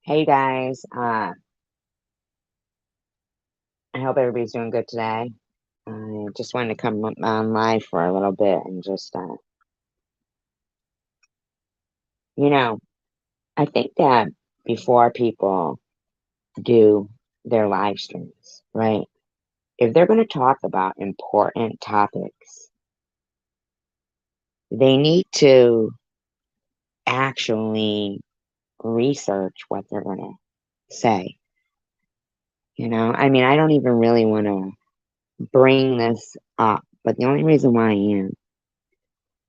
Hey guys, I hope everybody's doing good today. I just wanted to come on live for a little bit and just, you know, I think that before people do their live streams, right? If they're going to talk about important topics, they need to actually research what they're going to say. I mean, I don't even really want to bring this up, but the only reason why I am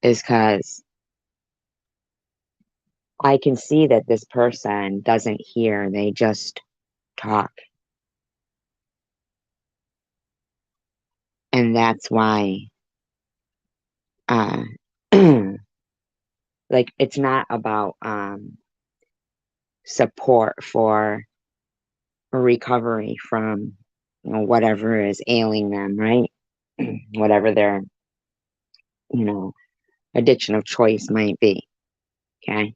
is because I can see that this person doesn't hear, they just talk. And that's why, uh, like, it's not about support for recovery from whatever is ailing them, right? Whatever their, you know, addiction of choice might be. Okay.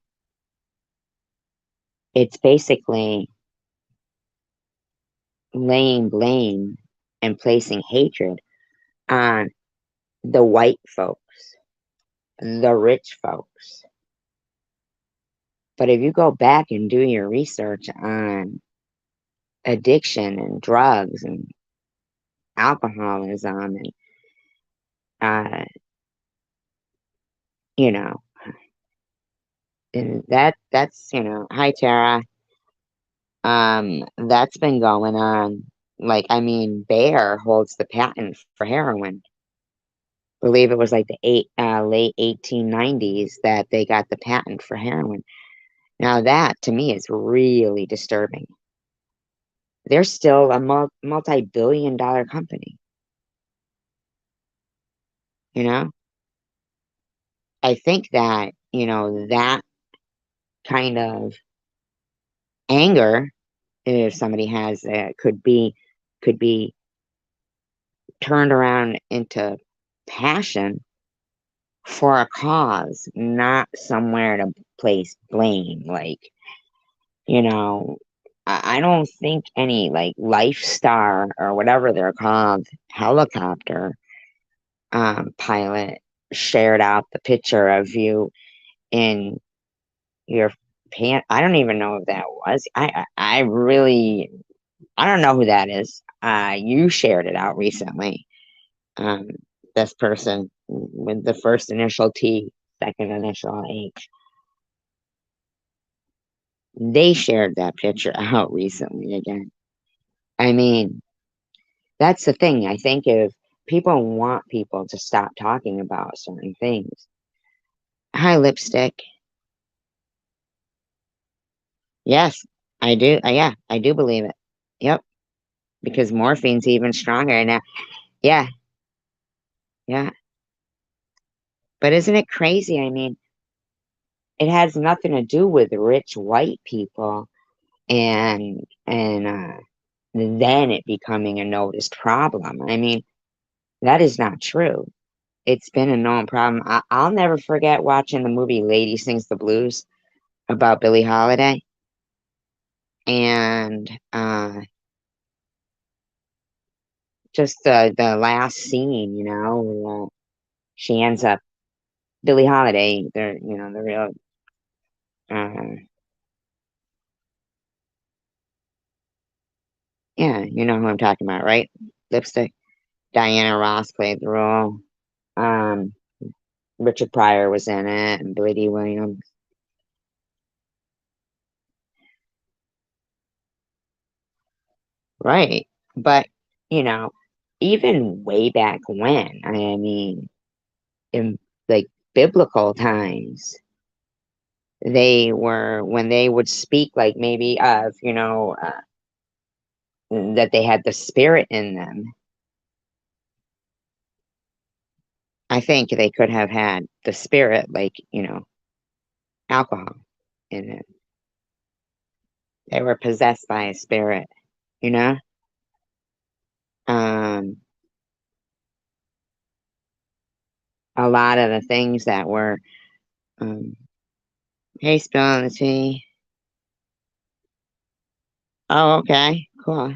It's basically laying blame and placing hatred on the white folks, the rich folks. But if you go back and do your research on addiction and drugs and alcoholism uh, you know, and that's hi Tara. That's been going on. Like, I mean, Bayer holds the patent for heroin. Believe it was like the late 1890s that they got the patent for heroin. Now that to me is really disturbing. They're still a multi-billion-dollar company, you know? I think that, that kind of anger, if somebody has could be turned around into passion for a cause, not somewhere to place blame. Like, you know, I don't think any like Life Star or whatever they're called helicopter pilot shared out the picture of you in your pant. I don't even know if that was. I really I don't know who that is. You shared it out recently. Um, this person with the first initial T, second initial H. They shared that picture out recently again. I mean, that's the thing. I think if people want people to stop talking about certain things. Hi, lipstick. Yes, I do. Yeah, I do believe it. Yep, because morphine's even stronger now. Yeah, yeah. But isn't it crazy? I mean, it has nothing to do with rich white people and then it becoming a noticed problem. I mean, that is not true. It's been a known problem. I'll never forget watching the movie Lady Sings the Blues about Billie Holiday. And just the last scene, she ends up, Billie Holiday, the real, uh, yeah, you know who I'm talking about, right? Lipstick. Diana Ross played the role. Um, Richard Pryor was in it, and Billy D. Williams. Right. But, you know, even way back when, I mean, in like biblical times, when they would speak, like maybe of, that they had the spirit in them, I think they could have had the spirit, like, alcohol in it. They were possessed by a spirit, you know? Um, a lot of the things that were, um, hey, spilling the tea. Oh, okay. Cool.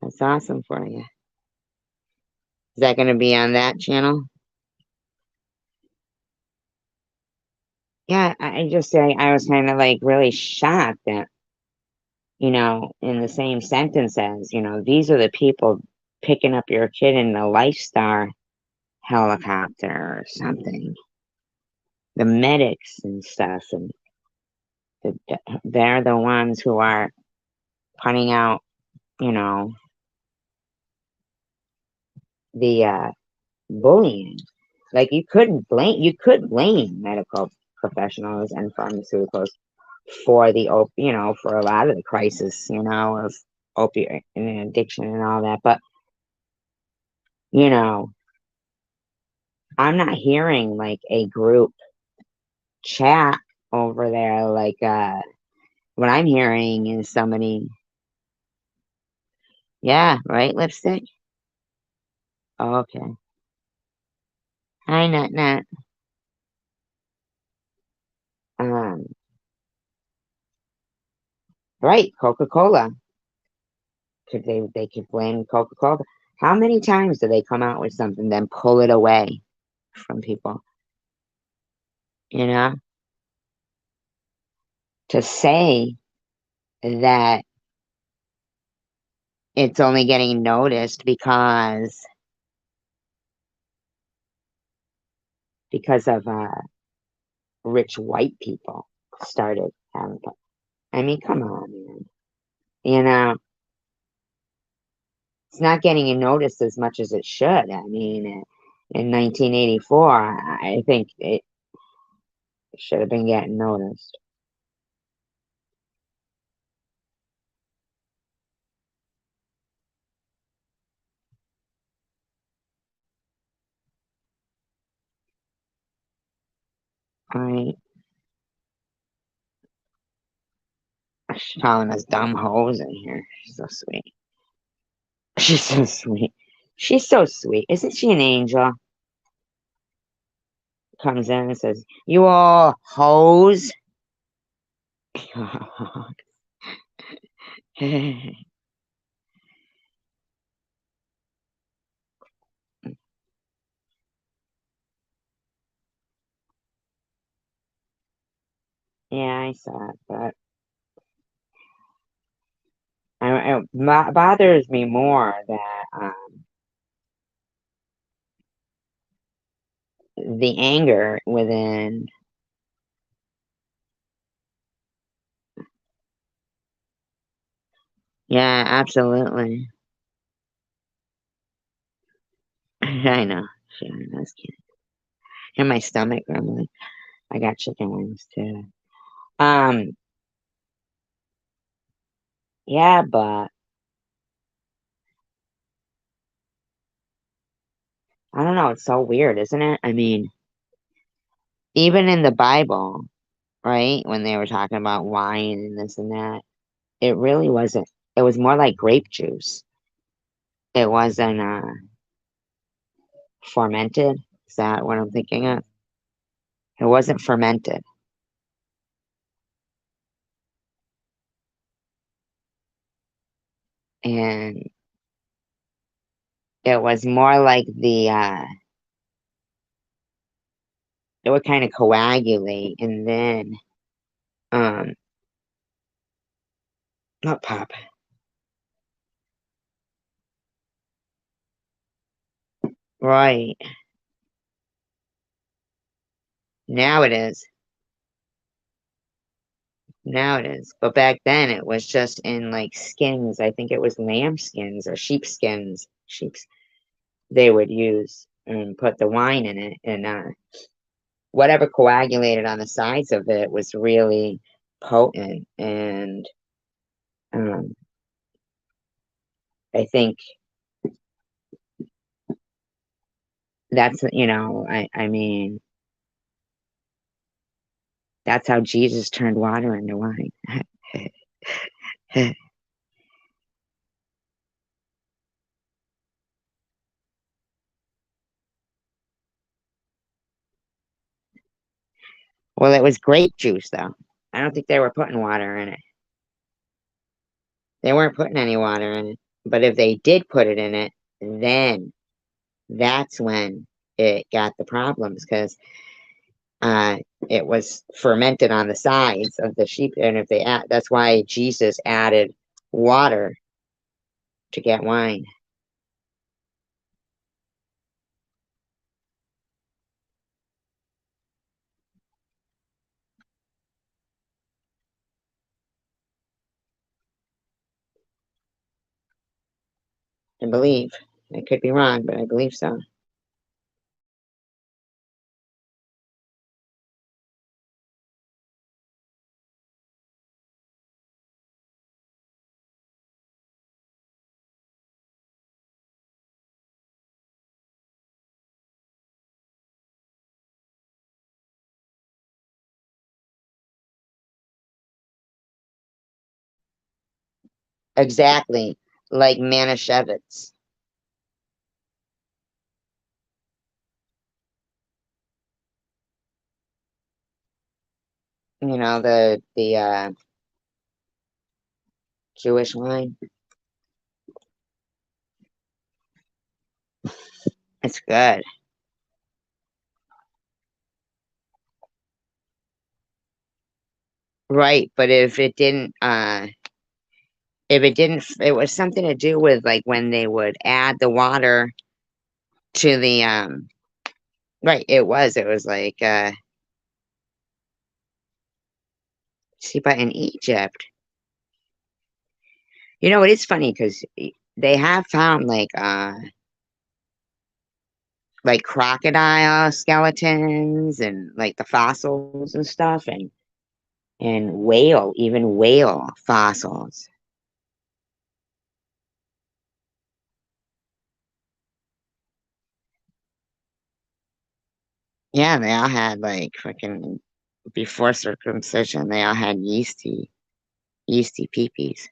That's awesome for you. Is that going to be on that channel? Yeah, I just say I was kind of like really shocked that, in the same sentence as, these are the people picking up your kid in the Lifestar helicopter or something. The medics and stuff, and they're the ones who are putting out, you know, the bullying. Like you could blame medical professionals and pharmaceuticals for for a lot of the crisis, of opioid and addiction and all that. But, you know, I'm not hearing like a group chat over there. Like, what I'm hearing is somebody, yeah, right, lipstick. Oh, okay. Hi, Nut Nut. Um, right, Coca-Cola. They could blame Coca-Cola. How many times do they come out with something, then pull it away from people? You know, to say that it's only getting noticed because of rich white people started having. I mean, come on, man. You know, it's not getting noticed as much as it should. I mean, in 1984, I think it should have been getting noticed. I She's calling us dumb hoes in here. She's so sweet. She's so sweet. She's so sweet. Isn't she an angel? Comes in and says, "You all hoes." Yeah, I saw it, but it bothers me more that the anger within. Yeah, absolutely. I know. Sure, that's cute. And my stomach grumbling. I got chicken wings too. Um, yeah, but I don't know. It's so weird, isn't it? I mean, even in the Bible, right, when they were talking about wine and this and that, it really wasn't. It was more like grape juice. It wasn't fermented. Is that what I'm thinking of? It wasn't fermented. And it was more like it would kind of coagulate and then, um, not pop. Right. Now it is. Now it is. But back then it was just in like skins. I think it was lamb skins or sheep skins. Sheep's they would use and put the wine in it. And whatever coagulated on the sides of it was really potent. And um, I think I mean, that's how Jesus turned water into wine. Well, it was grape juice, though. I don't think they were putting water in it. They weren't putting any water in it. But if they did put it in it, then that's when it got the problems because uh, it was fermented on the sides of the sheep. And if they add, that's why Jesus added water to get wine. I believe. I could be wrong, but I believe so. Exactly. Like Manischewitz. The Jewish wine. It's good. Right, but if it didn't, it was something to do with like when they would add the water to the right, it was like see, but in Egypt, it is funny because they have found like crocodile skeletons and like the fossils and stuff and even whale fossils. Yeah, they all had like freaking before circumcision, they all had yeasty peepees.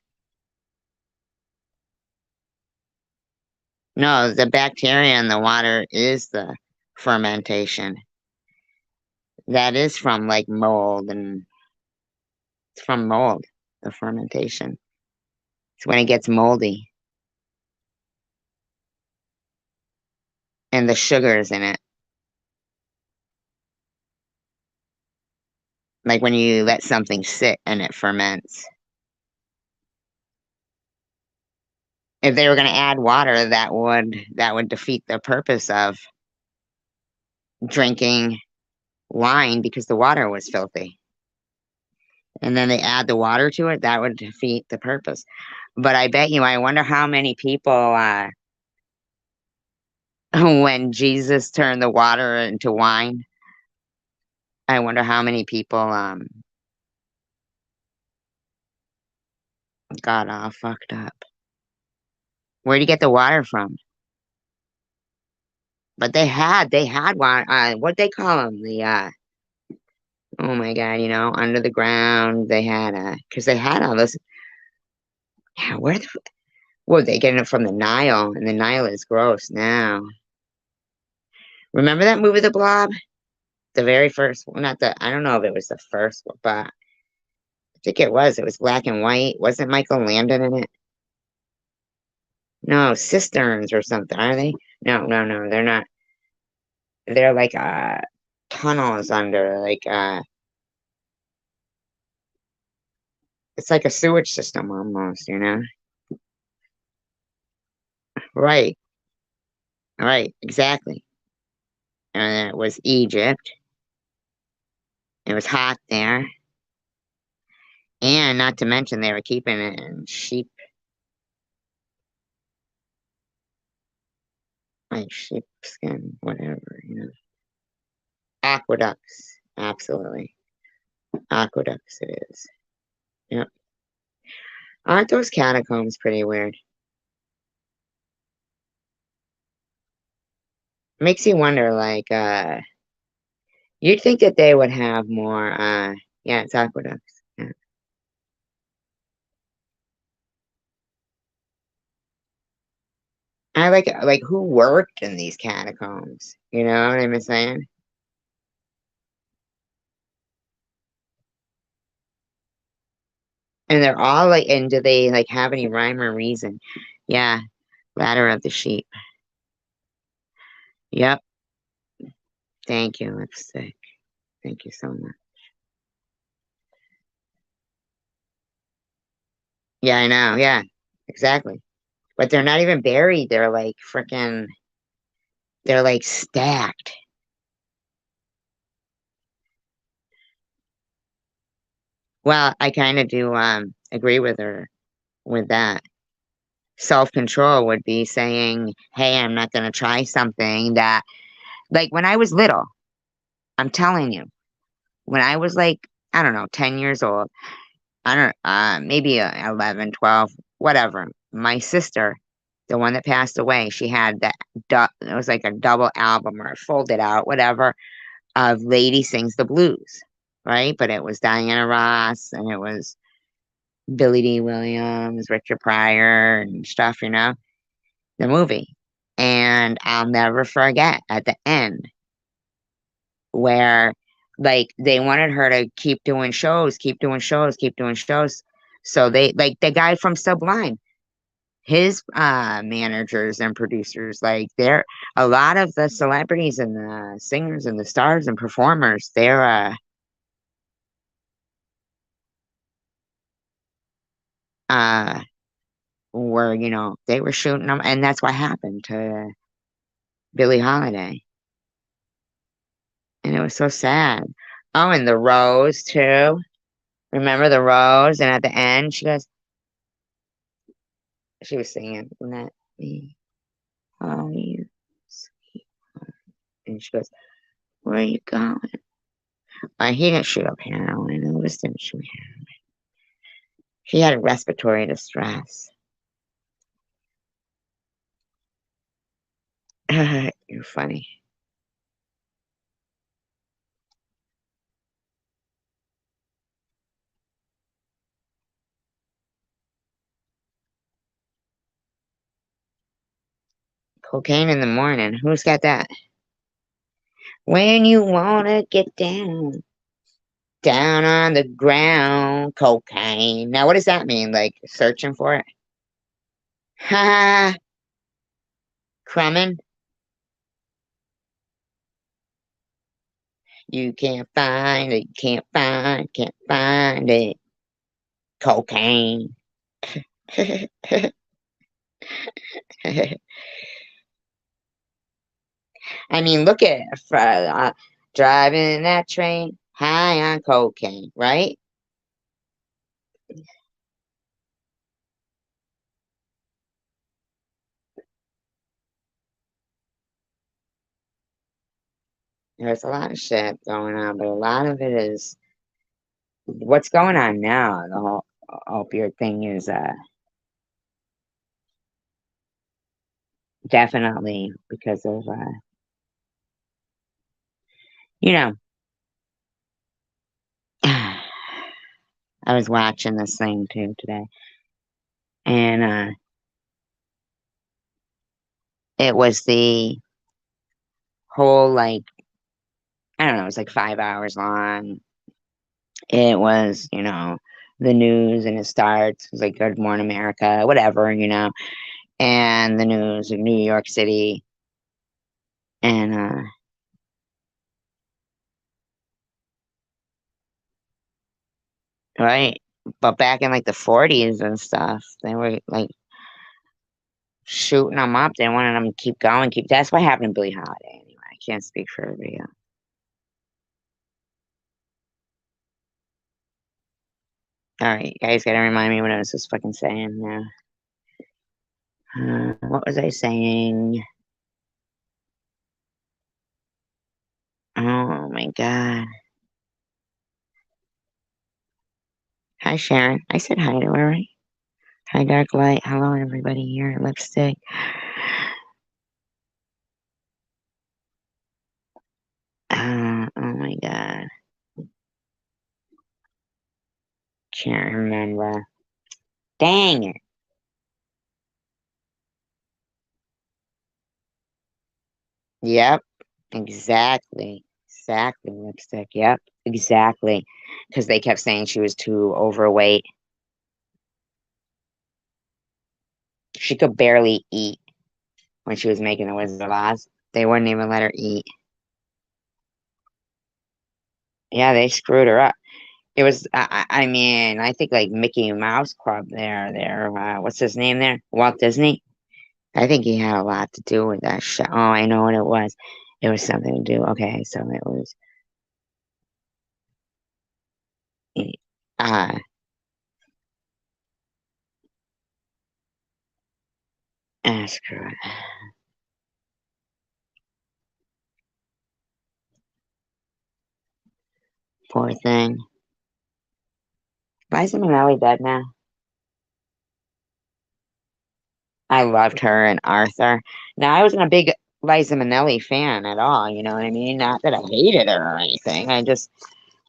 No, the bacteria in the water is the fermentation. That is from like mold and it's from mold, the fermentation. It's when it gets moldy and the sugars in it. Like when you let something sit and it ferments. If they were going to add water, that would defeat the purpose of drinking wine because the water was filthy. And then they add the water to it, that would defeat the purpose. But I wonder how many people, when Jesus turned the water into wine, I wonder how many people got all fucked up. Where'd you get the water from? But they had one. What they call them? Oh my God, under the ground. They had because they had all this. Yeah, were they getting it from the Nile? And the Nile is gross now. Remember that movie, The Blob? The very first one, not the. I don't know if it was the first one, but I think it was. It was black and white. Wasn't Michael Landon in it? No, cisterns or something, are they? No, no, no, they're not. They're like tunnels under it's like a sewage system almost. Right, right, exactly. And it was Egypt. It was hot there. And not to mention they were keeping it in like sheepskin, whatever. Aqueducts. Absolutely. Aqueducts it is. Yep. Aren't those catacombs pretty weird? Makes you wonder, like, you'd think that they would have more, yeah, it's aqueducts. Yeah. I like who worked in these catacombs? You know what I'm saying? And they're all like, and do they like have any rhyme or reason? Yeah, ladder of the sheep. Yep. Thank you, lipstick. Thank you so much. Yeah, I know. Yeah, exactly. But they're not even buried. They're like freaking, they're like stacked. Well, I kind of do agree with her with that. Self-control would be saying, "Hey, I'm not going to try something that like when I was little, I'm telling you, when I was like, I don't know, 10 years old, I don't maybe 11, 12, whatever. My sister, the one that passed away, she had that it was like a double album or folded out, whatever, of Lady Sings the Blues, right? But it was Diana Ross and it was Billy D. Williams, Richard Pryor and stuff, the movie. And I'll never forget at the end where like they wanted her to keep doing shows, keep doing shows, keep doing shows. So they like the guy from Sublime, his managers and producers, like they're a lot of the celebrities and the singers and the stars and performers, they're uh were, they were shooting them and that's what happened to Billie Holiday. And it was so sad. Oh, and the rose too. Remember the rose? And at the end, she was singing, "Let me call you," and she goes, "Where are you going?" He didn't shoot up heroin. Lewis didn't shoot heroin. She had respiratory distress. You're funny. Cocaine in the morning. Who's got that? When you wanna get down, down on the ground, cocaine. Now, what does that mean? Like searching for it? Ha! Crumbin'. You can't find it, can't find it. Cocaine. I mean, look at driving that train high on cocaine, right? There's a lot of shit going on, but a lot of it is what's going on now. The whole opioid thing is definitely because of you know, I was watching this thing too today, and it was the whole like I don't know, it was like 5 hours long. It was, the news and it starts, it was like Good Morning America, whatever, and the news of New York City and right. But back in like the 40s and stuff, they were like shooting them up. They wanted them to keep going, keep that's what happened to Billie Holiday anyway. I can't speak for everybody else. All right, you guys gotta remind me what I was just fucking saying now. What was I saying? Oh my god. Hi Sharon. I said hi to her, right? Hi, Dark Light. Hello, everybody here at Lipstick. Oh my God. Can't remember. Dang it. Yep. Exactly. Exactly, Lipstick. Yep. Exactly. Because they kept saying she was too overweight. She could barely eat when she was making the Wizard of Oz. They wouldn't even let her eat. Yeah, they screwed her up. It was, I mean, I think like Mickey Mouse Club there, what's his name there? Walt Disney. I think he had a lot to do with that show. Oh, I know what it was. It was something to do. Okay, so it was, uh, screw it. Poor thing. Liza Minnelli dead now? I loved her and Arthur. Now, I wasn't a big Liza Minnelli fan at all, you know what I mean? Not that I hated her or anything. I just,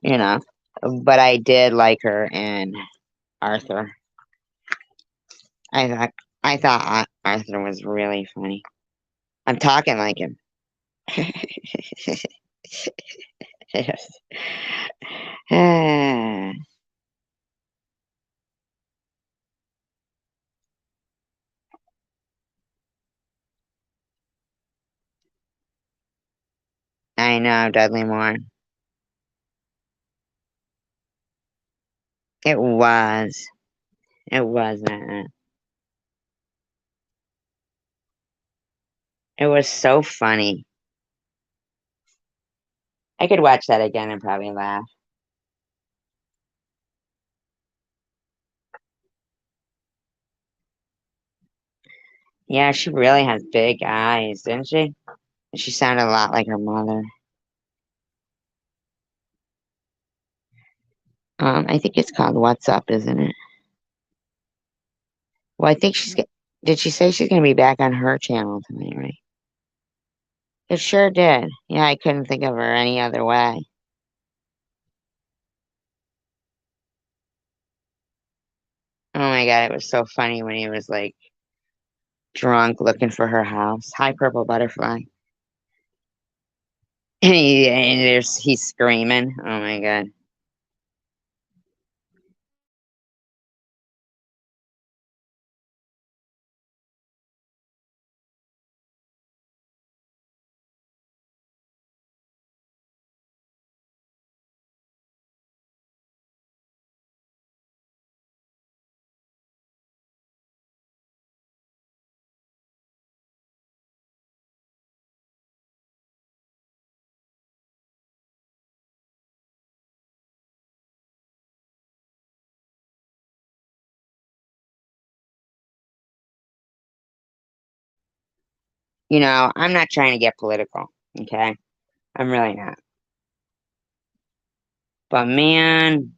you know, but I did like her and Arthur. I thought Arthur was really funny. I'm talking like him. Yes. I know, Dudley Moore. It was. It wasn't. It was so funny. I could watch that again and probably laugh. Yeah, she really has big eyes, didn't she? She sounded a lot like her mother. I think it's called What's Up, isn't it? Well, I think did she say she's gonna be back on her channel tonight, right? It sure did. Yeah, I couldn't think of her any other way. Oh my God, it was so funny when he was like drunk looking for her house. Hi, Purple Butterfly. He's screaming. Oh my God. You know, I'm not trying to get political, okay? I'm really not. But man,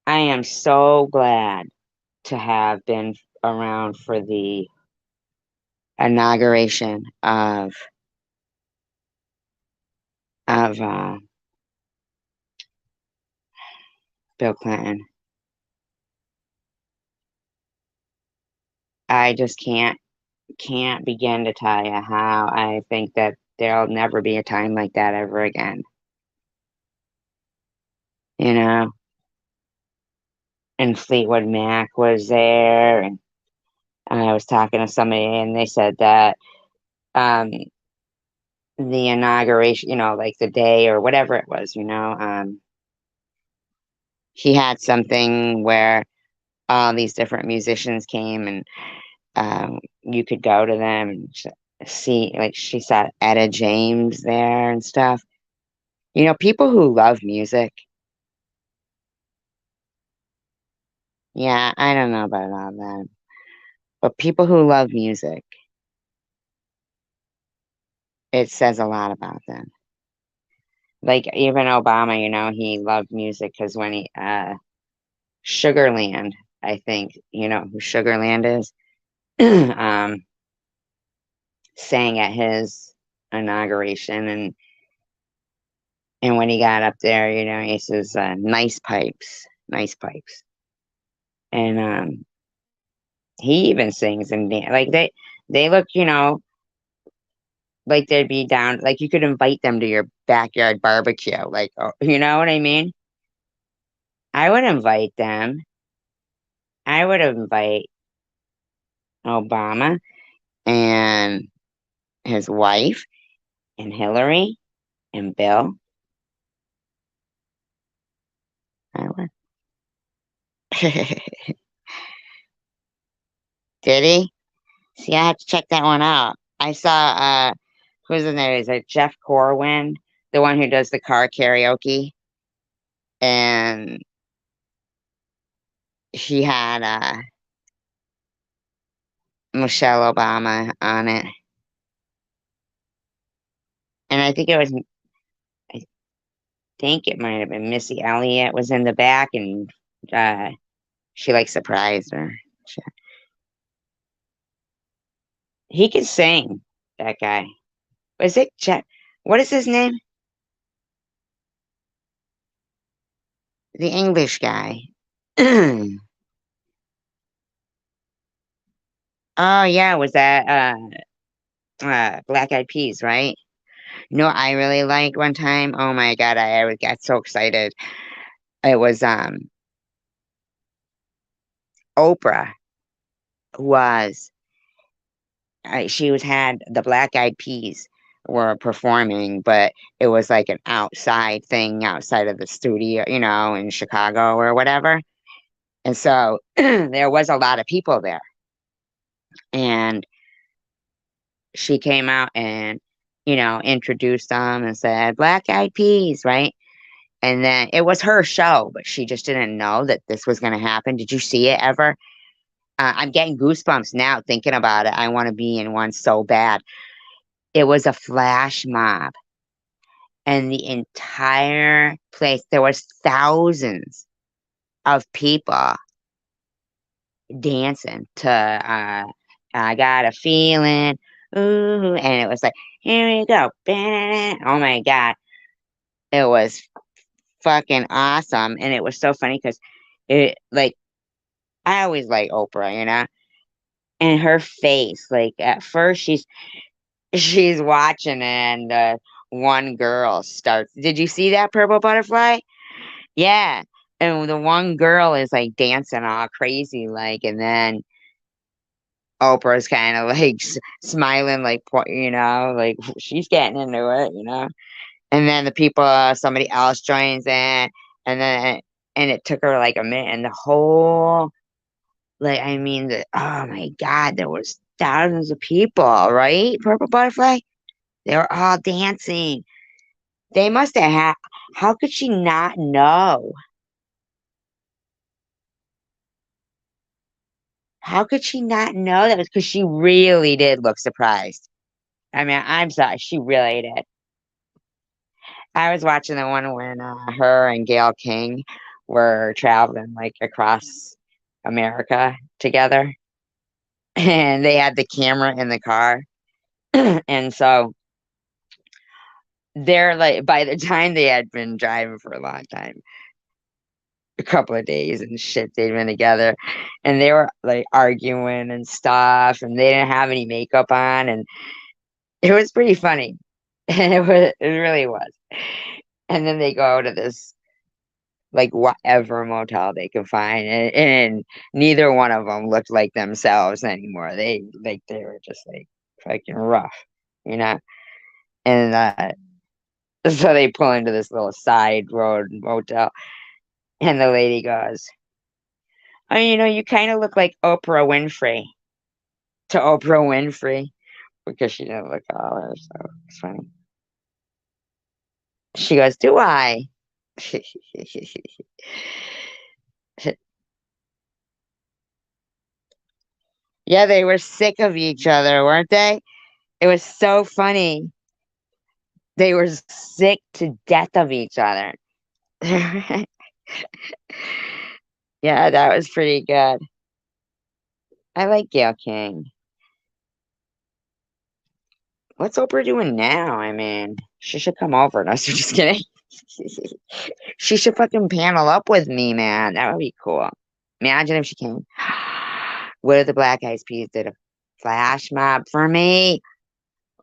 I am so glad to have been around for the inauguration of Bill Clinton. I just can't begin to tell you how I think that there'll never be a time like that ever again. You know, and Fleetwood Mac was there, and I was talking to somebody, and they said that um, the inauguration, you know, like the day or whatever it was, he had something where all these different musicians came, and you could go to them and see, like she said, Etta James there and stuff. You know, people who love music. Yeah, I don't know about all that, but people who love music, it says a lot about them. Like even Obama, you know, he loved music because when Sugarland, I think, you know who Sugarland is, um, sang at his inauguration, and when he got up there, you know, he says, "Nice pipes, nice pipes," and he even sings and like they look, you know, like they'd be down, like you could invite them to your backyard barbecue, like, oh, you know what I mean? I would invite them. I would invite Obama and his wife and Hillary and Bill. I would. Did he? See, I have to check that one out. I saw who's in there? Is it Jeff Corwin, the one who does the car karaoke? And he had Michelle Obama on it. And I think it might have been Missy Elliott was in the back and uh, she like surprised her. He can sing, that guy. Was it Jeff? What is his name? The English guy. Oh yeah, was that Black Eyed Peas, right? No, I really liked one time. Oh my God, I got so excited. It was Oprah was she was had the Black Eyed Peas were performing, but it was like an outside thing outside of the studio, in Chicago or whatever. And so there was a lot of people there. And she came out and, introduced them and said, Black Eyed Peas, right? And then it was her show, but she just didn't know that this was going to happen. Did you see it ever? I'm getting goosebumps now thinking about it. I want to be in one so bad. It was a flash mob, and the entire place, there was thousands of people dancing to I Got a Feeling. Ooh, and it was like, here we go. Oh my God. It was fucking awesome. And it was so funny because I always like Oprah, and her face, like at first she's watching and one girl starts. Did you see that purple butterfly? Yeah. And the one girl is like dancing all crazy, like, and then Oprah's kind of like smiling, like, like she's getting into it. And then the people, somebody else joins in, and it took her like a minute, and the whole, like, I mean, oh my God, there was thousands of people, right? Purple Butterfly, they were all dancing. They must have had. How could she not know? How could she not know that was because she really did look surprised. I mean, I'm sorry, she really did. I was watching the one when her and Gail King were traveling like across America together, and they had the camera in the car, and so they're like, by the time they had been driving for a long time, a couple of days and shit, they'd been together, and they were like arguing and stuff, and they didn't have any makeup on, and it was pretty funny. It really was. And then they go to this like whatever motel they could find, and neither one of them looked like themselves anymore. They were just like fucking rough, you know. And so they pull into this little side road motel, and the lady goes, "Oh, you kind of look like Oprah Winfrey." To Oprah Winfrey, because she didn't look all her, so it's funny. She goes, "Do I?" Yeah, they were sick of each other, weren't they? It was so funny. They were sick to death of each other. Yeah, that was pretty good. I like Gail King. What's Oprah doing now? I mean, she should come over. No, I'm just kidding. She should fucking panel up with me, man. That would be cool. Imagine if she came. What if the Black Eyed Peas did a flash mob for me?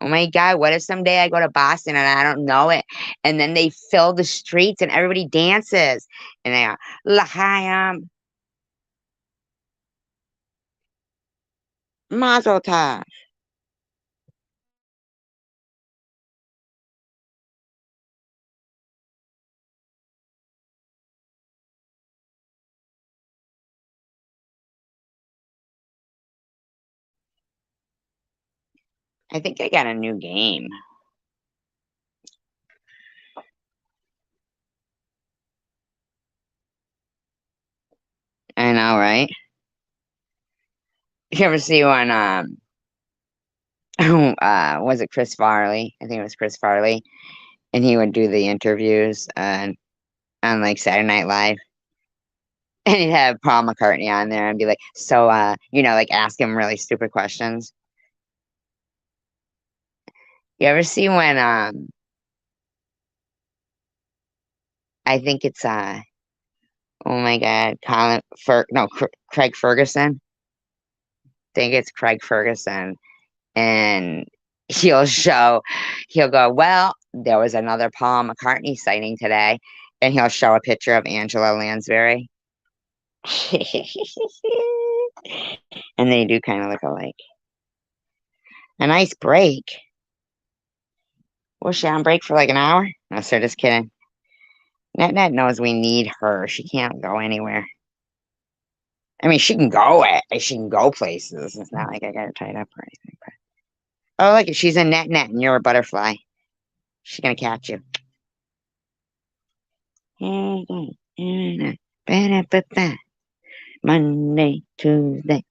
Oh my God, what if someday I go to Boston and I don't know it? And then they fill the streets and everybody dances. And they are, L'chaim. Mazel tov. I think I got a new game. I know, right? You ever see one, was it Chris Farley? I think it was Chris Farley. And he would do the interviews on like Saturday Night Live. And he'd have Paul McCartney on there and be like, so, like ask him really stupid questions. You ever see when, I think it's, oh my God, Craig Ferguson. I think it's Craig Ferguson. And he'll show, he'll go, well, there was another Paul McCartney sighting today. And he'll show a picture of Angela Lansbury. And they do kind of look alike. A nice break. Was she on break for like an hour? No, sir, just kidding. Net knows we need her. She can't go anywhere. I mean, she can go places. It's not like I got her tied up or anything. But oh, look, she's a net, and you're a butterfly. She's gonna catch you. Monday, Tuesday.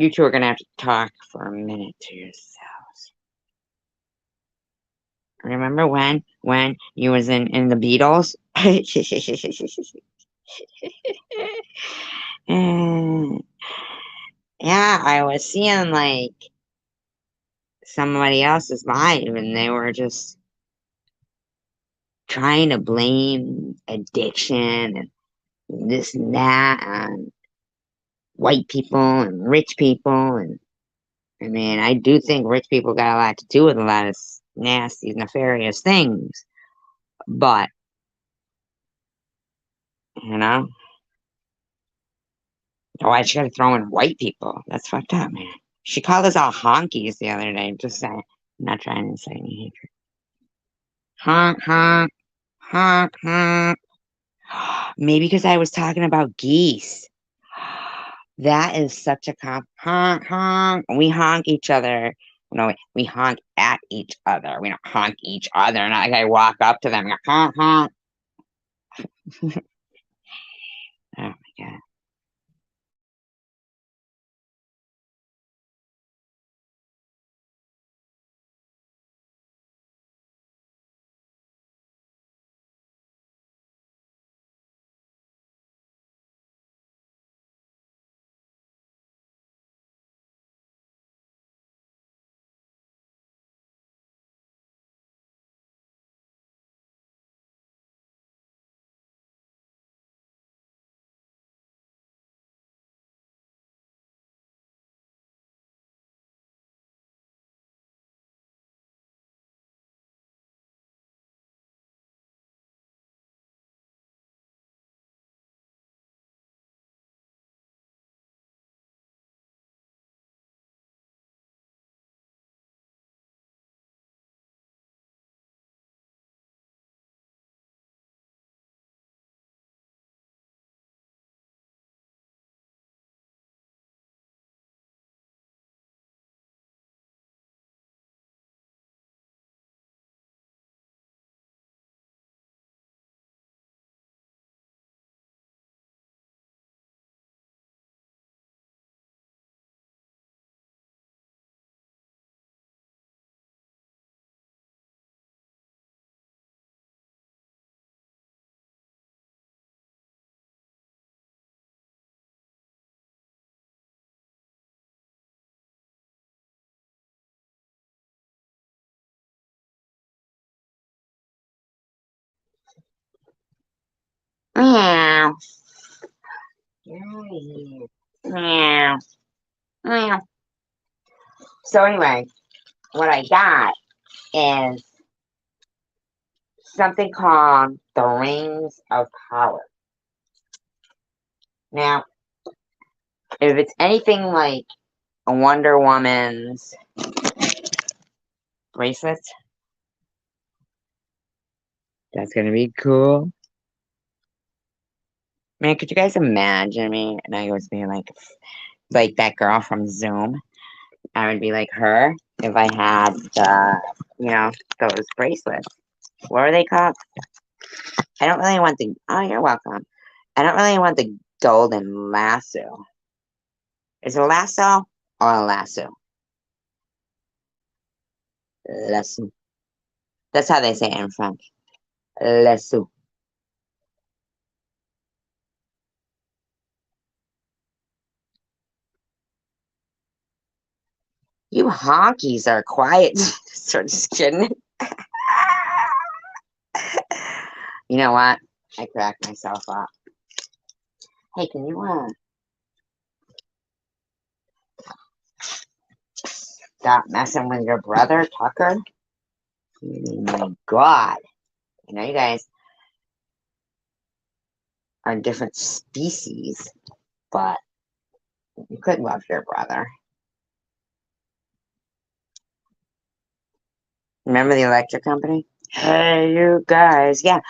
You two are gonna have to talk for a minute to yourselves. Remember when you was in the Beatles? Mm, yeah, I was seeing like somebody else's live, and they were just trying to blame addiction and this and that on white people and rich people. And I mean, I do think rich people got a lot to do with a lot of nasty, nefarious things. But, you know, why she gotta throw in white people? That's fucked up, man. She called us all honkies the other day. Just saying. I'm not trying to say any hatred. Honk, honk, honk, honk. Maybe because I was talking about geese. That is such a honk, honk. We honk each other. No, we honk at each other. We don't honk each other. Not like I walk up to them and go, honk, honk. Oh my God. Meow. Get out of here. Meow. Meow. So anyway, what I got is something called the Rings of Power. Now, if it's anything like a Wonder Woman's bracelet, that's gonna be cool. Man, could you guys imagine me? And I was being like that girl from Zoom. I would be like her if I had those bracelets. What are they called? I don't really want the. Oh, you're welcome. I don't really want the golden lasso. Is it a lasso or a lasso? Lasso. That's how they say it in French. Lasso. You honkies are quiet. Sort of just kidding. You know what? I cracked myself up. Hey, can you stop messing with your brother, Tucker? Oh my God. You know, you guys are different species, but you could love your brother. Remember the electric company? Hey, you guys. Yeah.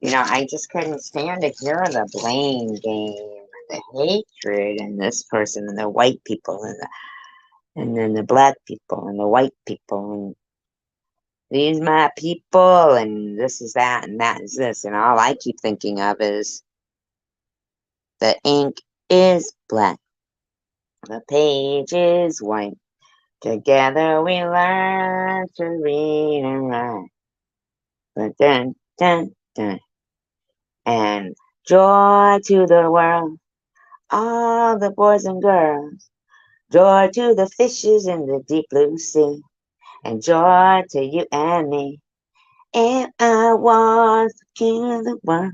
You know, I just couldn't stand to hear the blame game and the hatred and this person and the white people and then the black people and the white people and these my people and this is that and that is this. And all I keep thinking of is the ink is black. The page is white. Together we learn to read and write. But dun, dun, dun. And joy to the world, all the boys and girls. Joy to the fishes in the deep blue sea. And joy to you and me. If I was the king of the world.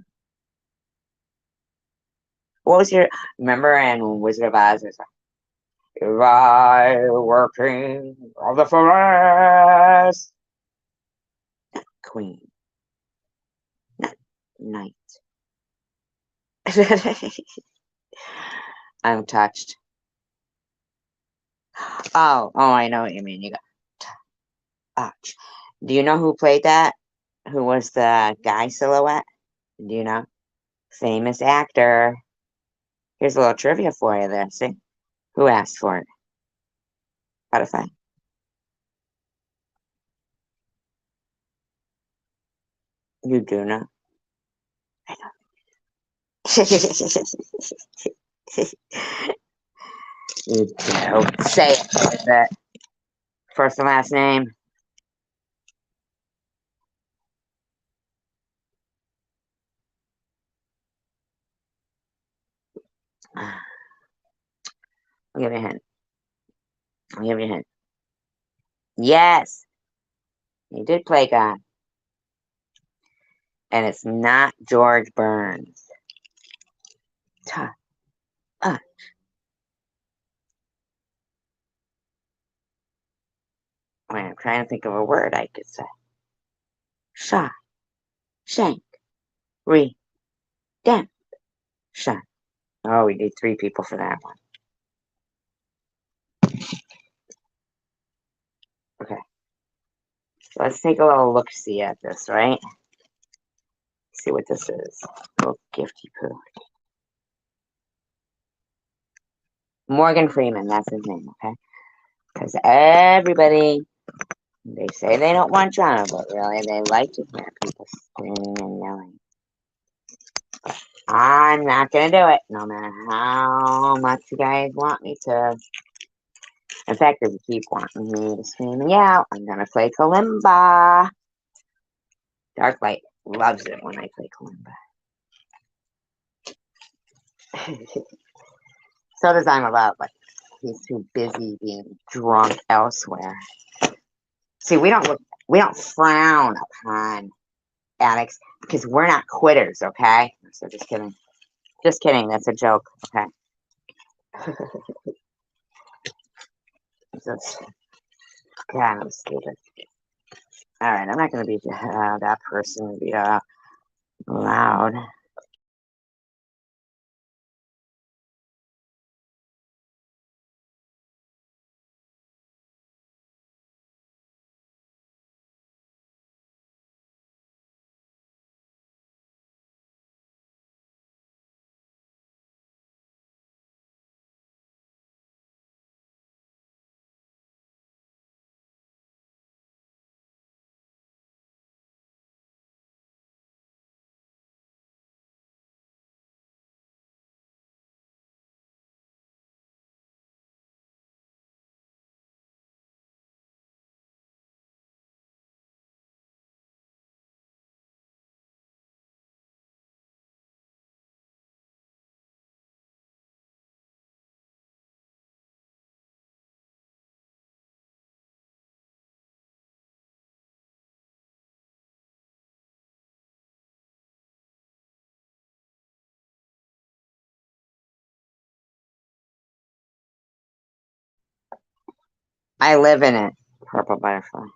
What was your, remember in Wizard of Oz? It was like, if I were king of the forest. Queen. Not knight. I'm touched. Oh, I know what you mean. You got touched. Do you know who played that? Who was the guy silhouette? Do you know? Famous actor. Here's a little trivia for you there. See? Who asked for it? Butterfly. You do know. I know. You do. Say it. What is it? First and last name. I'll give you a hint. I'll give you a hint. Yes, he did play God. And it's not George Burns. Ta. Uh. Wait, I'm trying to think of a word I could say. Sha. Shank. Re. Dem. Sha. Oh, we need 3 people for that one. Okay. So let's take a little look-see at this, right? See what this is. Little gifty poo. Morgan Freeman, that's his name, okay? Because everybody, they say they don't want drama, but really they like to hear people screaming and yelling. I'm not going to do it, no matter how much you guys want me to. In fact, if you keep wanting me to scream and yell, I'm going to play kalimba. Darklight loves it when I play kalimba. So does I'm Allowed, but he's too busy being drunk elsewhere. See, we don't frown upon addicts because we're not quitters, okay? So just kidding. Just kidding. That's a joke, okay? God, I'm stupid. Alright, I'm not gonna be that person to be loud. I live in it. Purple butterfly.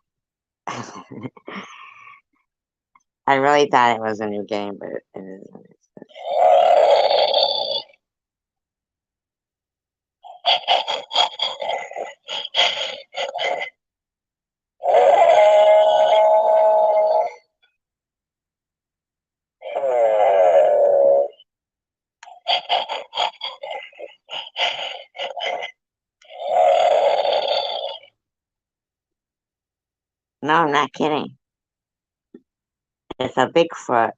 I really thought it was a new game, but it isn't. No, I'm not kidding. It's a Bigfoot.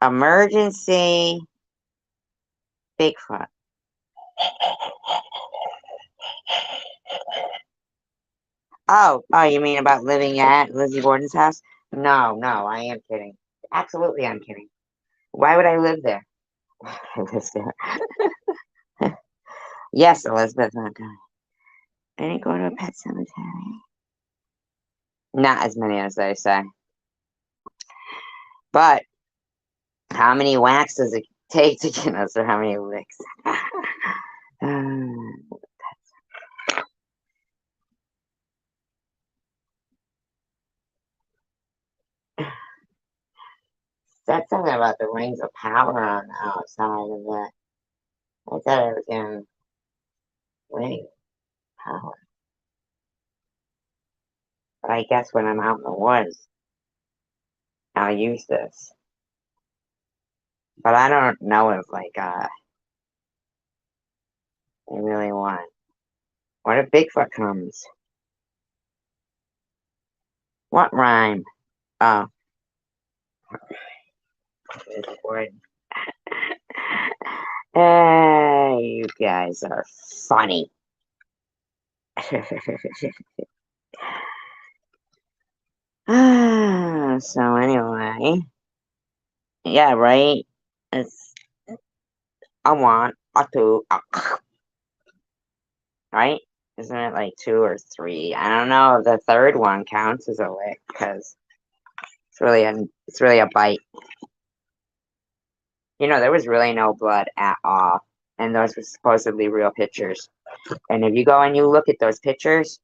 Emergency Bigfoot. Oh, you mean about living at Lizzie Borden's house? No, no, I am kidding. Absolutely, I'm kidding. Why would I live there? I live there. Yes, Elizabeth Montgomery. I didn't go to a pet cemetery. Not as many as they say. But how many whacks does it take to get us, or how many licks? Said something about the rings of power on the outside of that. I thought it was in ring power. But I guess when I'm out in the woods, I'll use this. But I don't know if they really want. What if Bigfoot comes? What rhyme? Oh, it's word. Hey, you guys are funny. So anyway, yeah, right. It's I want a two, right? Isn't it like two or three? I don't know. The third one counts as a lick because it's really a bite. There was really no blood at all, and those were supposedly real pictures. And if you go and you look at those pictures,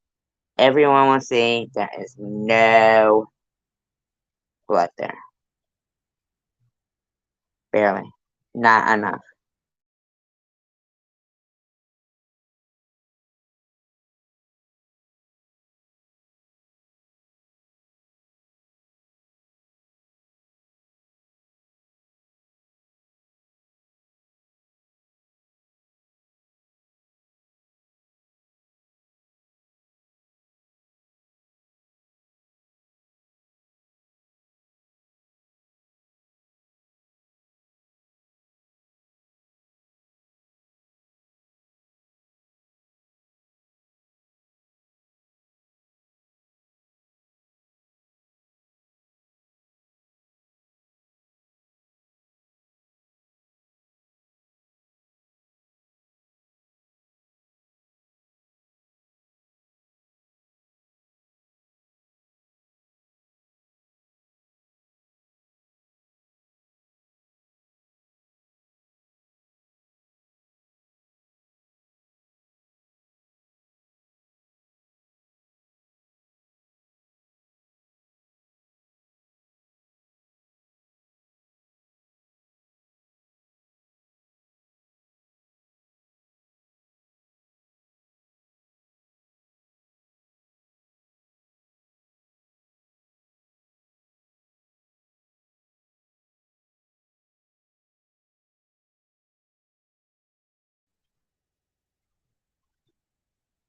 everyone will see there is no blood there. Barely. Not enough.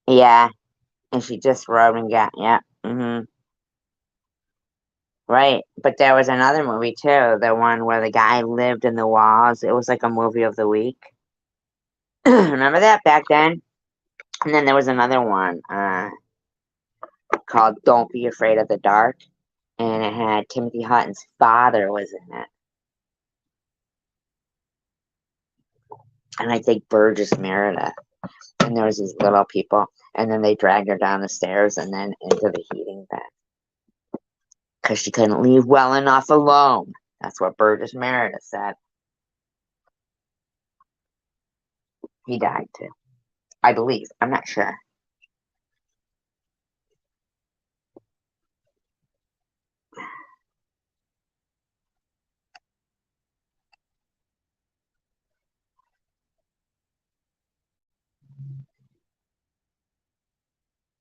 Yeah, and she just wrote and got, yeah. Right. But there was another movie too, the one where the guy lived in the walls. It was like a movie of the week. Remember that back then? And then there was another one called Don't Be Afraid of the Dark, and it had Timothy Hutton's father was in it, and I think Burgess Meredith. And there was these little people, and then they dragged her down the stairs and then into the heating bed because she couldn't leave well enough alone. That's what Burgess Meredith said. He died too, I believe. I'm not sure.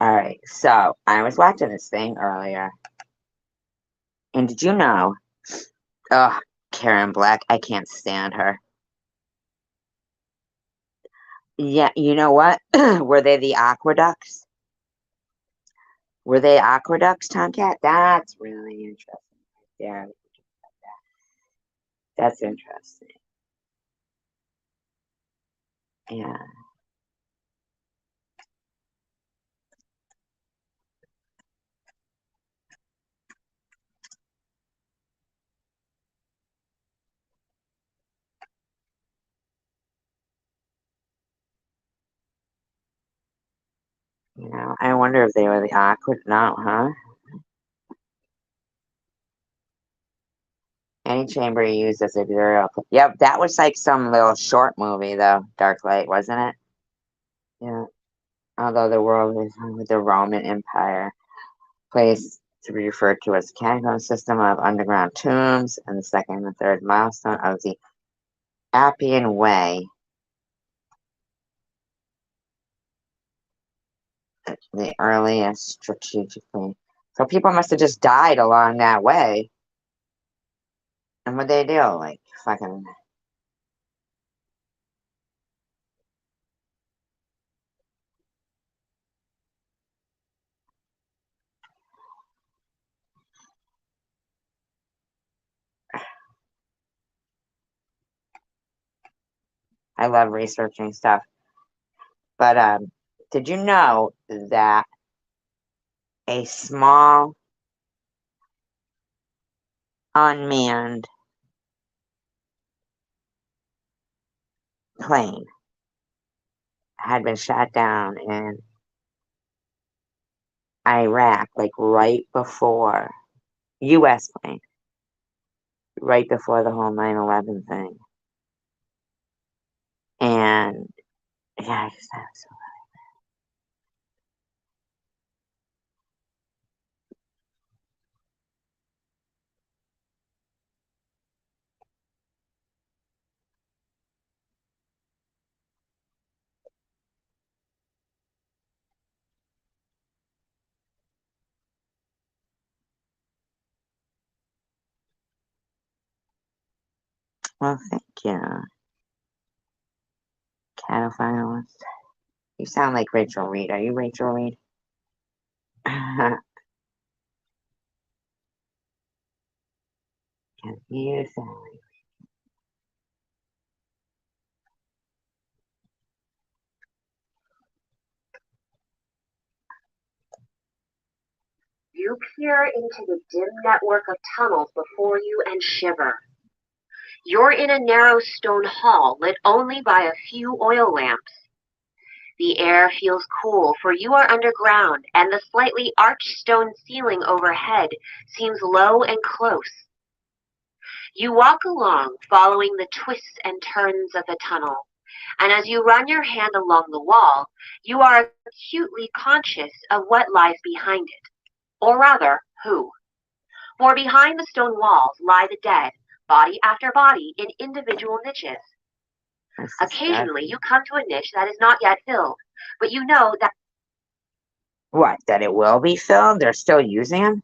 All right, so I was watching this thing earlier, and did you know? Oh, Karen Black, I can't stand her. Yeah, you know what? Were they the aqueducts? Were they aqueducts, Tomcat? That's really interesting. Yeah, that's interesting. Yeah, I wonder if they were the aqueduct. No, huh? Any chamber used as a burial. Yep, that was like some little short movie, though. Dark Light, wasn't it? Yeah. Although the world is with the Roman Empire, place to be referred to as the catacomb system of underground tombs, and the second and third milestone of the Appian Way, the earliest strategically. So people must have just died along that way. And what they do? Like, fucking. I love researching stuff. But did you know that a small unmanned plane had been shot down in Iraq, like right before, U.S. plane, right before the whole 9/11 thing. And yeah, well, thank you, cattle finalist. You sound like Rachel Reed. Are you Rachel Reed? You sound like. You peer into the dim network of tunnels before you and shiver. You're in a narrow stone hall lit only by a few oil lamps. The air feels cool, for you are underground, and the slightly arched stone ceiling overhead seems low and close. You walk along, following the twists and turns of the tunnel, and as you run your hand along the wall, you are acutely conscious of what lies behind it, or rather, who. For behind the stone walls lie the dead, body after body, in individual niches. Occasionally you come to a niche that is not yet filled, but you know that What? That it will be filled? They're still using them?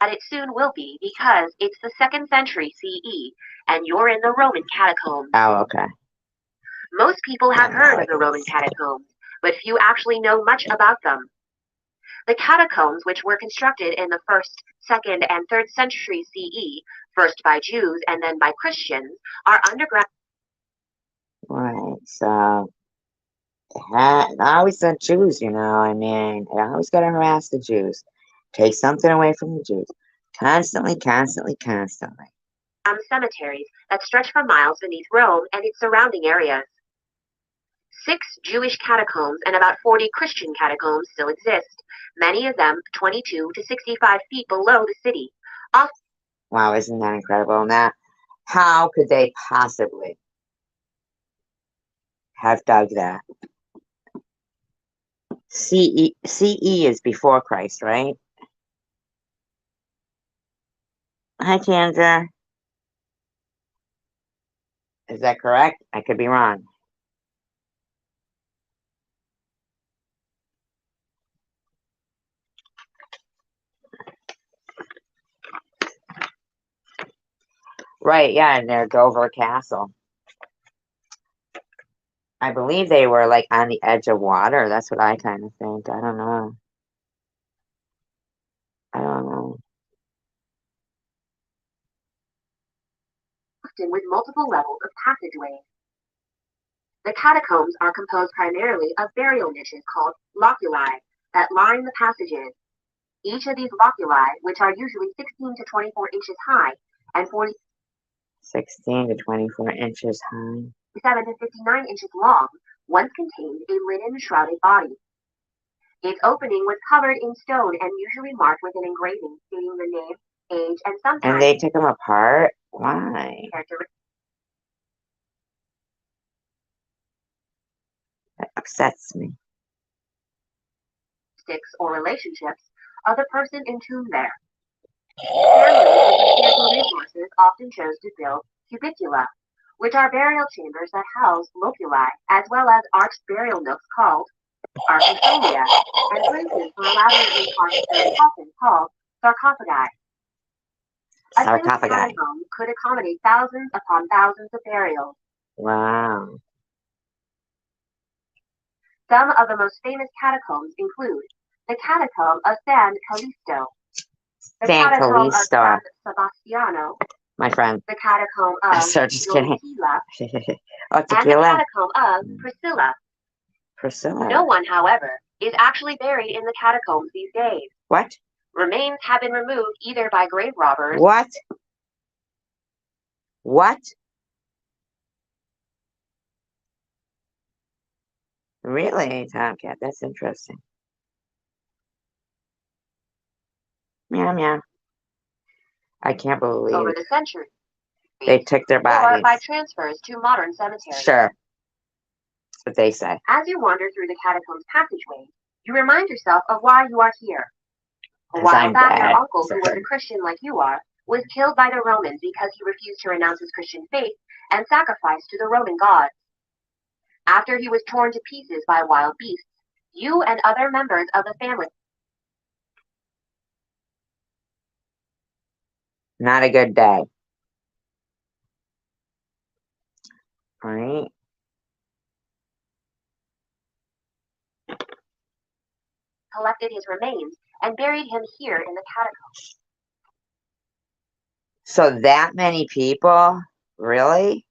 it soon will be because it's the 2nd century CE and you're in the Roman catacombs. Oh, okay. Most people have heard of the Roman catacombs, but few actually know much about them. The catacombs, which were constructed in the 1st, 2nd, and 3rd century CE, first by Jews and then by Christians, are underground. Right, so I always the Jews, I mean, I always gotta harass the Jews. Take something away from the Jews. Constantly, constantly, constantly. Cemeteries that stretch for miles beneath Rome and its surrounding areas. 6 Jewish catacombs and about 40 Christian catacombs still exist, many of them 22 to 65 feet below the city. Wow, isn't that incredible? Now, how could they possibly have dug that? CE is before Christ, right? Hi, Chandra. Is that correct? I could be wrong. Right, yeah, near Dover Castle. I believe they were like on the edge of water. That's what I kind of think. I don't know. I don't know. Often with multiple levels of passageways. The catacombs are composed primarily of burial niches called loculi that line the passages. Each of these loculi, which are usually 16 to 24 inches high and 16 to 24 inches high. 47 to 59 inches long, once contained a linen-shrouded body. Its opening was covered in stone and usually marked with an engraving stating the name, age, and sometimes And they took them apart? Why? characteristics That upsets me. or relationships of the person entombed there. Families with substantial resources often chose to build cubicula, which are burial chambers that house loculi, as well as arched burial nooks called archifolia, and places for elaborately carved stone coffins called sarcophagi. A single Sarcophagi. catacomb could accommodate thousands upon thousands of burials. Wow. Some of the most famous catacombs include the Catacomb of San Callisto, the San Catacomb of Callisto. San Sebastiano, My friend. the Catacomb of So just kidding. Domitilla, Oh, and the tequila. Catacomb of Priscilla. Priscilla. No one, however, is actually buried in the catacombs these days. What? Remains have been removed either by grave robbers. What? What? Really, Tomcat? That's interesting. Meow meow. I can't believe Over the centuries, they took their or bodies. by transfers to modern cemeteries. Sure. That's what they say. As you wander through the catacombs passageway, you remind yourself of why you are here. A 'Cause while I'm back, dead. your uncle, who was a Christian like you are, was killed by the Romans because he refused to renounce his Christian faith and sacrifice to the Roman gods. After he was torn to pieces by wild beasts, you and other members of the family Not a good day. Right? collected his remains and buried him here in the catacombs. So that many people? Really?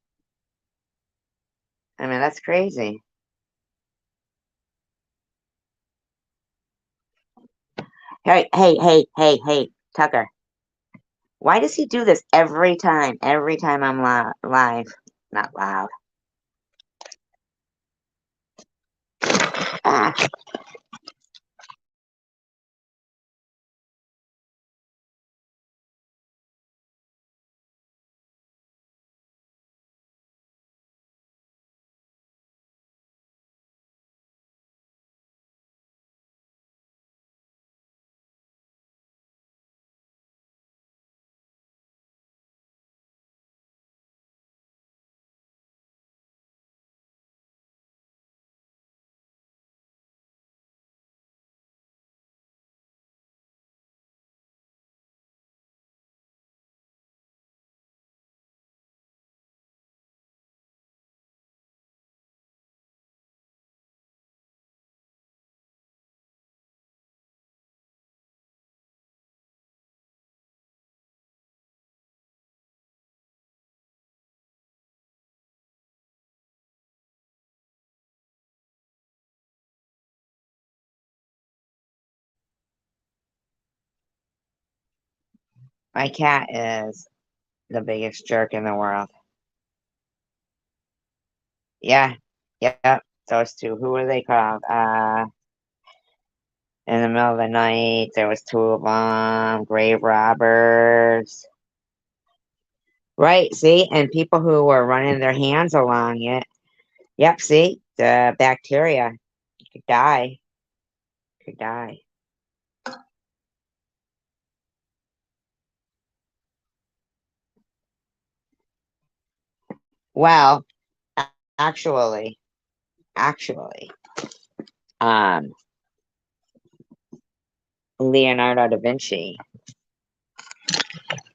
I mean, that's crazy. Hey, Tucker. Why does he do this every time? Every time I'm live. Not loud. Ah. My cat is the biggest jerk in the world. Yeah, yep, those two. Who were they called? In the middle of the night, there was two of them, grave robbers. Right, see, and people who were running their hands along it. Yep, see, the bacteria could die, could die. Well, actually, actually, um, Leonardo da Vinci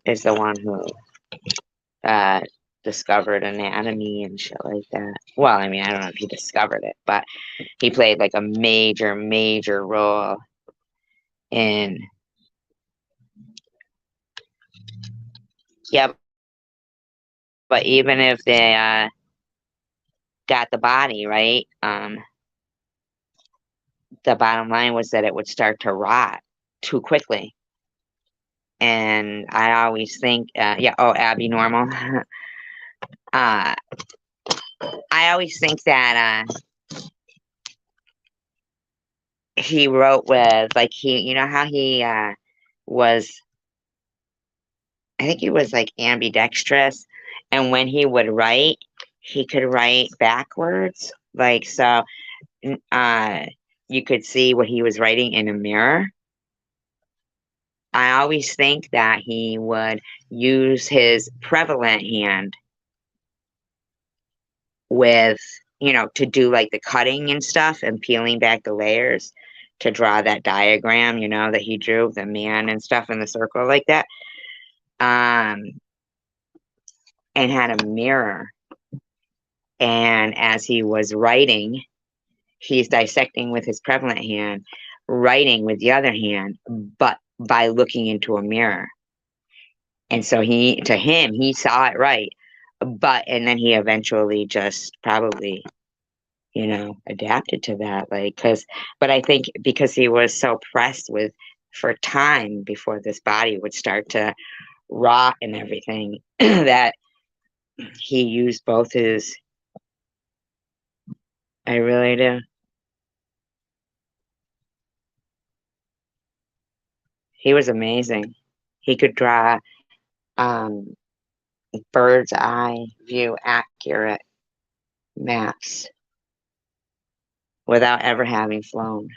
is the one who uh discovered anatomy and shit like that. Well, I mean, I don't know if he discovered it, but he played like a major, major role in. Yeah, but even if they got the body right, the bottom line was that it would start to rot too quickly. And I always think, yeah, oh, Abby Normal. uh, I always think that he wrote with, like, you know how he was, I think he was like ambidextrous. And when he would write, he could write backwards. Like, so uh, you could see what he was writing in a mirror. I always think that he would use his prevalent hand with, to do like the cutting and stuff and peeling back the layers to draw that diagram, that he drew the man and stuff in the circle like that. And had a mirror. And as he was writing, he's dissecting with his prevalent hand, writing with the other hand, but by looking into a mirror. And so to him, he saw it right. And then he eventually just probably, adapted to that. But I think because he was so pressed for time before this body would start to rot and everything, that he used both his, I really do. He was amazing. He could draw um, bird's eye view accurate maps without ever having flown.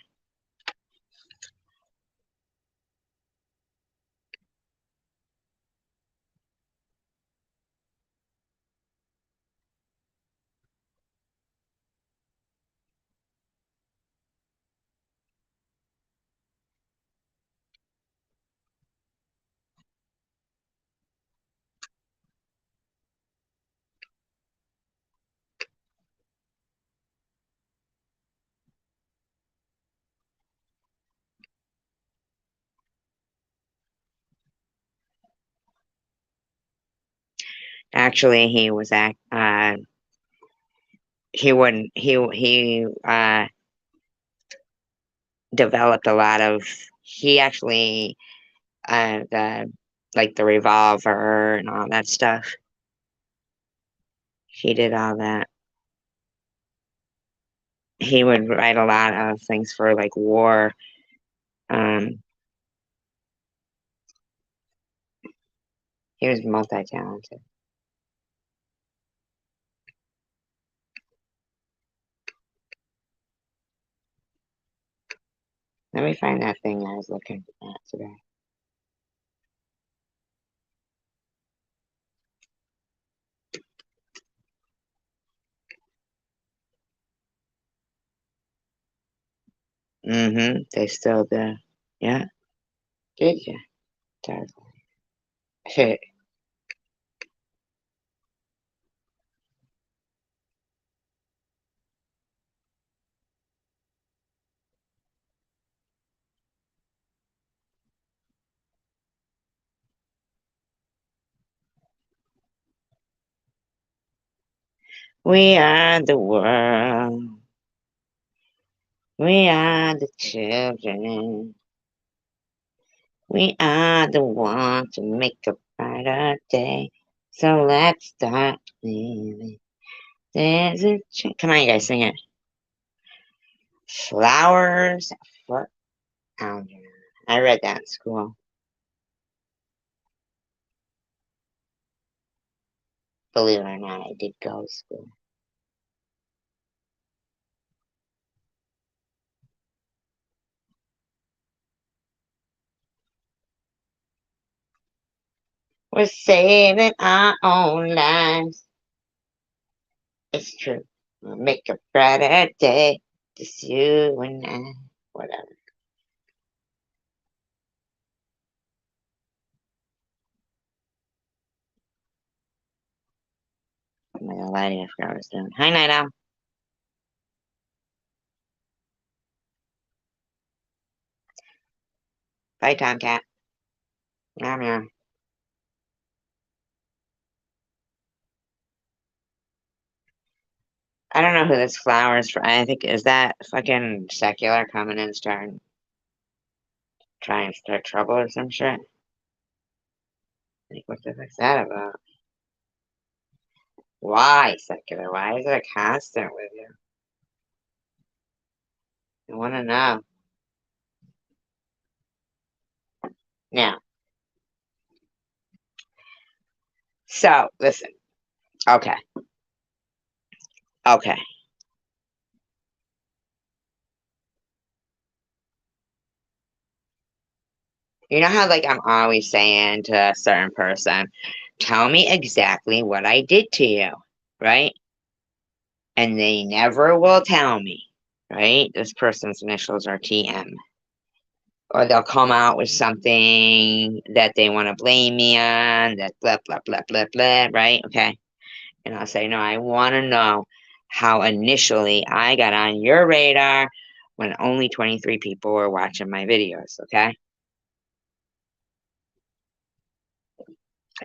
Actually, he wouldn't he developed a lot of he actually the like the revolver and all that stuff. He did all that. He would write a lot of things for like war. Um, he was multi-talented. Let me find that thing I was looking at today. Mm-hmm. They still do. Yeah. Did you? Totally. We are the world. We are the children. We are the ones to make a brighter day. So let's start living. There's a come on, you guys, sing it. Flowers for Algernon. I read that in school. Believe it or not, I did go to school. We're saving our own lives. It's true. We'll make a brighter day. Just you and I. Whatever. I'm not gonna lie to you, I forgot what I was doing. Hi, Night Owl. Bye, Tomcat. Meow, meow. I don't know who this flower is for. I think, is that fucking secular coming in starting trying to start trouble or some shit? Like, what the fuck's that about? Why secular? Why is it a constant with you? I want to know. Now, so listen. Okay. Okay. You know how, like, I'm always saying to a certain person, tell me exactly what I did to you, right? And they never will tell me, right? This person's initials are TM. Or they'll come out with something that they want to blame me on, that blah, blah, blah, blah, blah, right? Okay. And I'll say, no, I want to know how initially I got on your radar when only 23 people were watching my videos, okay?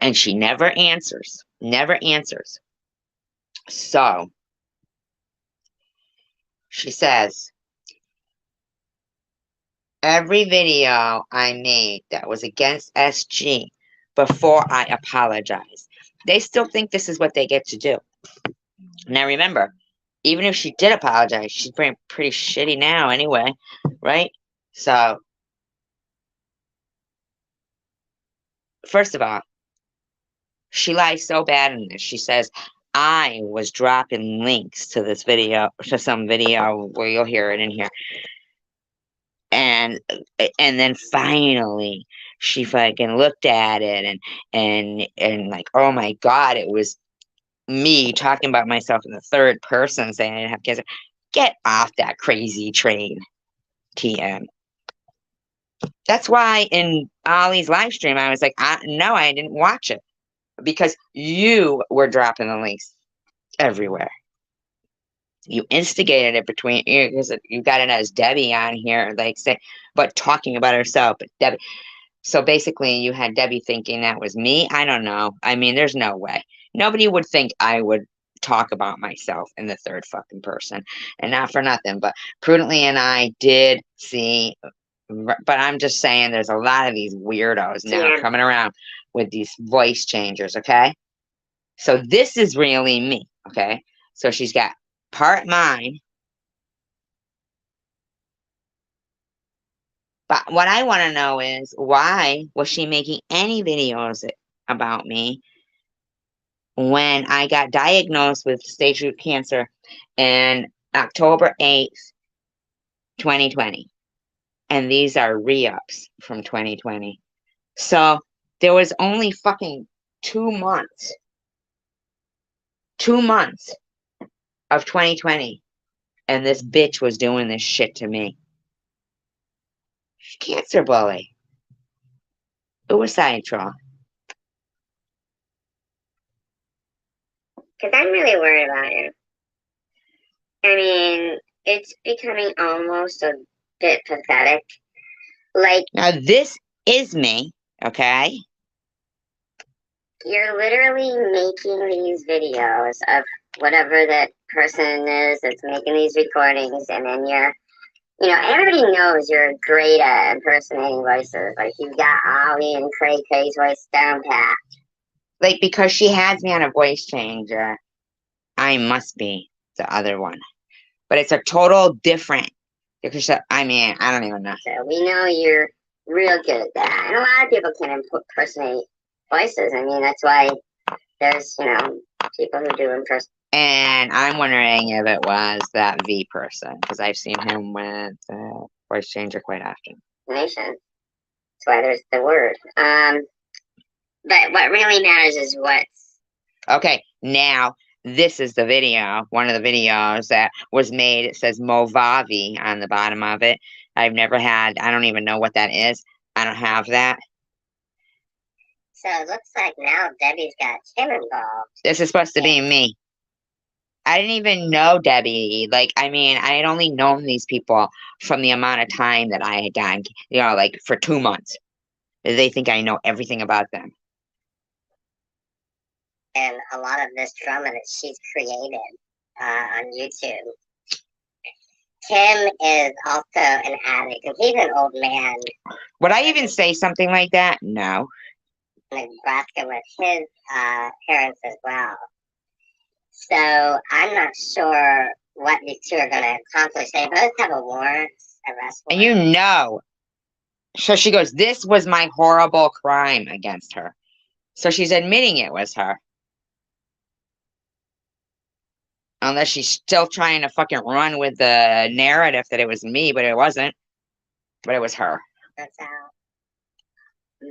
And she never answers, never answers. So she says, every video I made that was against SG before I apologized, they still think this is what they get to do. Now remember, even if she did apologize, she's pretty shitty now anyway, right? So, first of all, she lies so bad in this. She says, I was dropping links to this video, to some video where you'll hear it in here. And then finally she fucking looked at it and like, oh my God, it was me talking about myself in the third person saying I didn't have cancer. Get off that crazy train, TM. That's why in Ollie's live stream, I was like, no, I didn't watch it because you were dropping the links everywhere. You instigated it between you because you got it as Debbie on here, like say, but talking about herself. But Debbie, so basically, you had Debbie thinking that was me. I don't know. I mean, there's no way. Nobody would think I would talk about myself in the third fucking person, and not for nothing. But Prudently and I did see. But I'm just saying, there's a lot of these weirdos now coming around with these voice changers. Okay, so this is really me. Okay, so she's got part mine. But what I want to know is why was she making any videos about me when I got diagnosed with stage root cancer in October 8th, 2020? And these are re-ups from 2020. So there was only fucking 2 months. 2 months of 2020. And this bitch was doing this shit to me. Cancer bully. Suicide troll. Because I'm really worried about you. I mean, it's becoming almost a bit pathetic. Like, now this is me, okay? You're literally making these videos of whatever that person is that's making these recordings, and then you're, You know, everybody knows you're great at impersonating voices. Like, you've got Ollie and Cray Cray's voice down pat. Like, because she has me on a voice changer, I must be the other one. But it's a total different. Because I mean, I don't even know. So we know you're real good at that. And a lot of people can impersonate voices. I mean, that's why there's, you know, people who do impersonate. And I'm wondering if it was that V person, because I've seen him with voice changer quite often. That's why there's the word. But what really matters is what's... Okay, now this is the video, one of the videos that was made. It says Movavi on the bottom of it. I've never had, I don't even know what that is. I don't have that. So it looks like now Debbie's got Tim involved. This is supposed to be me. I didn't even know Debbie. Like, I mean, I had only known these people from the amount of time that I had done, you know, like for 2 months. They think I know everything about them. And a lot of this drama that she's created on YouTube. Tim is also an addict, and he's an old man. Would I even say something like that? No. In Nebraska with his parents as well. So I'm not sure what these two are going to accomplish. They both have a warrant, arrest warrant. And you know. So she goes, this was my horrible crime against her. So she's admitting it was her. Unless she's still trying to fucking run with the narrative that it was me, but it wasn't. But it was her. That's how.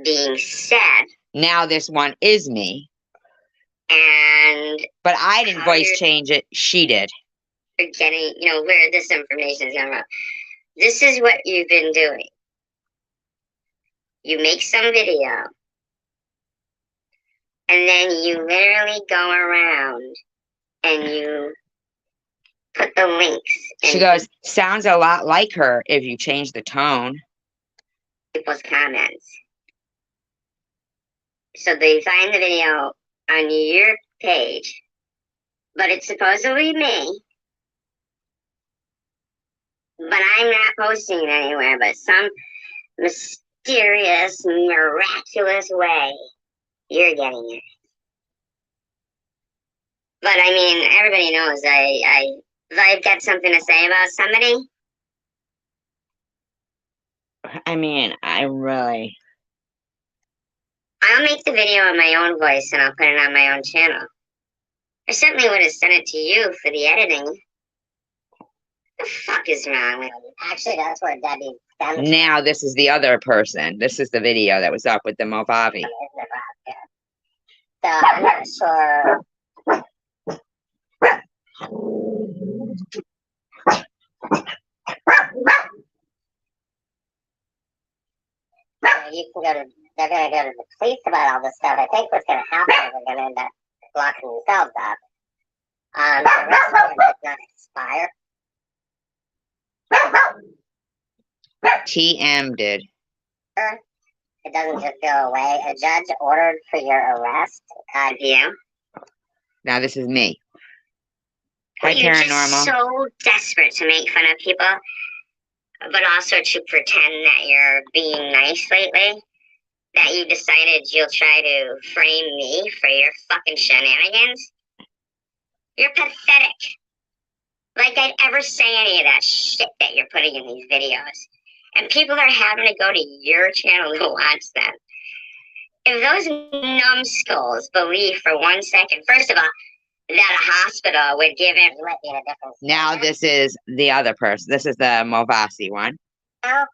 Being said. Now this one is me. And. But I didn't voice change it. She did. You're getting, you know, where this information is coming from. This is what you've been doing. You make some video. And then you literally go around and you put the links. She goes, sounds a lot like her if you change the tone. People's comments. So they find the video on your page, but it's supposedly me. But I'm not posting it anywhere, but some mysterious, miraculous way you're getting it. But I mean, everybody knows if I've got something to say about somebody. I mean, I'll make the video in my own voice and I'll put it on my own channel. I certainly would have sent it to you for the editing. What the fuck is wrong with you? Actually, that's where Debbie... Now this is the other person. This is the video that was up with the Movavi. So I'm not sure... You can go to... They're going to go to the police about all this stuff. I think what's going to happen is they're going to end up locking themselves up. The rest of it does not expire. TM did. It doesn't just go away. A judge ordered for your arrest. You. Now this is me. Hi, You're Paranormal. Just so desperate to make fun of people, but also to pretend that you're being nice lately, that you decided you'll try to frame me for your fucking shenanigans. You're pathetic. Like I'd ever say any of that shit that you're putting in these videos. And people are having to go to your channel to watch them. If those numbskulls believe for 1 second, first of all, that a hospital would give it in a different... Now this is the other person. This is the Movasi one. Oh,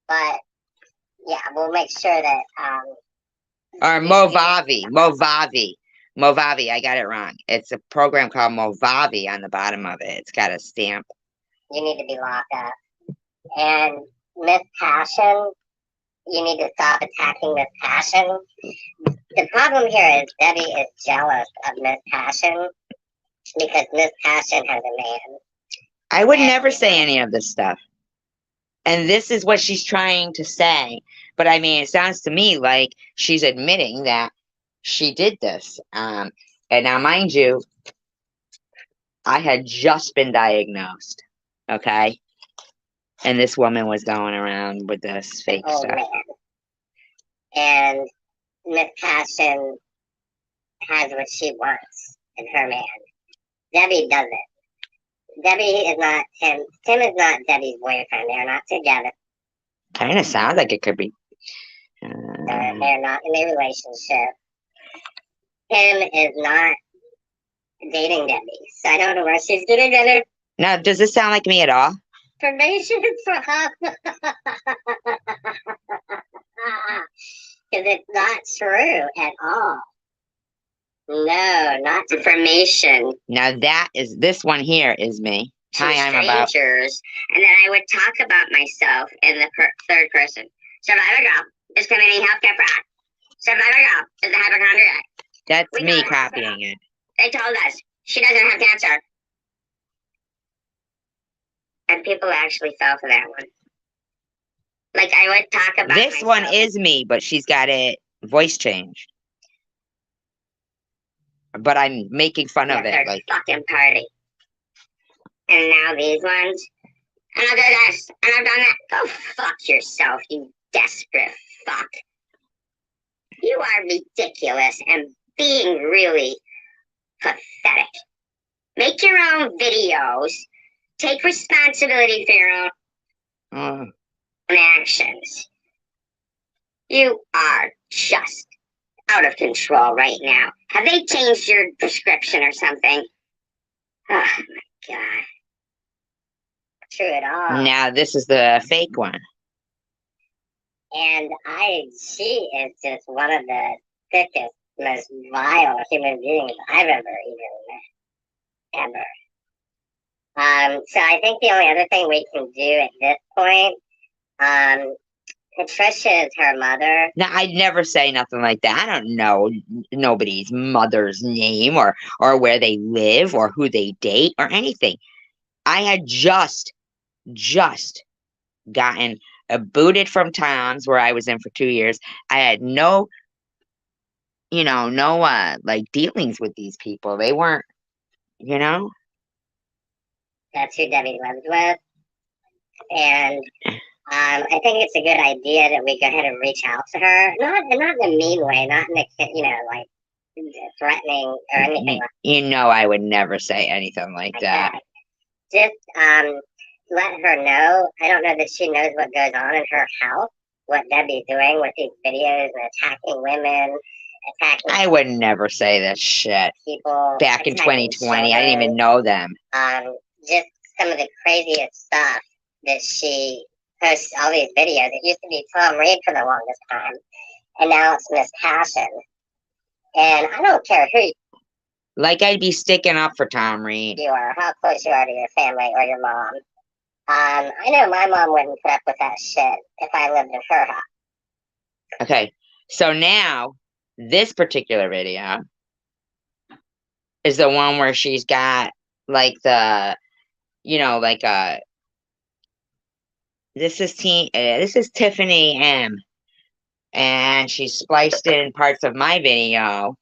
but yeah, we'll make sure that or Movavi. Movavi, I got it wrong. It's a program called Movavi on the bottom of it. It's got a stamp. You need to be locked up. And Miss Passion, you need to stop attacking Miss Passion. The problem here is Debbie is jealous of Miss Passion because Miss Passion has a man. I would never say any of this stuff. And this is what she's trying to say. But I mean, it sounds to me like she's admitting that she did this. And now, mind you, I had just been diagnosed. Okay? And this woman was going around with this fake old stuff. man. And Miss Passion has what she wants in her man. Debbie doesn't. Debbie is not Tim. Tim is not Debbie's boyfriend. They're not together. Kind of sounds like it could be. They're not in a relationship. Tim is not dating Debbie. So I don't know where she's getting that Now, does this sound like me at all? information from. Because it's not true at all. No, not information. Now this one here is me. To Hi, I'm about. strangers, and then I would talk about myself in the third person. Survivor girl is committing healthcare fraud. Survivor girl is a hypochondriac. That's We me know copying it. They told us she doesn't have cancer. And people actually fell for that one. Like I would talk about This myself. one is me, but she's got it voice changed. But I'm making fun of it. Third Like, fucking party. And now these ones. And I'll do this. And I've done that. Go fuck yourself, you desperate fuck. You are ridiculous and being really pathetic. Make your own videos. Take responsibility for your own oh, actions. You are just out of control right now. Have they changed your prescription or something? Oh my god. True at all. now this is the fake one. And she is just one of the thickest, most vile human beings I've ever even met. Ever. So I think the only other thing we can do at this point, Patricia is her mother. Now I'd never say nothing like that. I don't know nobody's mother's name or where they live or who they date or anything. I had just gotten booted from Tom's where I was in for 2 years. I had no like dealings with these people. They weren't, That's who Debbie lives with. And I think it's a good idea that we go ahead and reach out to her. Not in a mean way, not in a, like threatening or anything like I would never say anything like that. Just let her know. I don't know that she knows what goes on in her house, what Debbie's doing with these videos and attacking women, attacking I would never say this shit. people. Back in attacking 2020, I didn't even children. know them. Just some of the craziest stuff that she posts, all these videos. It used to be Tom Reed for the longest time, and now it's Miss Passion. And I don't care who Like I'd be sticking up for Tom Reed. you are, how close you are to your family or your mom. I know my mom wouldn't put up with that shit if I lived in her house. Okay, so now this particular video is the one where she's got like the, like this is Tiffany M, and she spliced in parts of my video,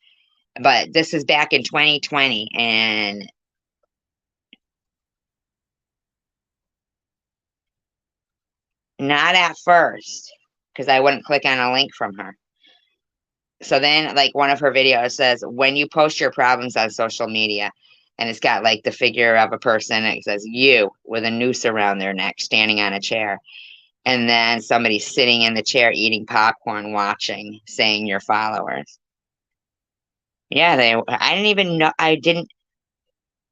but this is back in 2020, and not at first, because I wouldn't click on a link from her. So then, like, one of her videos says, when you post your problems on social media, and it's got like the figure of a person, and it says you with a noose around their neck standing on a chair. And then somebody sitting in the chair eating popcorn, watching, saying your followers. Yeah, I didn't even know.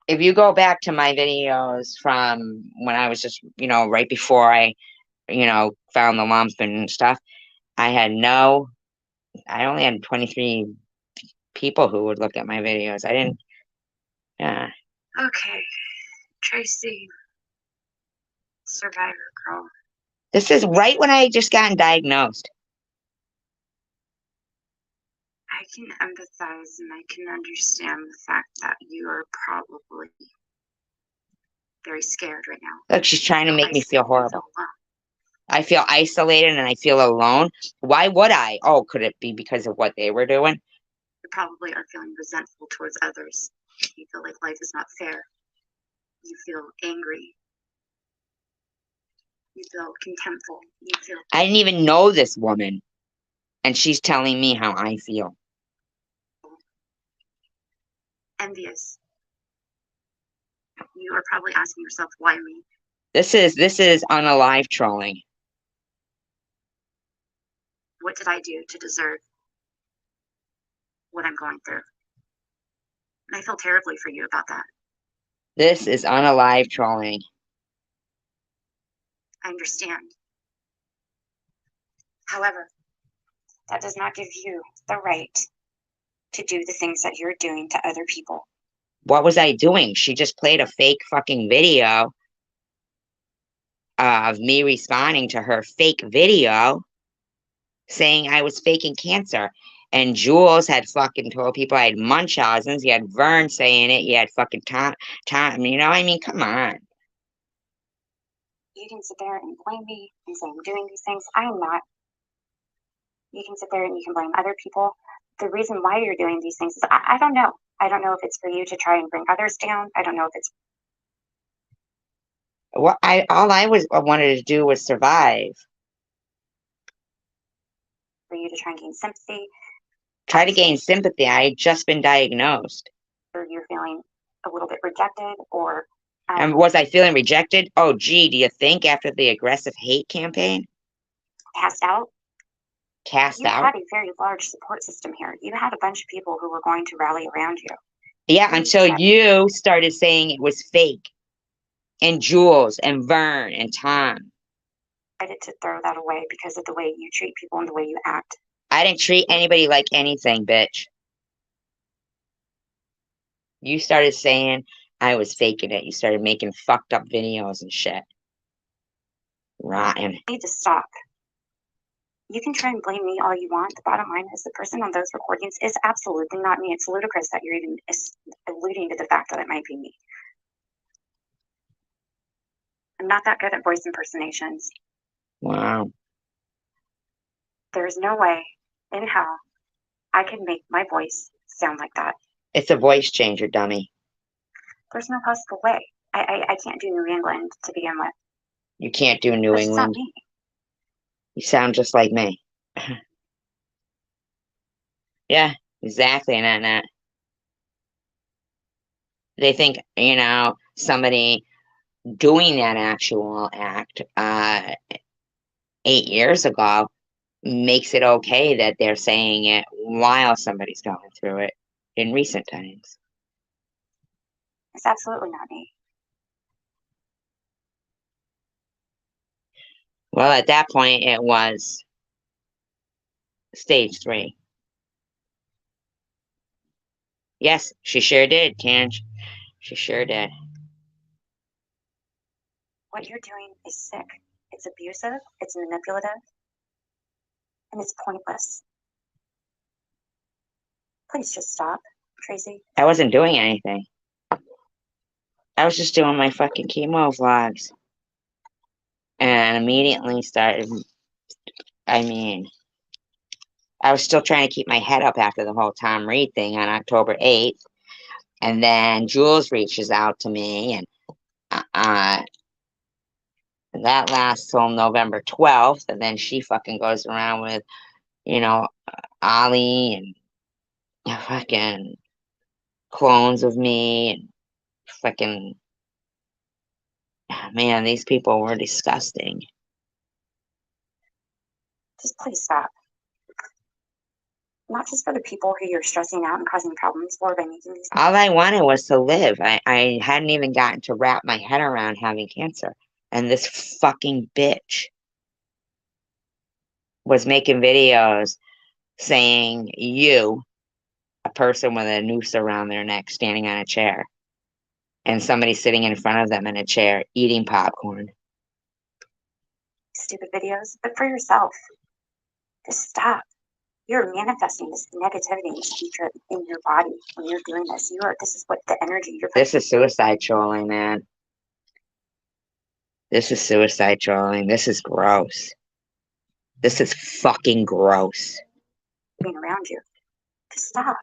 If you go back to my videos from when I was just, right before I, found the lump and stuff, I only had 23 people who would look at my videos. I didn't, yeah. Okay, Tracy, Survivor Girl. This is right when I just gotten diagnosed. I can empathize and I can understand the fact that you are probably very scared right now. Look, she's trying to make me feel horrible. Alone. I feel isolated and I feel alone. Why would I? Oh, could it be because of what they were doing? You probably are feeling resentful towards others. You feel like life is not fair. You feel angry. You feel contemptful. You feel I didn't even know this woman, and she's telling me how I feel. envious. You are probably asking yourself, why me? This is unalive trolling. What did I do to deserve what I'm going through? And I feel terribly for you about that. This is unalive trolling. I understand. However, that does not give you the right to do the things that you're doing to other people. What was I doing? She just played a fake fucking video of me responding to her fake video saying I was faking cancer. And Jules had fucking told people I had Munchausen's. You had Vern saying it. You had fucking Tom, you know, I mean, come on. You can sit there and blame me and say I'm doing these things. I am not. You can sit there and you can blame other people. The reason why you're doing these things is I don't know. I don't know if it's for you to try and bring others down. I don't know if it's What all I wanted to do was survive. for you to try and gain sympathy, Try to gain sympathy. I had just been diagnosed. or you're feeling a little bit rejected, or And was I feeling rejected? Oh, gee, do you think after the aggressive hate campaign? cast out. Cast You out? had a very large support system here. You had a bunch of people who were going to rally around you. Yeah, until you started saying it was fake. And Jules and Vern and Tom. I decided to throw that away because of the way you treat people and the way you act. I didn't treat anybody like anything, bitch. You started saying I was faking it. You started making fucked up videos and shit. Rotten. You need to stop. You can try and blame me all you want. The bottom line is the person on those recordings is absolutely not me. It's ludicrous that you're even alluding to the fact that it might be me. I'm not that good at voice impersonations. Wow. There's no way in hell I can make my voice sound like that. It's a voice changer, dummy. There's no possible way. I can't do New England to begin with. You can't do New That's not England. me. You sound just like me. Yeah, exactly, Nat. They think, you know, somebody doing that actual act 8 years ago makes it okay that they're saying it while somebody's going through it in recent times. It's absolutely not me. Well, at that point, it was stage 3. Yes, she sure did, Tange. She sure did. What you're doing is sick. It's abusive, it's manipulative, and it's pointless. Please just stop, Tracy. I wasn't doing anything. I was just doing my fucking chemo vlogs. And immediately started, I mean, I was still trying to keep my head up after the whole Tom Reed thing on October 8th. And then Jules reaches out to me, and that lasts till November 12th. And then she fucking goes around with, you know, Ollie and fucking clones of me and fucking, man, these people were disgusting. Just please stop. Not just for the people who you're stressing out and causing problems for by making these. All I wanted was to live. I hadn't even gotten to wrap my head around having cancer. And this fucking bitch was making videos saying you, a person with a noose around their neck, standing on a chair, and somebody sitting in front of them in a chair eating popcorn. Stupid videos, but for yourself. Just stop. You're manifesting this negativity and this hatred in your body when you're doing this. This is what the energy you're. This is suicide trolling, man. This is suicide trolling. This is gross. This is fucking gross. Being around you. Just stop.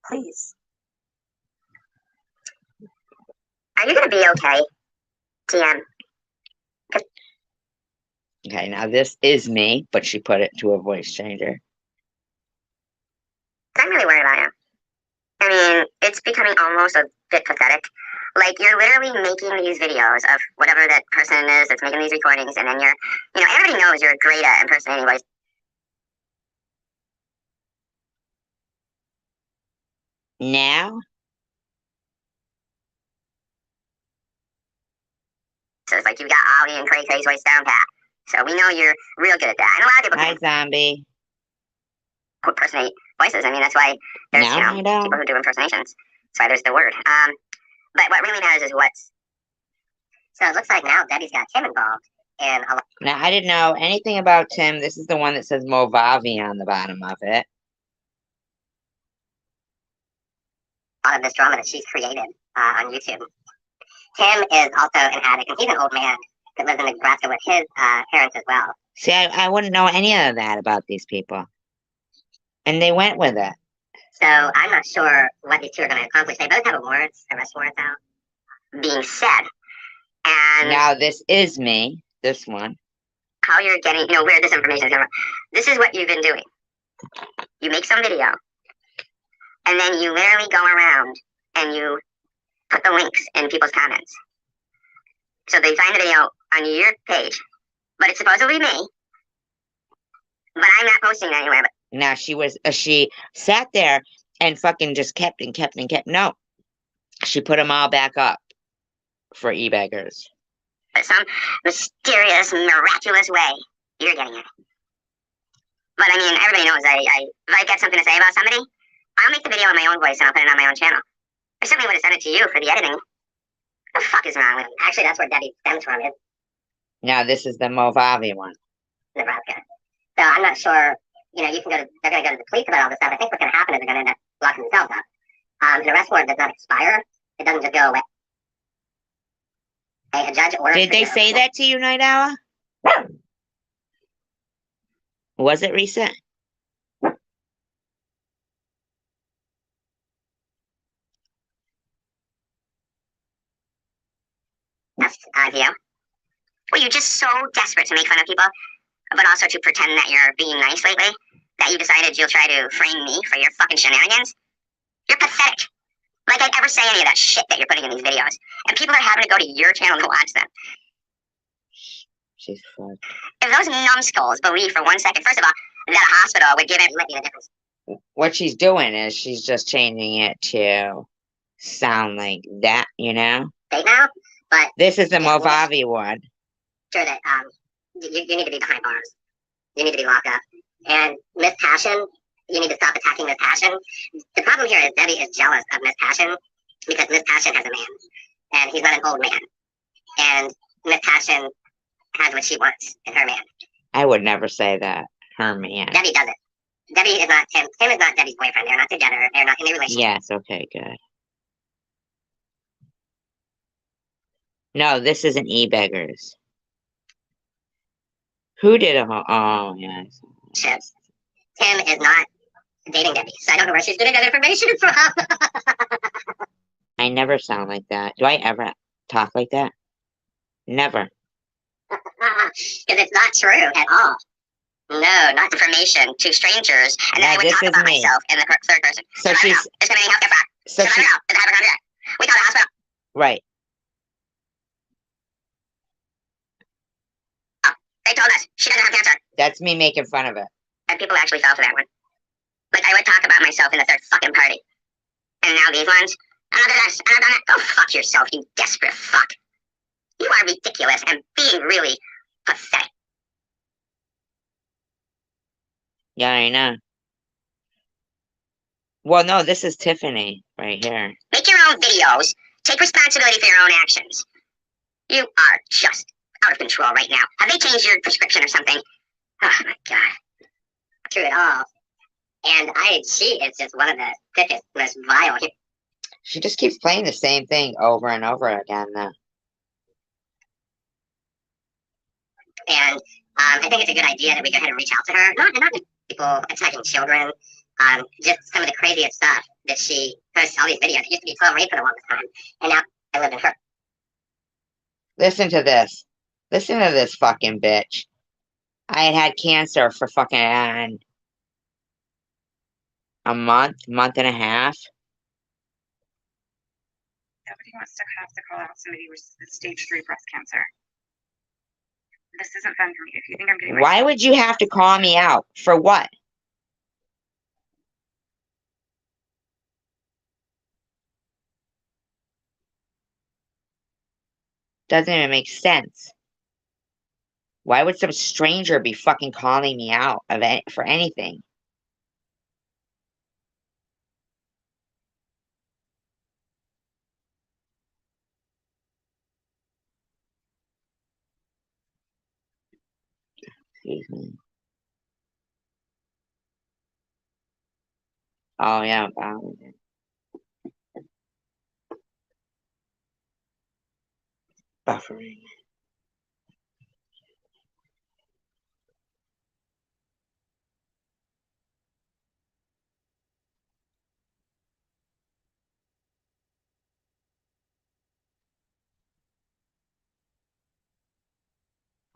Please. Are you gonna be okay, TM? Okay, now this is me, but she put it to a voice changer. I'm really worried about you. I mean, it's becoming almost a bit pathetic. Like, you're literally making these videos of whatever that person is that's making these recordings, and then everybody knows you're great at impersonating voices. Now? Like, you've got Ollie and Cray Cray's voice down pat. So we know you're real good at that. And a lot of people Hi, can zombie. impersonate voices. I mean, that's why there's, Now I know. people who do impersonations. That's why there's the word. But what really matters is what's. So it looks like now Debbie's got Tim involved in a Now, I didn't know anything about Tim. This is the one that says Movavi on the bottom of it. lot of this drama that she's created on YouTube. Tim is also an addict, and he's an old man that lives in Nebraska with his parents as well. See, I wouldn't know any of that about these people. And they went with it. So I'm not sure what these two are going to accomplish. They both have awards, arrest warrants out, being said. And Now, this is me, this one. how you're getting, where this information is coming from. This is what you've been doing. You make some video, and then you literally go around and you put the links in people's comments. So they find the video on your page, but it's supposedly me. But I'm not posting it anywhere. But Now, she sat there and fucking just kept and kept and kept. No. She put them all back up for e-beggars. some mysterious, miraculous way, you're getting it. But I mean, everybody knows if I get something to say about somebody, I'll make the video in my own voice and I'll put it on my own channel. I certainly would have sent it to you for the editing. What the fuck is wrong with him? Actually, that's where Debbie stems from, is Now, this is the Movavi one. Nebraska. So I'm not sure, they're going to go to the police about all this stuff. I think what's going to happen is they're going to end up locking themselves up. An arrest warrant does not expire. It doesn't just go away. A judge orders. Did they say that to you, Night Owl? Was it recent? That's idea. Were you just so desperate to make fun of people, but also to pretend that you're being nice lately, that you decided you'll try to frame me for your fucking shenanigans? You're pathetic. Like I'd ever say any of that shit that you're putting in these videos. And people are having to go to your channel to watch them. She's fucked. If those numbskulls believe for 1 second, first of all, that a hospital would give everybody a difference. What she's doing is she's just changing it to sound like that, They now, but This is the Yeah, Movavi one. sure that you need to be behind bars. You need to be locked up. And Miss Passion, you need to stop attacking Miss Passion. The problem here is Debbie is jealous of Miss Passion because Miss Passion has a man, and he's not an old man. And Miss Passion has what she wants in her man. I would never say that. Her man. Debbie does it. Debbie is not Tim. Tim is not Debbie's boyfriend. They're not together. They're not in a relationship. Yes, okay, good. No, this isn't e-beggars. Who did a oh yes. Tim is not dating Debbie, so I don't know where she's getting that information from. I never sound like that. Do I ever talk like that? Never. Because it's not true at all. No, not information to strangers. And then Yeah, I would this talk is about me. myself in the third person. So It's she's community healthcare fraud. so It's she a hypochondriac. We call the hospital. right. They told us she doesn't have cancer. That's me making fun of it. And people actually fell for that one. Like I would talk about myself in the third fucking party. And now these ones, and I've done this, and I've done that. Go fuck yourself, you desperate fuck. You are ridiculous and being really pathetic. Yeah, I know. Well, no, this is Tiffany right here. Make your own videos. Take responsibility for your own actions. You are just out of control right now. Have they changed your prescription or something? Oh my god. Through it all. And she is just one of the thickest, most vile. She just keeps playing the same thing over and over again, though. And I think it's a good idea that we go ahead and reach out to her. Not just people attacking children. Just some of the craziest stuff that she posts all these videos. It used to be 12 rape for the longest time. And now I live in her. Listen to this. Listen to this fucking bitch. I had cancer for fucking a month and a half. Nobody wants to have to call out somebody with stage 3 breast cancer. This isn't fun for me. If you think I'm getting Why would you have to call me out? For what? Doesn't even make sense. Why would some stranger be fucking calling me out for anything? Excuse me. Oh yeah, buffering.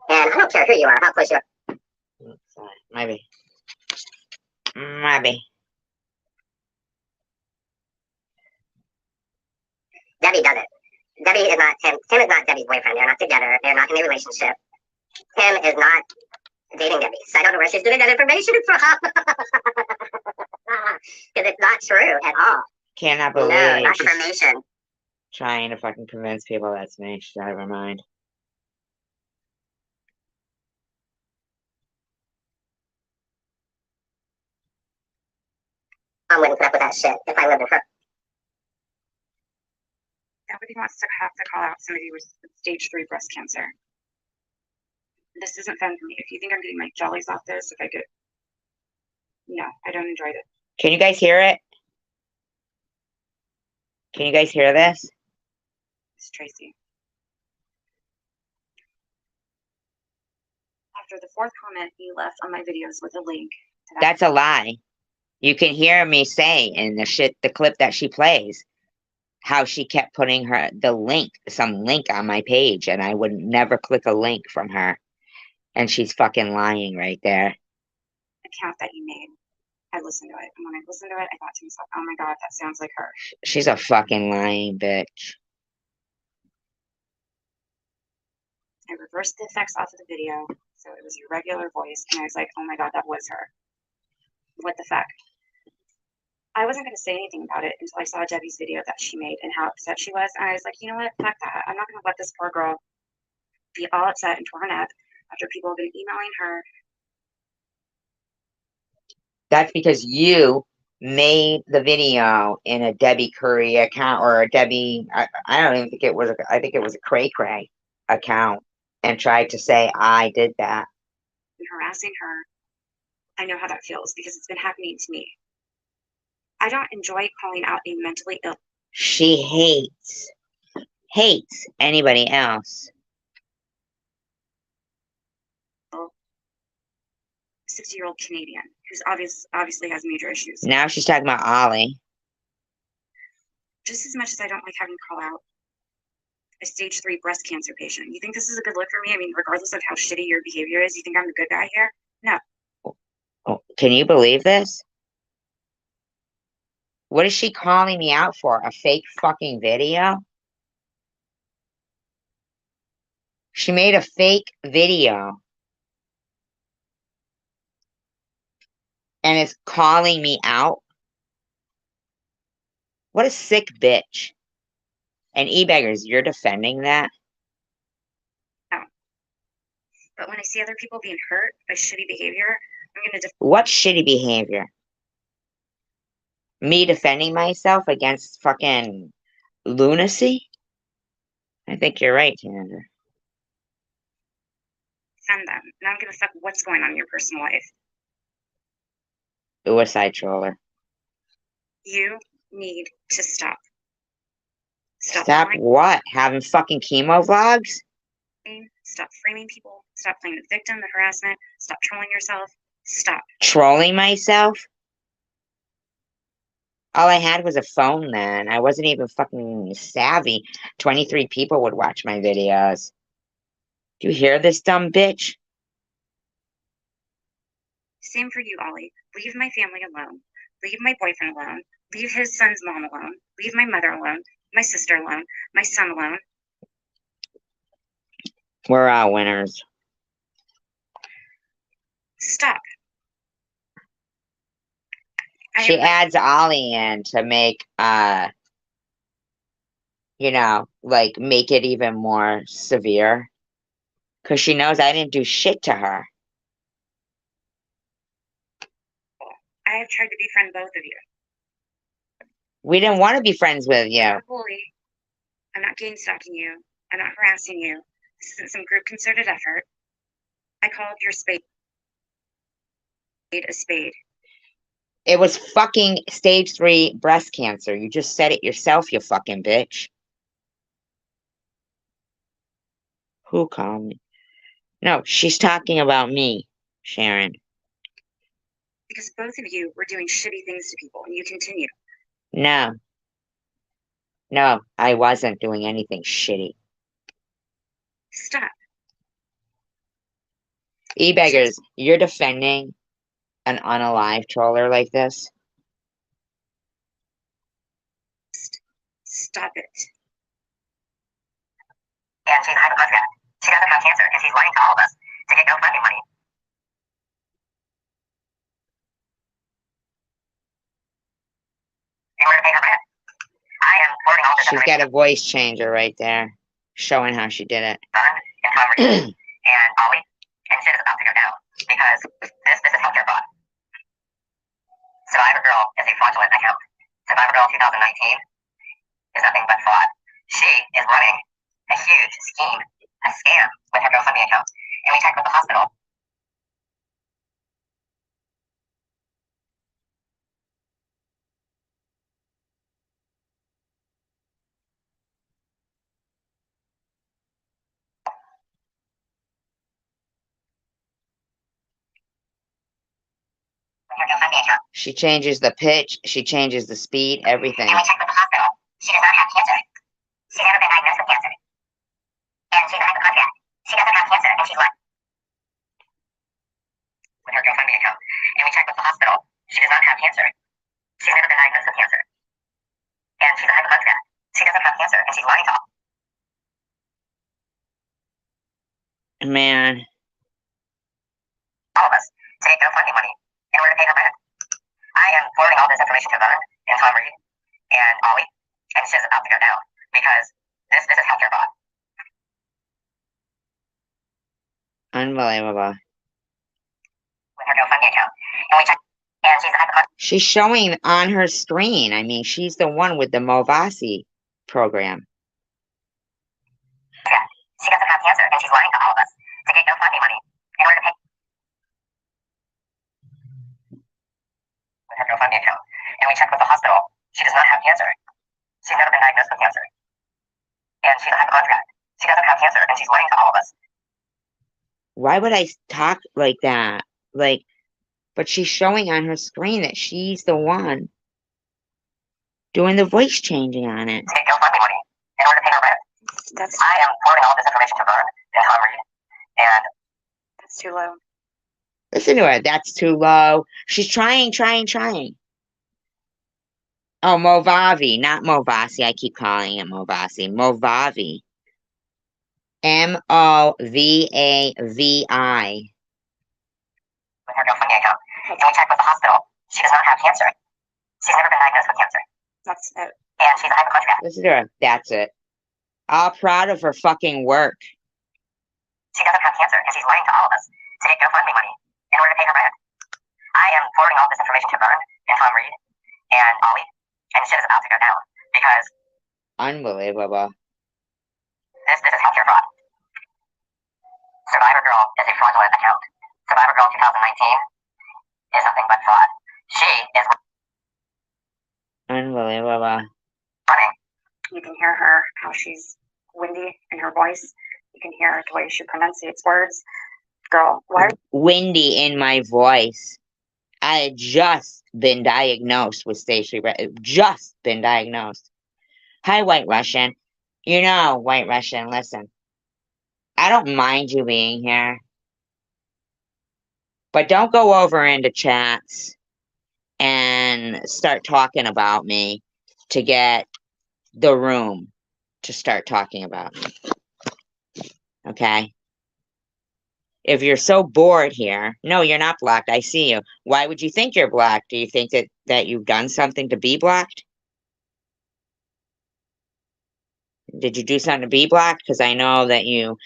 And I don't care who you are, how close you are. Sorry, maybe. Maybe. Debbie does it. Debbie is not Tim. Tim is not Debbie's boyfriend. They're not together. They're not in a relationship. Tim is not dating Debbie. So I don't know where she's getting that information from. Because it's not true at all. Cannot believe No, not she's information. trying to fucking convince people that's me. She's out of her mind. I wouldn't put up with that shit if I lived with her. Nobody wants to have to call out somebody with stage 3 breast cancer. This isn't fun for me. If you think I'm getting my jollies off this, no, I don't enjoy it. Can you guys hear it? Can you guys hear this? It's Tracy. After the 4th comment you left on my videos with a link to that. That's a lie. You can hear me say in the clip that she plays, how she kept putting some link on my page, and I would never click a link from her. And she's fucking lying right there. Account that you made. I listened to it. And when I listened to it, I thought to myself, oh my God, that sounds like her. She's a fucking lying bitch. I reversed the effects off of the video, so it was your regular voice, and I was like, oh my God, that was her. What the fuck? I wasn't going to say anything about it until I saw Debbie's video that she made and how upset she was, and I was like, you know what, fuck that. I'm not going to let this poor girl be all upset and torn up after people have been emailing her. That's because you made the video in a Debbie Curry account, or a Debbie, I don't even think it was, I think it was a Cray Cray account, and tried to say I did that. And harassing her. I know how that feels because it's been happening to me. I don't enjoy calling out a mentally ill. She hates anybody else. 60-year-old Canadian who's obviously has major issues. Now she's talking about Ollie. Just as much as I don't like having to call out a stage 3 breast cancer patient. You think this is a good look for me? I mean, regardless of how shitty your behavior is, you think I'm the good guy here? No. Oh, can you believe this? What is she calling me out for? A fake fucking video? She made a fake video. And is calling me out? What a sick bitch. And e-beggars, you're defending that? No. But when I see other people being hurt by shitty behavior, I'm going to what shitty behavior? Me defending myself against fucking lunacy? I think you're right, Tandra. defend them. And I'm going to fuck what's going on in your personal life. Suicide troller. You need to stop. Stop what? Having fucking chemo vlogs? Stop framing people. Stop playing the victim, the harassment. Stop trolling yourself. Stop. Trolling myself? All I had was a phone then. I wasn't even fucking savvy. 23 people would watch my videos. Do you hear this dumb bitch? Same for you, Ollie. Leave my family alone. Leave my boyfriend alone. Leave his son's mom alone. Leave my mother alone. My sister alone. My son alone. We're all winners. Stop. She adds Ollie in to make, like make it even more severe. Because she knows I didn't do shit to her. I have tried to befriend both of you. We didn't want to be friends with you. I'm not a bully. I'm not gang stalking you. I'm not harassing you. This isn't some group concerted effort. I called your spade a spade. It was fucking stage 3 breast cancer. You just said it yourself, you fucking bitch. Who called me? No, she's talking about me, Sharon. Because both of you were doing shitty things to people, and you continue. No. No, I wasn't doing anything shitty. Stop. E-beggars, you're defending an unalive troller like this? Stop it. And she's a hypochondriac. She doesn't have cancer, and she's lying to all of us to get GoFundMe money. In order to pay her rent. I am forwarding all this She's got a voice changer right there, showing how she did it. And Tom Reed and Ollie, and shit is about to go down because this is healthcare fraud. Survivor Girl is a fraudulent account. Survivor Girl 2019 is nothing but fraud. She is running a huge scheme, a scam with her GoFundMe account, and we checked with the hospital. She changes the pitch, she changes the speed, everything. And we checked with the hospital. She does not have cancer. She's never been diagnosed with cancer. And she's a hypochondriac. She doesn't have cancer, and she's lying with her GoFundMe account. And we checked with the hospital. She does not have cancer. She's never been diagnosed with cancer. And she's a hypochondriac. She doesn't have cancer, and she's lying to Man. all of us to get GoFundMe money in order to pay her rent. I am forwarding all this information to Vern and Tom Reed and Ollie, and shit's about to go down because this is healthcare fraud. Unbelievable. With her GoFundMe account. And we checked, and she's a hypochondriac. She's showing on her screen. I mean, she's the one with the Movasi program. Yeah, she doesn't have cancer, and she's lying to all of us to get GoFundMe money in order to pay with her GoFundMe account. And we checked with the hospital. She does not have cancer. She's never been diagnosed with cancer. And she's a hypochondriac. She doesn't have cancer, and she's lying to all of us. Why would I talk like that? Like, but she's showing on her screen that she's the one doing the voice changing on it. To get GoFundMe money in order to pay her rent. I am forwarding all this information to Vern and Tom Reed, and That's too low. Listen to her. That's too low. She's trying. Oh, Movavi, not Movasi. I keep calling it Movasi. Movavi. Movavi. with her GoFundMe account. And we checked with the hospital. She does not have cancer. She's never been diagnosed with cancer. That's it. And she's a hypochondriac. Listen to her. That's it. All proud of her fucking work. She doesn't have cancer, and she's lying to all of us to get GoFundMe money in order to pay her rent. I am forwarding all this information to Vern and Tom Reed and Ollie, and shit is about to go down because Unbelievable. this is healthcare fraud. Survivor Girl is a fraudulent account. Survivor Girl 2019 is nothing but fraud. She is Unbelievable. running. You can hear her, how she's windy in her voice. You can hear the way she pronunciates words. Girl, why? Windy in my voice. I had just been diagnosed with stage 3. Just been diagnosed. Hi, White Russian. You know, White Russian, listen. I don't mind you being here. But don't go over into chats and start talking about me to get the room to start talking about me. Okay? If you're so bored here, no, you're not blocked. I see you. Why would you think you're blocked? Do you think that you've done something to be blocked? Did you do something to be blocked? Because I know that you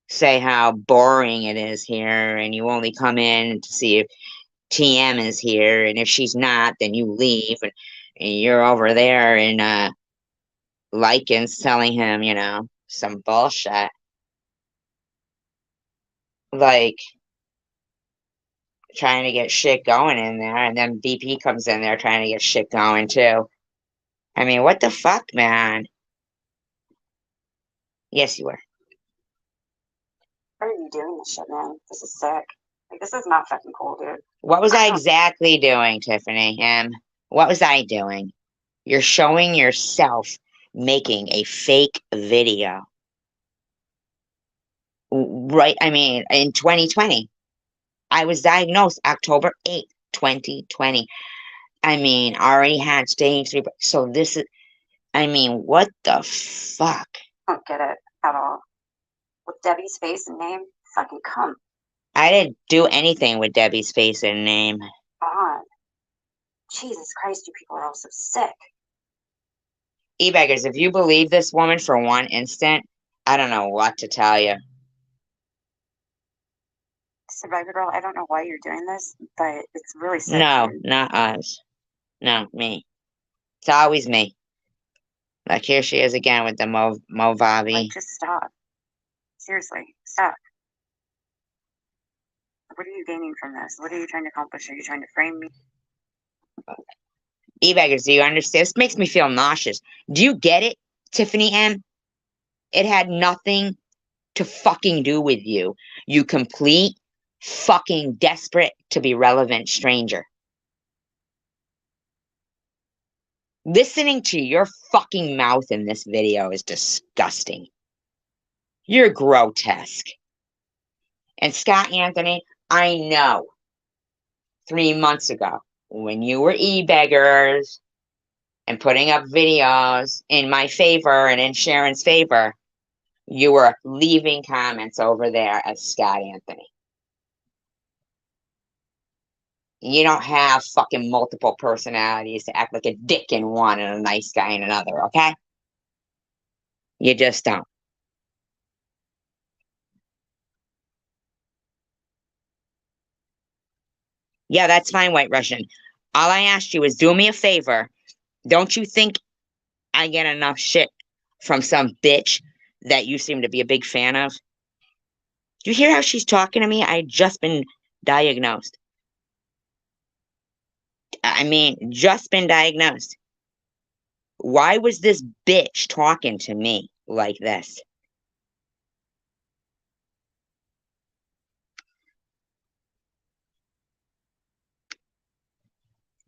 say how boring it is here and you only come in to see if TM is here, and if she's not, then you leave and you're over there in Lycans telling him, some bullshit. Like trying to get shit going in there, and then BP comes in there trying to get shit going too. I mean, what the fuck, man? Yes, you were. Why are you doing this shit, man? This is sick. Like, this is not fucking cool, dude. What was I exactly doing, Tiffany? What was I doing? You're showing yourself making a fake video. Right? I mean, in 2020. I was diagnosed October 8th, 2020. I mean, I already had stage 3. So this is, I mean, what the fuck? I don't get it at all. With Debbie's face and name, fucking come I didn't do anything with Debbie's face and name. on. Jesus Christ, you people are all so sick. E-beggars, if you believe this woman for one instant, I don't know what to tell you. Survivor Girl, I don't know why you're doing this, but it's really sick. No, dude. not us. No, me. It's always me. Like, here she is again with the Movavi. Like, just stop. Seriously, stop. What are you gaining from this? What are you trying to accomplish? Are you trying to frame me? E-beggars, do you understand? This makes me feel nauseous. Do you get it, Tiffany M? It had nothing to fucking do with you. You complete fucking desperate to be relevant stranger. Listening to your fucking mouth in this video is disgusting. You're grotesque. And Scott Anthony, I know 3 months ago when you were e-beggars and putting up videos in my favor and in Sharon's favor, you were leaving comments over there as Scott Anthony. You don't have fucking multiple personalities to act like a dick in one and a nice guy in another, okay? You just don't. Yeah, that's fine, White Russian. All I asked you is do me a favor. Don't you think I get enough shit from some bitch that you seem to be a big fan of? Do you hear how she's talking to me? I just been diagnosed. I mean, just been diagnosed. Why was this bitch talking to me like this?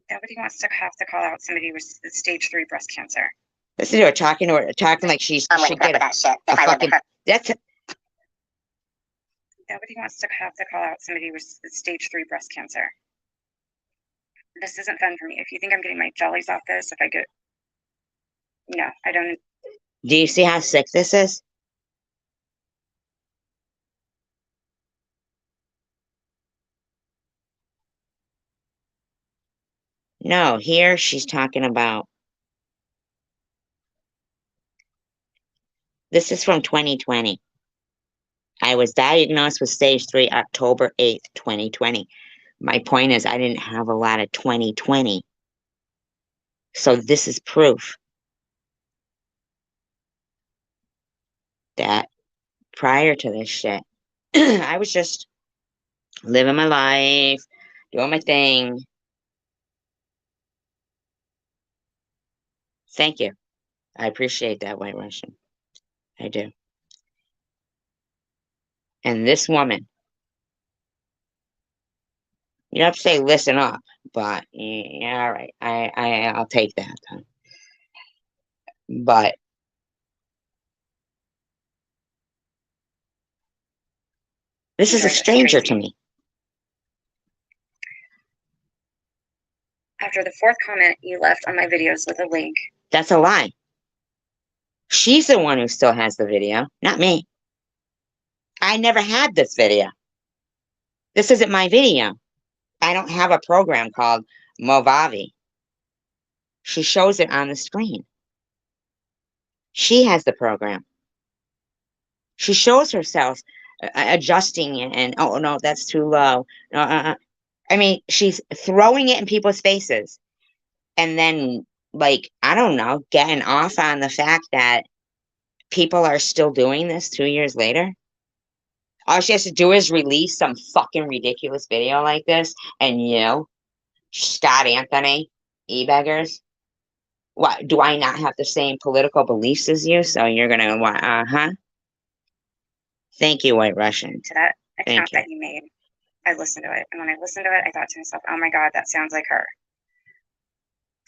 Nobody wants to have to call out somebody with stage 3 breast cancer. Listen to her talking like she should get that shit. a fucking. That's Nobody wants to have to call out somebody with stage 3 breast cancer. This isn't fun for me. If you think I'm getting my jollies off this, if I get, no, I don't. Do you see how sick this is? No, here she's talking about. This is from 2020. I was diagnosed with stage 3 October 8th, 2020. My point is, I didn't have a lot of 2020. So this is proof that prior to this shit, I was just living my life, doing my thing. Thank you. I appreciate that, White Russian. I do. And this woman, you have to say listen up, but yeah, all right. I'll take that. But this is a stranger to me. After the 4th comment you left on my videos with a link. That's a lie. She's the one who still has the video, not me. I never had this video. This isn't my video. I don't have a program called Movavi. She shows it on the screen. She has the program. She shows herself adjusting it and, oh, no, that's too low. No, I mean, she's throwing it in people's faces. And then, like, I don't know, getting off on the fact that people are still doing this 2 years later. All she has to do is release some fucking ridiculous video like this, and Scott Anthony, e-beggars. What, do I not have the same political beliefs as you? So you're gonna want, Thank you, White Russian. To that account that you made, I listened to it, and when I listened to it, I thought to myself, "Oh my God, that sounds like her."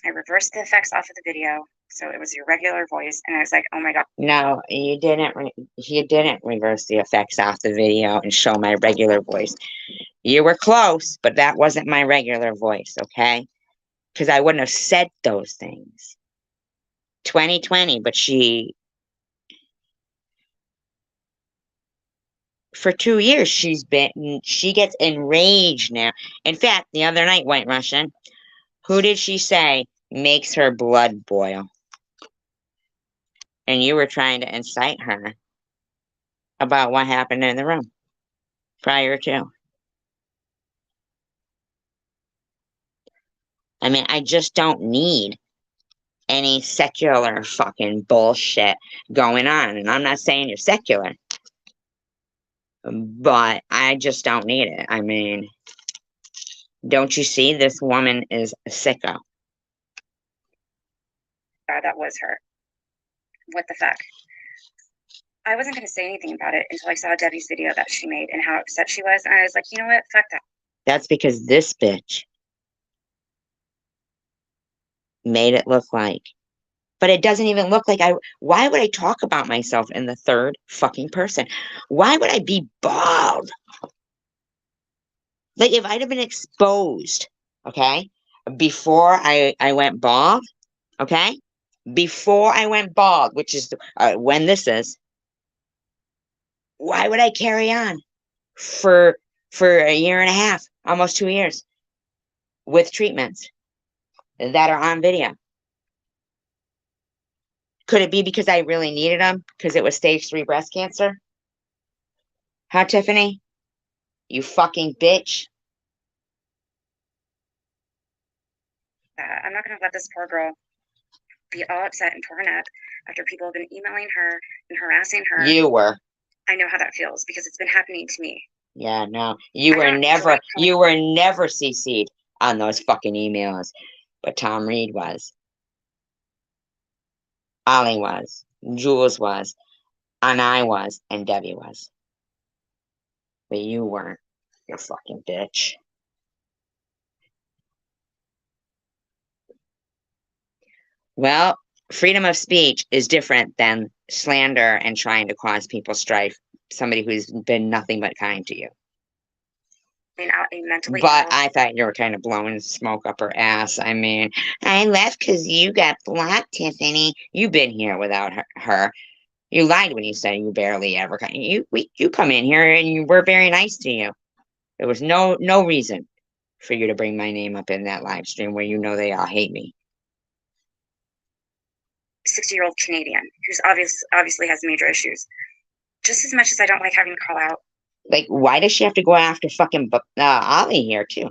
I reversed the effects off of the video, so it was your regular voice, and I was like, "Oh my God." No, you didn't. You didn't reverse the effects off the video and show my regular voice. You were close, but that wasn't my regular voice, okay? Because I wouldn't have said those things. 2020, but she, for 2 years, she gets enraged now. In fact, the other night, White Russian, who did she say makes her blood boil? And you were trying to incite her about what happened in the room prior to. I mean, I just don't need any secular fucking bullshit going on. And I'm not saying you're secular, but I just don't need it. I mean, don't you see this woman is a sicko? That was her. What the fuck? I wasn't going to say anything about it until I saw Debbie's video that she made and how upset she was. And I was like, you know what? Fuck that. That's because this bitch made it look like. But it doesn't even look like why would I talk about myself in the third fucking person? Why would I be bald? Like, if I'd have been exposed, okay, before I went bald, okay, before I went bald, which is when this is, why would I carry on for a year and a half, almost 2 years, with treatments that are on video? Could it be because I really needed them because it was stage 3 breast cancer? Huh, Tiffany? You fucking bitch. I'm not going to let this poor girl be all upset and torn up after people have been emailing her and harassing her. You were. I know how that feels because it's been happening to me. Yeah, no. You were never CC'd on those fucking emails. But Tom Reed was. Ollie was. Jules was. And I was. And Debbie was. But you weren't. You fucking bitch. Well, freedom of speech is different than slander and trying to cause people strife. Somebody who's been nothing but kind to you. But I thought you were kind of blowing smoke up her ass. I mean, I left because you got blocked, Tiffany. You've been here without her. You lied when you said you barely ever come. You come in here and you were very nice to you. There was no reason for you to bring my name up in that live stream where you know they all hate me. 60-year-old Canadian who's obviously has major issues. Just as much as I don't like having to call out. Like, why does she have to go after fucking Ollie here too?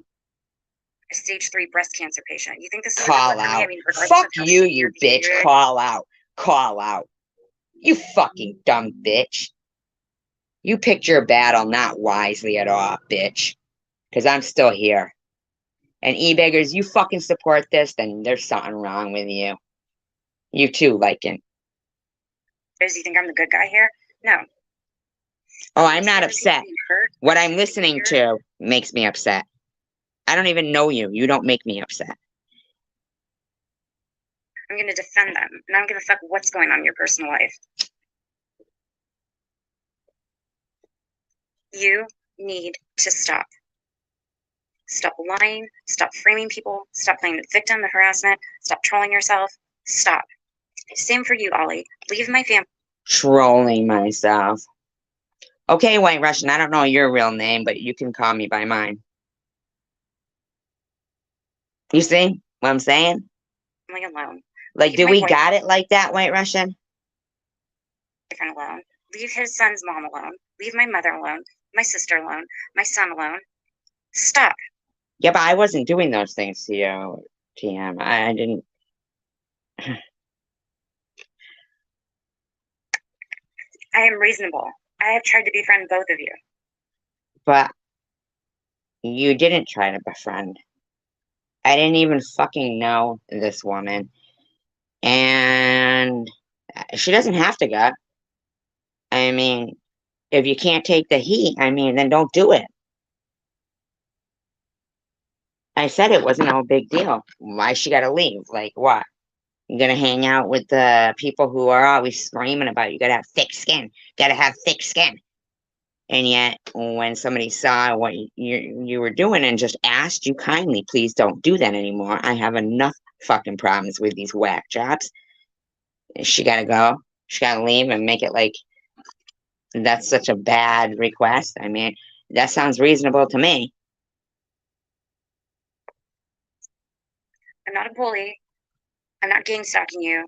A stage 3 breast cancer patient. You think this is call out? I mean, fuck you, you bitch! Call out! Call out! You fucking dumb bitch! You picked your battle not wisely at all, bitch. Because I'm still here. And e-beggars, you fucking support this, then there's something wrong with you. You too, Lycan. Does he think I'm the good guy here? No. Oh, I'm not upset. What I'm listening to makes me upset. I don't even know you. You don't make me upset. I'm going to defend them. And I don't give a fuck what's going on in your personal life. You need to stop. Stop lying. Stop framing people. Stop playing the victim of harassment. Stop trolling yourself. Stop. Same for you, Ollie. Leave my family. Trolling myself. Okay, White Russian, I don't know your real name, but you can call me by mine. You see what I'm saying? Alone. Like, Leave do my we got it like that, White Russian? boyfriend alone. Leave his son's mom alone. Leave my mother alone. My sister alone. My son alone. Stop. Yeah, but I wasn't doing those things to you, TM. I didn't. I am reasonable. I have tried to befriend both of you. But you didn't try to befriend. I didn't even fucking know this woman. And she doesn't have to go. I mean, if you can't take the heat, I mean, then don't do it. I said it wasn't no big deal. Why she gotta leave? Like what? You gonna hang out with the people who are always screaming about you gotta have thick skin, gotta have thick skin. And yet, when somebody saw what you were doing and just asked you kindly, please don't do that anymore. I have enough fucking problems with these whack jobs. She gotta go. She gotta leave and make it like that's such a bad request. I mean, that sounds reasonable to me. I'm not a bully. I'm not gang stalking you.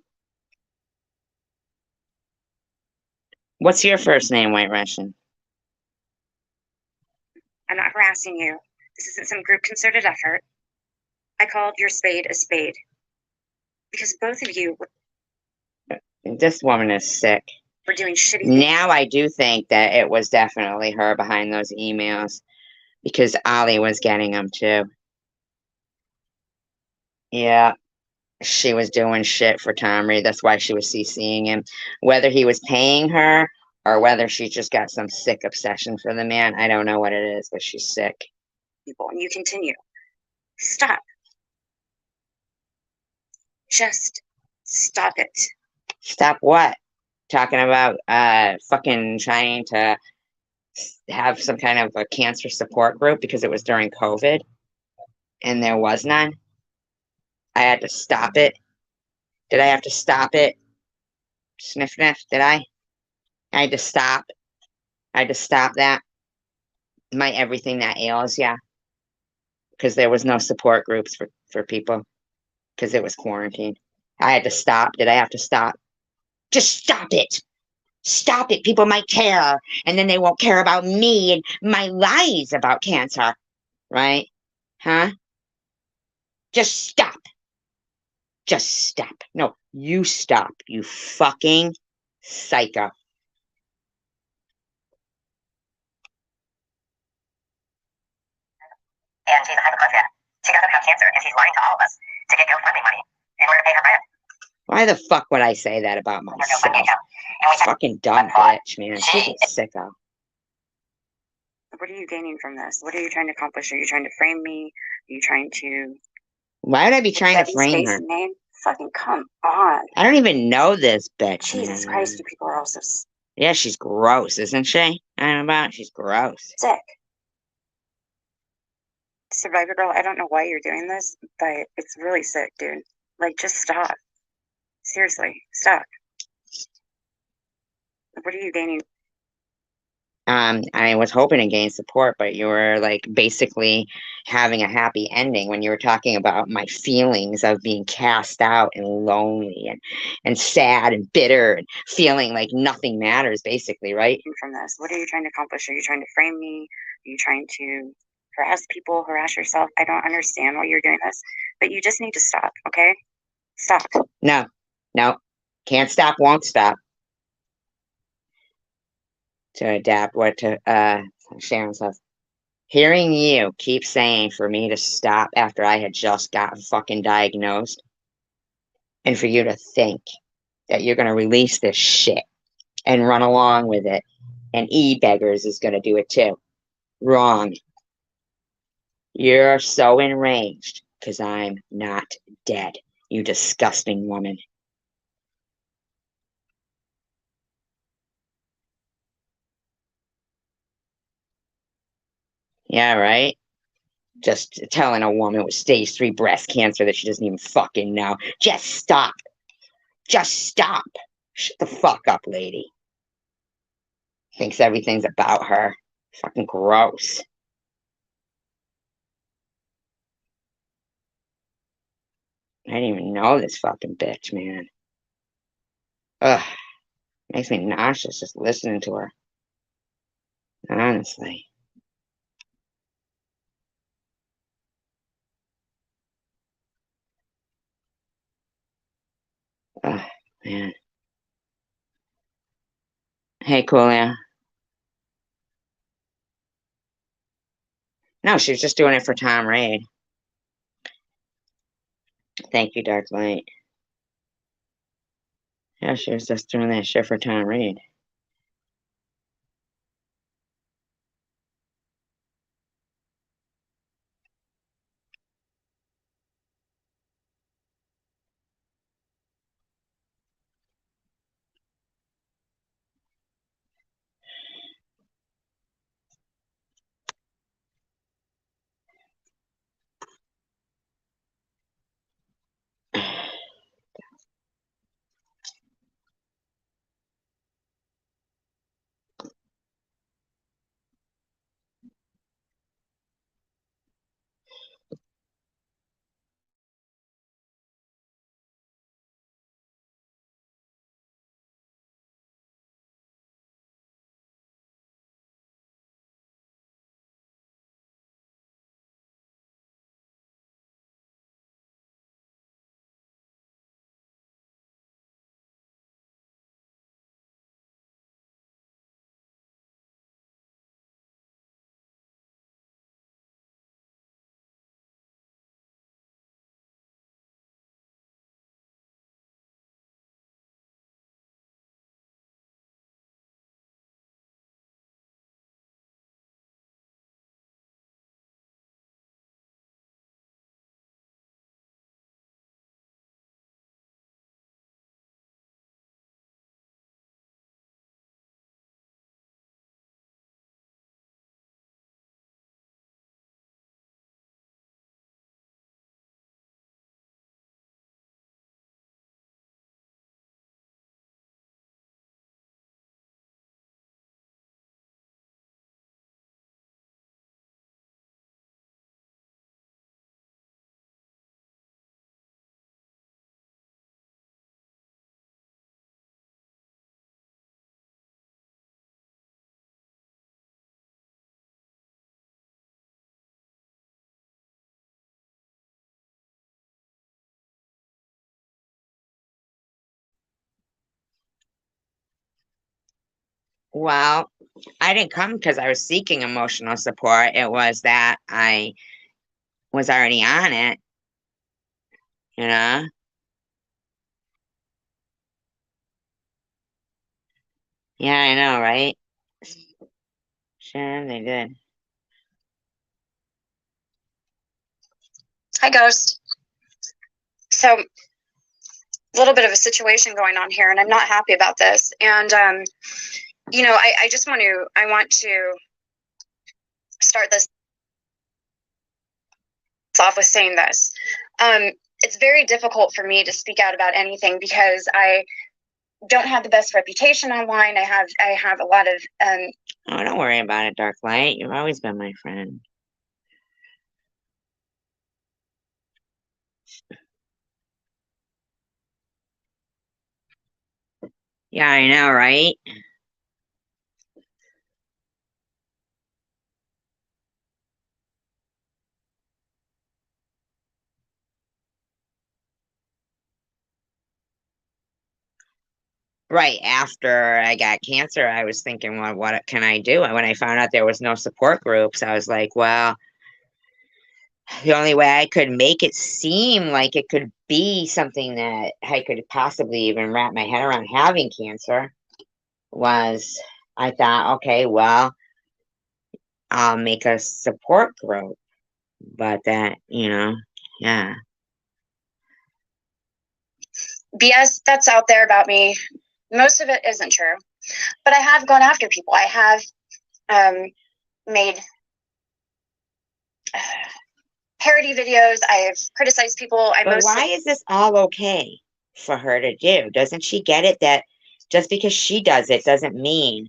What's your first name, White Russian? I'm not harassing you. This isn't some group concerted effort. I called your spade a spade. Because both of you This woman is sick. were doing shitty things. Now I do think that it was definitely her behind those emails because Ollie was getting them too. Yeah, she was doing shit for Tom Reed. That's why she was CCing him. Whether he was paying her or whether she just got some sick obsession for the man, I don't know what it is, but she's sick. People, and you continue. Stop. Just stop it. Stop what? Talking about fucking trying to have some kind of a cancer support group because it was during COVID and there was none. I had to stop it. Did I have to stop it? Sniff, sniff, did I? I had to stop. I had to stop that. My everything that ails, yeah. Because there was no support groups for people because it was quarantine. I had to stop. Did I have to stop? Just stop it. Stop it. People might care, and then they won't care about me and my lies about cancer, right? Huh? Just stop. Just stop. No, you stop, you fucking psycho. And she's a hypochondriac. She doesn't have cancer, and she's lying to all of us to get GoFundMe money in order to pay her rent. Why the fuck would I say that about Her myself? GoFundMe account. And we Fucking dumb bitch, man. She's a sicko. What are you gaining from this? What are you trying to accomplish? Are you trying to frame me? Are you trying to Why would I be trying to Debbie's frame face her? and name? Fucking come on. I don't even know this bitch, Jesus man. Christ, you people are also Yeah, she's gross, isn't she? I don't know about it. She's gross. sick. Survivor Girl, I don't know why you're doing this, but it's really sick, dude. Like, just stop. Seriously, stop. What are you gaining? I was hoping to gain support, but you were like basically having a happy ending when you were talking about my feelings of being cast out and lonely and sad and bitter and feeling like nothing matters, basically, right? From this? What are you trying to accomplish? Are you trying to frame me? Are you trying to harass people, harass yourself? I don't understand why you're doing this, but you just need to stop, okay? Stop. No, no, can't stop, won't stop. To adapt what to Sharon says. Hearing you keep saying for me to stop after I had just gotten fucking diagnosed, and for you to think that you're gonna release this shit and run along with it, and E-Beggars is gonna do it too. Wrong. You're so enraged because I'm not dead, you disgusting woman. Yeah, right? Just telling a woman with stage 3 breast cancer that she doesn't even fucking know. Just stop. Just stop. Shut the fuck up, lady. Thinks everything's about her. Fucking gross. I didn't even know this fucking bitch, man. Ugh. Makes me nauseous just listening to her. Honestly. Ugh, man. Hey, Coolio. No, she was just doing it for Tom Raid. Thank you, Dark Light. Yeah, she was just doing that shit for Tom Raid. Well, I didn't come because I was seeking emotional support. It was that I was already on it, you know? Yeah, I know, right? Sure, they did. Hi, Ghost. So, a little bit of a situation going on here, and I'm not happy about this. And, I want to start this off with saying this. It's very difficult for me to speak out about anything because I don't have the best reputation online. I have a lot of Oh, don't worry about it, Dark Light. You've always been my friend. Yeah, I know, right? Right after I got cancer, I was thinking, well, what can I do? And when I found out there was no support groups, I was like, well, the only way I could make it seem like it could be something that I could possibly even wrap my head around having cancer was I thought, okay, well, I'll make a support group. But that, yeah. BS that's out there about me. Most of it isn't true, but I have gone after people. I have made parody videos. I've criticized people. But why is this all okay for her to do? Doesn't she get it that just because she does it doesn't mean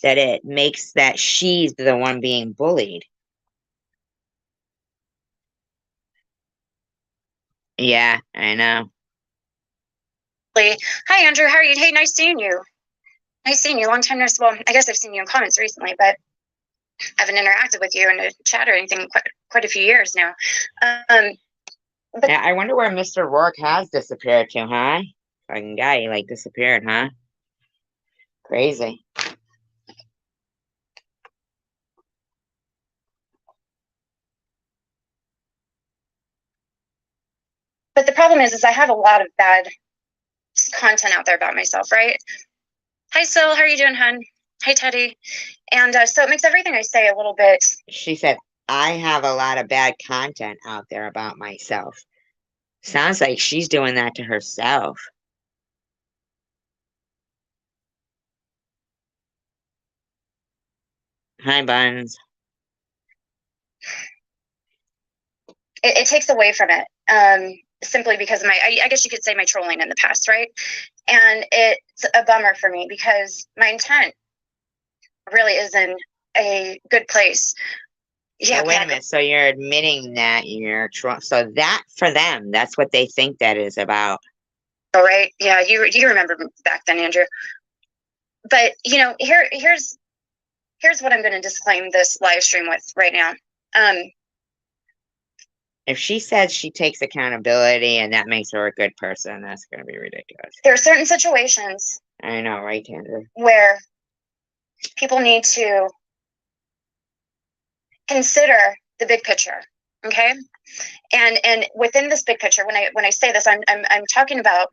that it makes that she's the one being bullied? Yeah, I know. Hi, Andrew. How are you? Hey, nice seeing you. Nice seeing you. Long time no see. Well, I guess I've seen you in comments recently, but I haven't interacted with you in a chat or anything in quite a few years now. Yeah, I wonder where Mr. Rourke has disappeared to, huh? Fucking guy, he like disappeared, huh? Crazy. But the problem is I have a lot of bad content out there about myself, right? Hi, Sil. How are you doing, hun? Hey, Teddy. And so it makes everything I say a little bit. She said, I have a lot of bad content out there about myself. Sounds like she's doing that to herself. Hi, Buns. It takes away from it. Simply because of I guess you could say my trolling in the past, right? And it's a bummer for me because my intent really is in a good place. Yeah, wait a minute. So you're admitting that you're so that for them, that's what they think that is about. All right. Yeah, you remember back then, Andrew. But you know, here's what I'm going to disclaim this live stream with right now. If she says she takes accountability and that makes her a good person, that's going to be ridiculous. There are certain situations. I know, right, Kendra? Where people need to consider the big picture, okay? And within this big picture, when I say this, I'm talking about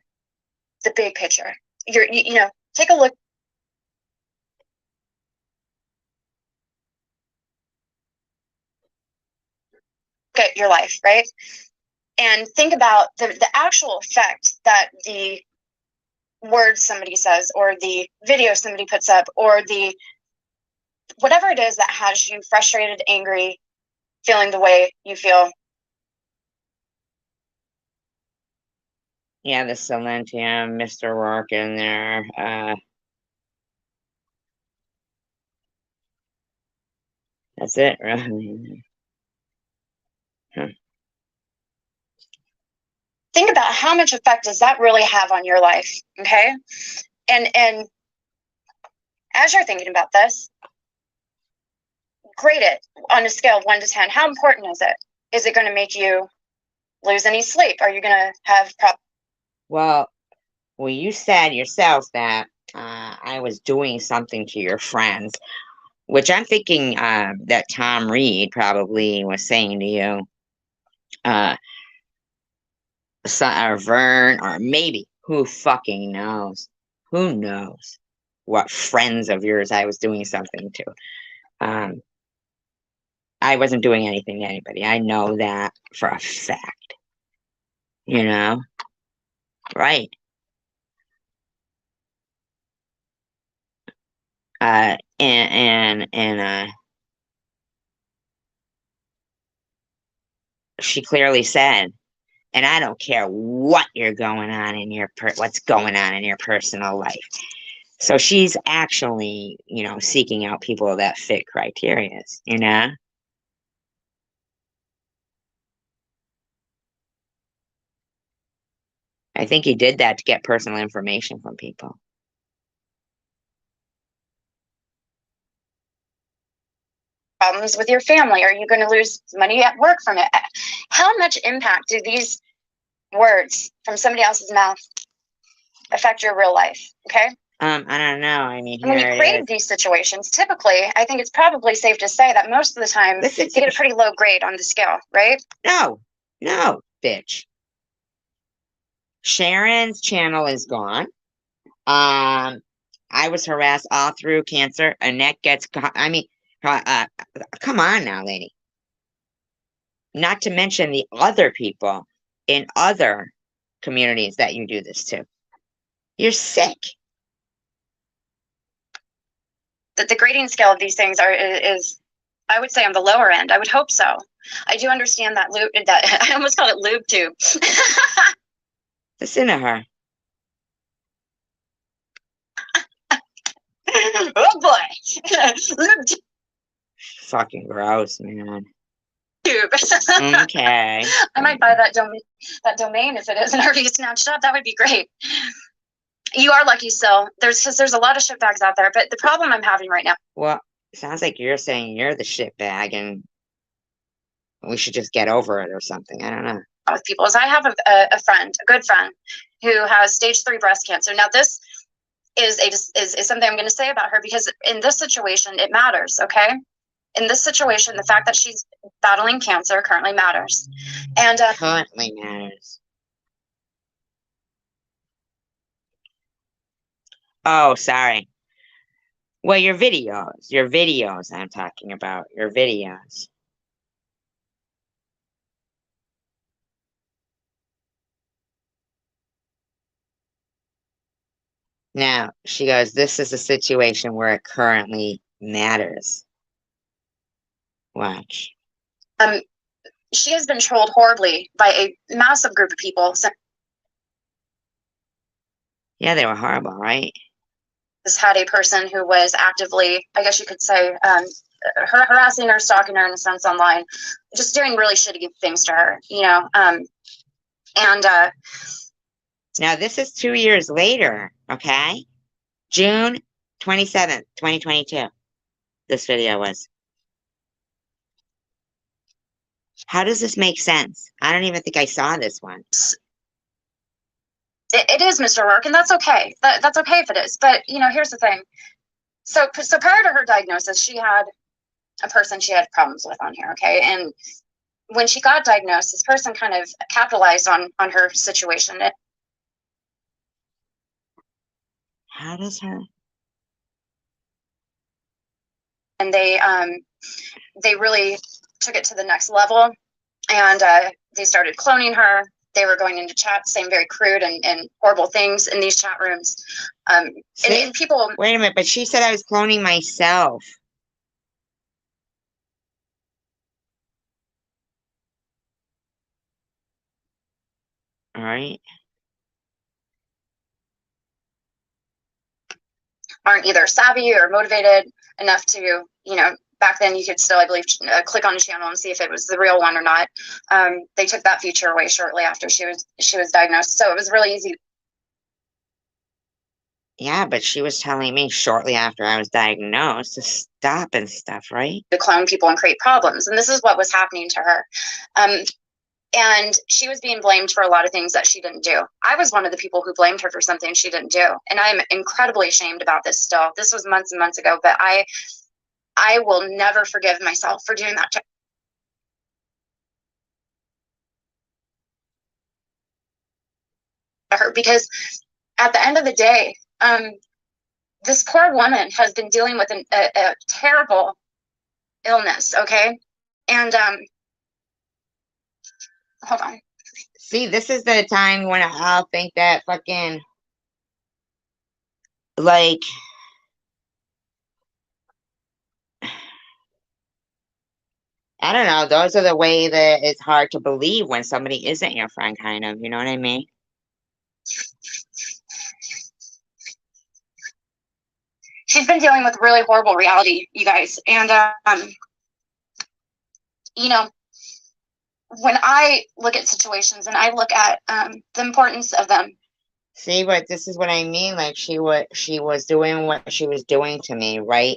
the big picture. You know, take a look at your life, right? And think about the actual effect that the words somebody says, or the video somebody puts up, or the whatever it is that has you frustrated, angry, feeling the way you feel. Yeah, the Silentium, Mr. Rourke in there. That's it, really. Huh. Think about how much effect does that really have on your life, okay? And as you're thinking about this, grade it on a scale of 1 to 10. How important is it? Is it going to make you lose any sleep? Are you going to have problems? Well, you said yourself that I was doing something to your friends, which I'm thinking that Tom Reed probably was saying to you, or Vern, or maybe, who fucking knows? Who knows what friends of yours I was doing something to? I wasn't doing anything to anybody. I know that for a fact. You know? Right. She clearly said, and I don't care what you're going on in what's going on in your personal life. So she's actually, you know, seeking out people that fit criteria, you know? I think he did that to get personal information from people. Problems with your family? Are you going to lose money at work from it? How much impact do these words from somebody else's mouth affect your real life? Okay. I don't know. I mean, when you create these situations, typically, I think it's probably safe to say that most of the time you get a pretty low grade on the scale, right? No, bitch. Sharon's channel is gone. I was harassed all through cancer. Annette gets, I mean, come on now, lady. Not to mention the other people in other communities that you do this to. You're sick. The grading scale of these things is, I would say, on the lower end. I would hope so. I do understand that lube, that I almost called it lube tube. Listen to her. Oh boy. Lube Fucking gross, man. tube. Okay. I might buy that domain if it isn't already snatched up. That would be great. You are lucky still. There's a lot of shitbags out there, but the problem I'm having right now. Well, sounds like you're saying you're the shitbag and we should just get over it or something. I don't know. With people is I have a friend, a good friend, who has stage 3 breast cancer. Now this is something I'm going to say about her because in this situation it matters. Okay, in this situation, the fact that she's battling cancer currently matters, and Currently matters. Oh, sorry. Well, your videos I'm talking about, your videos. Now, she goes, this is a situation where it currently matters. Watch. she has been trolled horribly by a massive group of people. Yeah, they were horrible, right? This had a person who was actively, I guess you could say, harassing her, stalking her in a sense online, just doing really shitty things to her, you know. Now, this is 2 years later, okay? June 27th, 2022. This video was. How does this make sense? I don't even think I saw this one. It is Mr. Rourke, and that's okay. That's okay if it is. But, you know, here's the thing. So prior to her diagnosis, she had a person she had problems with on here, okay? And when she got diagnosed, this person kind of capitalized on her situation. How does her? And they really took it to the next level, and they started cloning her. They were going into chat, saying very crude and horrible things in these chat rooms. And people. Wait a minute, but she said I was cloning myself. All right. Aren't either savvy or motivated enough to, you know, back then you could still, I believe, click on a channel and see if it was the real one or not. They took that feature away shortly after she was diagnosed, so it was really easy. Yeah, but she was telling me shortly after I was diagnosed to stop and stuff, right? To clone people and create problems, and this is what was happening to her. And she was being blamed for a lot of things that she didn't do. I was one of the people who blamed her for something she didn't do, and I'm incredibly ashamed about this still. This was months and months ago, but I will never forgive myself for doing that to her, because at the end of the day, this poor woman has been dealing with a terrible illness, okay? And hold on. See, this is the time when I'll think that fucking, like, I don't know, those are the way that it's hard to believe when somebody isn't your friend, kind of, you know what I mean? She's been dealing with really horrible reality, you guys. And, you know, when I look at situations and I look at the importance of them. See, but this is what I mean. Like, she was doing what she was doing to me, right?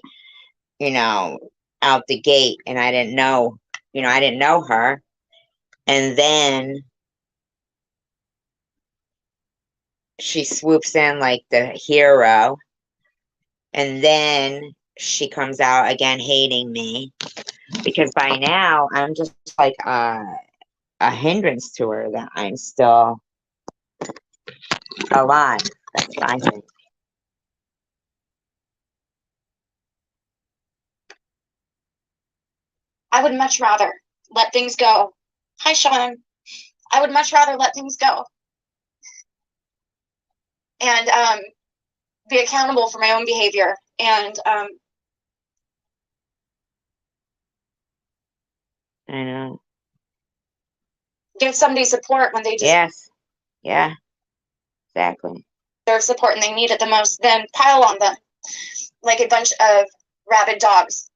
You know, out the gate, and I didn't know, you know, I didn't know her. And then she swoops in like the hero. And then she comes out again hating me. Because by now, I'm just like a hindrance to her that I'm still alive. That's what I think. I would much rather let things go. Hi, Sean. I would much rather let things go and be accountable for my own behavior. And I know. Give somebody support when they just Yes. Yeah. Exactly. deserve support and they need it the most, then pile on them like a bunch of rabid dogs.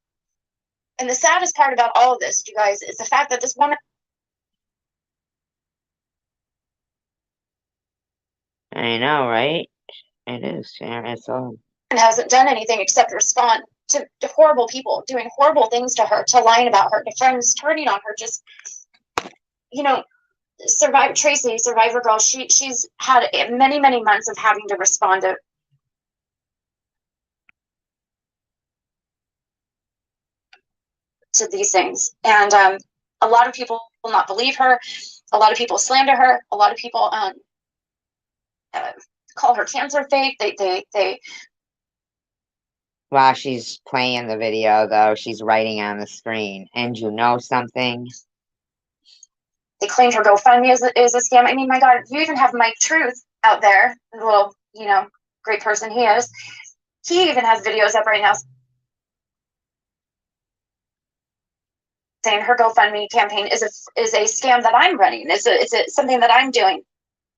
And the saddest part about all of this, you guys, is the fact that this woman I know, right? It is, Sharon. It's all. hasn't done anything except respond to horrible people doing horrible things to her, to lying about her, to friends turning on her. Just, you know, Survivor Tracy, Survivor Girl, she's had many months of having to respond to these things, and a lot of people will not believe her. A lot of people slander her. A lot of people uh, call her cancer fake. They While she's playing the video, though, she's writing on the screen. And you know something? they claimed her GoFundMe is a scam. I mean, my God, you even have Mike Truth out there, the little, great person he is. He even has videos up right now saying her GoFundMe campaign is a scam that I'm running. It's something that I'm doing,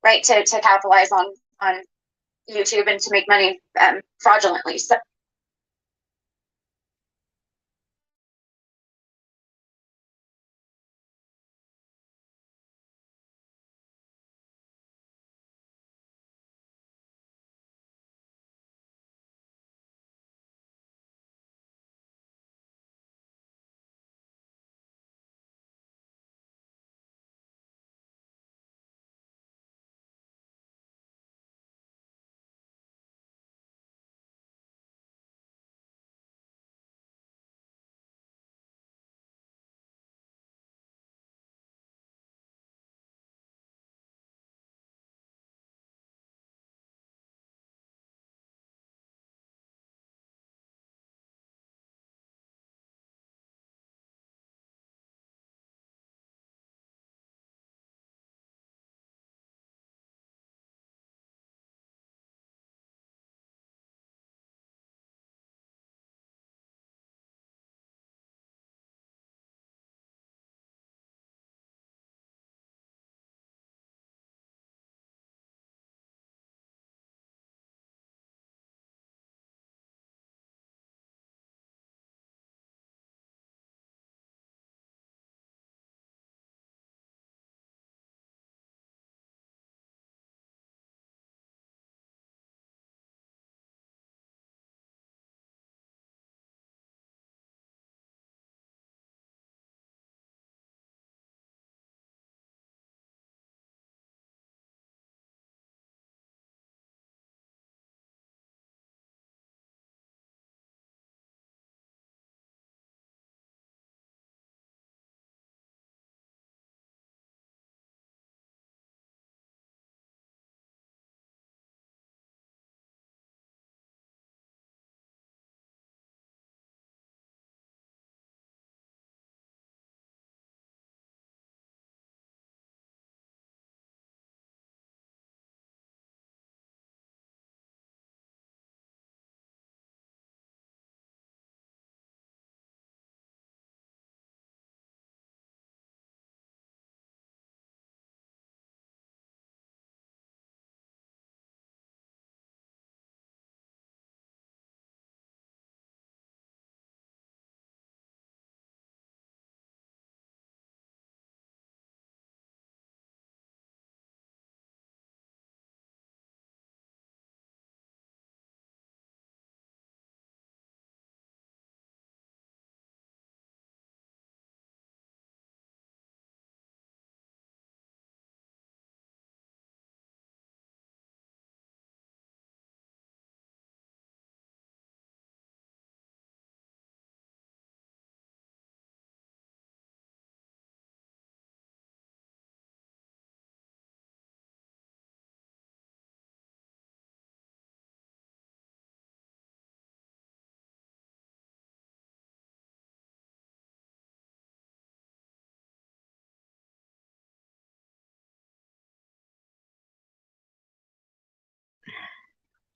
right, to capitalize on YouTube and to make money fraudulently. So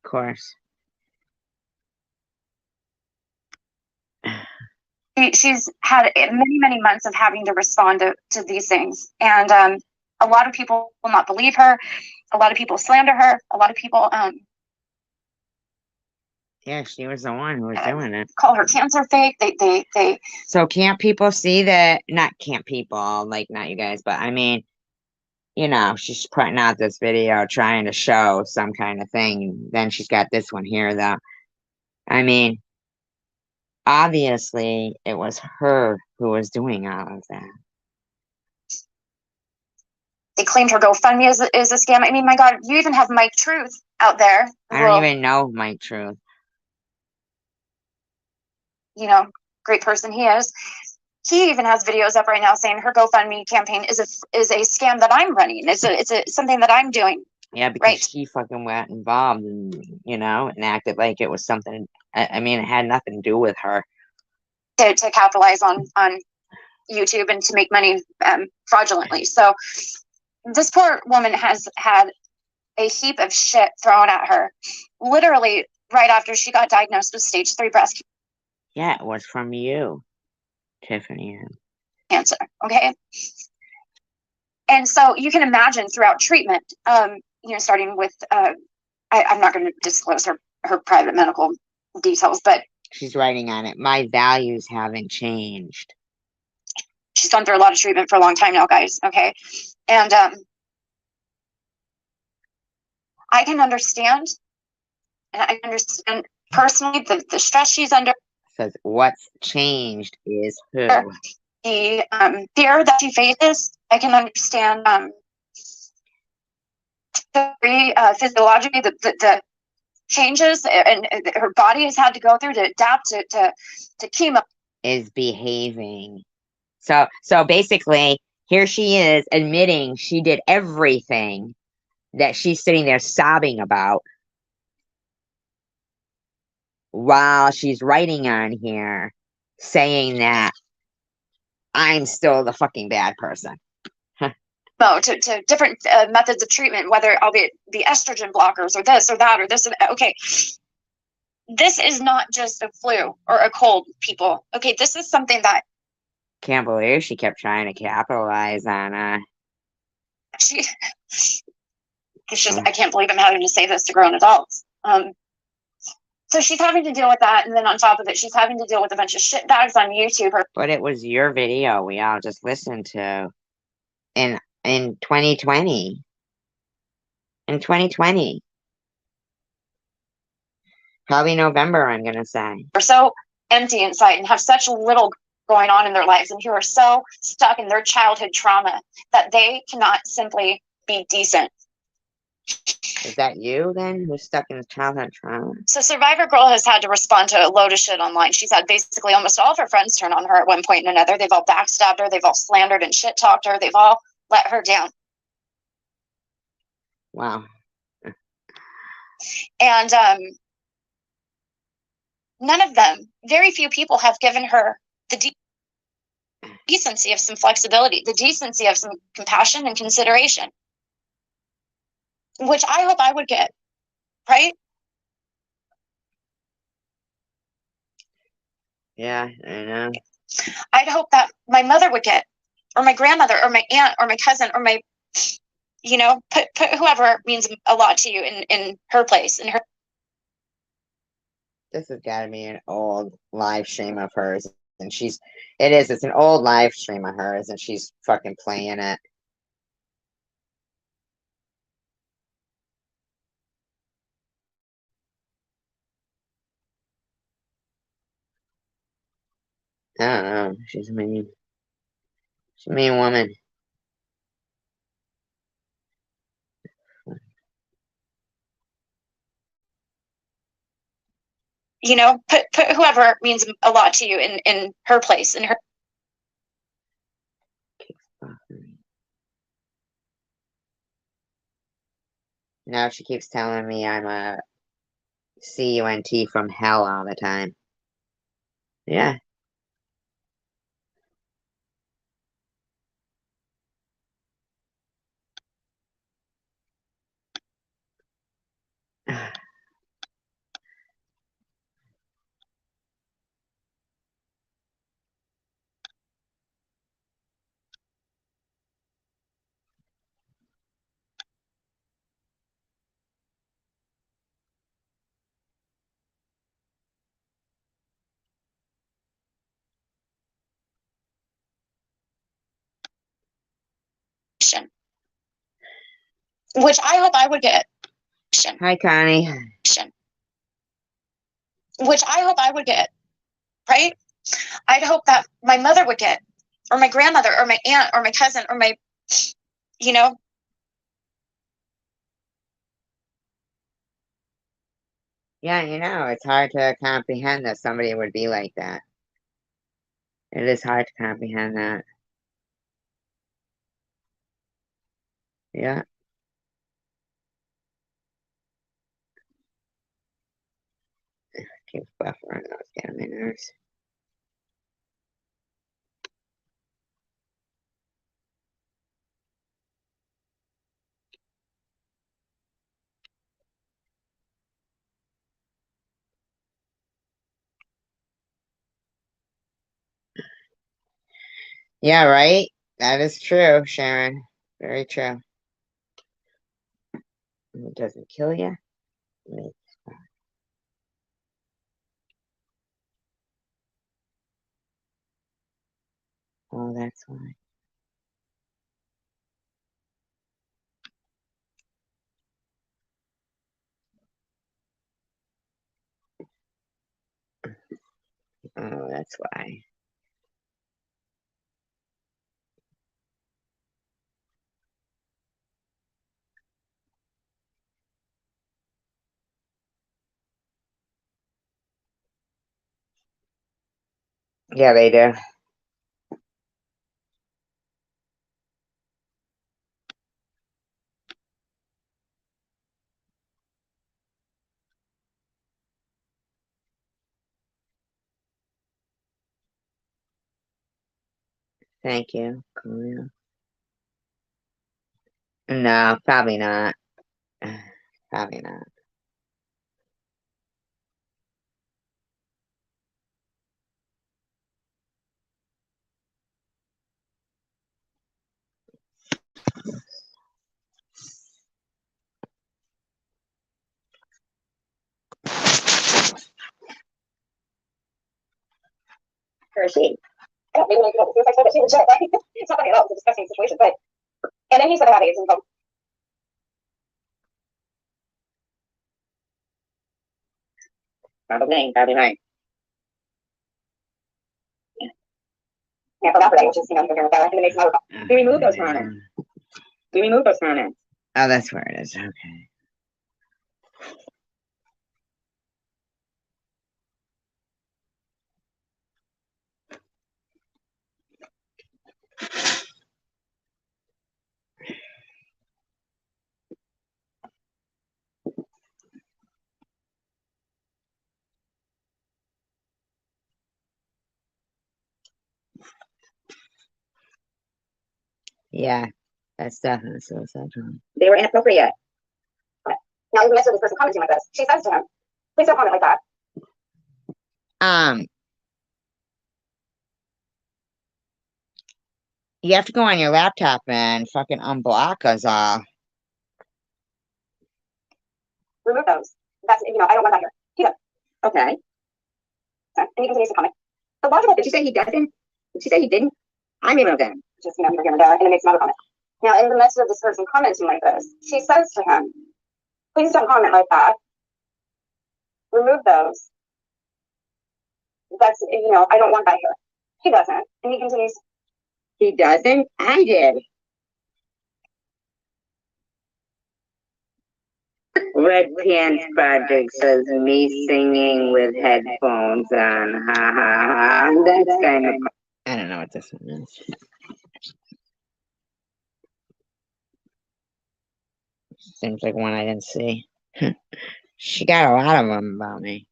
Of course. she's had many months of having to respond to these things, and a lot of people will not believe her. A lot of people slander her. A lot of people Yeah, she was the one who was doing it. call her cancer fake. They So can't people see that? Not can't people, like not you guys, but I mean, you know, she's putting out this video trying to show some kind of thing. Then she's got this one here, though. I mean, obviously, it was her who was doing all of that. they claimed her GoFundMe is a scam. I mean, my God, you even have Mike Truth out there. I don't even know Mike Truth. You know, great person he is. He even has videos up right now saying her GoFundMe campaign is a scam that I'm running. It's something that I'm doing. Yeah, because she fucking got involved and, you know, and acted like it was something. I mean, it had nothing to do with her. To capitalize on YouTube and to make money fraudulently. So this poor woman has had a heap of shit thrown at her, literally right after she got diagnosed with stage 3 breast Yeah, it was from you, Tiffany. cancer. Okay. And so you can imagine throughout treatment, you know, starting with, I'm not going to disclose her private medical details, but she's writing on it. My values haven't changed. She's gone through a lot of treatment for a long time now, guys. Okay. And I can understand, and I understand personally the stress she's under. Says what's changed is who. The fear that she faces. I can understand physiologically the changes and her body has had to go through to adapt to chemo. Is behaving. So basically, here she is admitting she did everything that she's sitting there sobbing about while she's writing on here saying that I'm still the fucking bad person. To different methods of treatment, whether albeit the estrogen blockers or this or that or this or that. Okay, this is not just a flu or a cold, people. Okay, this is something that can't believe she kept trying to capitalize on it's just I can't believe I'm having to say this to grown adults. So she's having to deal with that, and then on top of it, she's having to deal with a bunch of shit bags on YouTube. But it was your video we all just listened to in 2020. In 2020. Probably November, I'm gonna say. They're so empty inside and have such little going on in their lives, and who are so stuck in their childhood trauma that they cannot simply be decent. Is that you then who's stuck in childhood trauma? So Survivor Girl has had to respond to a load of shit online. She's had basically almost all of her friends turn on her at one point or another. They've all backstabbed her. They've all slandered and shit talked her. They've all let her down. Wow. And none of them, very few people have given her the decency of some flexibility, the decency of some compassion and consideration, which I hope I would get, right? Yeah, I know. I'd hope that my mother would get, or my grandmother, or my aunt, or my cousin, or my, you know, put whoever means a lot to you in her place, in her. This has got to be an old live stream of hers, and it's an old live stream of hers, and she's fucking playing it. I don't know. She's a mean woman. You know, put whoever means a lot to you in her place, in her. Now she keeps telling me I'm a CUNT from hell all the time. Yeah. which I hope I would get. Hi, Connie. Which I hope I would get, right? I'd hope that my mother would get, or my grandmother, or my aunt, or my cousin, or my, you know. Yeah, it's hard to comprehend that somebody would be like that. It is hard to comprehend that. Yeah. Keep buffering those getting my nerves. Yeah, right? That is true, Sharon. Very true. It doesn't kill you. Oh, that's why. Oh, that's why. Yeah, they do. Thank you, Khalil. No, probably not. Probably not. Hershey. I don't really know what to do. I told her she was legit, right? It's not funny at all. It's a disgusting situation, but. And then he said about it. And probably right. Yeah, for that, which is, you're going to go. And it makes no. We remove those comments. We remove those comments. Oh, that's where it is. Okay. Yeah, that's definitely suicide. They were inappropriate. Now, even this person commenting like this, she says to him, please don't comment like that. Um, you have to go on your laptop and fucking unblock us all. Remove those. That's, I don't want that here. Keep it. Okay. And he continues to comment. The logical. Did you say he doesn't? Did she say he didn't? I removed them. Just, you're going to go, and it makes another comment. Now, in the midst of this person commenting like this, she says to him, please don't comment like that. Remove those. That's, I don't want that here. He doesn't. And he continues. He doesn't? I did. Red Pants Project says me singing with headphones on. Ha ha ha. That's kind of. I don't know what this one is. Seems like one I didn't see. She got a lot of them about me.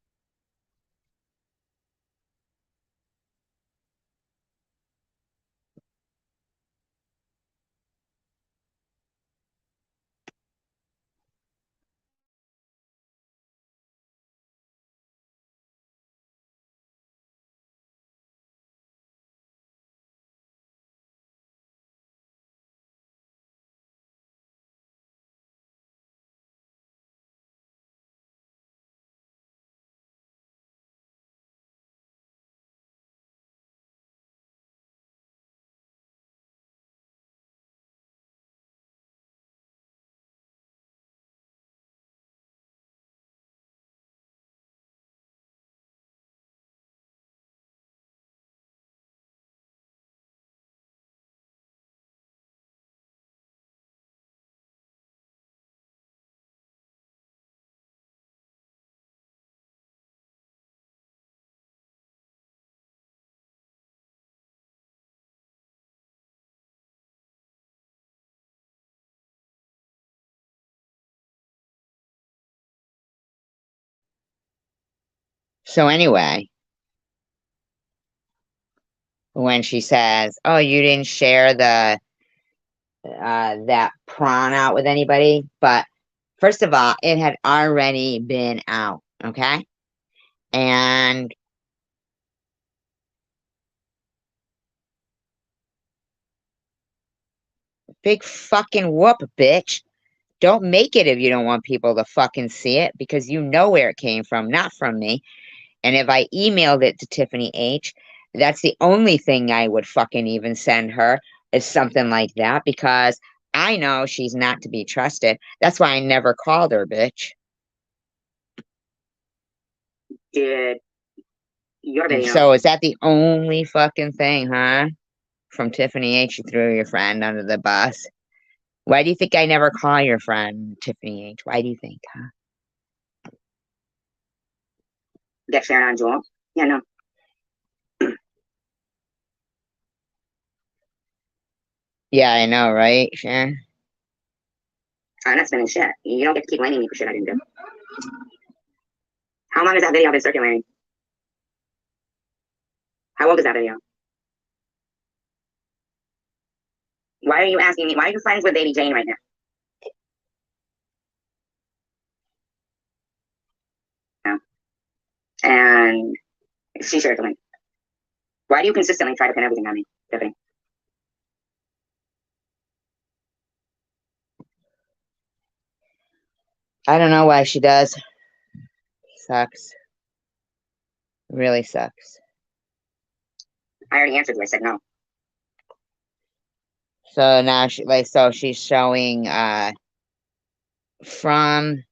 So anyway, when she says, "Oh, you didn't share the that prawn out with anybody," but first of all, it had already been out, okay? And big fucking whoop, bitch. Don't make it if you don't want people to fucking see it because you know where it came from, not from me. And if I emailed it to Tiffany H, that's the only thing I would fucking even send her is something like that because I know she's not to be trusted. That's why I never called her, bitch. Did your video? So is that the only fucking thing, huh? From Tiffany H, you threw your friend under the bus. Why do you think I never call your friend Tiffany H? Why do you think, huh? Get shared on Joel? Yeah, no. Yeah, I know, right? Sure. I'm not spending shit. You don't get to keep blaming me for shit I didn't do. How long has that video been circulating? How old is that video? Why are you asking me? Why are you friends with Baby Jane right now? No. And she shared the link. Why do you consistently try to pin everything on me, Tiffany? I don't know why she does. Sucks. Really sucks. I already answered you. I said no. So now so she's showing from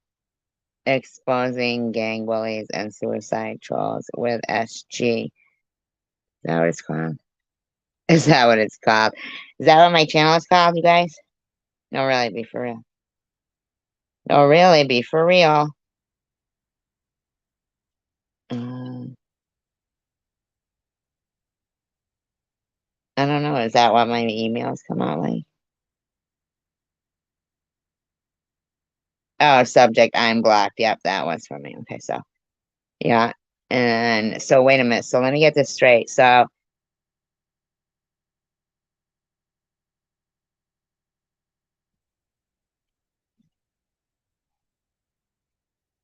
exposing gang bullies and suicide trolls with SG. Is that what it's called? Is that what it's called? Is that what my channel is called, you guys? No, really, be for real. No, really, be for real. I don't know. Is that what my emails come out like? Oh, subject, I'm blocked. Yep, that was for me. Okay, so yeah. And so wait a minute. So let me get this straight. So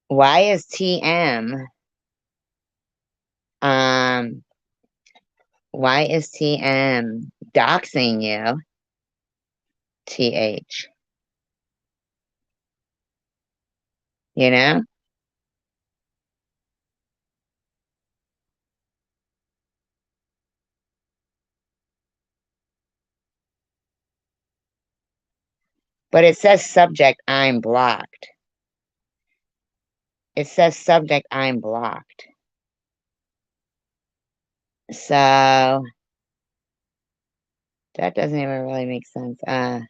why is TM why is TM doxing you? TH. You know? But it says subject, I'm blocked. It says subject, I'm blocked. So that doesn't even really make sense. Oh,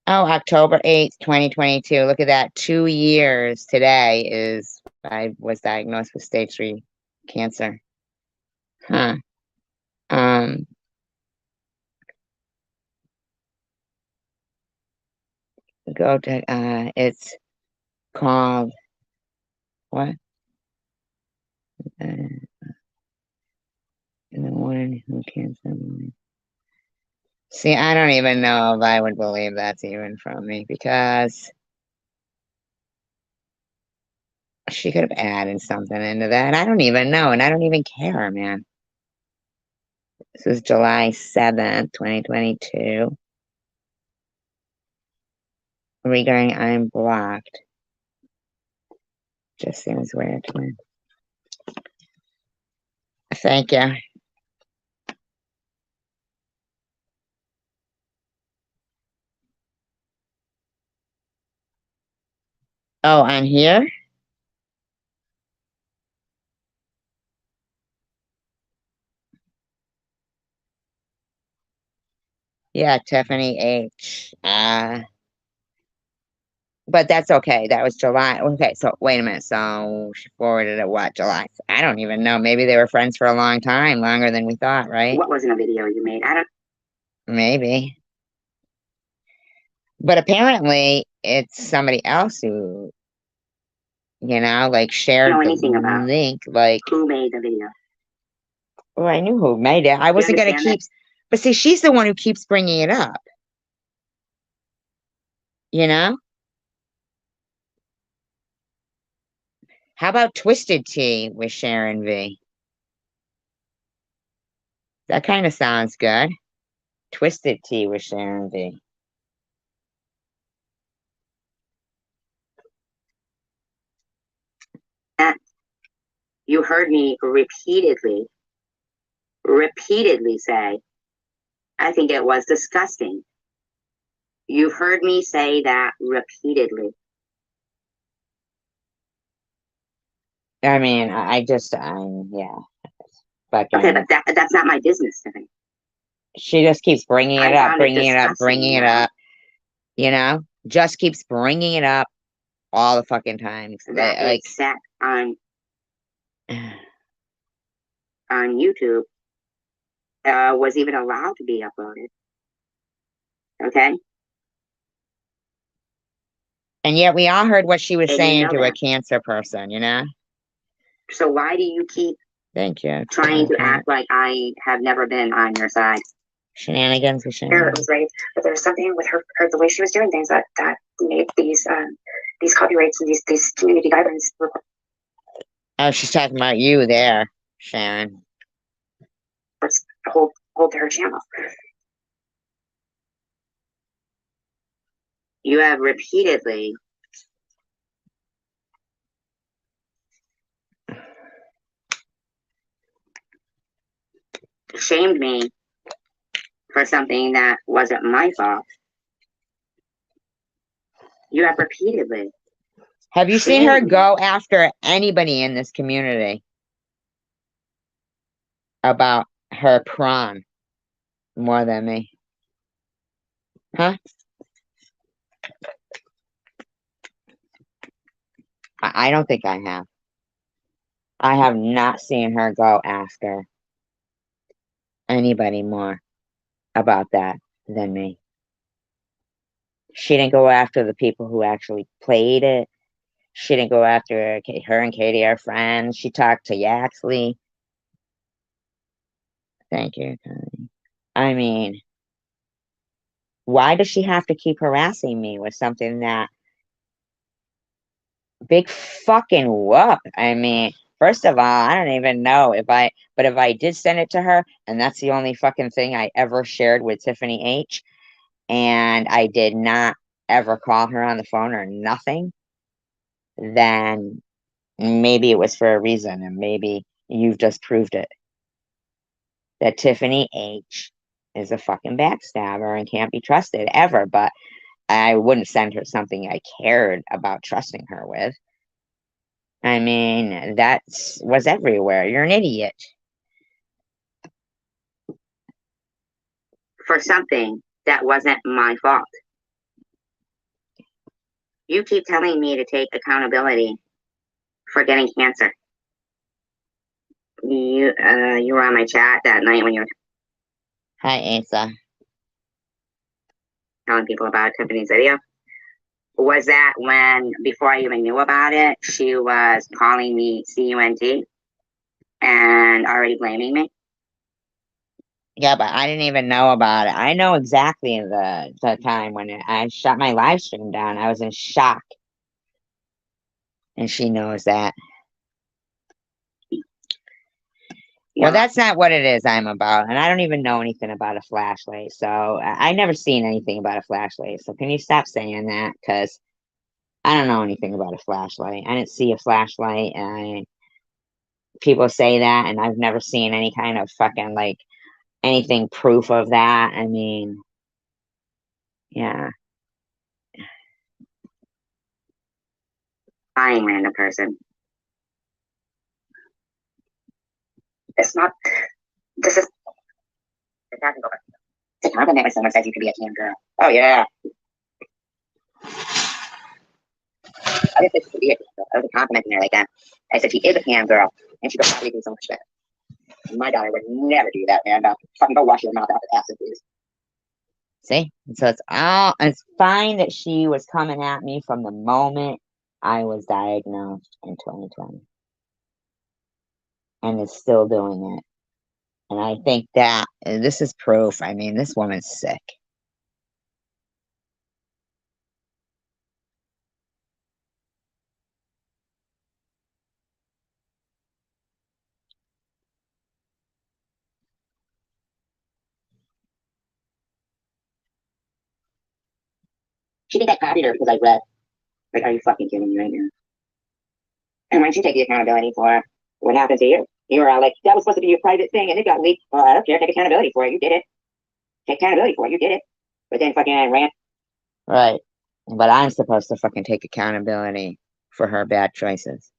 October 8th, 2022. Look at that. 2 years today is I was diagnosed with stage 3 cancer. Huh. Go to it's called what? The one who cancer. See, I don't even know if I would believe that's even from me because she could have added something into that. I don't even know, and I don't even care, man. This was July 7th, 2022. Regarding I'm blocked. Just seems weird to me. Thank you. Oh, on here? Yeah, Tiffany H. But that's okay. That was July. Okay, so wait a minute. So she forwarded it what, July? I don't even know. Maybe they were friends for a long time, longer than we thought, right? What was in a video you made? I don't. Maybe. But apparently it's somebody else who You know, like I shared don't know the anything about link. Like, who made the video. well, I knew who made it. I You wasn't gonna understand keep, but see, she's the one who keeps bringing it up. You know? How about Twisted Tea with Sharon V? That kind of sounds good. Twisted Tea with Sharon V. that? You heard me repeatedly say, I think it was disgusting. You heard me say that repeatedly. I mean, yeah. But Okay, but that's not my business, Tiffany. she just keeps bringing it I up, found it bringing it up, disgusting, bringing it up. You know, just keeps bringing it up all the fucking times. that Like, it sat on YouTube was even allowed to be uploaded. Okay, and yet we all heard what she was and you saying know to a that. cancer person. You know. So why do you keep Thank you. trying to act like I have never been on your side? Shenanigans with Here Sharon. it was right, but there was something with her the way she was doing things that made these copyrights and these community guidelines Oh, she's talking about you there, Sharon. reports hold to her channel. You have repeatedly shamed me for something that wasn't my fault. You have repeatedly. Have you seen her shamed me. go after anybody in this community about her prom more than me? Huh? I don't think I have. I have not seen her go after anybody more about that than me. She didn't go after the people who actually played it. She didn't go after her and Katie are friends. She talked to Yaxley. Thank you, Connie. I mean, why does she have to keep harassing me with something that big fucking whoop? I mean, first of all, I don't even know but if I did send it to her, and that's the only fucking thing I ever shared with Tiffany H, and I did not ever call her on the phone or nothing, then maybe it was for a reason, and maybe you've just proved it. That Tiffany H is a fucking backstabber and can't be trusted ever, but I wouldn't send her something I cared about trusting her with. I mean, that was everywhere. You're an idiot. For something that wasn't my fault. You keep telling me to take accountability for getting cancer. You were on my chat that night when you were Hi, Asa. telling people about Tiffany's video. Was that when, before I even knew about it, she was calling me CUNT and already blaming me? Yeah, but I didn't even know about it. I know exactly the time when I shut my live stream down. I was in shock. And she knows that. Well, that's not what it is I'm about. And I don't even know anything about a flashlight. So I never seen anything about a flashlight. So can you stop saying that? Because I don't know anything about a flashlight. I didn't see a flashlight. And people say that. And I've never seen any kind of fucking like anything proof of that. I mean, yeah. Lying random person. It's not. This is. It's a compliment when someone says you could be a cam girl. Oh yeah. I didn't think she could be a cam girl. I was complimenting her like that. I said she is a cam girl and she could probably do so much better. My daughter would never do that, man. Fucking go wash your mouth out with acid, please. See? So it's fine that she was coming at me from the moment I was diagnosed in 2020 and is still doing it. And I think that this is proof. I mean, this woman's sick. She think I copied her because I read. Like, are you fucking kidding me right now? And why don't you take the accountability for what happened to you? You were all like, that was supposed to be your private thing, and it got leaked. Well, I don't care. Take accountability for it. You did it. Take accountability for it. You did it. But then fucking ran. Right. But I'm supposed to fucking take accountability for her bad choices.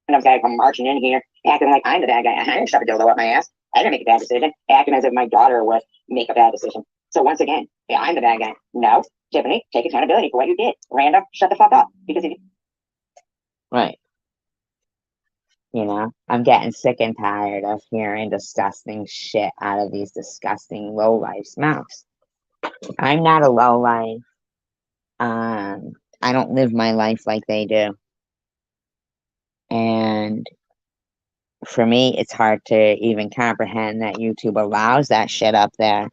And I'm like, I'm marching in here, acting like I'm the bad guy. I didn't shove a dildo up my ass. I didn't make a bad decision. Acting as if my daughter would make a bad decision. So once again, yeah, I'm the bad guy. No, Tiffany, take accountability for what you did. Random, shut the fuck up. Because if you Right. You know, I'm getting sick and tired of hearing disgusting shit out of these disgusting lowlifes' mouths. I'm not a lowlife. I don't live my life like they do. And for me, it's hard to even comprehend that YouTube allows that shit up there.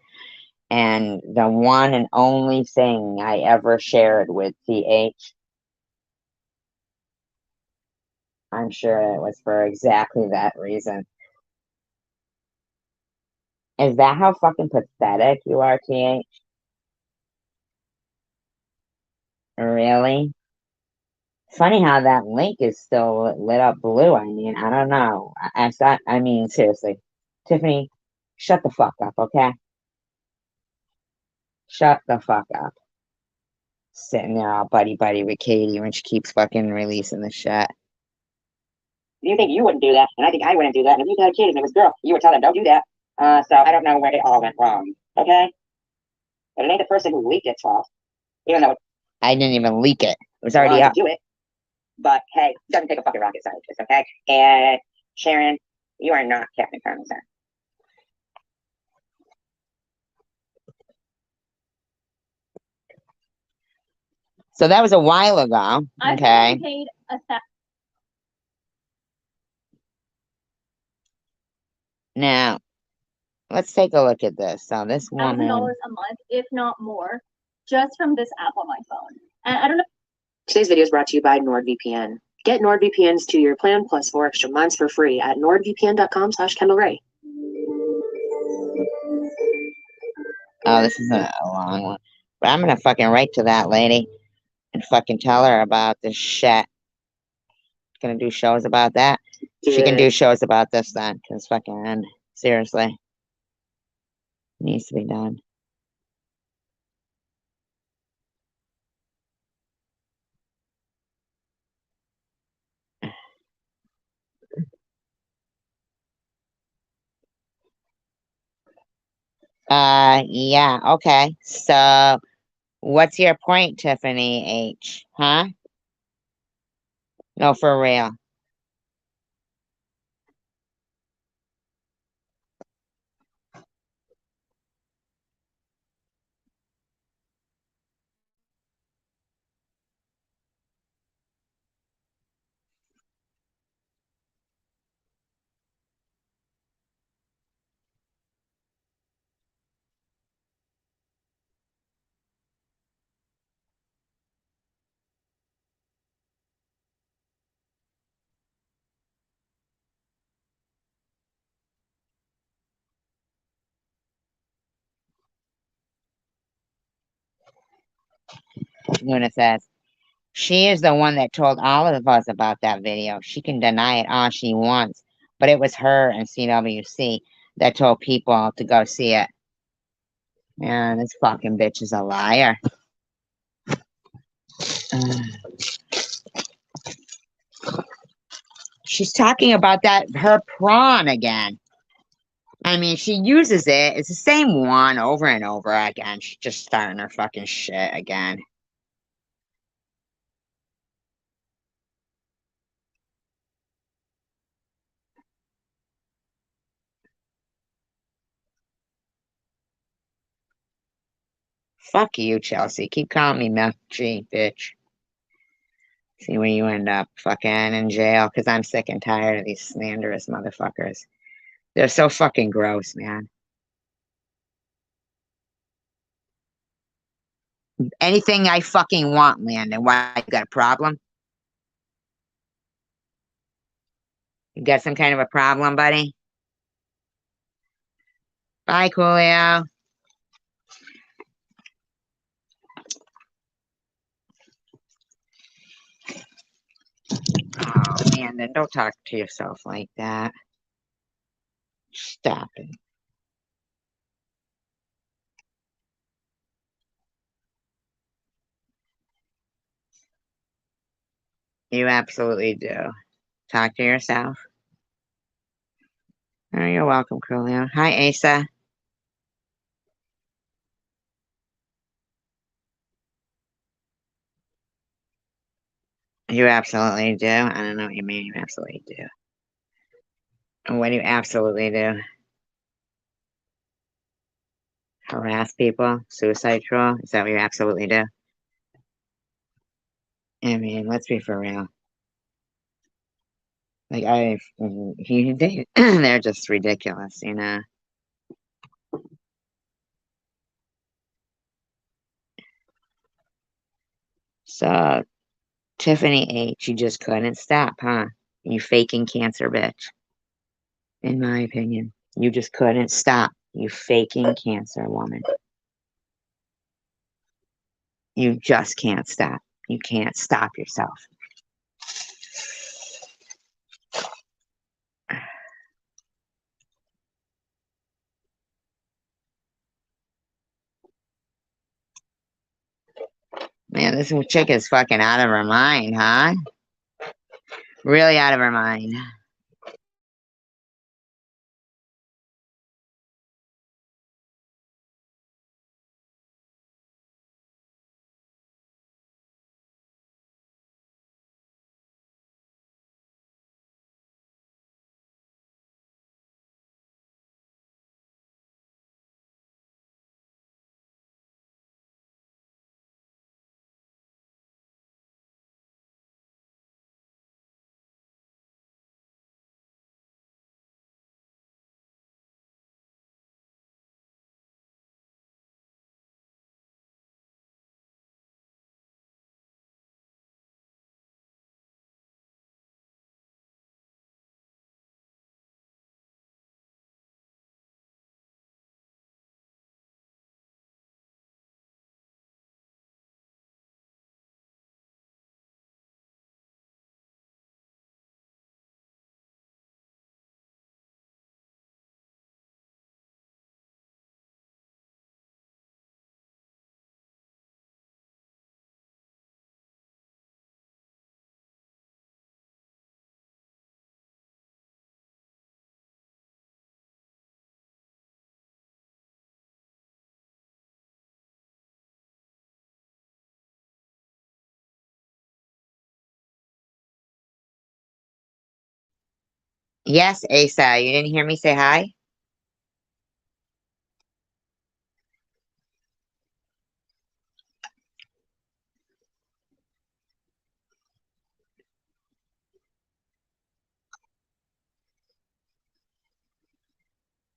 And the one and only thing I ever shared with TH, I'm sure it was for exactly that reason. Is that how fucking pathetic you are, TH? Really? Funny how that link is still lit up blue. I mean, I don't know. I mean, seriously. Tiffany, shut the fuck up, okay? Shut the fuck up. Sitting there all buddy with Katie when she keeps fucking releasing the shit. think you wouldn't do that, and I think I wouldn't do that. And if you had a kid and it was a girl, you would tell them, don't do that. So I don't know where it all went wrong. Okay? But it ain't the person who leaked its fault. Even though I didn't even leak it. It was it's already wrong up. to do it. But hey, it doesn't take a fucking rocket scientist, okay? And Sharon, you are not Captain Carmel's. So that was a while ago. Okay. Paid Now, let's take a look at this. So this woman. $1,000 a month, if not more, just from this app on my phone. And I don't know. Today's video is brought to you by NordVPN. Get NordVPN's 2-year plan plus 4 extra months for free at nordvpn.com/KendallRae. Oh, this is a long one. But I'm gonna fucking write to that lady and fucking tell her about this shit. Gonna do shows about that. She can do shows about this then, because fucking seriously. Needs to be done. Yeah, okay. So what's your point, Tiffany H? Huh? No, for real. Luna says, she is the one that told all of us about that video. She can deny it all she wants, but it was her and CWC that told people to go see it. Man, this fucking bitch is a liar. She's talking about that her prawn again. I mean, she uses it. It's the same one over and over again. She's just starting her fucking shit again. Fuck you, Chelsea. Keep calling me Milk G, bitch. See where you end up fucking in jail, because I'm sick and tired of these slanderous motherfuckers. They're so fucking gross, man. Anything I fucking want, Landon. Why, you got a problem? You got some kind of a problem, buddy? Bye, Coolio. Oh, man, then don't talk to yourself like that. Stop it. You absolutely do. Talk to yourself. Oh, you're welcome, Coolio. Hi, Asa. You absolutely do. I don't know what you mean. You absolutely do. And what do you absolutely do? Harass people? Suicide troll? Is that what you absolutely do? I mean, let's be for real. Like, they're just ridiculous, you know? So, Tiffany H., you just couldn't stop, huh? You faking cancer, bitch. In my opinion, you just couldn't stop. You faking cancer, woman. You just can't stop. You can't stop yourself. Man, this chick is fucking out of her mind, huh? Really out of her mind. Yes, Asa, you didn't hear me say hi?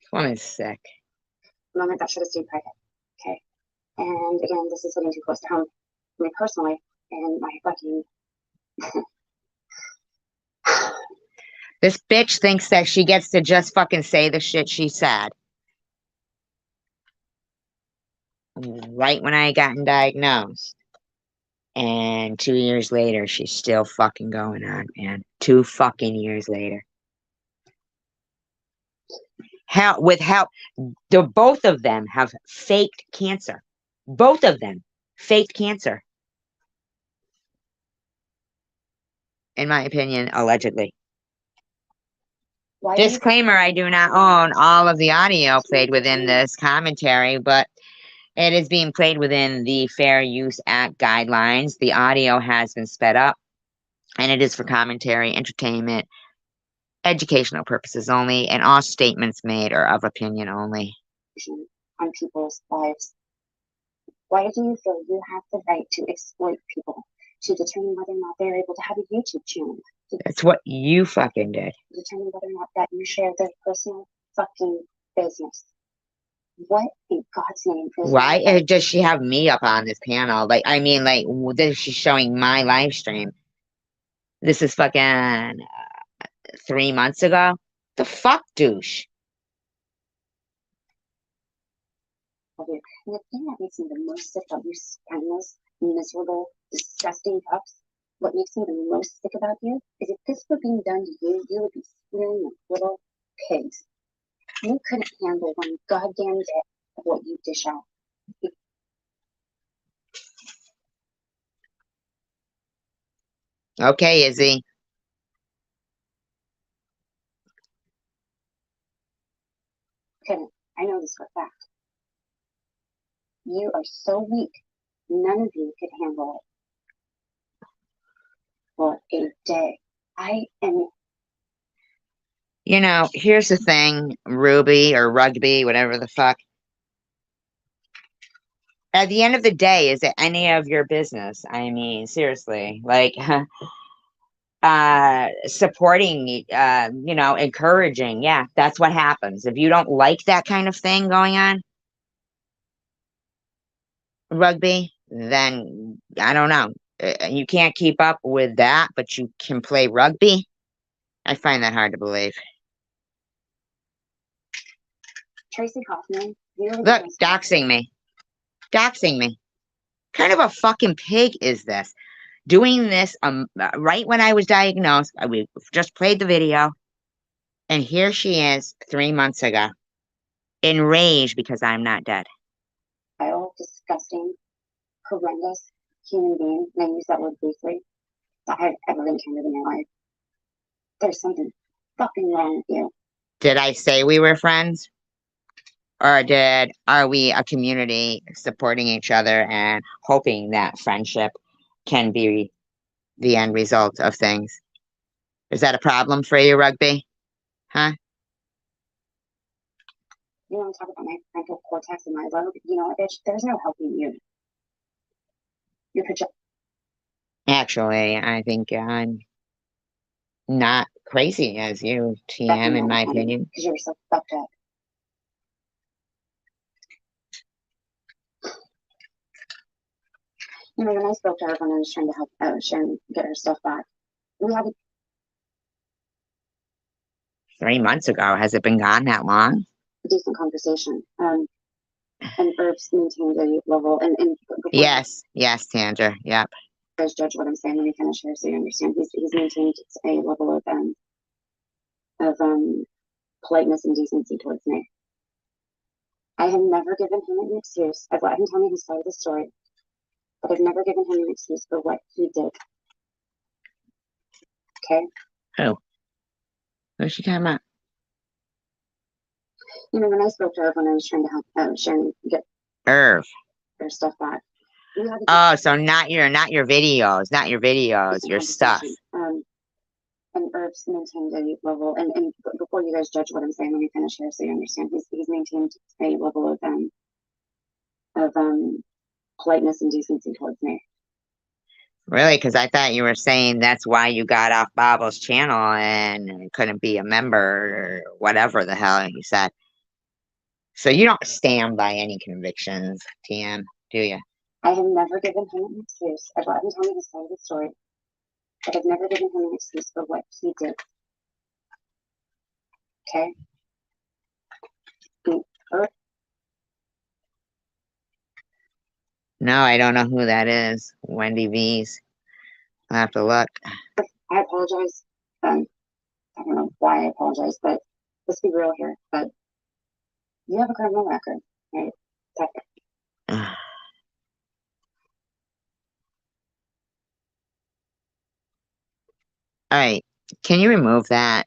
This woman's sick. Moment that should have stayed private. Okay. And again, this is hitting too close to home for me personally and my fucking. This bitch thinks that she gets to just fucking say the shit she said. Right when I gotten diagnosed. And 2 years later, she's still fucking going on, man. 2 fucking years later. The both of them have faked cancer. Both of them faked cancer. In my opinion, allegedly. Disclaimer, I do not own all of the audio played within this commentary, but it is being played within the Fair Use Act guidelines. The audio has been sped up, and it is for commentary, entertainment, educational purposes only, and all statements made are of opinion only. On people's lives. Why do you feel you have the right to exploit people to determine whether or not they're able to have a YouTube channel, to That's what you fucking did. determine whether or not that you share their personal fucking business. What in God's name is Why that? does she have me up on this panel? Like, I mean, like, this she's showing my live stream. This is fucking 3 months ago. The fuck, douche. And the thing that makes me the most sick about you spineless, miserable, disgusting pups, what makes me the most sick about you is if this were being done to you, you would be squealing like little pigs. You couldn't handle one goddamn bit of what you dish out. Okay, Izzy. Couldn't. I know this for a fact. You are so weak, none of you could handle it for a day. I am. You know, here's the thing, Ruby or Rugby, whatever the fuck. At the end of the day, is it any of your business? I mean, seriously, like, supporting, you know, encouraging. Yeah, that's what happens. If you don't like that kind of thing going on, Rugby, then I don't know. You can't keep up with that, but you can play rugby. I find that hard to believe. Tracy Hoffman, you are Look, doxing me. Doxing me. Kind of a fucking pig is this? Doing this right when I was diagnosed. We just played the video, and here she is 3 months ago, enraged because I'm not dead. vile, disgusting, horrendous human being, and I use that word briefly, that I've ever encountered in my life. There's something fucking wrong with you. Did I say we were friends? Or are we a community supporting each other and hoping that friendship can be the end result of things? Is that a problem for you, Rugby? Huh? You want to talk about my frontal cortex and my lobe? You know what, bitch? There's no helping you. You're project. Actually, I think I'm not crazy as you, TM, in my opinion. Because you're so fucked up. You know, when I spoke to her when I was trying to help Sharon get her stuff back, we had a 3 months ago. Has it been gone that long? decent conversation. And Herbs maintained a level, and before Yes, Tandra. Yep. you guys judge what I'm saying, let me finish here so you understand. He's maintained a level of politeness and decency towards me. I have never given him an excuse. I've let him tell me his side of the story, but I've never given him an excuse for what he did. Okay? Who? Who's she talking about? You know, when I spoke to her when I was trying to help Sharon get Irv. her stuff back, we had Oh, so not your videos, your decent stuff. conversation. And Herbs maintained a level, and before you guys judge what I'm saying, let me finish here so you understand. He's maintained a level of politeness and decency towards me. Really? Because I thought you were saying that's why you got off Bob's channel and couldn't be a member or whatever the hell you said. So you don't stand by any convictions, TM, do you? I have never given him an excuse. I've let him tell me his side of the story, but I've never given him an excuse for what he did. Okay? No, I don't know who that is. Wendy V's. I'll have to look. I apologize. I don't know why I apologize, but let's be real here. But you have a criminal record, right? All right. Can you remove that?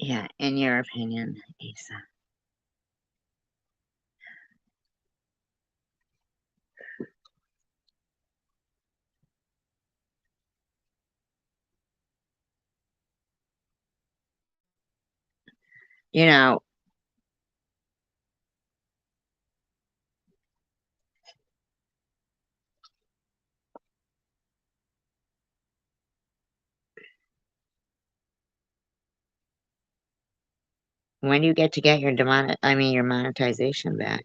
Yeah, in your opinion, Asa. You know, when do you get to get your your monetization back?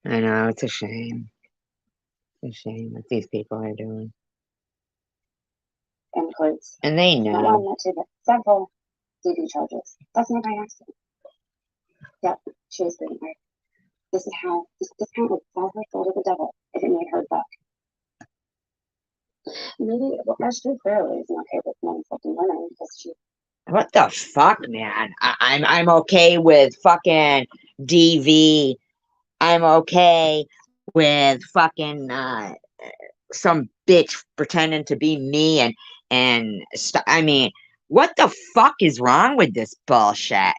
I know, it's a shame. It's a shame what these people are doing. End quotes. And they Not one, know. not two, but several DV charges. That's not by accident. Yep, she was being hurt. This discount would sell her soul to the devil if it made her buck. Maybe Ashley clearly isn't okay with men fucking women because she. What the fuck, man? I'm okay with fucking DV. I'm okay with fucking some bitch pretending to be me I mean, what the fuck is wrong with this bullshit?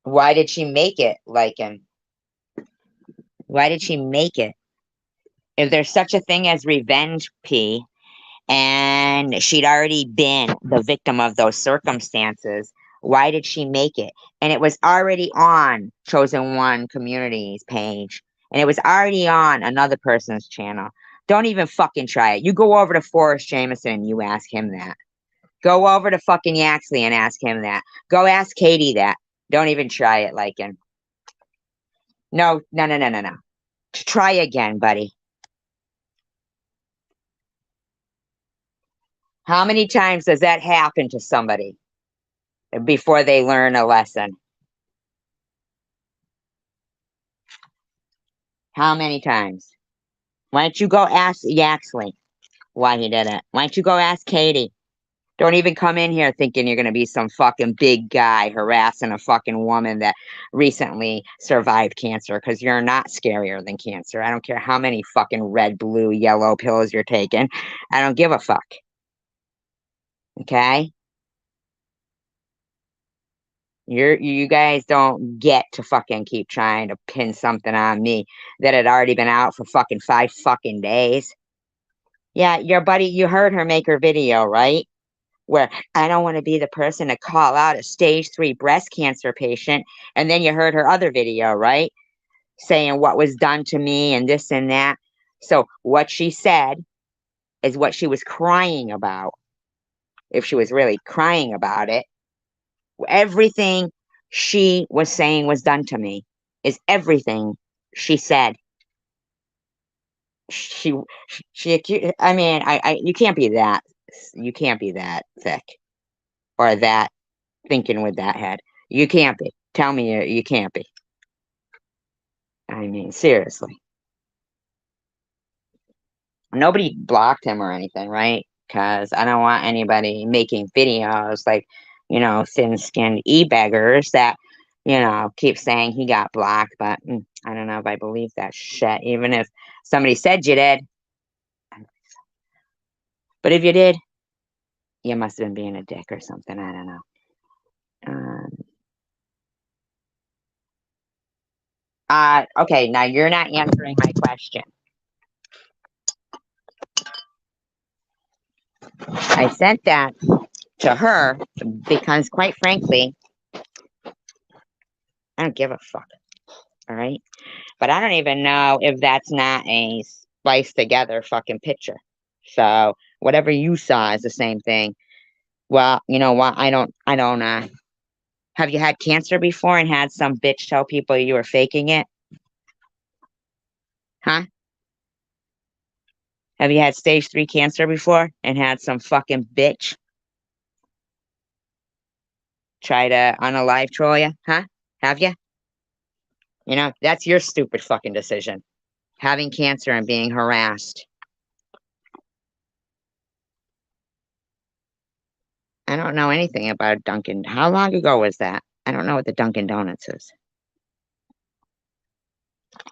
Why did she make it like him? Why did she make it? If there's such a thing as revenge, P, and she'd already been the victim of those circumstances, why did she make it? And it was already on Chosen One Community's page, and it was already on another person's channel. Don't even fucking try it. You go over to Forrest Jameson and you ask him that. Go over to fucking Yaxley and ask him that. Go ask Katie that. Don't even try it, Lycan. No. Try again, buddy. How many times does that happen to somebody before they learn a lesson? How many times? Why don't you go ask Yaxley why he did it? Why don't you go ask Katie? Don't even come in here thinking you're going to be some fucking big guy harassing a fucking woman that recently survived cancer, because you're not scarier than cancer. I don't care how many fucking red, blue, yellow pills you're taking. I don't give a fuck. Okay? You guys don't get to fucking keep trying to pin something on me that had already been out for fucking 5 fucking days. Yeah, your buddy, you heard her make her video, right? Where I don't want to be the person to call out a stage 3 breast cancer patient. And then you heard her other video, right? Saying what was done to me and this and that. So what she said is what she was crying about. If she was really crying about it, everything she was saying was done to me is everything she said. She I mean, you can't be that thick or that thinking with that head. You can't be. Tell me you can't be. I mean, seriously. Nobody blocked him or anything, right? Because I don't want anybody making videos like, thin-skinned e-beggars that, keep saying he got blocked. But I don't know if I believe that shit, even if somebody said you did. But if you did, you must have been being a dick or something. I don't know. Okay, now you're not answering my question. I sent that to her because, quite frankly, I don't give a fuck. All right? But I don't even know if that's not a spliced together fucking picture. So whatever you saw is the same thing Well, you know what? I don't, have you had cancer before and had some bitch tell people you were faking it? Huh? Have you had stage 3 cancer before and had some fucking bitch try to unalive troll you? Huh? Have you? You know, that's your stupid fucking decision. Having cancer and being harassed. I don't know anything about Dunkin'. How long ago was that? I don't know what the Dunkin' Donuts is.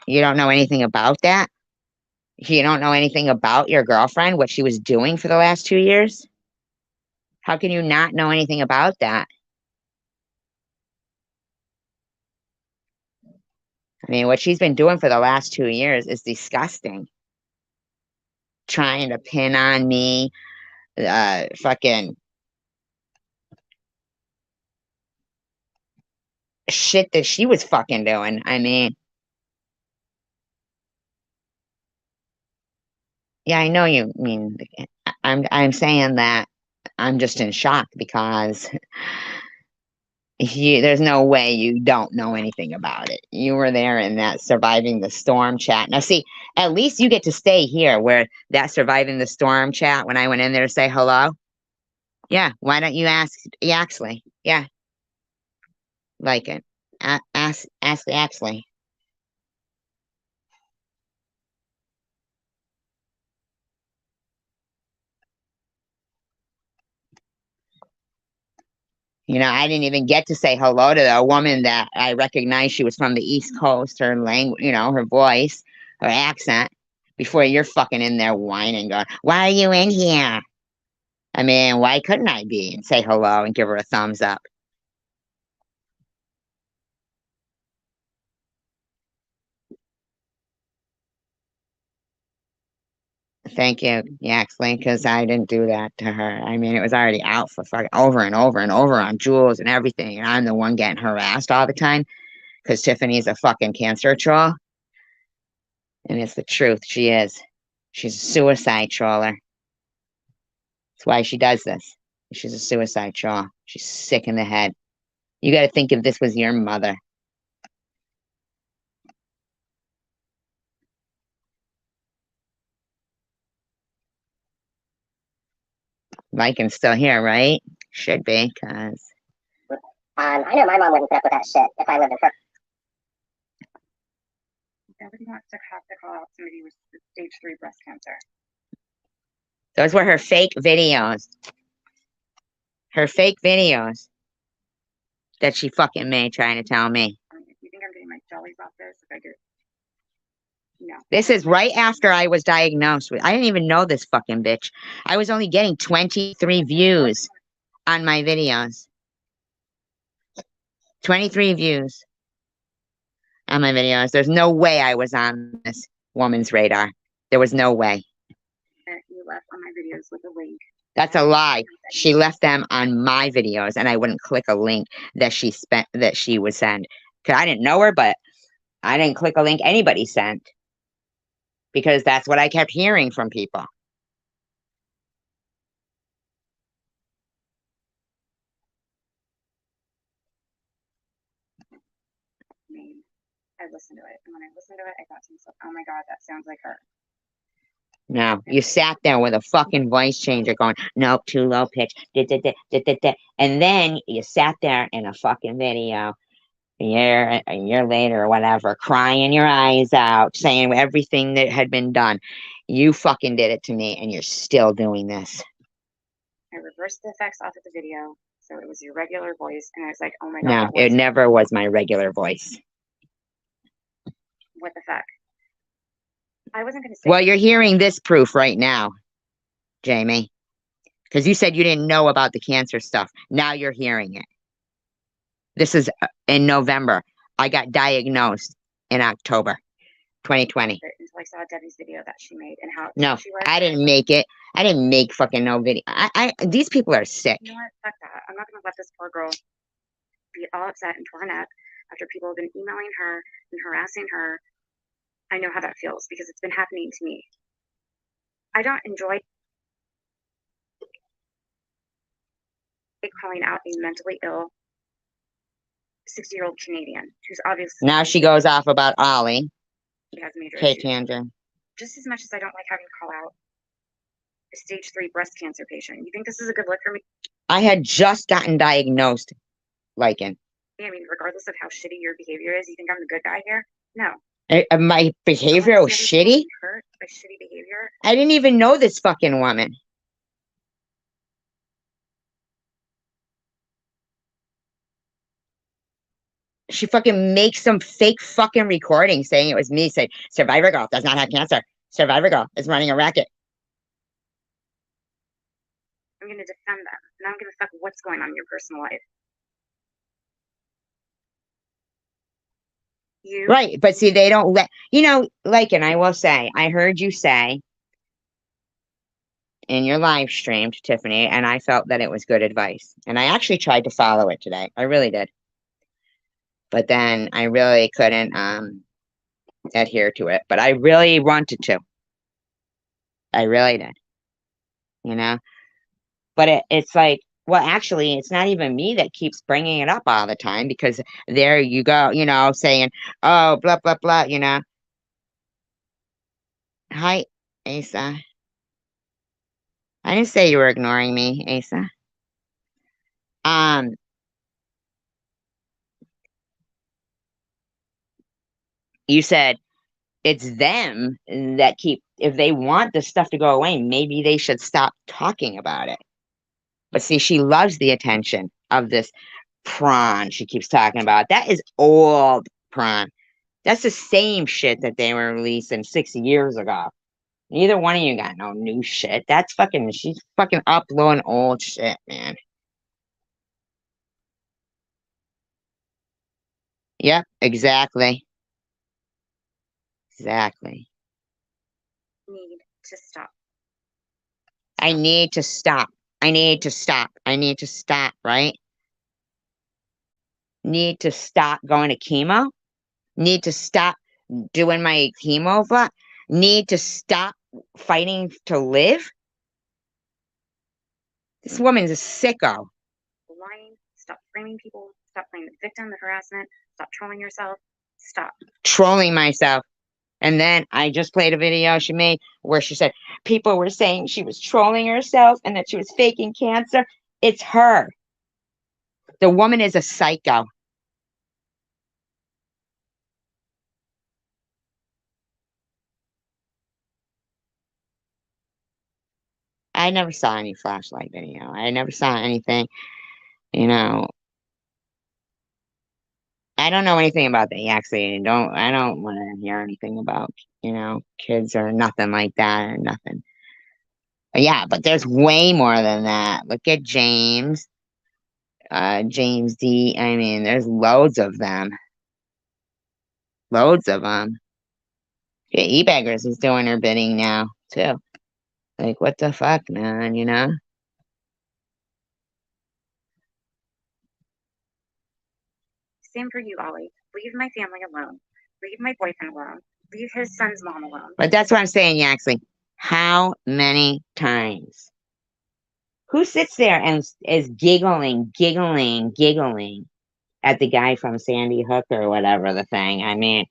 You don't know anything about that? You don't know anything about your girlfriend, what she was doing for the last 2 years? How can you not know anything about that? I mean, what she's been doing for the last 2 years is disgusting. Trying to pin on me, fucking shit that she was fucking doing. I mean, yeah, I know you mean. I'm saying that I'm just in shock because there's no way you don't know anything about it. You were there in that surviving the storm chat. Now, see, at least you get to stay here where that surviving the storm chat when I went in there to say hello. Yeah, why don't you ask Yaxley? Yeah, like it. Ask Yaxley. You know, I didn't even get to say hello to the woman that I recognized. She was from the East Coast. Her language, you know, her voice, her accent. Before you're fucking in there whining, going, "Why are you in here?" I mean, why couldn't I be and say hello and give her a thumbs up? Thank you, Yaxley, because I didn't do that to her. I mean, it was already out for fucking over and over and over on Jules and everything, and I'm the one getting harassed all the time because Tiffany's a fucking cancer troll. And it's the truth. She is. She's a suicide troller. That's why she does this. She's a suicide troll. She's sick in the head. You got to think if this was your mother. Viking's still here, right? Should be, because. I know my mom wouldn't put up with that shit if I lived in her. Nobody wants to have to call out somebody with stage 3 breast cancer. Those were her fake videos. Her fake videos that she fucking made trying to tell me. You think I'm getting my jellies off this? If I get no. This is right after I was diagnosed with. I didn't even know this fucking bitch. I was only getting 23 views on my videos. 23 views on my videos. There's no way I was on this woman's radar. There was no way. You left on my videos with a link. That's a lie. She left them on my videos, and I wouldn't click a link that she would send. Cause I didn't know her, but I didn't click a link anybody sent because that's what I kept hearing from people. I listened to it, and when I listened to it, I thought to myself, "Oh my god, that sounds like her." No, you sat there with a fucking voice changer going, nope, too low pitch, and then you sat there in a fucking video a year later or whatever, crying your eyes out, saying everything that had been done. You fucking did it to me, and you're still doing this. I reversed the effects off of the video, so it was your regular voice, and I was like, "Oh my god." No, it never was my regular voice. What the fuck? I wasn't going to say. Well, you're hearing this proof right now, Jamie, because you said you didn't know about the cancer stuff. Now you're hearing it. This is in November. I got diagnosed in October 2020. Until I saw Debbie's video that she made and how No, she was. I didn't make it. I didn't make fucking no video. These people are sick. You know what? Fuck that. I'm not going to let this poor girl be all upset and torn up after people have been emailing her and harassing her. I know how that feels because it's been happening to me. I don't enjoy calling out a mentally ill 60-year-old Canadian who's obviously Now she goes off about Ollie. has major Hey, issues. Tandra. Just as much as I don't like having to call out a stage 3 breast cancer patient, you think this is a good look for me? I had just gotten diagnosed, Lycan. I mean, regardless of how shitty your behavior is, you think I'm the good guy here? No. My behavior was shitty? Hurt by shitty behavior? I didn't even know this fucking woman. She fucking makes some fake fucking recording saying it was me, saying, Survivor Girl does not have cancer. Survivor Girl is running a racket. I'm going to defend them. And I don't give a fuck what's going on in your personal life. You? Right, but see, they don't let, you know, Lycan, I will say, I heard you say in your live stream to Tiffany, and I felt that it was good advice. And I actually tried to follow it today. I really did. But then I really couldn't adhere to it. But I really wanted to. I really did. You know? But it's like, well, actually, it's not even me that keeps bringing it up all the time, because there you go, you know, saying, oh, blah, blah, blah, you know. Hi, Asa. I didn't say you were ignoring me, Asa. You said it's them that keep, if they want this stuff to go away, maybe they should stop talking about it. But see, she loves the attention of this prawn she keeps talking about. That is old prawn. That's the same shit that they were releasing 6 years ago. Neither one of you got no new shit. That's fucking, she's fucking uploading old shit, man. Yep, exactly. Exactly. Need to stop. I need to stop. I need to stop. I need to stop, right? Need to stop going to chemo. Need to stop doing my chemo. Need to stop fighting to live. This woman's a sicko. Lying. Stop framing people. Stop playing the victim of harassment. Stop trolling yourself. Stop. Trolling myself. And then I just played a video she made where she said people were saying she was trolling herself and that she was faking cancer. It's her. The woman is a psycho. I never saw any flashlight video. I never saw anything, you know. I don't know anything about that. Actually, I don't want to hear anything about, you know, kids or nothing like that or nothing. Yeah, but there's way more than that. Look at James. James D. I mean, there's loads of them. Loads of them. Yeah, E-Baggers is doing her bidding now, too. Like, what the fuck, man, you know? Same for you, Ollie. Leave my family alone. Leave my boyfriend alone. Leave his son's mom alone. But that's what I'm saying, Yaxley. How many times? Who sits there and is giggling at the guy from Sandy Hook or whatever the thing? I mean,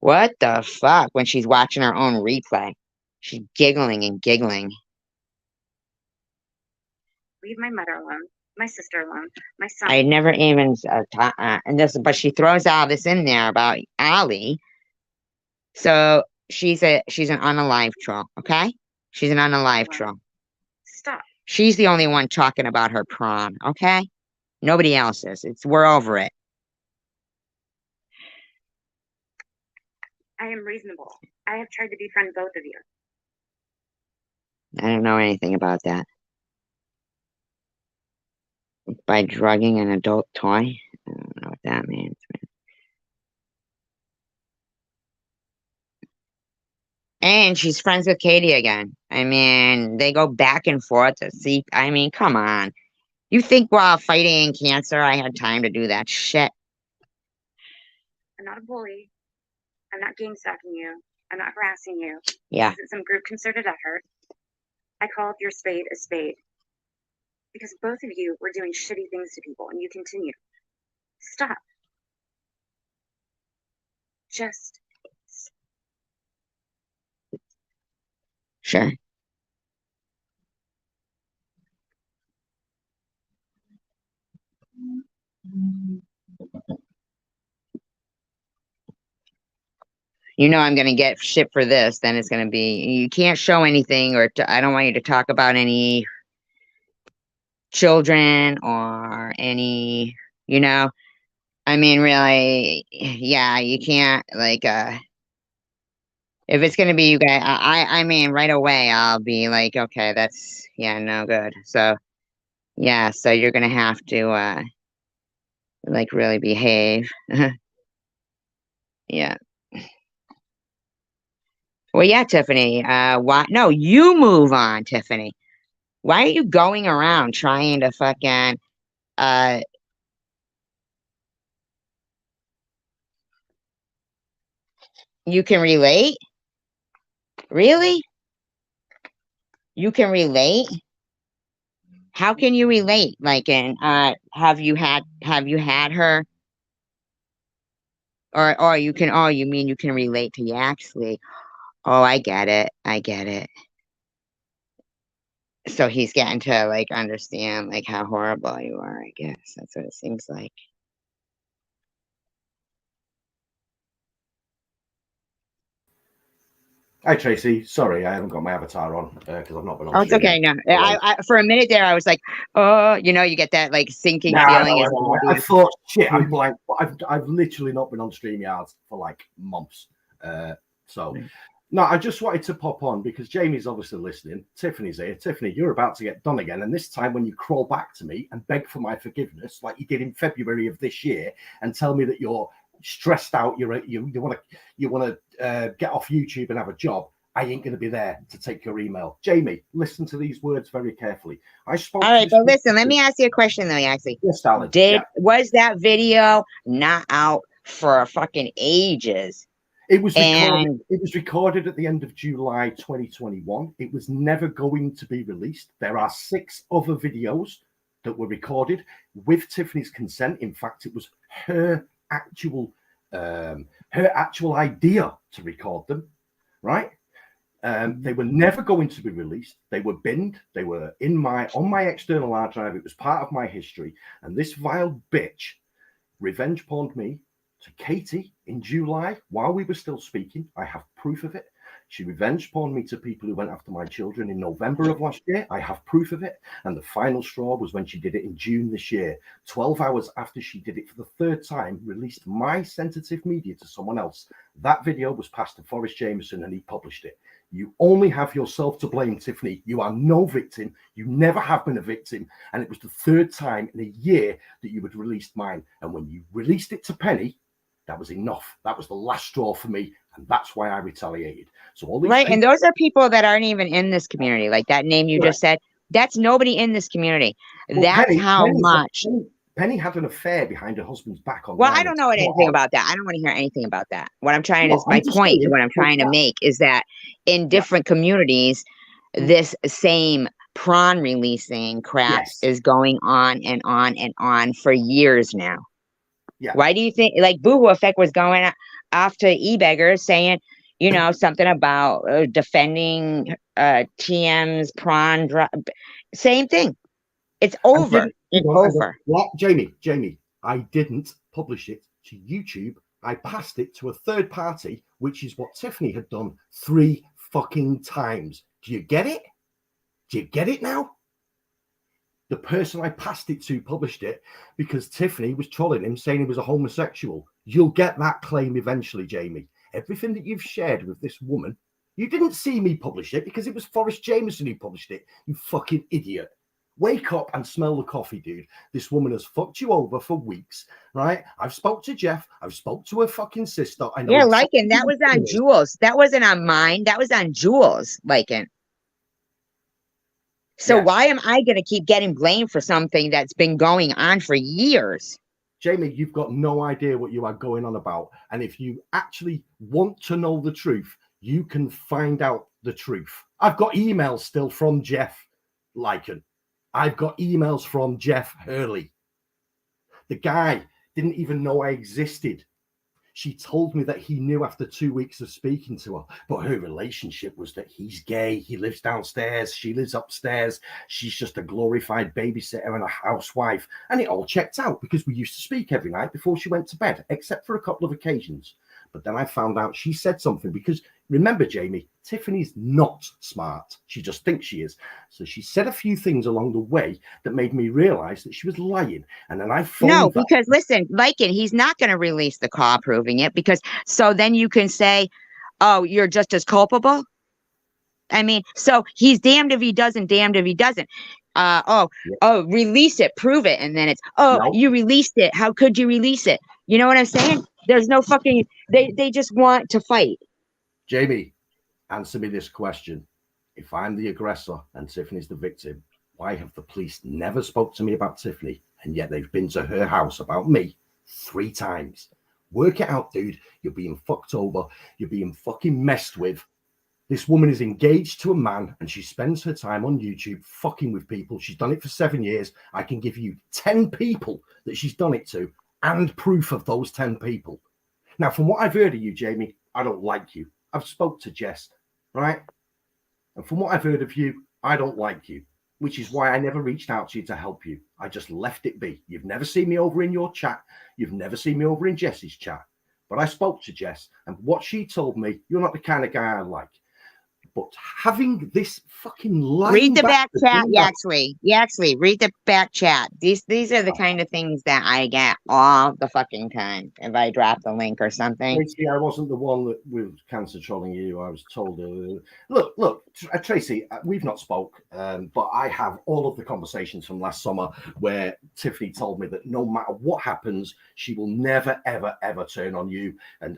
what the fuck when she's watching her own replay? She's giggling and giggling. Leave my mother alone. My sister alone. My son. I never even but she throws all this in there about Ollie. So she's an unalive troll, okay? She's an unalive troll. Stop. She's the only one talking about her prawn, okay? Nobody else is. We're over it. I am reasonable. I have tried to befriend both of you. I don't know anything about that. By drugging an adult toy? I don't know what that means. And she's friends with Katie again. I mean, they go back and forth to see. I mean, come on. You think while fighting cancer, I had time to do that shit? I'm not a bully. I'm not gang stalking you. I'm not harassing you. Yeah. This isn't some group concerted effort. I call your spade a spade. because both of you were doing shitty things to people and you continue. Stop. Just Sure. You know I'm gonna get shit for this. Then it's gonna be you can't show anything, or I don't want you to talk about any children or any. You know, I mean, really, yeah, you can't like. If it's gonna be you guys, I mean, right away I'll be like, okay, that's no good. So yeah, so you're gonna have to like really behave. Yeah. Well, yeah, Tiffany. Why? No, you move on, Tiffany. Why are you going around trying to fucking uh? You can relate? Really? You can relate? How can you relate? Like, and have you had her? Or you can? Oh, you mean you can relate to Yaxley? Oh, I get it. I get it. So he's getting to like understand like how horrible you are. I guess that's what it seems like. Hi Tracy, sorry I haven't got my avatar on because I've not been on Oh, it's stream. okay. No, I for a minute there I was like, oh, you get that like sinking feeling. Is I thought, shit, I'm blank. I've literally not been on StreamYard for like months. So, no, I just wanted to pop on because Jamie's obviously listening. Tiffany's here. Tiffany, you're about to get done again. And this time when you crawl back to me and beg for my forgiveness, like you did in February of this year, and tell me that you're stressed out, you want to get off YouTube and have a job, I ain't going to be there to take your email. Jamie, listen to these words very carefully. I spoke. All right, but listen, let me ask you a question though, Yaxley. Yes, darling. Was that video not out for fucking ages? It was recorded. It was recorded at the end of July 2021. It was never going to be released. There are 6 other videos that were recorded with Tiffany's consent. In fact, it was her actual idea to record them, right? They were never going to be released. They were binned. They were on my external hard drive. It was part of my history. And this vile bitch revenge porned me to Katie in July while we were still speaking. I have proof of it. She revenge porned me to people who went after my children in November of last year. I have proof of it. And the final straw was when she did it in June this year. 12 hours after she did it for the 3rd time, released my sensitive media to someone else. That video was passed to Forrest Jameson and he published it. You only have yourself to blame, Tiffany. You are no victim. You never have been a victim. And it was the 3rd time in a year that you had released mine. And when you released it to Penny, that was enough. That was the last straw for me. And that's why I retaliated. So all these and those are people that aren't even in this community. Like that name you just said, that's nobody in this community. Well, that's much. Penny had an affair behind her husband's back on. Well, I don't know anything about that. I don't want to hear anything about that. What I'm trying is my point. What I'm trying to make is that in different communities, this same prawn releasing crap is going on and on and on for years now. Yeah. Why do you think like Boohoo Effect was going after e-beggars saying, something about defending TM's prawn same thing. It's over. It's over. What, Jamie, I didn't publish it to YouTube. I passed it to a 3rd party, which is what Tiffany had done 3 fucking times. Do you get it? Do you get it now? The person I passed it to published it because Tiffany was trolling him, saying he was a homosexual. You'll get that claim eventually, Jamie. Everything that you've shared with this woman, you didn't see me publish it because it was Forrest Jameson who published it, you fucking idiot. Wake up and smell the coffee, dude. This woman has fucked you over for weeks, right? I've spoke to Jeff. I've spoke to her fucking sister. I know. Yeah, Lycan, that was on Jules. That wasn't on mine. That was on Jules, Lycan. So why am I going to keep getting blamed for something that's been going on for years? Jamie, you've got no idea what you are going on about. And if you actually want to know the truth, you can find out the truth. I've got emails still from Jeff Lycan. I've got emails from Jeff Hurley. The guy didn't even know I existed. She told me that he knew after 2 weeks of speaking to her, but her relationship was that he's gay. He lives downstairs. She lives upstairs. She's just a glorified babysitter and a housewife. And it all checked out because we used to speak every night before she went to bed, except for a couple of occasions. But then I found out she said something because remember, Jamie, Tiffany's not smart. She just thinks she is. So she said a few things along the way that made me realize that she was lying. And then I phoned No, her. because listen, Lycan, he's not going to release the call proving it because so then you can say, oh, you're just as culpable. I mean, so he's damned if he doesn't, damned if he doesn't. Release it, prove it. And then it's, No. you released it. How could you release it? You know what I'm saying? There's no fucking, they just want to fight. Jamie, answer me this question. If I'm the aggressor and Tiffany's the victim, why have the police never spoke to me about Tiffany and yet they've been to her house about me 3 times? Work it out, dude. You're being fucked over. You're being fucking messed with. This woman is engaged to a man and she spends her time on YouTube fucking with people. She's done it for 7 years. I can give you 10 people that she's done it to and proof of those 10 people. Now, from what I've heard of you, Jamie, I don't like you. I've spoke to Jess, right? And from what I've heard of you, I don't like you, which is why I never reached out to you to help you. I just left it be. You've never seen me over in your chat. You've never seen me over in Jess's chat. But I spoke to Jess, and what she told me, you're not the kind of guy I like. But having this fucking Read the back chat, Yaxley, read the back chat. These are the kind of things that I get all the fucking time if I drop the link or something. Tracy, I wasn't the one that was cancer trolling you. I was told, look, Tracy, we've not spoke, but I have all of the conversations from last summer where Tiffany told me that no matter what happens, she will never, ever, ever turn on you. And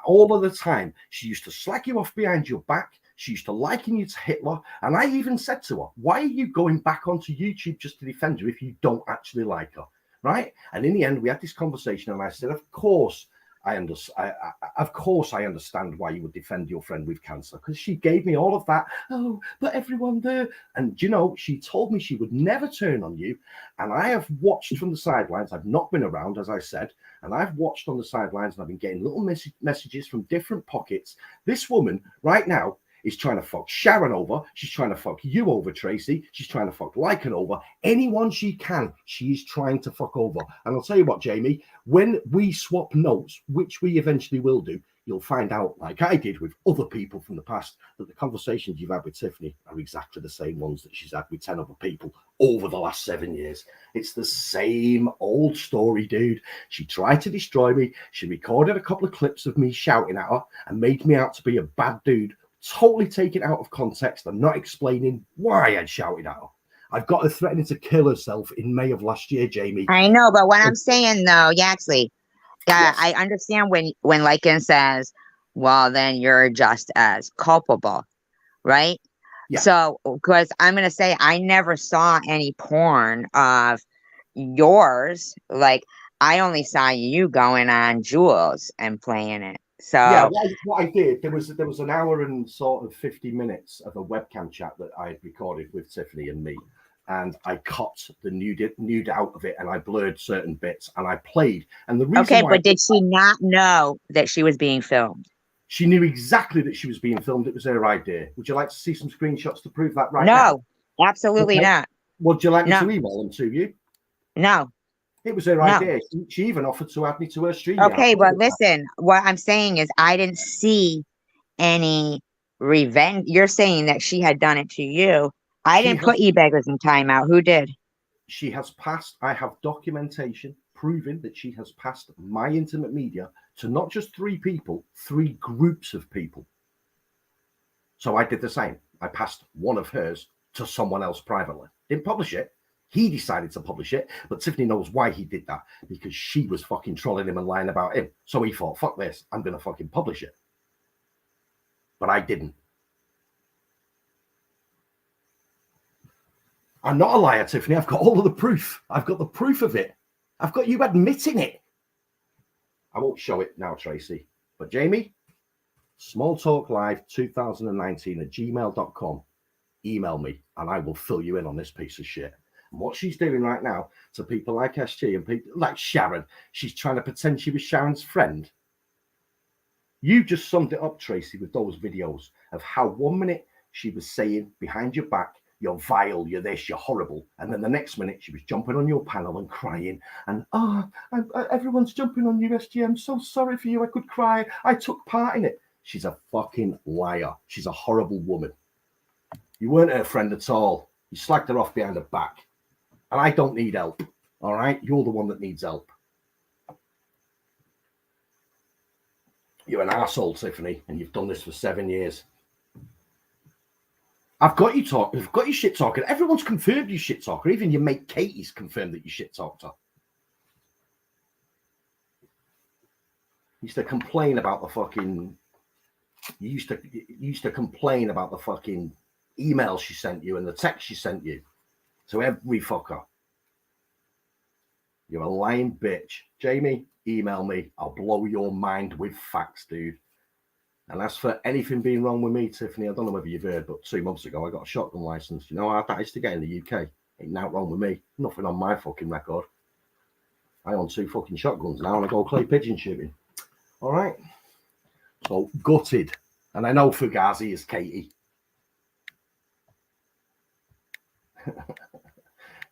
all of the time, she used to slack you off behind your back. She used to liken you to Hitler. And I even said to her, why are you going back onto YouTube just to defend her if you don't actually like her? Right? And in the end, we had this conversation and I said, of course I understand why you would defend your friend with cancer, because she gave me all of that. Oh, but everyone there. And, she told me she would never turn on you. And I have watched from the sidelines. I've not been around, as I said, and I've watched on the sidelines and I've been getting little messages from different pockets. This woman right now is trying to fuck Sharon over. She's trying to fuck you over, Tracy. She's trying to fuck Lycan over. Anyone she can, she's trying to fuck over. And I'll tell you what, Jamie, when we swap notes, which we eventually will do, you'll find out, like I did with other people from the past, that the conversations you've had with Tiffany are exactly the same ones that she's had with 10 other people over the last 7 years. It's the same old story, dude. She tried to destroy me. She recorded a couple of clips of me shouting at her and made me out to be a bad dude. Totally taken out of context and not explaining why I'd shouted at her. I've got her threatening to kill herself in May of last year, Jamie. I know, but what I'm saying though, Yaxley, Yes. I understand when Lycan says, well, then you're just as culpable, right? Yeah. So, because I'm going to say I never saw any porn of yours. Like, I only saw you going on Jules and playing it. So yeah, what I did, there was an hour and sort of 50 minutes of a webcam chat that I had recorded with Tiffany and me, and I cut the nude out of it, and I blurred certain bits, and I played. And the reason but did she not know that she was being filmed? She knew exactly that she was being filmed. It was her idea. Would you like to see some screenshots to prove that right now? No, absolutely not. Would you like me No. to email them to you? No. It was her idea. She even offered to add me to her stream. Okay, but listen, what I'm saying is I didn't see any revenge. You're saying that she had done it to you. I didn't put e-beggars in timeout. Who did? She has passed. I have documentation proving that she has passed my intimate media to not just 3 people, 3 groups of people. So I did the same. I passed one of hers to someone else privately. Didn't publish it. He decided to publish it, but Tiffany knows why he did that, because she was fucking trolling him and lying about him. So he thought, fuck this, I'm going to fucking publish it. But I didn't. I'm not a liar, Tiffany. I've got all of the proof. I've got the proof of it. I've got you admitting it. I won't show it now, Tracy. But Jamie, smalltalklive2019 at gmail.com. email me and I will fill you in on this piece of shit. And what she's doing right now to people like SG and people like Sharon, she's trying to pretend she was Sharon's friend. You just summed it up, Tracy, with those videos of how 1 minute she was saying behind your back, you're vile, you're this, you're horrible. And then the next minute she was jumping on your panel and crying. And, everyone's jumping on you, SG. I'm so sorry for you. I could cry. I took part in it. She's a fucking liar. She's a horrible woman. You weren't her friend at all. You slagged her off behind her back. And I don't need help. All right? You're the one that needs help. You're an asshole, Tiffany, and you've done this for 7 years. I've got you talking. I've got you shit talking. Everyone's confirmed you shit talker. Even your mate Katie's confirmed that you shit talked her. You used to complain about the fucking. You used to complain about the fucking email she sent you and the text she sent you to every fucker. You're a lying bitch. Jamie, email me. I'll blow your mind with facts, dude. And as for anything being wrong with me, Tiffany, I don't know whether you've heard, but 2 months ago, I got a shotgun license. You know how that is to get in the UK? Ain't nothing wrong with me. Nothing on my fucking record. I own 2 fucking shotguns now and I go clay pigeon shooting. All right? So, gutted. And I know Fugazi is Katie.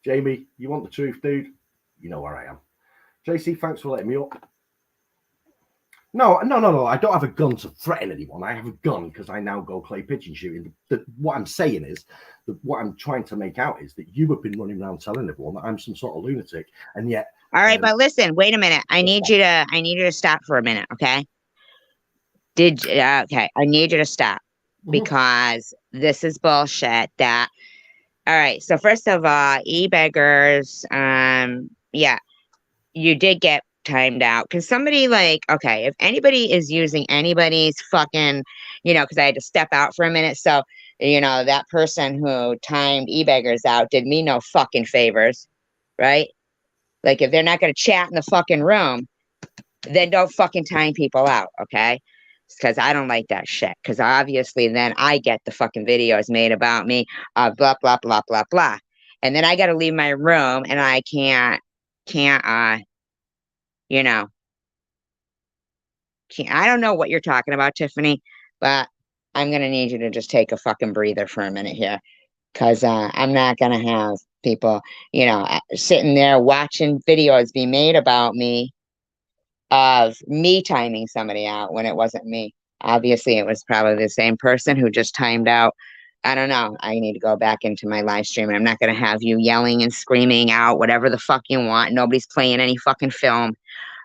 Jamie, you want the truth, dude? You know where I am. JC, thanks for letting me up. No. I don't have a gun to threaten anyone. I have a gun because I now go clay pigeon shooting. What I'm saying is, what I'm trying to make out is that you have been running around telling everyone that I'm some sort of lunatic, and yet. All right, but listen, wait a minute. I need you to stop for a minute, okay? Okay, I need you to stop because this is bullshit. All right. So first of all, e-beggars, yeah, you did get timed out. Can somebody okay, if anybody is using anybody's fucking, because I had to step out for a minute. So, that person who timed e-beggars out did me no fucking favors, right? Like if they're not going to chat in the fucking room, then don't fucking time people out, okay? Because I don't like that shit. Because obviously then I get the fucking videos made about me, blah, blah, blah, blah, blah. And then I got to leave my room and I can't, I don't know what you're talking about, Tiffany, but I'm going to need you to just take a fucking breather for a minute here. Because I'm not going to have people, sitting there watching videos be made about me of me timing somebody out when it wasn't me. Obviously, it was probably the same person who just timed out. I don't know. I need to go back into my live stream and I'm not going to have you yelling and screaming out whatever the fuck you want. Nobody's playing any fucking film.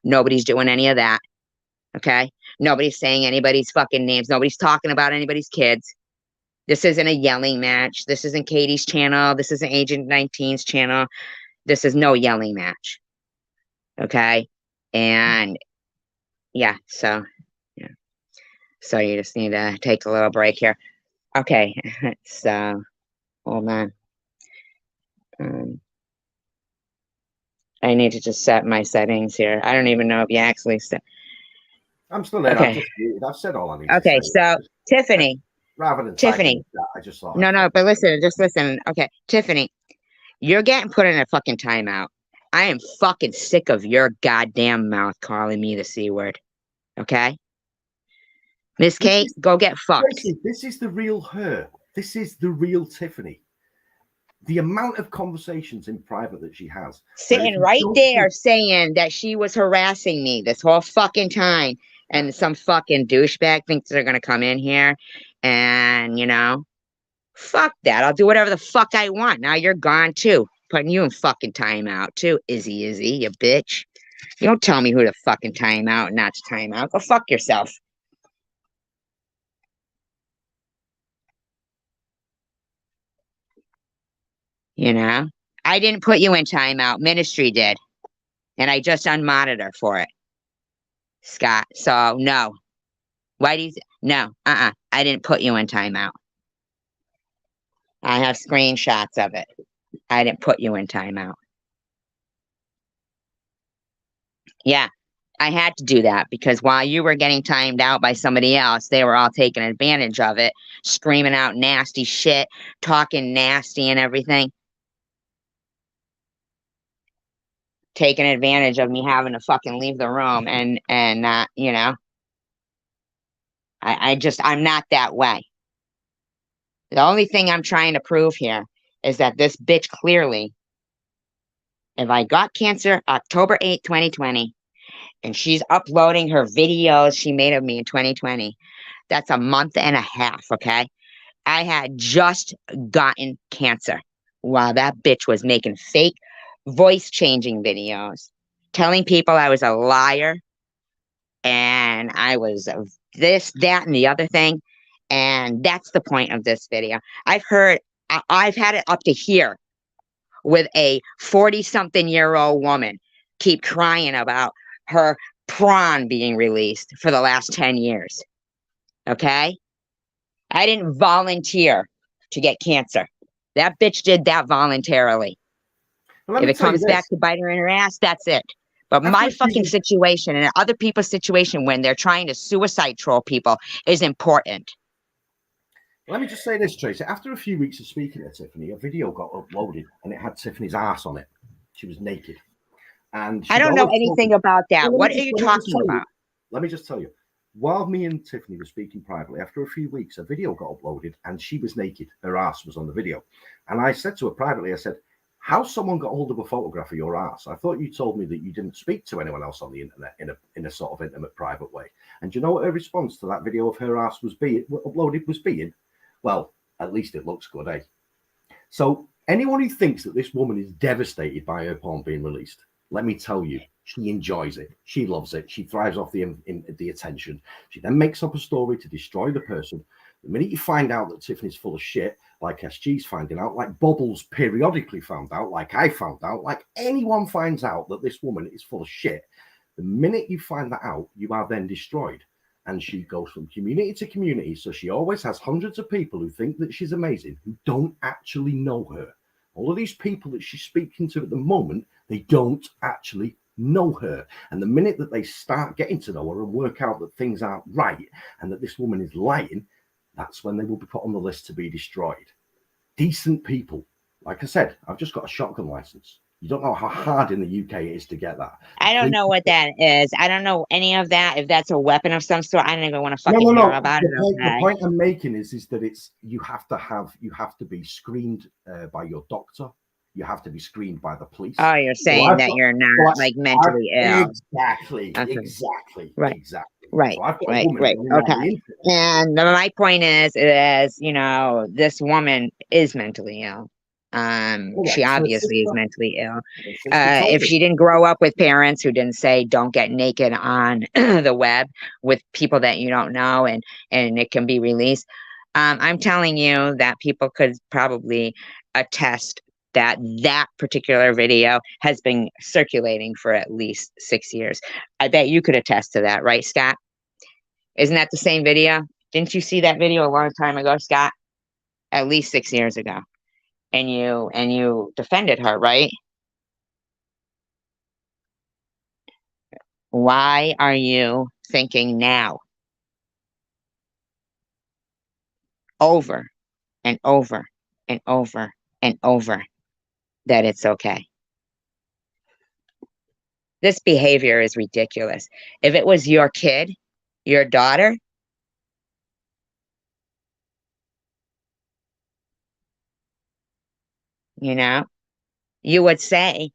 Nobody's doing any of that. Okay? Nobody's saying anybody's fucking names. Nobody's talking about anybody's kids. This isn't a yelling match. This isn't Katie's channel. This isn't Agent 19's channel. This is no yelling match. Okay? And yeah, so you just need to take a little break here. Okay, so hold on. I need to just set my settings here. I don't even know if you actually set. I'm still there. Okay. I've said all I need Okay, to say. so Tiffany. Rather than Tiffany. I just thought. No, but listen, just listen. Okay, Tiffany, you're getting put in a fucking timeout. I am fucking sick of your goddamn mouth calling me the C word. Okay? Miss Kate, go get fucked. This is the real her. This is the real Tiffany. The amount of conversations in private that she has. Sitting right there saying that she was harassing me this whole fucking time. And some fucking douchebag thinks they're going to come in here and, fuck that. I'll do whatever the fuck I want. Now you're gone too. Putting you in fucking timeout too. Izzy, you bitch. You don't tell me who to fucking time out and not to time out. Go fuck yourself. I didn't put you in timeout. Ministry did. And I just unmonitored for it. Scott. So no. Why do you no, I didn't put you in timeout. I have screenshots of it. I didn't put you in timeout. Yeah. I had to do that because while you were getting timed out by somebody else, they were all taking advantage of it, screaming out nasty shit, talking nasty and everything. Taking advantage of me having to fucking leave the room and not, you know. I'm not that way. The only thing I'm trying to prove here is that this bitch clearly, if I got cancer October 8th, 2020, and she's uploading her videos she made of me in 2020, that's a month and a half, okay? I had just gotten cancer while that bitch was making fake voice changing videos, telling people I was a liar and I was this, that, and the other thing. And that's the point of this video. I've had it up to here with a 40-something-year-old woman keep crying about her prawn being released for the last 10 years. Okay? I didn't volunteer to get cancer. That bitch did that voluntarily. If it comes back to bite her in her ass, that's it. But my fucking situation and other people's situation when they're trying to suicide troll people is important. Let me just say this, Tracy. After a few weeks of speaking to Tiffany, a video got uploaded and it had Tiffany's ass on it. She was naked. And I don't know anything about that. What are you talking about? Let me just tell you. While me and Tiffany were speaking privately, after a few weeks, a video got uploaded and she was naked. Her ass was on the video. And I said to her privately, I said, how someone got hold of a photograph of your ass? I thought you told me that you didn't speak to anyone else on the internet in a sort of intimate, private way. And do you know what her response to that video of her ass was being uploaded was being? Well, at least it looks good, eh? So anyone who thinks that this woman is devastated by her porn being released, let me tell you, she enjoys it. She loves it. She thrives off the attention. She then makes up a story to destroy the person. The minute you find out that Tiffany's full of shit, like SG's finding out, like Bubbles periodically found out, like I found out, like anyone finds out that this woman is full of shit, the minute you find that out, you are then destroyed. And she goes from community to community. So she always has hundreds of people who think that she's amazing, who don't actually know her. All of these people that she's speaking to at the moment, they don't actually know her. And the minute that they start getting to know her and work out that things aren't right and that this woman is lying, that's when they will be put on the list to be destroyed. Decent people. Like I said, I've just got a shotgun license. You don't know how hard in the UK it is to get that. I don't know what that is. I don't know any of that. If that's a weapon of some sort, I don't even want to fucking hear about it. The point I'm making is that you have to be screened by your doctor. You have to be screened by the police. Oh, you're saying that you're not like mentally ill. Exactly. Okay. Exactly. Right. Exactly. Right. So right. Okay. And my point is, you know, this woman is mentally ill. She obviously is mentally ill. If she didn't grow up with parents who didn't say don't get naked on the web with people that you don't know and it can be released, I'm telling you that people could probably attest that particular video has been circulating for at least 6 years. I bet you could attest to that, right, Scott? Isn't that the same video? Didn't you see that video a long time ago, Scott? At least 6 years ago. And you defended her, right? Why are you thinking now over and over and over and over that it's okay? This behavior is ridiculous. If it was your kid, your daughter, you know, you would say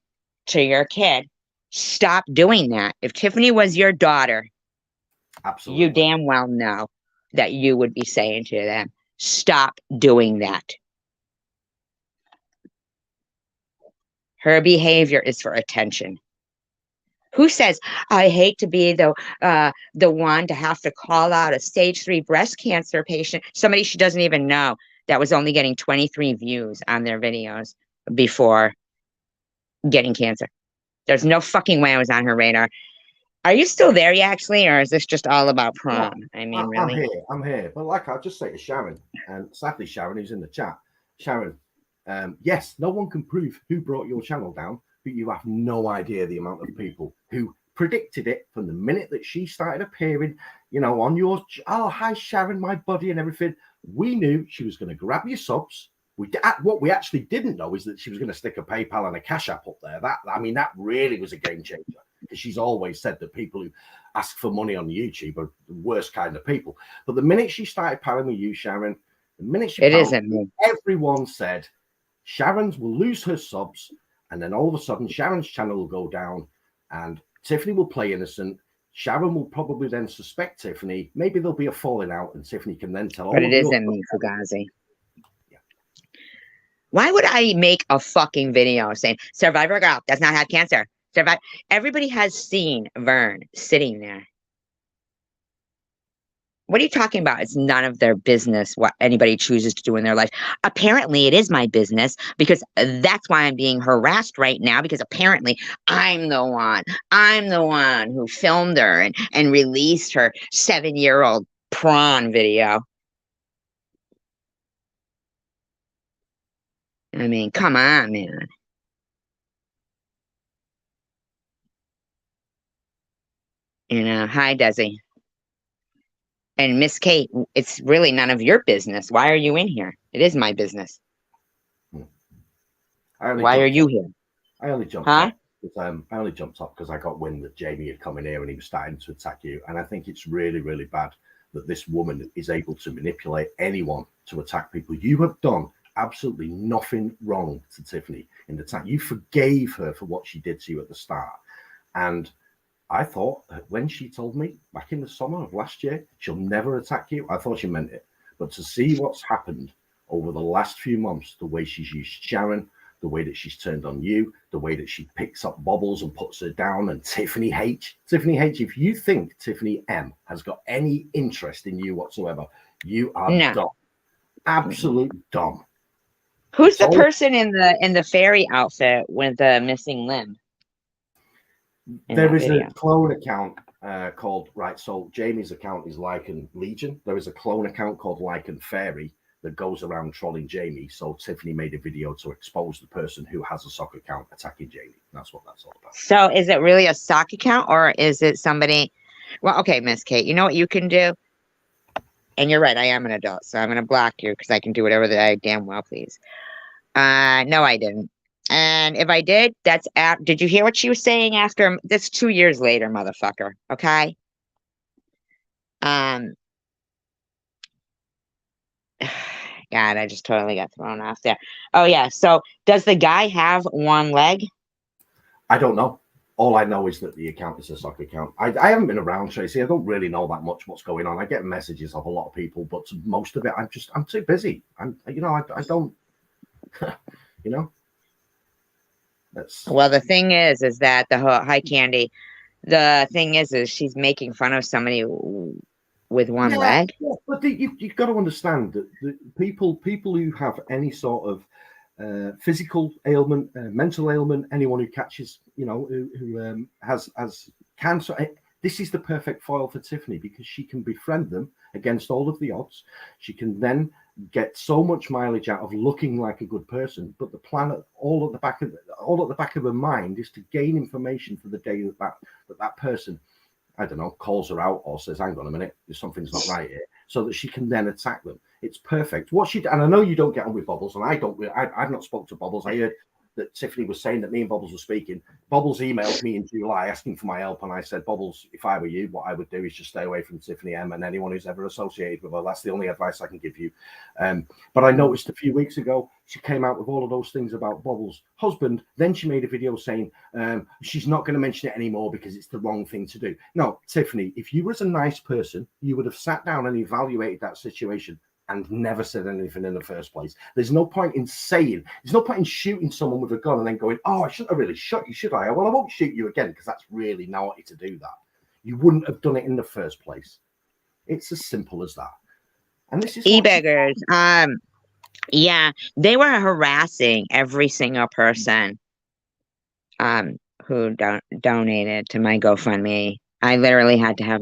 to your kid, stop doing that. If Tiffany was your daughter, absolutely, you damn well know that you would be saying to them, stop doing that. Her behavior is for attention. Who says, I hate to be the one to have to call out a stage 3 breast cancer patient, somebody she doesn't even know, that was only getting 23 views on their videos before getting cancer. There's no fucking way I was on her radar. Are you still there, actually, or is this just all about prom? I mean, really? I'm here. But like I'll just say to Sharon, and sadly, Sharon, who's in the chat, Sharon, yes, no one can prove who brought your channel down, but you have no idea the amount of people who predicted it from the minute that she started appearing, you know, on your, oh, hi, Sharon, my buddy and everything. We knew she was going to grab your subs. What we actually didn't know is that she was going to stick a PayPal and a Cash App up there. I mean, that really was a game changer, because she's always said that people who ask for money on YouTube are the worst kind of people. But the minute she started pairing with you, Sharon, the minute she isn't me. Everyone said Sharon's will lose her subs, and then all of a sudden Sharon's channel will go down, and Tiffany will play innocent. Sharon will probably then suspect Tiffany. Maybe there'll be a falling out, and Tiffany can then tell. But it isn't me, Fugazi. Why would I make a fucking video saying Survivor girl does not have cancer? Everybody has seen Vern sitting there. What are you talking about? It's none of their business what anybody chooses to do in their life. Apparently, it is my business, because that's why I'm being harassed right now, because apparently I'm the one who filmed her and released her 7-year-old prawn video. I mean, come on, man. You know, hi, Desi. And Miss Kate, it's really none of your business. Why are you in here? It is my business. Why are you here? I only jumped up. I only jumped up because I got wind that Jamie had come in here and he was starting to attack you. And I think it's really, really bad that this woman is able to manipulate anyone to attack people. You have done absolutely nothing wrong to Tiffany in the time. You forgave her for what she did to you at the start. And I thought that when she told me back in the summer of last year, she'll never attack you, I thought she meant it. But to see what's happened over the last few months, the way she's used Sharon, the way that she's turned on you, the way that she picks up Bobbles and puts her down, and Tiffany H. Tiffany H, if you think Tiffany M has got any interest in you whatsoever, you are dumb. Absolute dumb. Who's the person in the fairy outfit with the missing limb? There is a clone account called, right, so Jamie's account is Lycan Legion. There is a clone account called Lycan Fairy that goes around trolling Jamie. So Tiffany made a video to expose the person who has a sock account attacking Jamie. That's what that's all about. So is it really a sock account, or is it somebody? Well, okay, Miss Kate, you know what you can do? And you're right, I am an adult, so I'm going to block you because I can do whatever I damn well please. No, I didn't. And if I did, that's did you hear what she was saying after? That's 2 years later, motherfucker. Okay. God, I just totally got thrown off there. Oh yeah. So does the guy have one leg? I don't know. All I know is that the account is a sock account. I haven't been around, Tracy. I don't really know that much what's going on. I get messages of a lot of people, but most of it, I'm too busy. I don't, you know. Well, the thing is that the whole hi Candy. The thing is she's making fun of somebody with one leg. Yeah, but you've got to understand that the people who have any sort of physical ailment, mental ailment, anyone who catches, who has cancer, this is the perfect foil for Tiffany, because she can befriend them against all of the odds. She can then get so much mileage out of looking like a good person, but the plan all at the back of her mind is to gain information for the day that person, I don't know, calls her out or says, hang on a minute, something's not right here, so that she can then attack them. It's perfect. And I know you don't get on with Bobbles, and I've not spoken to Bobbles. I heard that Tiffany was saying that me and Bobbles were speaking. Bobbles emailed me in July asking for my help, and I said, Bobbles, if I were you, what I would do is just stay away from Tiffany M and anyone who's ever associated with her. That's the only advice I can give you. But I noticed a few weeks ago, she came out with all of those things about Bobbles' husband. Then she made a video saying she's not going to mention it anymore because it's the wrong thing to do. No, Tiffany, if you were a nice person, you would have sat down and evaluated that situation and never said anything in the first place. There's no point in shooting someone with a gun and then going, oh, I shouldn't have really shot you, should I? Well, I won't shoot you again because that's really naughty to do that. You wouldn't have done it in the first place. It's as simple as that. And this is e-beggars. Yeah, they were harassing every single person who donated to my GoFundMe. I literally had to have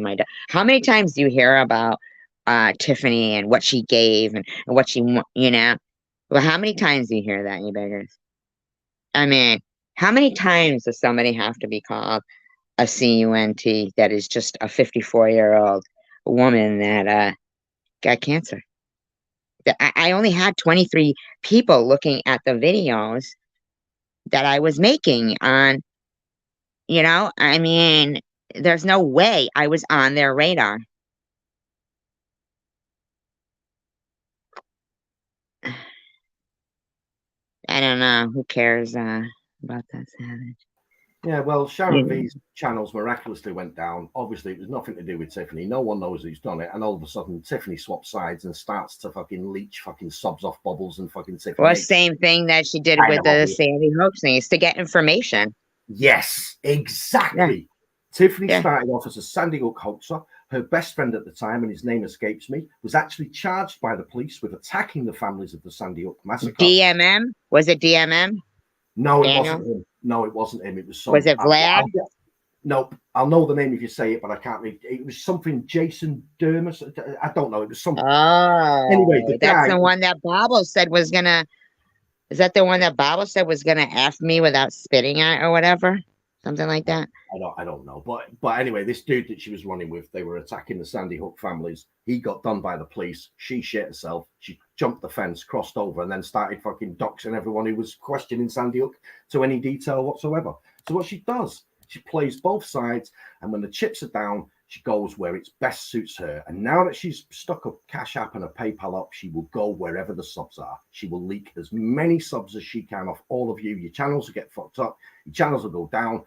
how many times do you hear about Tiffany and what she gave and what she, well, how many times do you hear that, you beggars? I mean, how many times does somebody have to be called a CUNT that is just a 54-year-old woman that got cancer. I only had 23 people looking at the videos that I was making on, I mean, there's no way I was on their radar. I don't know. Who cares about that Savage? Yeah, well, Sharon V's channels miraculously went down. Obviously, it was nothing to do with Tiffany. No one knows who's done it. And all of a sudden, Tiffany swaps sides and starts to fucking leech fucking subs off Bubbles and fucking Tiffany. Well, same thing that she did with the Sandy Hook thing, is to get information. Yes, exactly. Yeah. Tiffany started off as a Sandy Hook hoaxer. Her best friend at the time, and his name escapes me, was actually charged by the police with attacking the families of the Sandy Hook massacre. DMM? Was it DMM? No, it wasn't him. No, it wasn't him. It was some. Was it Vlad? Nope. I'll know the name if you say it, but I can't read. It was something Jason Dermis. I don't know. It was something. Oh, anyway, that's the one that Bobble said was gonna. Is that the one that Bobble said was gonna F me without spitting at or whatever? Something like that. I don't know. But anyway, this dude that she was running with, they were attacking the Sandy Hook families. He got done by the police. She shit herself. She jumped the fence, crossed over, and then started fucking doxing everyone who was questioning Sandy Hook to any detail whatsoever. So what she does, she plays both sides, and when the chips are down, she goes where it best suits her. And now that she's stuck a Cash App and a PayPal up, she will go wherever the subs are. She will leak as many subs as she can off all of you. Your channels will get fucked up. Your channels will go down.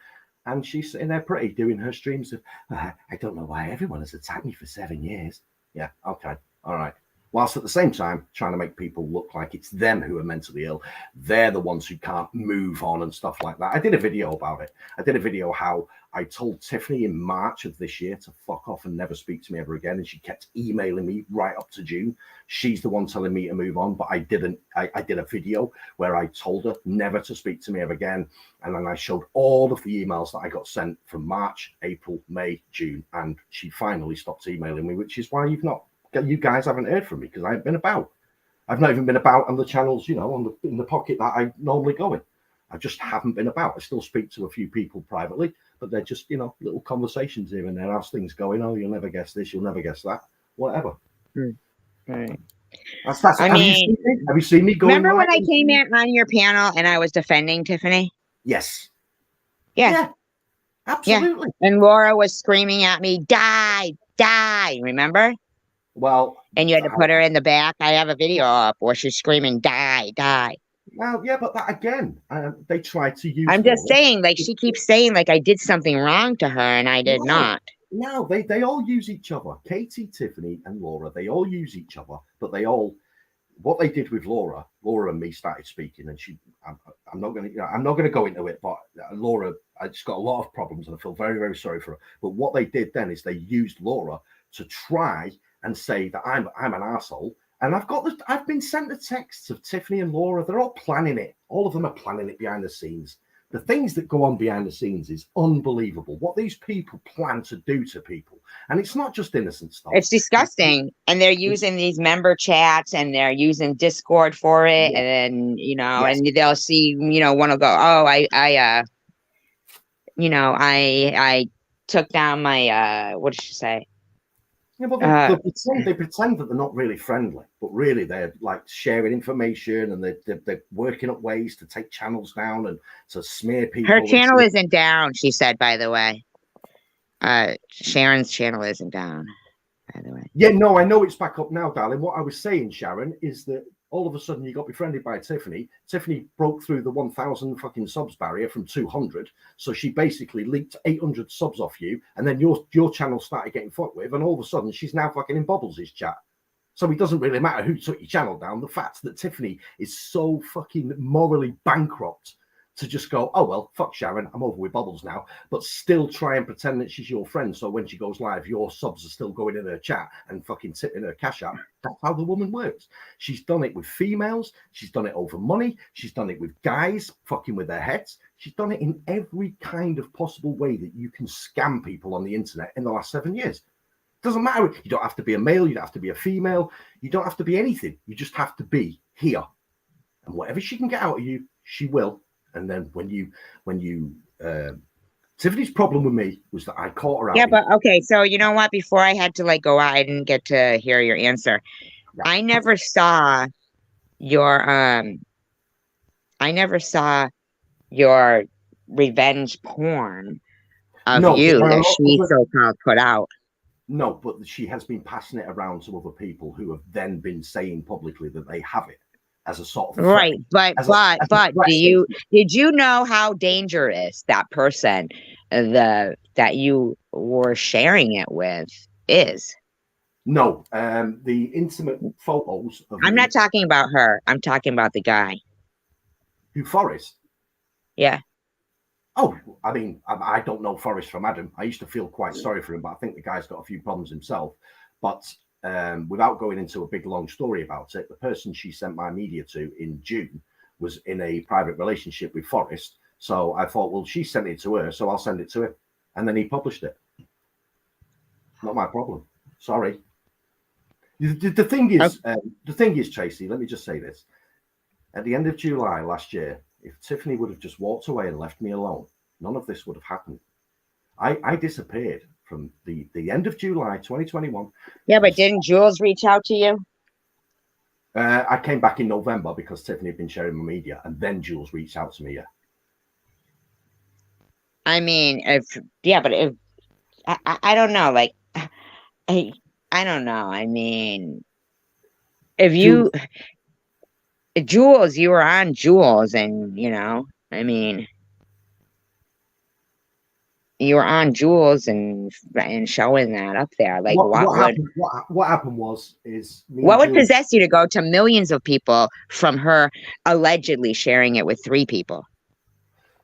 And she's sitting there pretty doing her streams of, I don't know why everyone has attacked me for 7 years. Yeah, okay, all right. Whilst at the same time trying to make people look like it's them who are mentally ill. They're the ones who can't move on and stuff like that. I did a video about it. I did a video how I told Tiffany in March of this year to fuck off and never speak to me ever again. And she kept emailing me right up to June. She's the one telling me to move on, but I didn't. I did a video where I told her never to speak to me ever again. And then I showed all of the emails that I got sent from March, April, May, June. And she finally stopped emailing me, which is why you guys haven't heard from me, because I haven't been about. I've not even been about on the channels, in the pocket that I normally go in. I just haven't been about. I still speak to a few people privately, but they're just, little conversations here and there. How's things going? Oh, you'll never guess this. You'll never guess that. Whatever. Right. Have you seen me going? Remember when I came in on your panel and I was defending Tiffany? Yes. Yeah. Absolutely. Yeah. And Laura was screaming at me, die, remember? Well, and you had to put her in the back. I have a video up where she's screaming, die. Well, yeah, but that again, they tried to use. I'm just saying, like, she keeps saying, like, I did something wrong to her, and I did not. No, they all use each other. Katie, Tiffany, and Laura, they all use each other, but what they did with Laura and me started speaking, and I'm not going to go into it, but Laura, I just got a lot of problems, and I feel very, very sorry for her. But what they did then is they used Laura to try and say that I'm an arsehole. And I've been sent the texts of Tiffany and Laura. They're all planning it. All of them are planning it behind the scenes. The things that go on behind the scenes is unbelievable. What these people plan to do to people. And it's not just innocent stuff. It's disgusting. And they're using these member chats, and they're using Discord for it. Yeah. And then, and they'll see, one will go, oh, I took down my, what did she say? Yeah, but they pretend that they're not really friendly, but really they're like sharing information, and they're working up ways to take channels down and to smear people. Her channel isn't down, she said, by the way. Sharon's channel isn't down, by the way. Yeah, no, I know it's back up now, darling. What I was saying, Sharon, is that all of a sudden you got befriended by Tiffany. Tiffany broke through the 1,000 fucking subs barrier from 200. So she basically leaked 800 subs off you. And then your channel started getting fucked with. And all of a sudden she's now fucking in Bubbles' chat. So it doesn't really matter who took your channel down. The fact that Tiffany is so fucking morally bankrupt to just go, oh, well, fuck Sharon, I'm over with Bubbles now, but still try and pretend that she's your friend. So when she goes live, your subs are still going in her chat and fucking sitting in her Cash App. That's how the woman works. She's done it with females. She's done it over money. She's done it with guys fucking with their heads. She's done it in every kind of possible way that you can scam people on the internet in the last 7 years. Doesn't matter. You don't have to be a male. You don't have to be a female. You don't have to be anything. You just have to be here. And whatever she can get out of you, she will. And then when you Tiffany's problem with me was that I caught her out. Yeah, in- but okay, so you know what? Before I had to like go out, I didn't get to hear your answer. Yeah. I never saw your revenge porn of No, you there are a that lot she of- so-called put out. No, but she has been passing it around to other people who have then been saying publicly that they have it as a sort of Right, threat. but As a threat did you know how dangerous that person that you were sharing it with is? No, the intimate photos of I'm me, not talking about her. I'm talking about the guy. who Forrest. Yeah. Oh, I mean, I don't know Forrest from Adam. I used to feel quite sorry for him, but I think the guy's got a few problems himself. But without going into a big long story about it, the person she sent my media to in June was in a private relationship with Forrest. So I thought, well, she sent it to her, so I'll send it to him. And then he published it. Not my problem. Sorry. The thing is, Tracy, let me just say this. At the end of July last year, if Tiffany would have just walked away and left me alone, none of this would have happened. I disappeared from the end of July 2021. Yeah, but didn't Jules reach out to you? I came back in November because Tiffany had been sharing my media, and then Jules reached out to me. Yeah. I mean, but if I don't know, like I don't know. I mean, if you Jules, you were on Jules, and you know, I mean, you were on Jules and showing that up there. Like, what happened was what would possess you to go to millions of people from her allegedly sharing it with 3 people?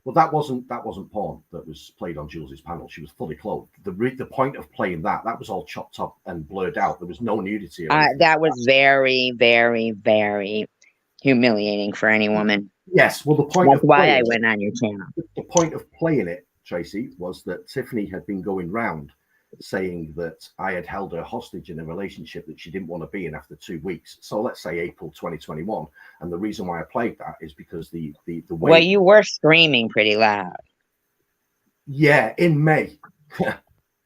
Well, that wasn't porn that was played on Jules's panel. She was fully clothed. The point of playing that was all chopped up and blurred out. There was no nudity. That was very, very, very humiliating for any woman. Yes, well, the point. That's why I went on your channel. The point of playing it, Tracy, was that Tiffany had been going round saying that I had held her hostage in a relationship that she didn't want to be in after 2 weeks. So let's say April 2021. And the reason why I played that is because the way. Well, you were screaming pretty loud. Yeah, in May.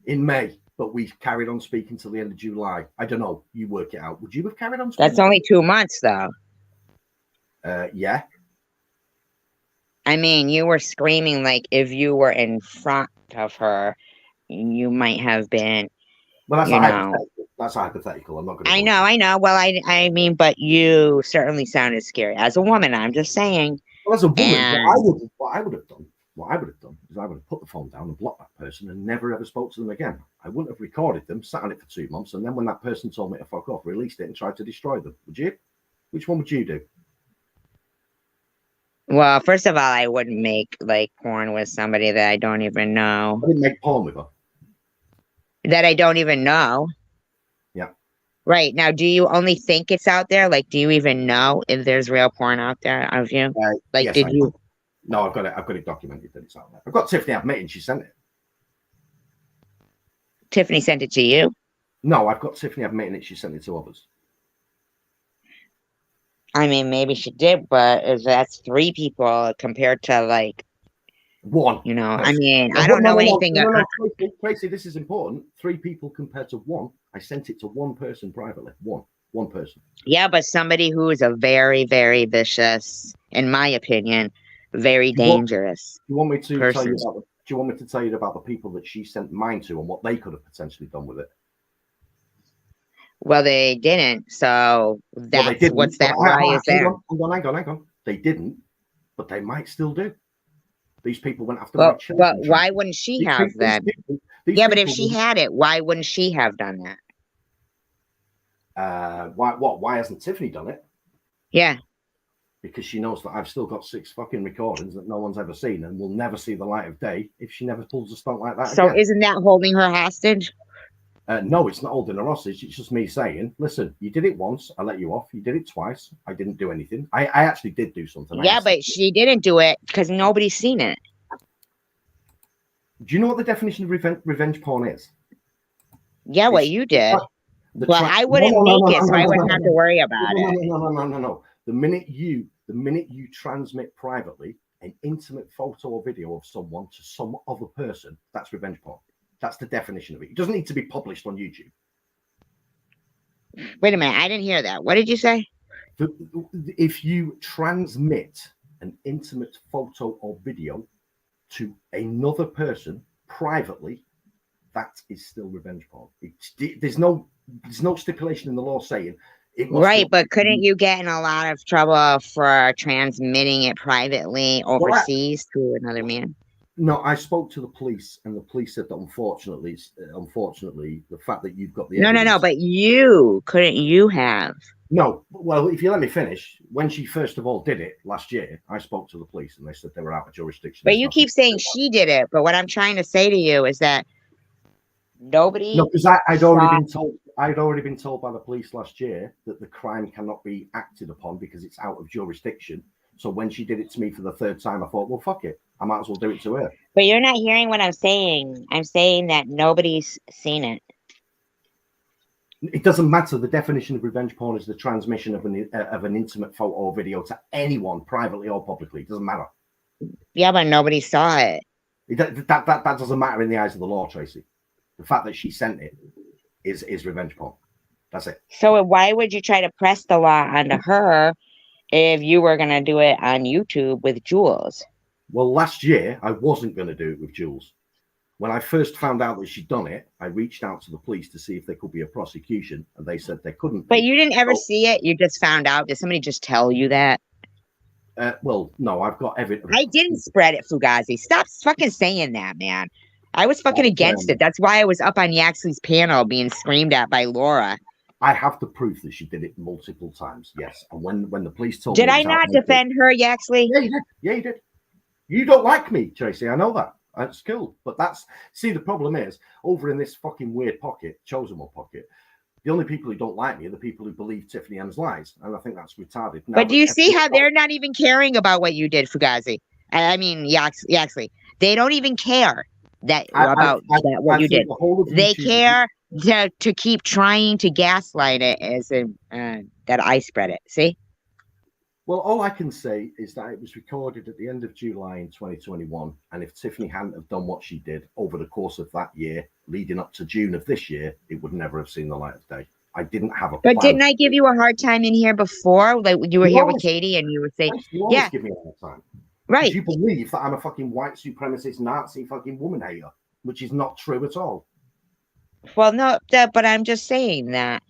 In May. But we carried on speaking till the end of July. I don't know. You work it out. Would you have carried on speaking? That's only 2 months, though. Yeah. I mean, you were screaming like if you were in front of her, you might have been. Well, that's hypothetical. I'm not going to. I know. Well, I mean, but you certainly sounded scary as a woman. I'm just saying. Well, as a woman, what I would have done is I would have put the phone down and blocked that person and never ever spoke to them again. I wouldn't have recorded them, sat on it for 2 months, and then when that person told me to fuck off, released it and tried to destroy them. Would you? Which one would you do? Well, first of all, I wouldn't make like porn with somebody that I don't even know. I didn't make porn with her. That I don't even know. Yeah. Right. Now, do you only think it's out there? Like, do you even know if there's real porn out there of you? Like, yes, did you? No, I've got it documented that it's out there. I've got Tiffany admitting she sent it. Tiffany sent it to you? No, I've got Tiffany admitting that she sent it to others. I mean, maybe she did, but if that's 3 people compared to like 1, you know, I mean, I don't know anything. Tracy, this is important. 3 people compared to 1. I sent it to 1 person privately. One person. Yeah, but somebody who is a very, very vicious, in my opinion, very dangerous. Do you want me to person. tell you about the people that she sent mine to and what they could have potentially done with it? Well, they didn't. So that's what's that? Why is there? Hang on. They didn't, but they might still do. These people went after my children. But why wouldn't she have that? Yeah, but if she had it, why wouldn't she have done that? Why hasn't Tiffany done it? Yeah. Because she knows that I've still got 6 fucking recordings that no one's ever seen and will never see the light of day if she never pulls a stunt like that. So again. Isn't that holding her hostage? No, it's not holding her hostage. It's just me saying, listen, you did it once, I let you off. You did it twice, I didn't do anything. I actually did do something. Yeah, but she didn't do it because nobody's seen it. Do you know what the definition of revenge porn is? Yeah, what you did. Well, I wouldn't make it, so I wouldn't have to worry about it. No. The minute you transmit privately an intimate photo or video of someone to some other person, that's revenge porn. That's the definition of it. It doesn't need to be published on YouTube. Wait a minute, I didn't hear that. What did you say? If you transmit an intimate photo or video to another person privately, that is still revenge porn. There's no stipulation in the law saying it must Right, not but couldn't be- you get in a lot of trouble for transmitting it privately overseas to another man? No, I spoke to the police, and the police said that unfortunately, the fact that you've got the No, evidence, but you couldn't you have? no. Well, if you let me finish, when she first of all did it last year, I spoke to the police, and they said they were out of jurisdiction. But There's you nothing keep saying to do about it. she did it. But what I'm trying to say to you is that nobody. No, because I'd already been told by the police last year that the crime cannot be acted upon because it's out of jurisdiction. So when she did it to me for the third time, I thought, well, fuck it, I might as well do it to her. But you're not hearing what I'm saying. I'm saying that nobody's seen it. It doesn't matter. The definition of revenge porn is the transmission of an intimate photo or video to anyone, privately or publicly. It doesn't matter. Yeah, but nobody saw it. That doesn't matter in the eyes of the law, Tracy. The fact that she sent it is revenge porn. That's it. So why would you try to press the law onto her if you were going to do it on YouTube with Jules? Well, last year, I wasn't going to do it with Jules. When I first found out that she'd done it, I reached out to the police to see if there could be a prosecution, and they said there couldn't be. But you didn't ever see it? You just found out? Did somebody just tell you that? Well, no, I've got evidence. I didn't spread it, Fugazi. Stop fucking saying that, man. I was fucking against it. That's why I was up on Yaxley's panel being screamed at by Laura. I have the proof that she did it multiple times, yes. And when the police told Did me... I not defend her, Yaxley? Yeah, you did. Yeah, you did. You don't like me, Tracy. I know that. That's cool. But see, the problem is, over in this fucking weird pocket, chosen one pocket, the only people who don't like me are the people who believe Tiffany M's lies. And I think that's retarded. Now, but do you see how they're not even caring about what you did, Fugazi? I mean, Yaxley. They don't even care what you did. They care to keep trying to gaslight it as that I spread it. See? Well, all I can say is that it was recorded at the end of July in 2021. And if Tiffany hadn't have done what she did over the course of that year, leading up to June of this year, it would never have seen the light of day. I didn't have a plan. But didn't I give you a hard time in here before? Like you were here with Katie and you were saying, yeah, give me a hard time. Right. You believe that I'm a fucking white supremacist Nazi fucking woman hater, which is not true at all. Well, no, but I'm just saying that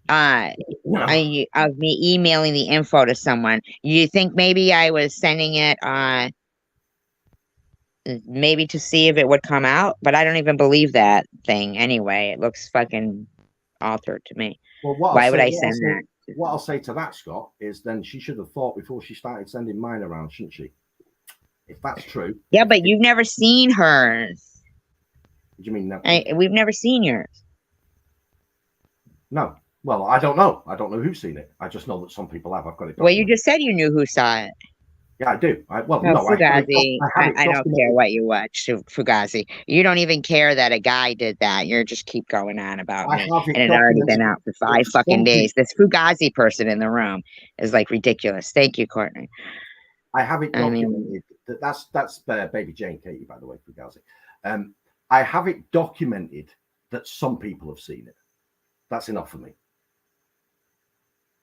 of me emailing the info to someone. You think maybe I was sending it maybe to see if it would come out? But I don't even believe that thing anyway. It looks fucking altered to me. Well, why would I send that? What I'll say to that, Scott, is then she should have thought before she started sending mine around, shouldn't she? If that's true. Yeah, but you've never seen hers. What do you mean? Never? We've never seen yours. No. Well, I don't know. I don't know who's seen it. I just know that some people have. I've got it. Well, you just said you knew who saw it. Yeah, I do. Fugazi, I don't care what you watch, Fugazi. You don't even care that a guy did that. You're just keep going on about me. And it already been out for 5 fucking days. This Fugazi person in the room is like ridiculous. Thank you, Courtney. I have it documented. That's Baby Jane, Katie, by the way, Fugazi. I have it documented that some people have seen it. That's enough for me.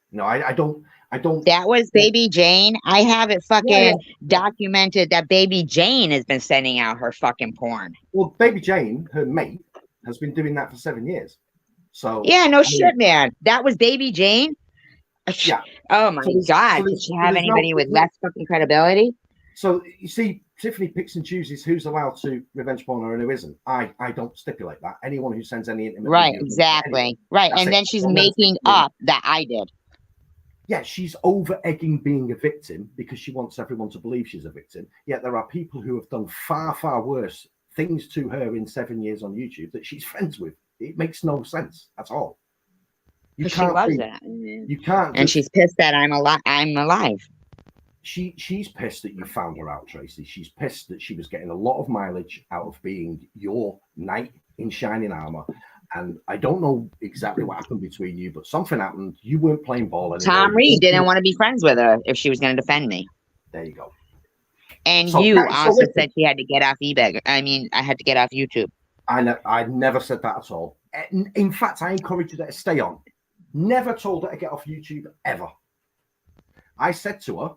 No, I don't. That was Baby Jane. I have it fucking documented that Baby Jane has been sending out her fucking porn. Well, Baby Jane, her mate, has been doing that for 7 years. So yeah, no shit, man. That was Baby Jane. Yeah. Oh my God. Did she have anybody with less fucking credibility? So you see, Tiffany picks and chooses who's allowed to revenge porn and who isn't. I don't stipulate that. Anyone who sends any intimate video, exactly. Right. And then she's making up that I did. Yeah, she's over egging being a victim because she wants everyone to believe she's a victim. Yet there are people who have done far, far worse things to her in 7 years on YouTube that she's friends with. It makes no sense at all. She loves it. You can't. And she's pissed that I'm alive. She's pissed that you found her out, Tracy. She's pissed that she was getting a lot of mileage out of being your knight in shining armor. And I don't know exactly what happened between you, but something happened. You weren't playing ball anymore. Tom Reed didn't want to be friends with her if she was going to defend me. There you go. And So, you so also listen, said she had to get off eBay. I mean, I had to get off YouTube. I never said that at all. In fact, I encouraged her to stay on. Never told her to get off YouTube ever. I said to her,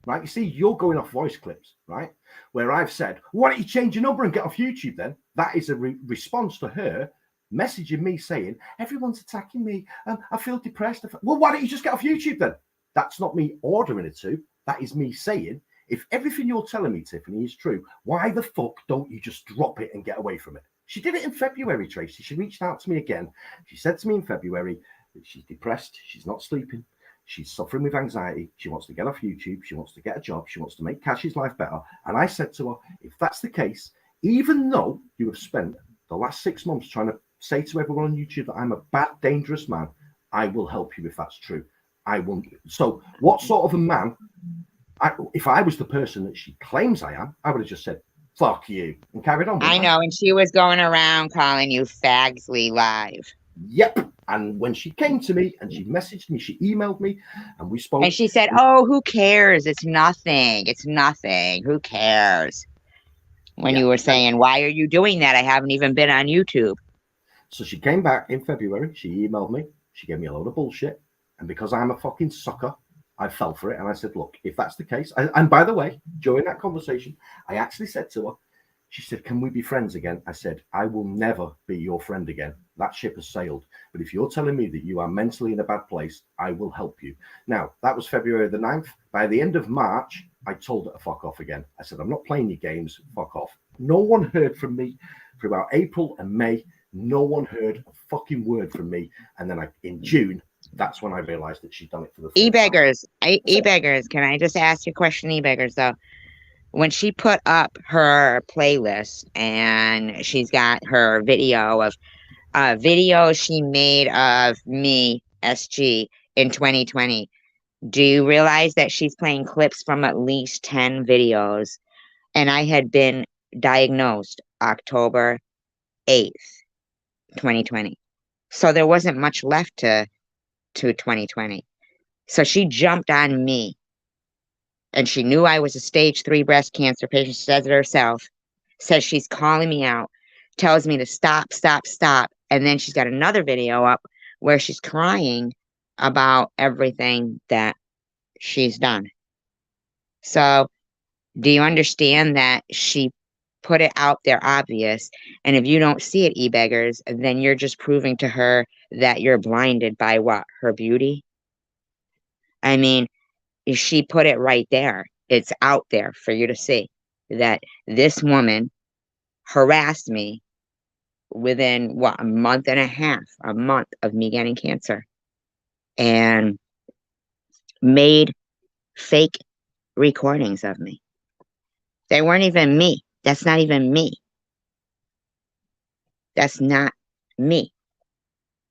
right, you see, you're going off voice clips, right? Where I've said, why don't you change your number and get off YouTube then? That is a response to her messaging me saying, everyone's attacking me. I feel depressed. Well, why don't you just get off YouTube then? That's not me ordering it to. That is me saying, if everything you're telling me, Tiffany, is true, why the fuck don't you just drop it and get away from it? She did it in February, Tracy. She reached out to me again. She said to me in February that she's depressed. She's not sleeping. She's suffering with anxiety. She wants to get off YouTube. She wants to get a job. She wants to make Cash's life better. And I said to her, if that's the case, even though you have spent the last 6 months trying to say to everyone on YouTube that I'm a bad, dangerous man, I will help you if that's true. I will. So what sort of a man, if I was the person that she claims I am, I would have just said, fuck you, and carried on. I know, and she was going around calling you Fagsley Live. Yep. And when she came to me and she messaged me, she emailed me, and we spoke. And she said, oh, who cares? It's nothing. It's nothing. Who cares? When you were saying, why are you doing that? I haven't even been on YouTube. So she came back in February. She emailed me. She gave me a load of bullshit. And because I'm a fucking sucker, I fell for it. And I said, look, if that's the case. And by the way, during that conversation, I actually said to her, she said, can we be friends again? I said, I will never be your friend again. That ship has sailed. But if you're telling me that you are mentally in a bad place, I will help you. Now, that was February the 9th. By the end of March, I told her to fuck off again. I said, I'm not playing your games. Fuck off. No one heard from me for about April and May. No one heard a fucking word from me. And then in June, that's when I realized that she'd done it for the first E-beggars. E-beggars. Can I just ask you a question, E-beggars, though? When she put up her playlist and she's got her video of video she made of me, SG, in 2020, do you realize that she's playing clips from at least 10 videos? And I had been diagnosed October 8th, 2020. So there wasn't much left to 2020. So she jumped on me. And she knew I was a stage 3 breast cancer patient. She says it herself. Says she's calling me out. Tells me to stop. And then she's got another video up where she's crying about everything that she's done. So do you understand that she put it out there obvious? And if you don't see it, E-beggars, then you're just proving to her that you're blinded by what? Her beauty? I mean, she put it right there. It's out there for you to see that this woman harassed me within what, a month and a half, a month of me getting cancer, and made fake recordings of me. They weren't even me. That's not even me. That's not me.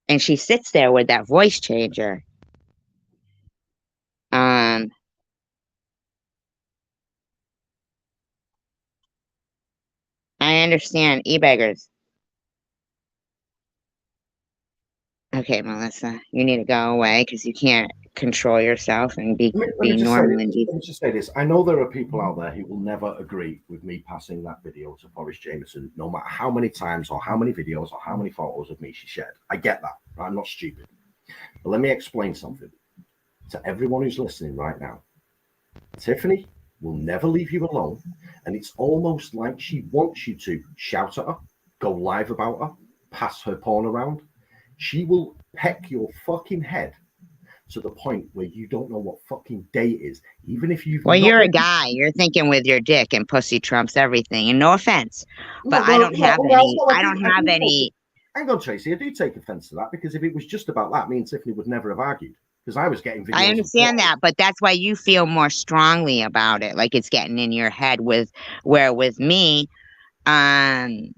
And she sits there with that voice changer. I understand, E-beggars. Okay, Melissa, you need to go away because you can't control yourself and be normal and decent. Let me just say this. I know there are people out there who will never agree with me passing that video to Boris Jameson, no matter how many times or how many videos or how many photos of me she shared. I get that. I'm not stupid. But let me explain something to everyone who's listening right now. Tiffany will never leave you alone, and it's almost like she wants you to shout at her, go live about her, pass her porn around. She will peck your fucking head to the point where you don't know what fucking day it is, even if you've. Well, you're a guy. You're thinking with your dick, and pussy trumps everything. And no offense, but I don't have any. I don't have any. Hang on, Tracy. I do take offense to that, because if it was just about that, me and Tiffany would never have argued. Because I was getting videos. I understand that, but that's why you feel more strongly about it, like it's getting in your head. Where with me, you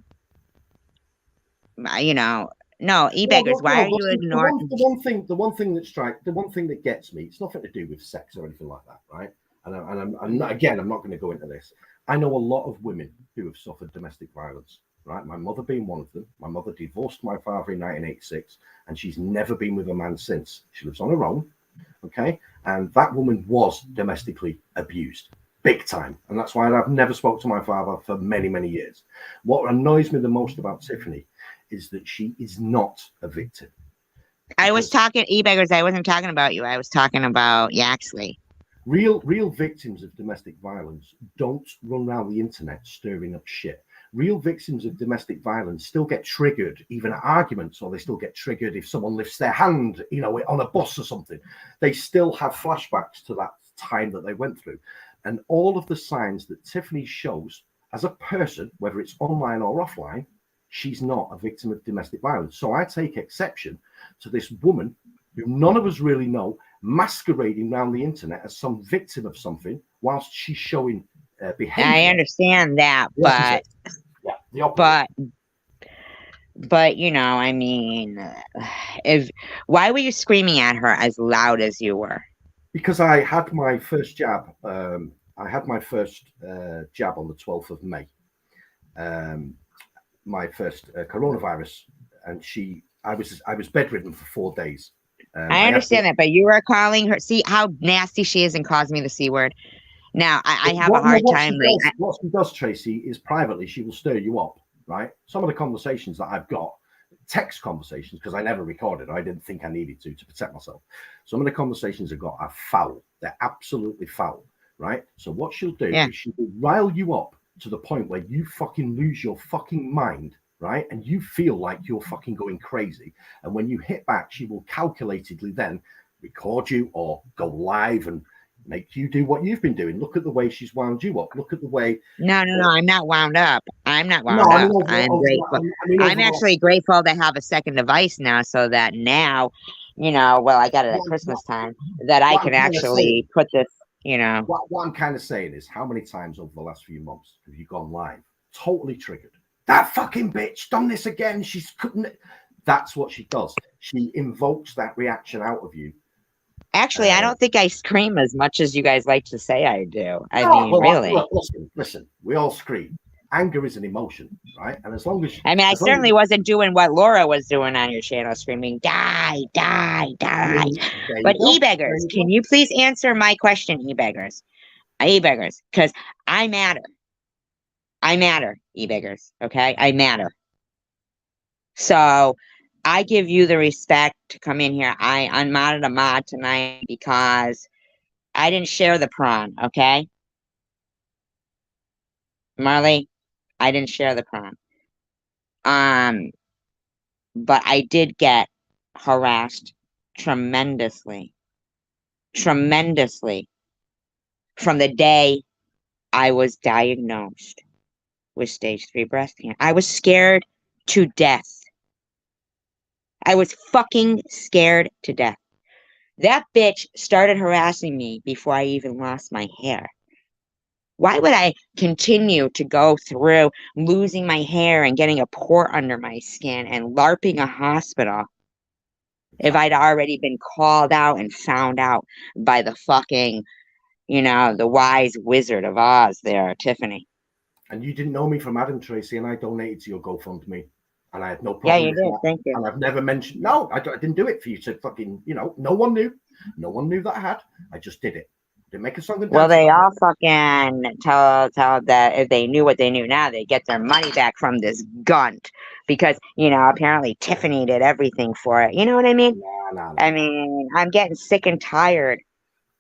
know, no, E-beggars. Why are you ignoring? The one thing that gets me, it's nothing to do with sex or anything like that, right? And I'm not, again, I'm not going to go into this. I know a lot of women who have suffered domestic violence, right? My mother being one of them. My mother divorced my father in 1986, and she's never been with a man since. She lives on her own, okay? And that woman was domestically abused, big time. And that's why I've never spoke to my father for many, many years. What annoys me the most about Tiffany is that she is not a victim. I was Because talking e-beggars. I wasn't talking about you. I was talking about Yaxley. real victims of domestic violence don't run around the internet stirring up shit. Real victims of domestic violence still get triggered, even at arguments, or they still get triggered if someone lifts their hand, you know, on a bus or something. They still have flashbacks to that time that they went through. And all of the signs that Tiffany shows as a person, whether it's online or offline, she's not a victim of domestic violence. So I take exception to this woman who none of us really know masquerading around the internet as some victim of something whilst she's showing behavior. I understand that, but you know, I mean, why were you screaming at her as loud as you were? Because I had my first jab. I had my first jab on the 12th of May. My first coronavirus, and I was bedridden for 4 days. I understand that, but you were calling her. See how nasty she is and calls me the C word. Now I have a hard time. What she does, Tracy, is privately she will stir you up, right? Some of the conversations that I've got, text conversations, because I never recorded. I didn't think I needed to protect myself. Some of the conversations I've got are foul. They're absolutely foul, right? So what she'll do is she will rile you up to the point where you fucking lose your fucking mind, right? And you feel like you're fucking going crazy. And when you hit back, she will calculatedly then record you or go live and make you do what you've been doing. Look at the way she's wound you up. Look at the way. No, I'm not wound up. I'm not wound up. I'm grateful. I'm actually grateful to have a second device now, so that now, you know, well, I got it at Christmas time, that I can actually put this, you know. What I'm kind of saying is, how many times over the last few months have you gone live? Totally triggered. That fucking bitch done this again. She's couldn't. That's what she does. She invokes that reaction out of you. Actually, I don't think I scream as much as you guys like to say I do. I mean, really. Listen, we all scream. Anger is an emotion, right? And as long as I certainly wasn't doing what Laura was doing on your channel, screaming, die, die, die. But e-beggars, can you please answer my question, e-beggars? E-beggars, because I matter. I matter, e-beggars, okay? I matter. So I give you the respect to come in here. I unmodded a mod tonight because I didn't share the prawn, okay? Marley, I didn't share the prawn. But I did get harassed tremendously from the day I was diagnosed with stage 3 breast cancer. I was scared to death. I was fucking scared to death. That bitch started harassing me before I even lost my hair. Why would I continue to go through losing my hair and getting a pore under my skin and LARPing a hospital if I'd already been called out and found out by the fucking, you know, the wise wizard of Oz there, Tiffany? And you didn't know me from Adam, Tracy, and I donated to your GoFundMe. And I had no problem. Yeah, you did. Thank you. And I've never mentioned, no, I didn't do it for you to fucking, you know, no one knew. No one knew that I had. I just did it. Didn't make a song. Well, they all fucking tell that if they knew what they knew now, they get their money back from this gunt. Because, you know, apparently Tiffany did everything for it. You know what I mean? No. I mean, I'm getting sick and tired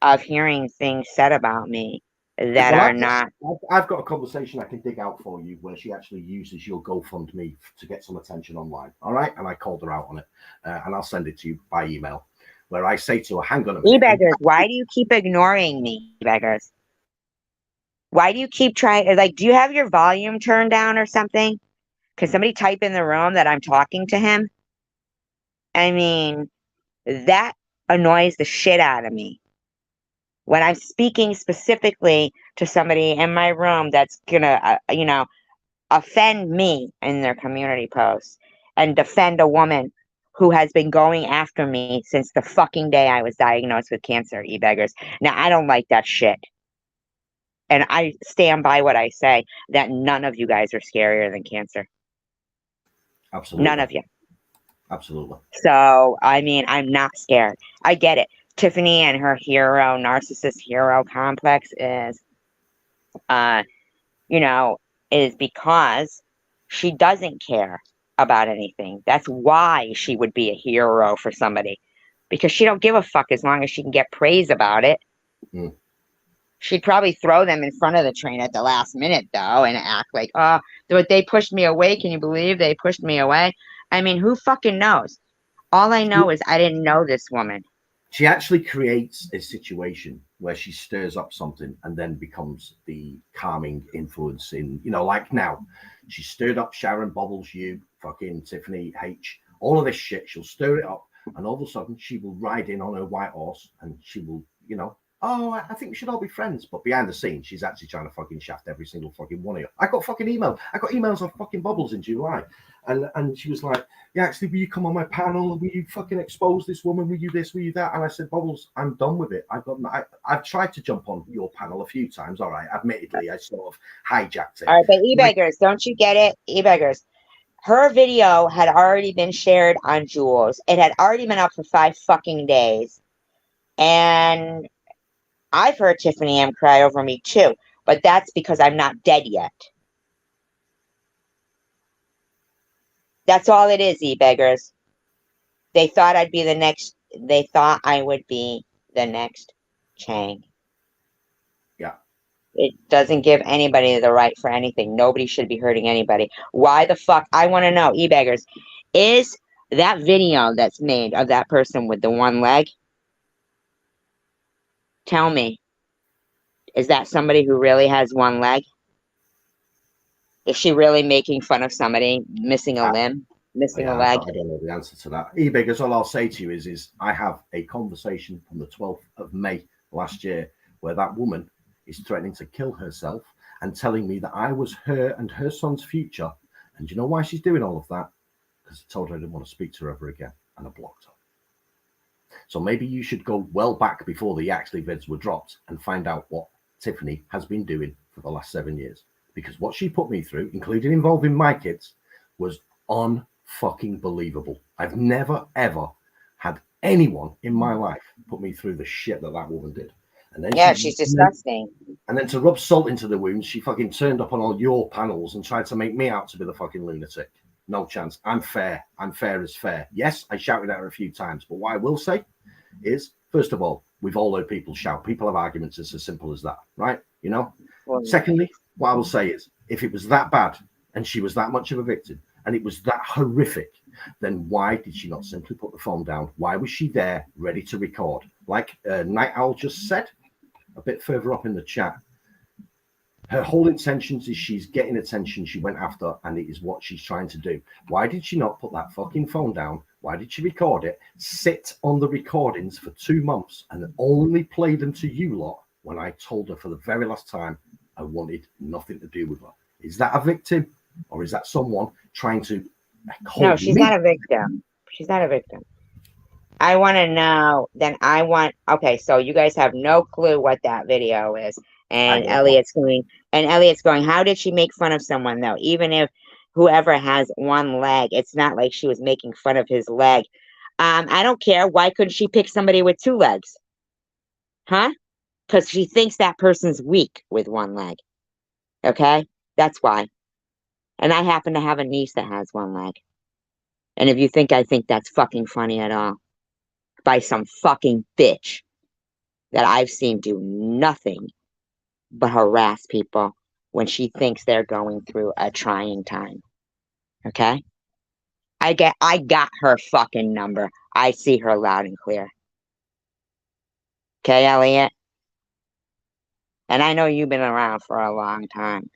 of hearing things said about me that are not. I've got a conversation I can dig out for you where she actually uses your GoFundMe to get some attention online. All right. And I called her out on it. And I'll send it to you by email, where I say to her, hang on a minute. E-beggars, why do you keep ignoring me, e-beggars? Why do you keep trying? Like, do you have your volume turned down or something? Can somebody type in the room that I'm talking to him? I mean, that annoys the shit out of me. When I'm speaking specifically to somebody in my room that's gonna, you know, offend me in their community posts and defend a woman who has been going after me since the fucking day I was diagnosed with cancer, e-beggars. Now, I don't like that shit. And I stand by what I say, that none of you guys are scarier than cancer. Absolutely. None of you. Absolutely. So, I mean, I'm not scared. I get it. Tiffany and her narcissist hero complex is you know, is because she doesn't care about anything. That's why she would be a hero for somebody, because she don't give a fuck as long as she can get praise about it. Mm. She'd probably throw them in front of the train at the last minute, though, and act like, oh, they pushed me away. Can you believe they pushed me away? I mean, who fucking knows? All I know is I didn't know this woman. She actually creates a situation where she stirs up something and then becomes the calming influence in, you know, like now. She stirred up Sharon, Bobbles, you, fucking Tiffany, H, all of this shit. She'll stir it up, and all of a sudden she will ride in on her white horse and she will, you know, oh, I think we should all be friends. But behind the scenes, she's actually trying to fucking shaft every single fucking one of you. I got fucking email. I got emails of fucking Bubbles in July. And she was like, yeah, actually, will you come on my panel? Will you fucking expose this woman? Will you this? Will you that? And I said, Bubbles, I'm done with it. I've tried to jump on your panel a few times. All right. Admittedly, I sort of hijacked it. All right, but e-beggars, don't you get it? E-beggars. Her video had already been shared on Jules. It had already been up for 5 fucking days. And I've heard Tiffany M cry over me too, but that's because I'm not dead yet. That's all it is, e-beggars. They thought I would be the next Chang. Yeah. It doesn't give anybody the right for anything. Nobody should be hurting anybody. Why the fuck? I want to know, e-beggars, is that video that's made of that person with the one leg? Tell me. Is that somebody who really has one leg? Is she really making fun of somebody missing a limb, missing a leg? I don't know the answer to that. E-beggars, all I'll say to you is I have a conversation from the 12th of May last year where that woman is threatening to kill herself and telling me that I was her and her son's future. And do you know why she's doing all of that? Because I told her I didn't want to speak to her ever again, and I blocked her. So maybe you should go well back before the Yaxley vids were dropped and find out what Tiffany has been doing for the last 7 years. Because what she put me through, including involving my kids, was unfucking believable. I've never, ever had anyone in my life put me through the shit that woman did. And then she's disgusting. And then to rub salt into the wounds, she fucking turned up on all your panels and tried to make me out to be the fucking lunatic. No chance. I'm fair. I'm fair as fair. Yes, I shouted at her a few times. But what I will say is, first of all, we've all heard people shout. People have arguments. It's as simple as that, right? You know? Well, secondly, what I will say is, if it was that bad and she was that much of a victim and it was that horrific, then why did she not simply put the phone down? Why was she there ready to record? Like Night Owl just said a bit further up in the chat, her whole intentions is she's getting attention. She went after, and it is what she's trying to do. Why did she not put that fucking phone down? Why did she record it, sit on the recordings for 2 months, and only play them to you lot when I told her for the very last time I wanted nothing to do with her? Is that a victim, or is that someone trying to hold No, she's not a victim. She's not a victim. I want to know, okay, so you guys have no clue what that video is. And Elliot's going, how did she make fun of someone though? Even if whoever has one leg, it's not like she was making fun of his leg. I don't care. Why couldn't she pick somebody with 2 legs? Huh? Because she thinks that person's weak with one leg. Okay? That's why. And I happen to have a niece that has 1 leg. And if you think I think that's fucking funny at all, by some fucking bitch that I've seen do nothing but harass people when she thinks they're going through a trying time. Okay? I got her fucking number. I see her loud and clear. Okay, Elliot? And I know you've been around for a long time.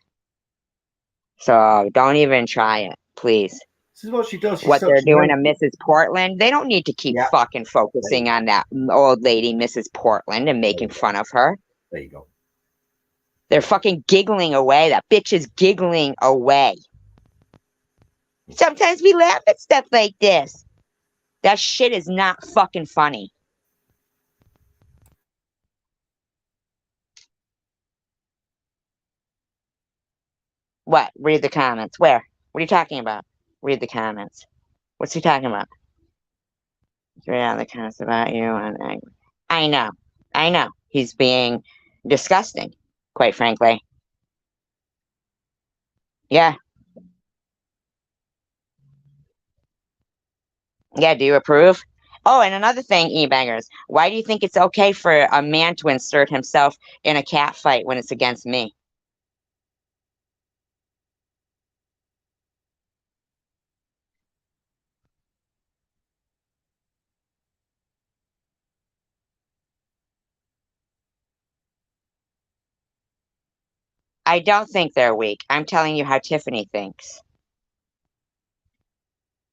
So don't even try it, please. This is what she does. What they're doing to Mrs. Portland, they don't need to keep fucking focusing on that old lady, Mrs. Portland, and making fun of her. There you go. They're fucking giggling away. That bitch is giggling away. Sometimes we laugh at stuff like this. That shit is not fucking funny. What? Read the comments. Where? What are you talking about? Read the comments. What's he talking about? Read out the comments about you. I know. He's being disgusting, quite frankly. Yeah. Yeah, do you approve? Oh, and another thing, e-bangers, why do you think it's okay for a man to insert himself in a cat fight when it's against me? I don't think they're weak. I'm telling you how Tiffany thinks.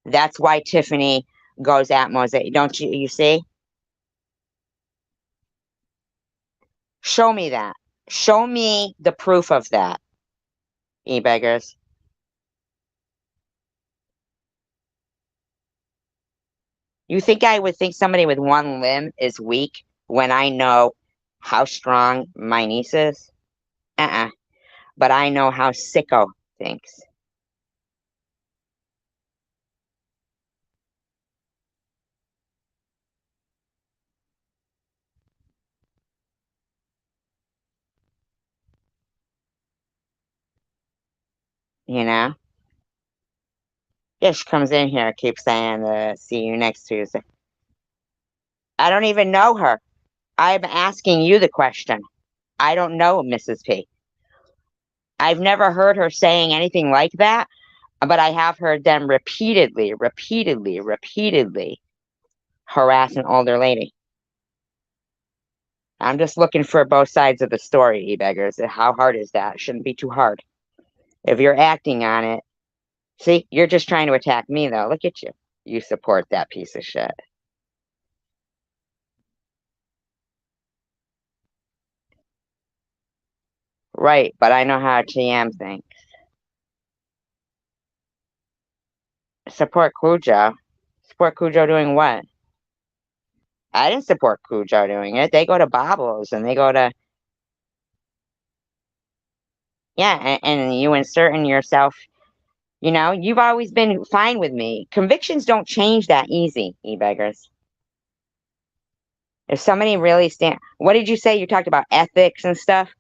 That's why Tiffany goes at Mosaic. Don't you see? Show me that. Show me the proof of that, e-beggars. You think I would think somebody with one limb is weak when I know how strong my niece is? Uh-uh. But I know how Sicko thinks. You know? Yeah, she comes in here, keeps saying, see you next Tuesday. I don't even know her. I'm asking you the question. I don't know Mrs. P. I've never heard her saying anything like that, but I have heard them repeatedly harass an older lady. I'm just looking for both sides of the story, e-beggars. How hard is that? It shouldn't be too hard. If you're acting on it, see, you're just trying to attack me, though. Look at you. You support that piece of shit. Right, but I know how TM thinks. Support Cujo. Support Cujo doing what? I didn't support Cujo doing it. They go to Bobbles and they go to... Yeah, and you inserting yourself. You know, you've always been fine with me. Convictions don't change that easy, e-beggars. If somebody really what did you say? You talked about ethics and stuff?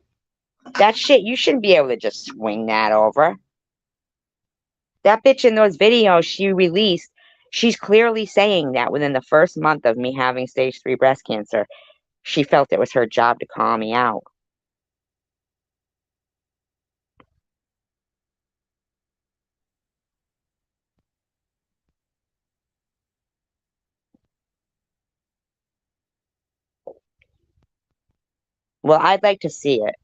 That shit, you shouldn't be able to just swing that over. That bitch in those videos she released, she's clearly saying that within the first month of me having stage 3 breast cancer, she felt it was her job to call me out. Well, I'd like to see it.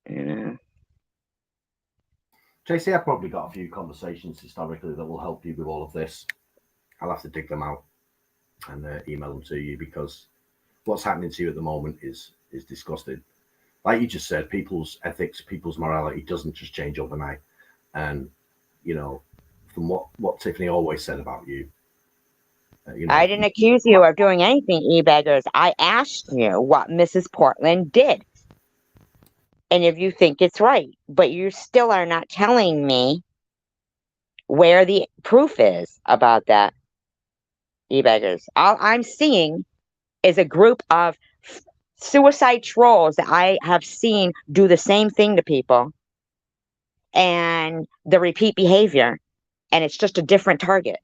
You know? JC, I've probably got a few conversations historically that will help you with all of this. I'll have to dig them out and email them to you, because what's happening to you at the moment is disgusting. Like you just said, people's ethics, people's morality doesn't just change overnight. And, you know, from what Tiffany always said about you, you know, I didn't accuse you of doing anything, e-beggars. I asked you what Mrs. Portland did. And if you think it's right, but you still are not telling me where the proof is about that, e-beggars. All I'm seeing is a group of suicide trolls that I have seen do the same thing to people and the repeat behavior, and it's just a different target.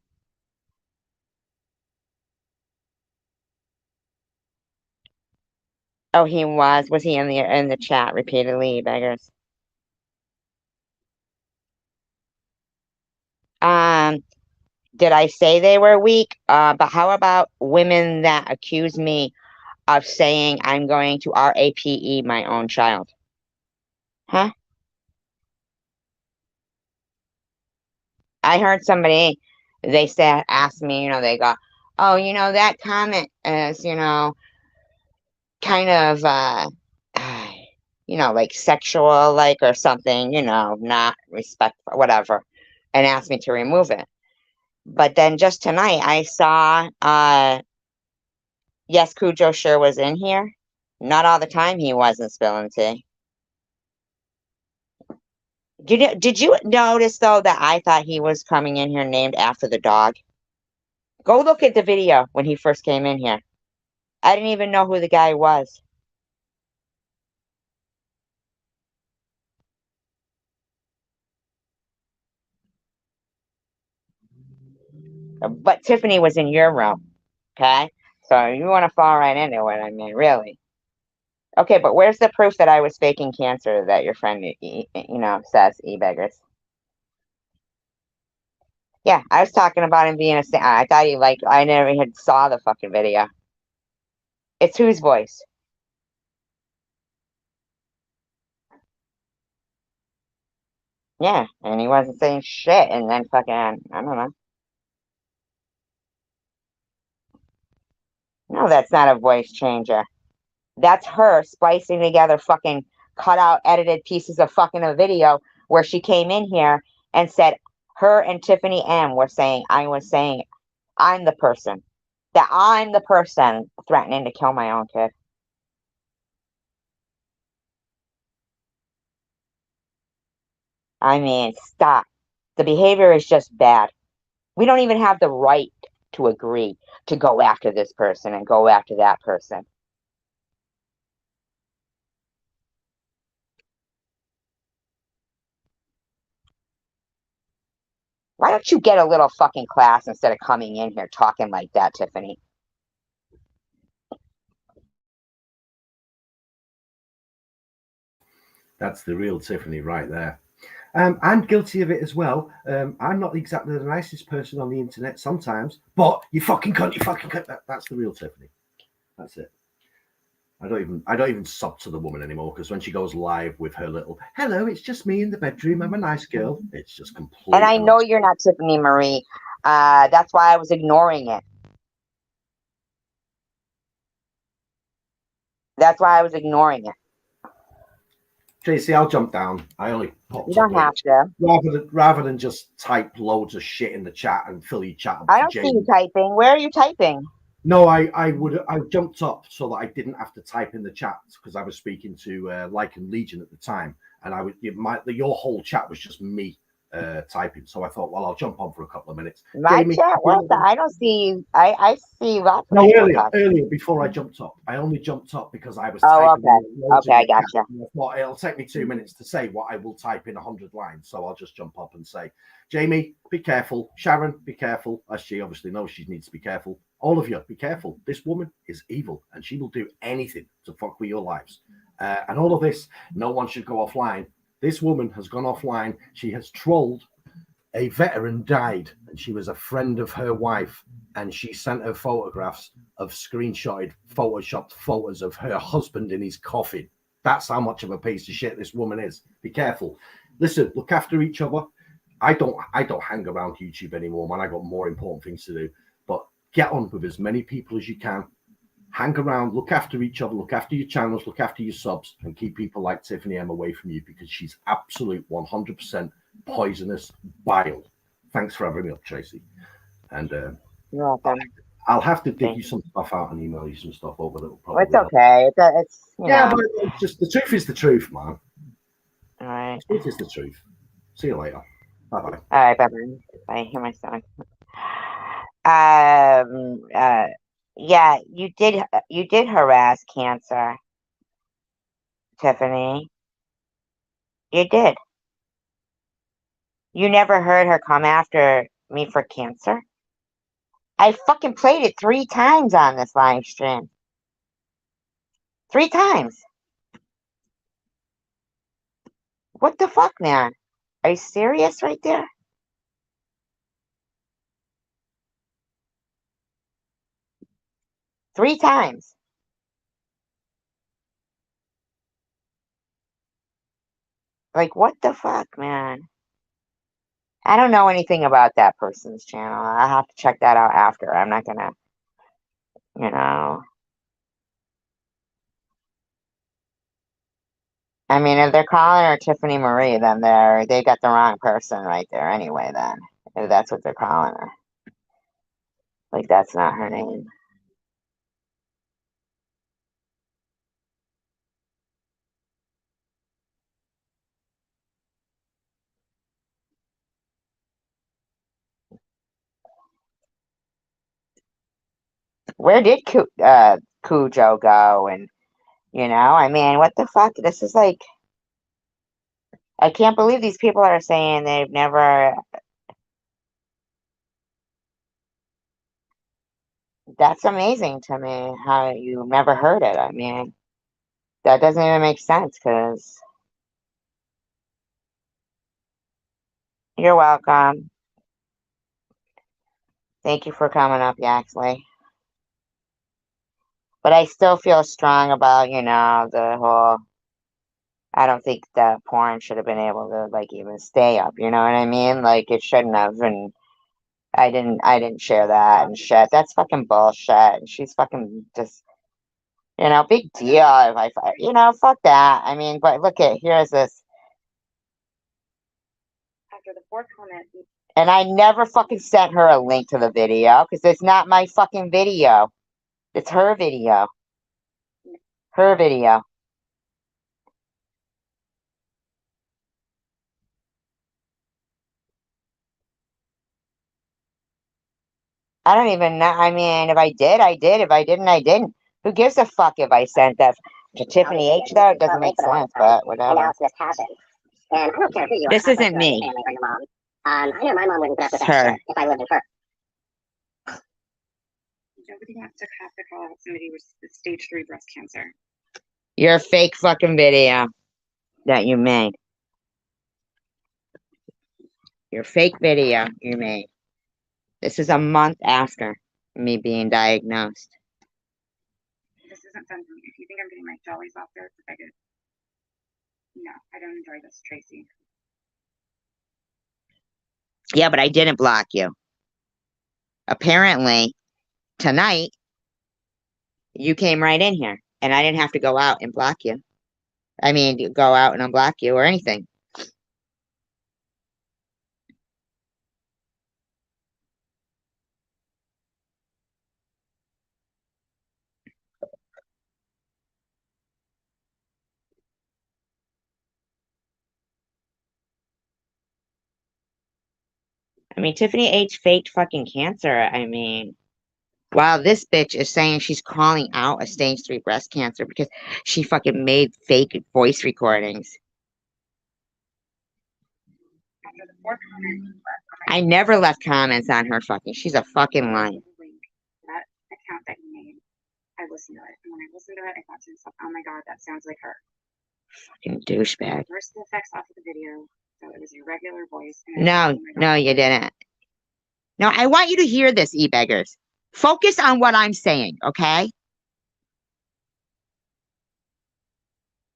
Oh, he was he in the chat repeatedly, beggars? Did I say they were weak? But how about women that accuse me of saying I'm going to RAPE my own child? Huh? I heard somebody, they said, ask me, you know, they go, oh, you know, that comment is, you know, kind of, you know, like sexual, like, or something, you know, not respectful, whatever, and asked me to remove it. But then just tonight I saw, yes, Cujo sure was in here. Not all the time he wasn't spilling tea. Did you notice, though, that I thought he was coming in here named after the dog? Go look at the video when he first came in here. I didn't even know who the guy was. But Tiffany was in your room, okay? So you want to fall right into it, I mean, really. Okay, but where's the proof that I was faking cancer that your friend, says, e-beggars? Yeah, I was talking about him being I thought he, like, I never had saw the fucking video. It's whose voice? Yeah, and he wasn't saying shit, and then fucking, I don't know. No, that's not a voice changer. That's her splicing together fucking cut out, edited pieces of fucking a video where she came in here and said her and Tiffany M I was saying I'm the person. That I'm the person threatening to kill my own kid. I mean, stop. The behavior is just bad. We don't even have the right to agree to go after this person and go after that person. Why don't you get a little fucking class instead of coming in here talking like that, Tiffany? That's the real Tiffany right there. I'm guilty of it as well. I'm not exactly the nicest person on the internet sometimes, but you fucking cunt. That's the real Tiffany. That's it. I don't even sub to the woman anymore because when she goes live with her little "Hello, it's just me in the bedroom. I'm a nice girl," it's just complete. And I know you're not Tiffany Marie. That's why I was ignoring it. That's why I was ignoring it. JC, I'll jump down. I only popped You don't up have to. rather than just type loads of shit in the chat and fill your chat up. I don't see you typing. Where are you typing? No, I jumped up so that I didn't have to type in the chat because I was speaking to Lycan Legion at the time, and your whole chat was just me typing. So I thought, well, I'll jump on for a couple of minutes. My Jamie, chat? What the? I don't see you. I see lots of no, people earlier before I jumped up. I only jumped up because I was Oh, typing. okay. I gotcha. I thought it'll take me 2 minutes to say what I will type in 100 lines, so I'll just jump up and say, Jamie, be careful. Sharon, be careful. As she obviously knows she needs to be careful. All of you, be careful. This woman is evil, and she will do anything to fuck with your lives. And all of this, no one should go offline. This woman has gone offline. She has trolled. A veteran died, and she was a friend of her wife, and she sent her photographs of photoshopped photos of her husband in his coffin. That's how much of a piece of shit this woman is. Be careful. Listen, look after each other. I don't hang around YouTube anymore, man. I got more important things to do. But get on with as many people as you can. Hang around, look after each other, look after your channels, look after your subs, and keep people like Tiffany M away from you because she's absolute 100% poisonous bile. Thanks for having me up, Tracy. And You're welcome. I'll have to dig you some stuff out and email you some stuff over that will probably. It's okay. It's yeah, but it's just the truth is the truth, man. All right. The truth is the truth. See you later. Bye bye. All right, bye bye. I hear my son. Yeah, you did harass cancer, Tiffany. You did. You never heard her come after me for cancer? I fucking played it 3 times on this live stream. 3 times. What the fuck, man? Are you serious right there? Three times. Like, what the fuck, man? I don't know anything about that person's channel. I'll have to check that out after. I'm not gonna, you know. I mean, if they're calling her Tiffany Marie, then they got the wrong person right there anyway, then. If that's what they're calling her. Like, that's not her name. Where did Cujo go? And, I mean, what the fuck? This is like, I can't believe these people are saying they've never That's amazing to me how you never heard it. I mean, that doesn't even make sense because you're welcome. Thank you for coming up, Yaxley. But I still feel strong about, the whole. I don't think that porn should have been able to like even stay up. You know what I mean? Like it shouldn't have. And I didn't share that and shit. That's fucking bullshit. And she's fucking just, big deal. If fuck that. I mean, but look here's this. After the fourth comment, And I never fucking sent her a link to the video because it's not my fucking video. It's her video. Her video. I don't even know. I mean, if I did, I did. If I didn't, I didn't. Who gives a fuck if I sent that to Tiffany H, though? It doesn't make sense, but whatever. And now it's Miss Passion. And I don't care who you are. This isn't me. Family or your mom. I know my mom wouldn't put up with It's that her. shit if I lived with her. nobody wants to have to call out somebody with stage 3 breast cancer. Your fake fucking video that you made. Your fake video you made. This is a month after me being diagnosed. This isn't fun for me. If you think I'm getting my jollies off there, it's I did. No, I don't enjoy this, Tracy. Yeah, but I didn't block you. Apparently, tonight, you came right in here, and I didn't have to go out and block you. I mean, go out and unblock you or anything. I mean, Tiffany H faked fucking cancer. I mean, wow, this bitch is saying she's calling out a stage 3 breast cancer because she fucking made fake voice recordings. After the fourth comment, I never left comments on her fucking. She's a fucking lion. that account that you made, I listened to it. And when I listened to it, I thought to myself, oh my god, that sounds like her. Fucking douchebag. Reverse the effects off of the video, so it was your regular voice. No, you didn't. No, I want you to hear this, e-beggars. Focus on what I'm saying, okay?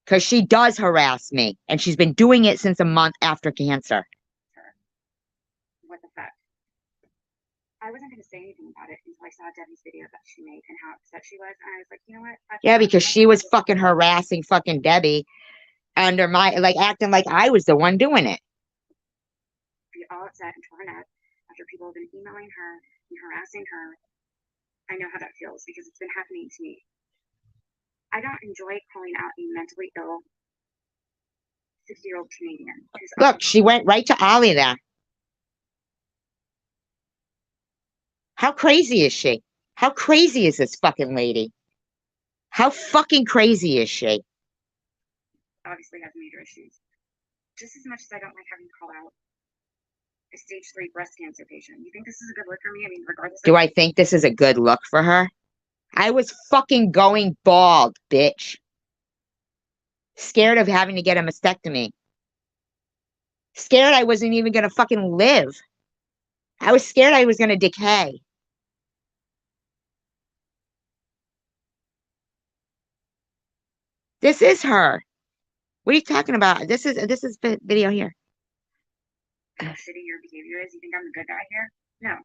Because she does harass me, and she's been doing it since a month after cancer. What the fuck? I wasn't going to say anything about it until I saw Debbie's video that she made and how upset she was. And I was like, you know what? Yeah, because she was fucking harassing fucking Debbie under my, like, acting like I was the one doing it. Be all upset and torn up after people have been emailing her and harassing her. I know how that feels because it's been happening to me. I don't enjoy calling out a mentally ill 60-year-old Canadian. Look, she went right to Ollie there. How crazy is she? How crazy is this fucking lady? How fucking crazy is she? Obviously has major issues. Just as much as I don't like having to call out a stage 3 breast cancer patient. You think this is a good look for me? I mean, regardless. Do I think this is a good look for her? I was fucking going bald, bitch. Scared of having to get a mastectomy. Scared I wasn't even gonna fucking live. I was scared I was gonna decay. This is her. What are you talking about? This is video here. How shitty your behavior is. You think I'm the good guy here? No.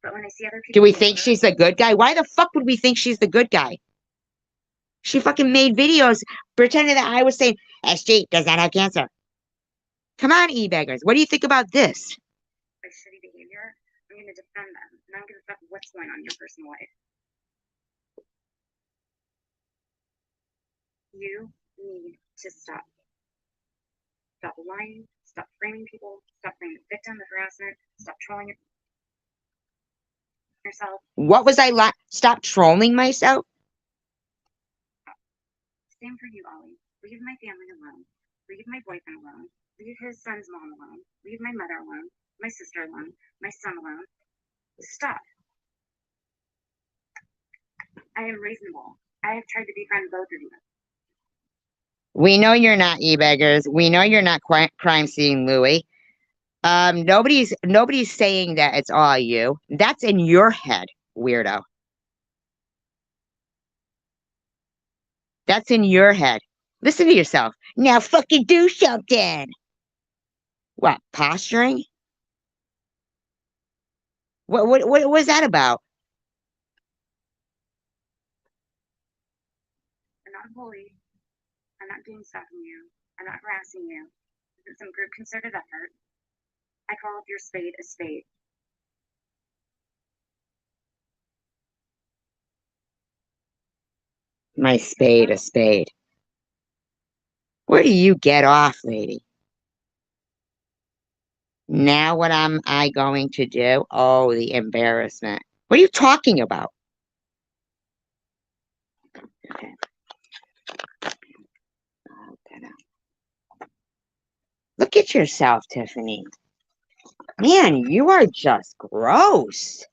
But when I see other people, do we think she's the good guy? Why the fuck would we think she's the good guy? She fucking made videos pretending that I was saying SG does not have cancer. Come on, e-beggars. What do you think about this? By shitty behavior, I'm going to defend them. And I don't give a fuck what's going on in your personal life. You need to stop. Stop lying. Stop framing people. Stop framing the victim of harassment. Stop trolling yourself. What was I like? Stop trolling myself? Same for you, Ollie. Leave my family alone. Leave my boyfriend alone. Leave his son's mom alone. Leave my mother alone. My sister alone. My son alone. Stop. I am reasonable. I have tried to befriend both of you. We know you're not e-beggars. We know you're not crime scene Louie. Nobody's saying that it's all you. That's in your head, weirdo. That's in your head. Listen to yourself. Now fucking do something. What, posturing? What was that about? I'm not a bully. I'm not doing stuff on you. I'm not harassing you. This is some group concerted effort. I call your spade a spade. My spade a spade. Where do you get off, lady? Now what am I going to do? Oh, the embarrassment. What are you talking about? Okay. Look at yourself, Tiffany. Man, you are just gross.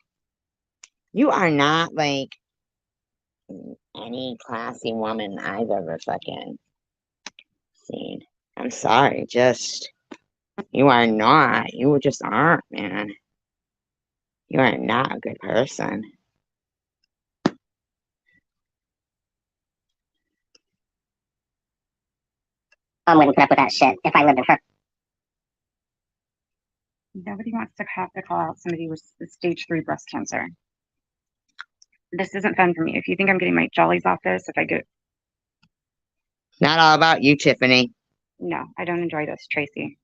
You are not like any classy woman I've ever fucking seen. I'm sorry, just you are not. You just aren't, man. You are not a good person. Mom wouldn't put up with that shit if I lived in her. Nobody wants to have to call out somebody with stage 3 breast cancer. This isn't fun for me. If you think I'm getting my jollies off this, if I get... Not all about you, Tiffany. No, I don't enjoy this, Tracy.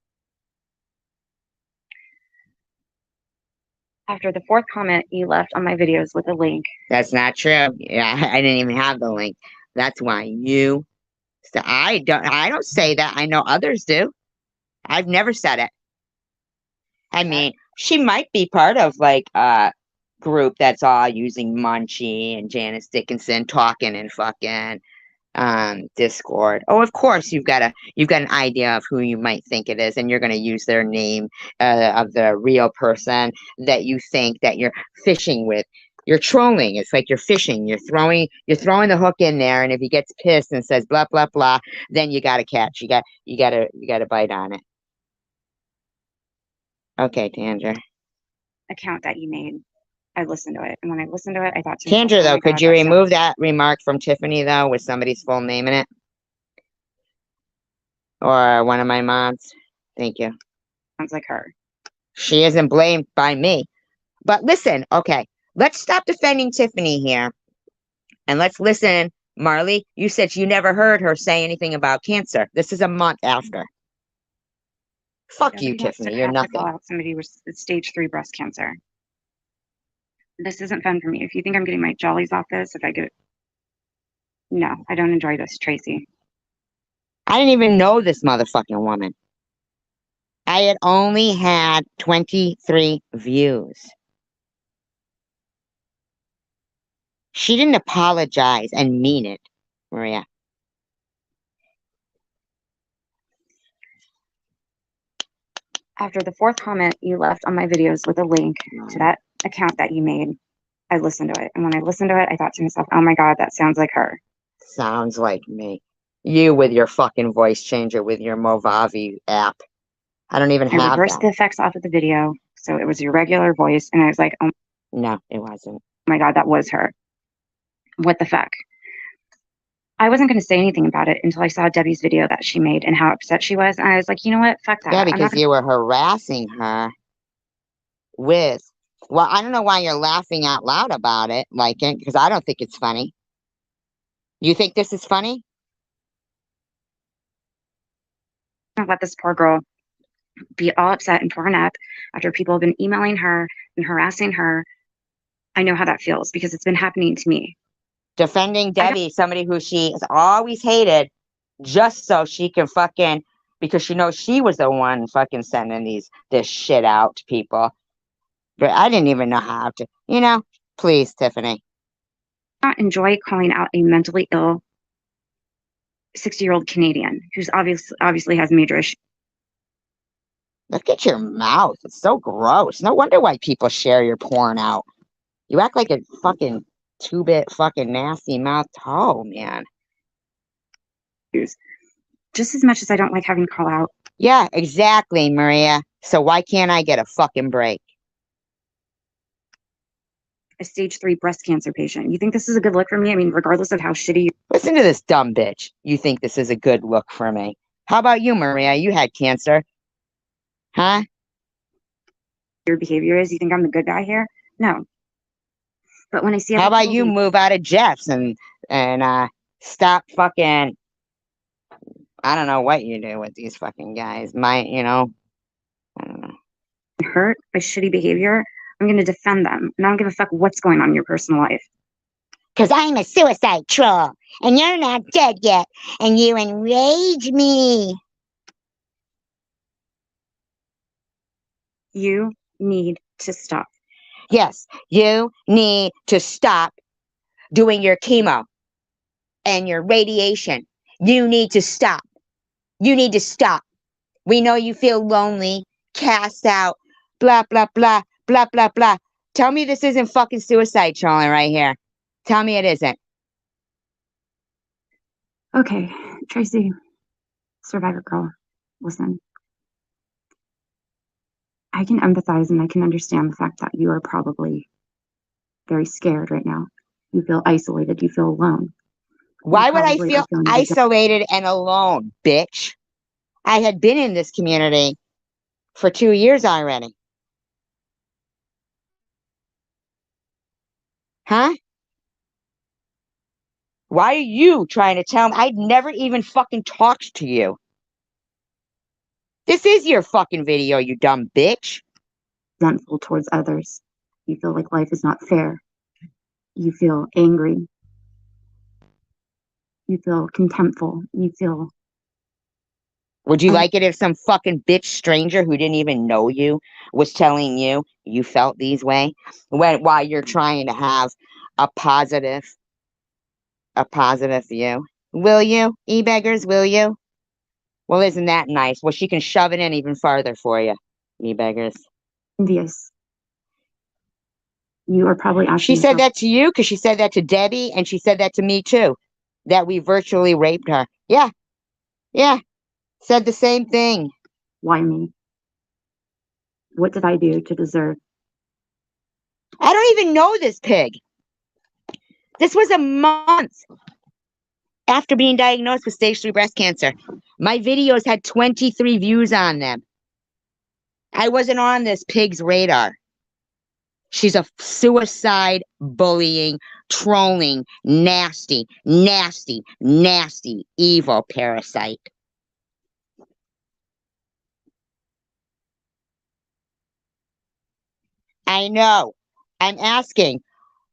After the 4th comment you left on my videos with a link. That's not true. Yeah, I didn't even have the link. That's why you... So I don't say that. I know others do. I've never said it. I mean, she might be part of like a group that's all using Munchie and Janice Dickinson talking and fucking Discord. Oh, of course you've got an idea of who you might think it is, and you're gonna use their name of the real person that you think that you're fishing with. You're trolling. It's like you're fishing. You're throwing the hook in there, and if he gets pissed and says blah blah blah, then you gotta catch. You gotta bite on it. Okay, Tandra. Account that you made. I listened to it, and when I listened to it, I thought to Tandra, myself, oh though, my could God, you that remove that remark from Tiffany, though, with somebody's full name in it? Or one of my moms? Thank you. sounds like her. She isn't blamed by me. But listen, okay, let's stop defending Tiffany here. And let's listen. Marley, you said you never heard her say anything about cancer. This is a month after. Fuck Nobody you, wants to Tiffany. You're have to call nothing. out somebody with stage 3 breast cancer. This isn't fun for me. If you think I'm getting my jollies off this, if I get... No, I don't enjoy this, Tracy. I didn't even know this motherfucking woman. I had only had 23 views. She didn't apologize and mean it, Maria. After the 4th comment you left on my videos with a link to that account that you made, I listened to it. And when I listened to it, I thought to myself, oh my God, that sounds like her. Sounds like me. You with your fucking voice changer with your Movavi app. I don't even I have reversed that. the effects off of the video, so it was your regular voice, and I was like, oh No, it wasn't. my God, that was her. What the fuck? I wasn't going to say anything about it until I saw Debbie's video that she made and how upset she was. And I was like, you know what? Fuck that. Yeah, I'm not because gonna... you were harassing her with... Well, I don't know why you're laughing out loud about it, like it, because I don't think it's funny. You think this is funny? let this poor girl be all upset and torn up after people have been emailing her and harassing her. I know how that feels because it's been happening to me. Defending Debbie, somebody who she has always hated, just so she can fucking, because she knows she was the one fucking sending this shit out to people. But I didn't even know how to, please, Tiffany. I don't enjoy calling out a mentally ill 60-year-old Canadian who's obviously has major issues. Look at your mouth. It's so gross. No wonder why people share your porn out. You act like a fucking two-bit fucking nasty mouth. Oh, man. Just as much as I don't like having to call out. Yeah, exactly, Maria. So why can't I get a fucking break? A stage 3 breast cancer patient. You think this is a good look for me? I mean, regardless of how shitty Listen to this dumb bitch. You think this is a good look for me? How about you, Maria? You had cancer. Huh? your behavior is, you think I'm the good guy here? No. But when I see How other about people you being move out of Jeff's and stop fucking, I don't know what you do with these fucking guys. I don't know. hurt by shitty behavior, I'm going to defend them. And I don't give a fuck what's going on in your personal life. Because I'm a suicide troll, and you're not dead yet, and you enrage me. You need to stop. Yes, you need to stop doing your chemo and your radiation. You need to stop. You need to stop. We know you feel lonely, cast out, blah, blah, blah, blah, blah, blah. Tell me this isn't fucking suicide trolling right here. Tell me it isn't. Okay, Tracy, Survivor Girl, listen. I can empathize and I can understand the fact that you are probably very scared right now. You feel isolated. You feel alone. Why would I probably feel are feeling isolated and alone, bitch? I had been in this community for 2 years already. Huh? Why are you trying to tell me? I'd never even fucking talked to you. This is your fucking video, you dumb bitch. resentful towards others. You feel like life is not fair. You feel angry. You feel contemptful. You feel Would you like it if some fucking bitch stranger who didn't even know you was telling you you felt these way while you're trying to have a positive view? Will you, e-beggars, will you? Well, isn't that nice? Well, she can shove it in even farther for you, e-beggars. envious. You are probably asking She said that to you because she said that to Debbie and she said that to me too, that we virtually raped her. Yeah, yeah, said the same thing. Why me? What did I do to deserve? I don't even know this pig. This was a month after being diagnosed with stage 3 breast cancer. My videos had 23 views on them. I wasn't on this pig's radar. She's a suicide, bullying, trolling, nasty, nasty, nasty, evil parasite. I know. I'm asking.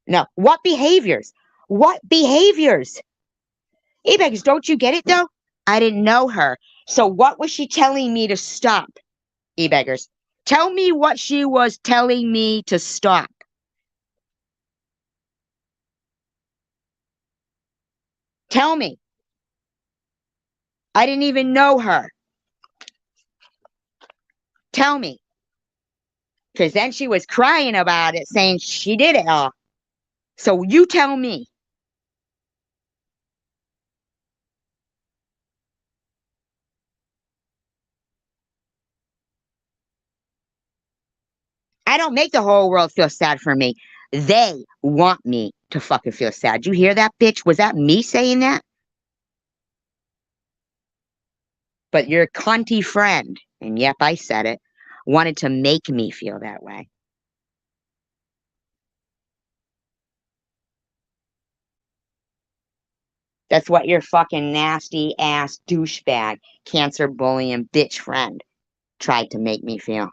No, what behaviors? What behaviors? Abex, don't you get it though? I didn't know her. So what was she telling me to stop? E-beggars, tell me what she was telling me to stop. Tell me. I didn't even know her. Tell me. Because then she was crying about it, saying she did it all. So you tell me. I don't make the whole world feel sad for me. They want me to fucking feel sad. You hear that, bitch? Was that me saying that? But your cunty friend, and yep, I said it, wanted to make me feel that way. That's what your fucking nasty ass douchebag, cancer bullying bitch friend tried to make me feel.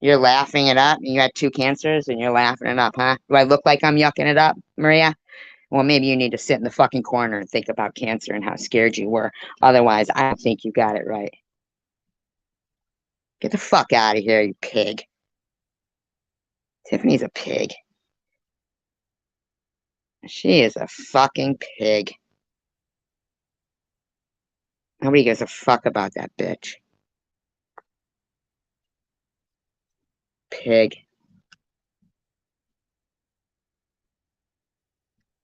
You're laughing it up, and you had 2 cancers, and you're laughing it up, huh? Do I look like I'm yucking it up, Maria? Well, maybe you need to sit in the fucking corner and think about cancer and how scared you were. Otherwise, I don't think you got it right. Get the fuck out of here, you pig. Tiffany's a pig. She is a fucking pig. Nobody gives a fuck about that bitch. Pig.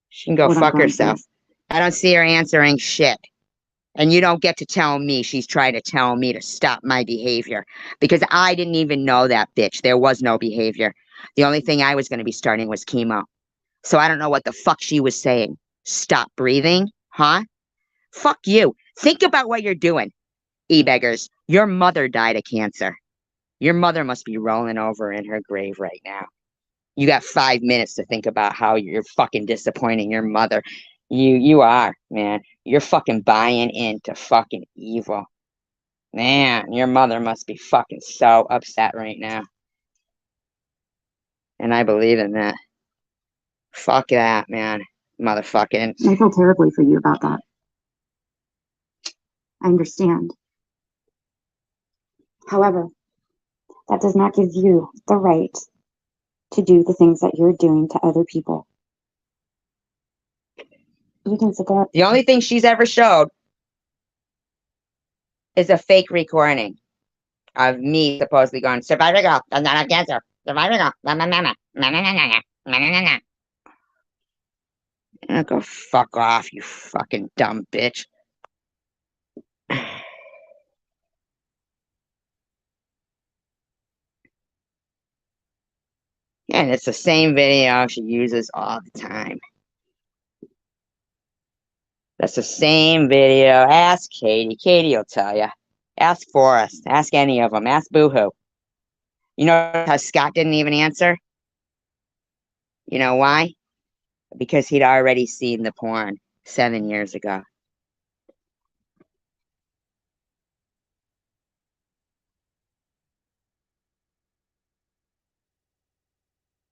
She can go Quote, fuck unquote, herself. sis. I don't see her answering shit. And you don't get to tell me she's trying to tell me to stop my behavior because I didn't even know that bitch. There was no behavior. The only thing I was going to be starting was chemo. So I don't know what the fuck she was saying. Stop breathing, huh? Fuck you. Think about what you're doing, e-beggars. Your mother died of cancer. Your mother must be rolling over in her grave right now. You got 5 minutes to think about how you're fucking disappointing your mother. You are, man. You're fucking buying into fucking evil. Man, your mother must be fucking so upset right now. And I believe in that. Fuck that, man. Motherfucking. I feel terribly for you about that. I understand. However, that does not give you the right to do the things that you're doing to other people. You can sit there. The only thing she's ever showed is a fake recording of me supposedly going, survivor girl, I'm not a cancer. Survivor girl, go fuck off, you fucking dumb bitch. And it's the same video she uses all the time. That's the same video. Ask Katie. Katie will tell you. Ask Forrest. Ask any of them. Ask Boohoo. You know how Scott didn't even answer? You know why? Because he'd already seen the porn 7 years ago.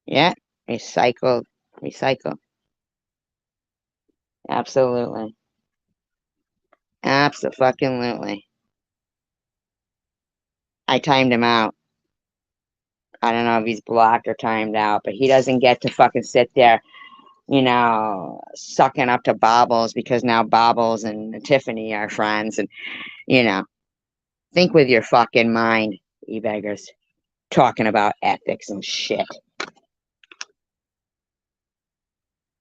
Yeah, recycled. Absolutely. Absolutely. I timed him out. I don't know if he's blocked or timed out, but he doesn't get to fucking sit there, you know, sucking up to Bobbles because now Bobbles and Tiffany are friends. And, you know, think with your fucking mind, you beggars. Talking about ethics and shit.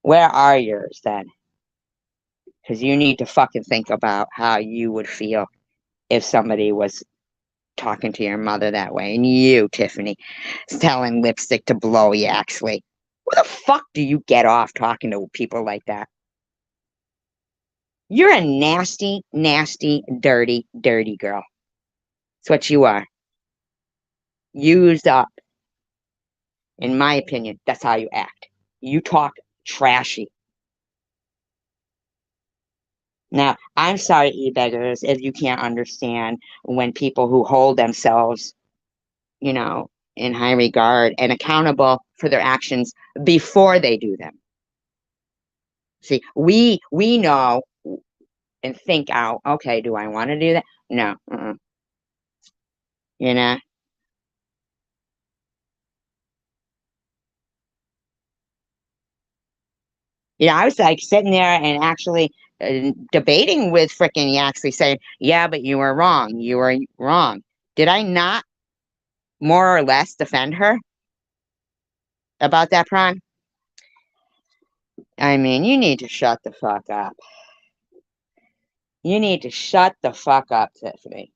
Where are yours then? Because you need to fucking think about how you would feel if somebody was talking to your mother that way. And you, Tiffany, selling lipstick to blow you, actually. Where the fuck do you get off talking to people like that? You're a nasty, nasty, dirty, dirty girl. That's what you are. Used up. In my opinion, that's how you act. You talk trashy. Now, I'm sorry, e-beggars, if you can't understand when people who hold themselves, you know, in high regard and accountable for their actions before they do them. See, we know and think out, okay, do I want to do that? No. You know? You know, I was like sitting there and actually debating with frickin' Yaxley saying, yeah, but you were wrong. You were wrong. Did I not more or less defend her about that, Prawn? I mean, you need to shut the fuck up. You need to shut the fuck up, Tiffany.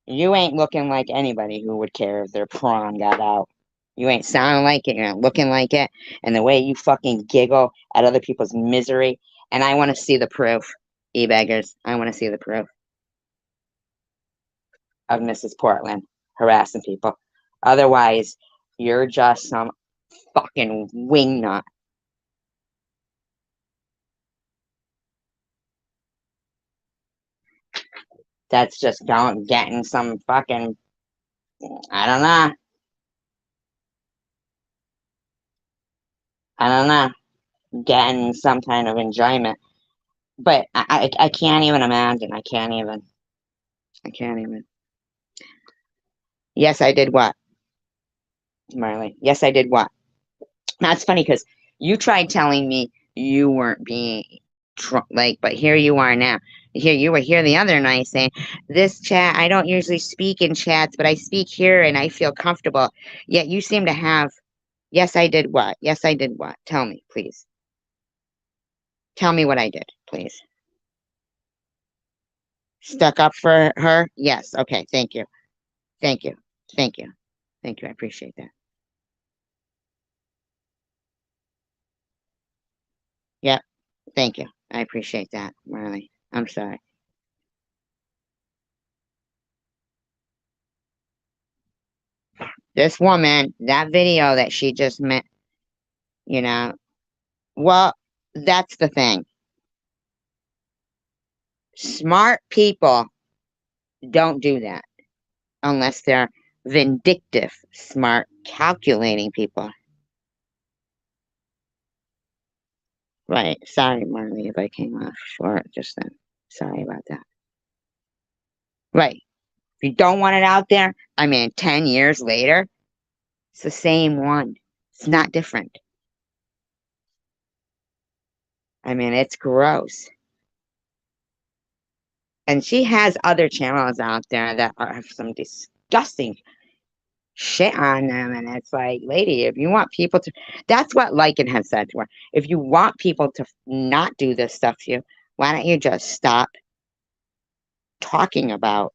You ain't looking like anybody who would care if their prawn got out. You ain't sounding like it. You're not looking like it. And the way you fucking giggle at other people's misery. And I want to see the proof, e-beggars. I want to see the proof of Mrs. Portland harassing people. Otherwise, you're just some fucking wingnut. That's just getting some fucking, I don't know. Getting some kind of enjoyment. But I can't even imagine. I can't even. Yes, I did what? Marley. Yes, I did what? That's funny because you tried telling me you weren't being like, but here you are now. Here, you were here the other night saying, this chat, I don't usually speak in chats, but I speak here and I feel comfortable. Yet you seem to have, yes, I did what? Yes, I did what? Tell me, please. Tell me what I did, please. Stuck up for her? Yes. Okay. Thank you. Thank you. Thank you. Thank you. I appreciate that. Yep. Thank you. I appreciate that, Marley. I'm sorry. This woman, that video that she just met, you know, well, that's the thing. Smart people don't do that unless they're vindictive, smart, calculating people. Right. Sorry, Marley, if I came off short just then. Sorry about that. Right. If you don't want it out there, I mean, 10 years later, it's the same one. It's not different. I mean, it's gross. And she has other channels out there that have some disgusting shit on them. And it's like, lady, if you want people to, that's what Lycan has said to her. If you want people to not do this stuff to you, why don't you just stop talking about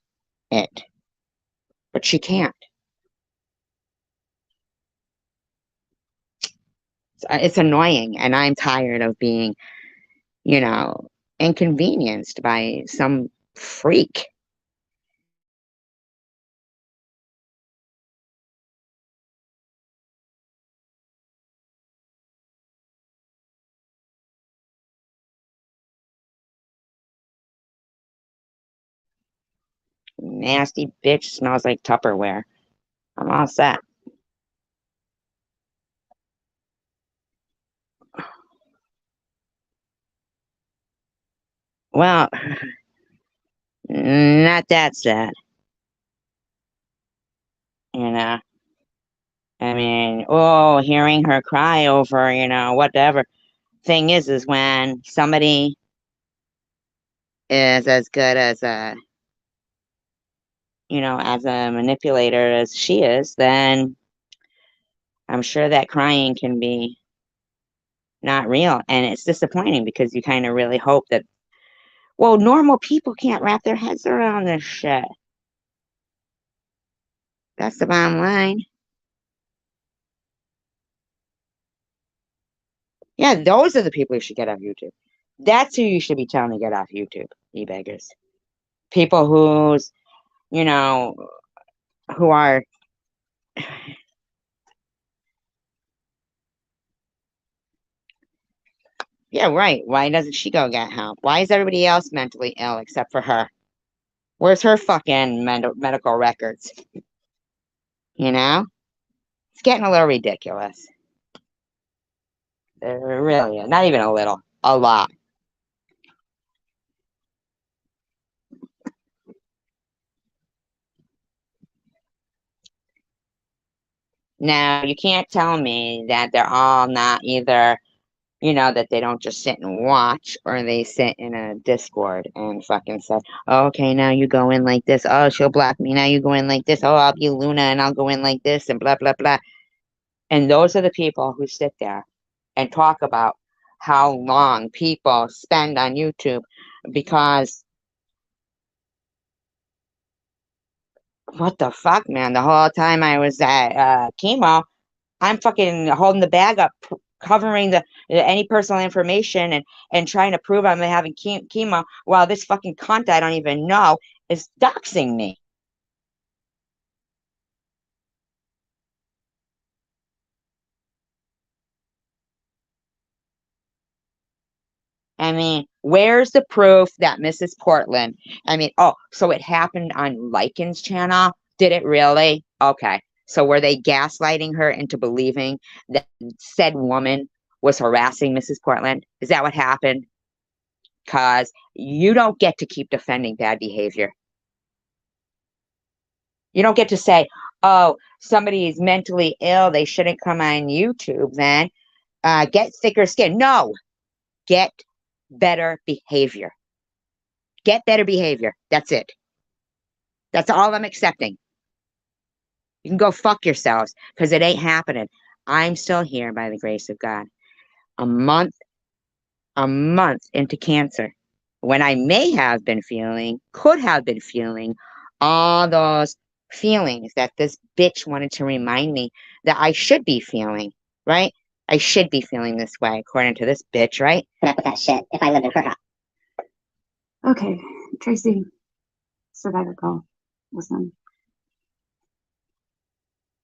it? But she can't. It's annoying. And I'm tired of being, you know, inconvenienced by some freak. Nasty bitch smells like Tupperware. I'm all set. Well, not that sad. You know, I mean, oh, hearing her cry over, you know, whatever. Thing is when somebody is as good as a, you know, as a manipulator as she is, then I'm sure that crying can be not real. And it's disappointing because you kind of really hope that, well, normal people can't wrap their heads around this shit. That's the bottom line. Yeah, those are the people you should get off YouTube. That's who you should be telling to get off YouTube, you beggars. People who's, you know, who are, yeah, right. Why doesn't she go get help? Why is everybody else mentally ill except for her? Where's her fucking medical records? You know? It's getting a little ridiculous. It really is. Not even a little. A lot. Now, you can't tell me that they're all not either, you know, that they don't just sit and watch, or they sit in a Discord and fucking say, oh, okay, now you go in like this. Oh, she'll block me. Now you go in like this. Oh, I'll be Luna and I'll go in like this and blah, blah, blah. And those are the people who sit there and talk about how long people spend on YouTube because what the fuck, man? The whole time I was at chemo, I'm fucking holding the bag up, covering the any personal information and trying to prove I'm having chemo while this fucking cunt I don't even know is doxing me. I mean, where's the proof that Mrs. Portland? I mean, oh, so it happened on Lycan's channel? Did it really? Okay. So were they gaslighting her into believing that said woman was harassing Mrs. Portland? Is that what happened? Because you don't get to keep defending bad behavior. You don't get to say, oh, somebody is mentally ill. They shouldn't come on YouTube then. Get thicker skin. No, get better behavior. Get better behavior. That's it. That's all I'm accepting. You can go fuck yourselves because it ain't happening. I'm still here by the grace of God. A month into cancer, when I may have been feeling, could have been feeling all those feelings that this bitch wanted to remind me that I should be feeling, right? I should be feeling this way, according to this bitch, right? Put up with that shit if I lived in her house. Okay, Tracy, survivor girl, listen.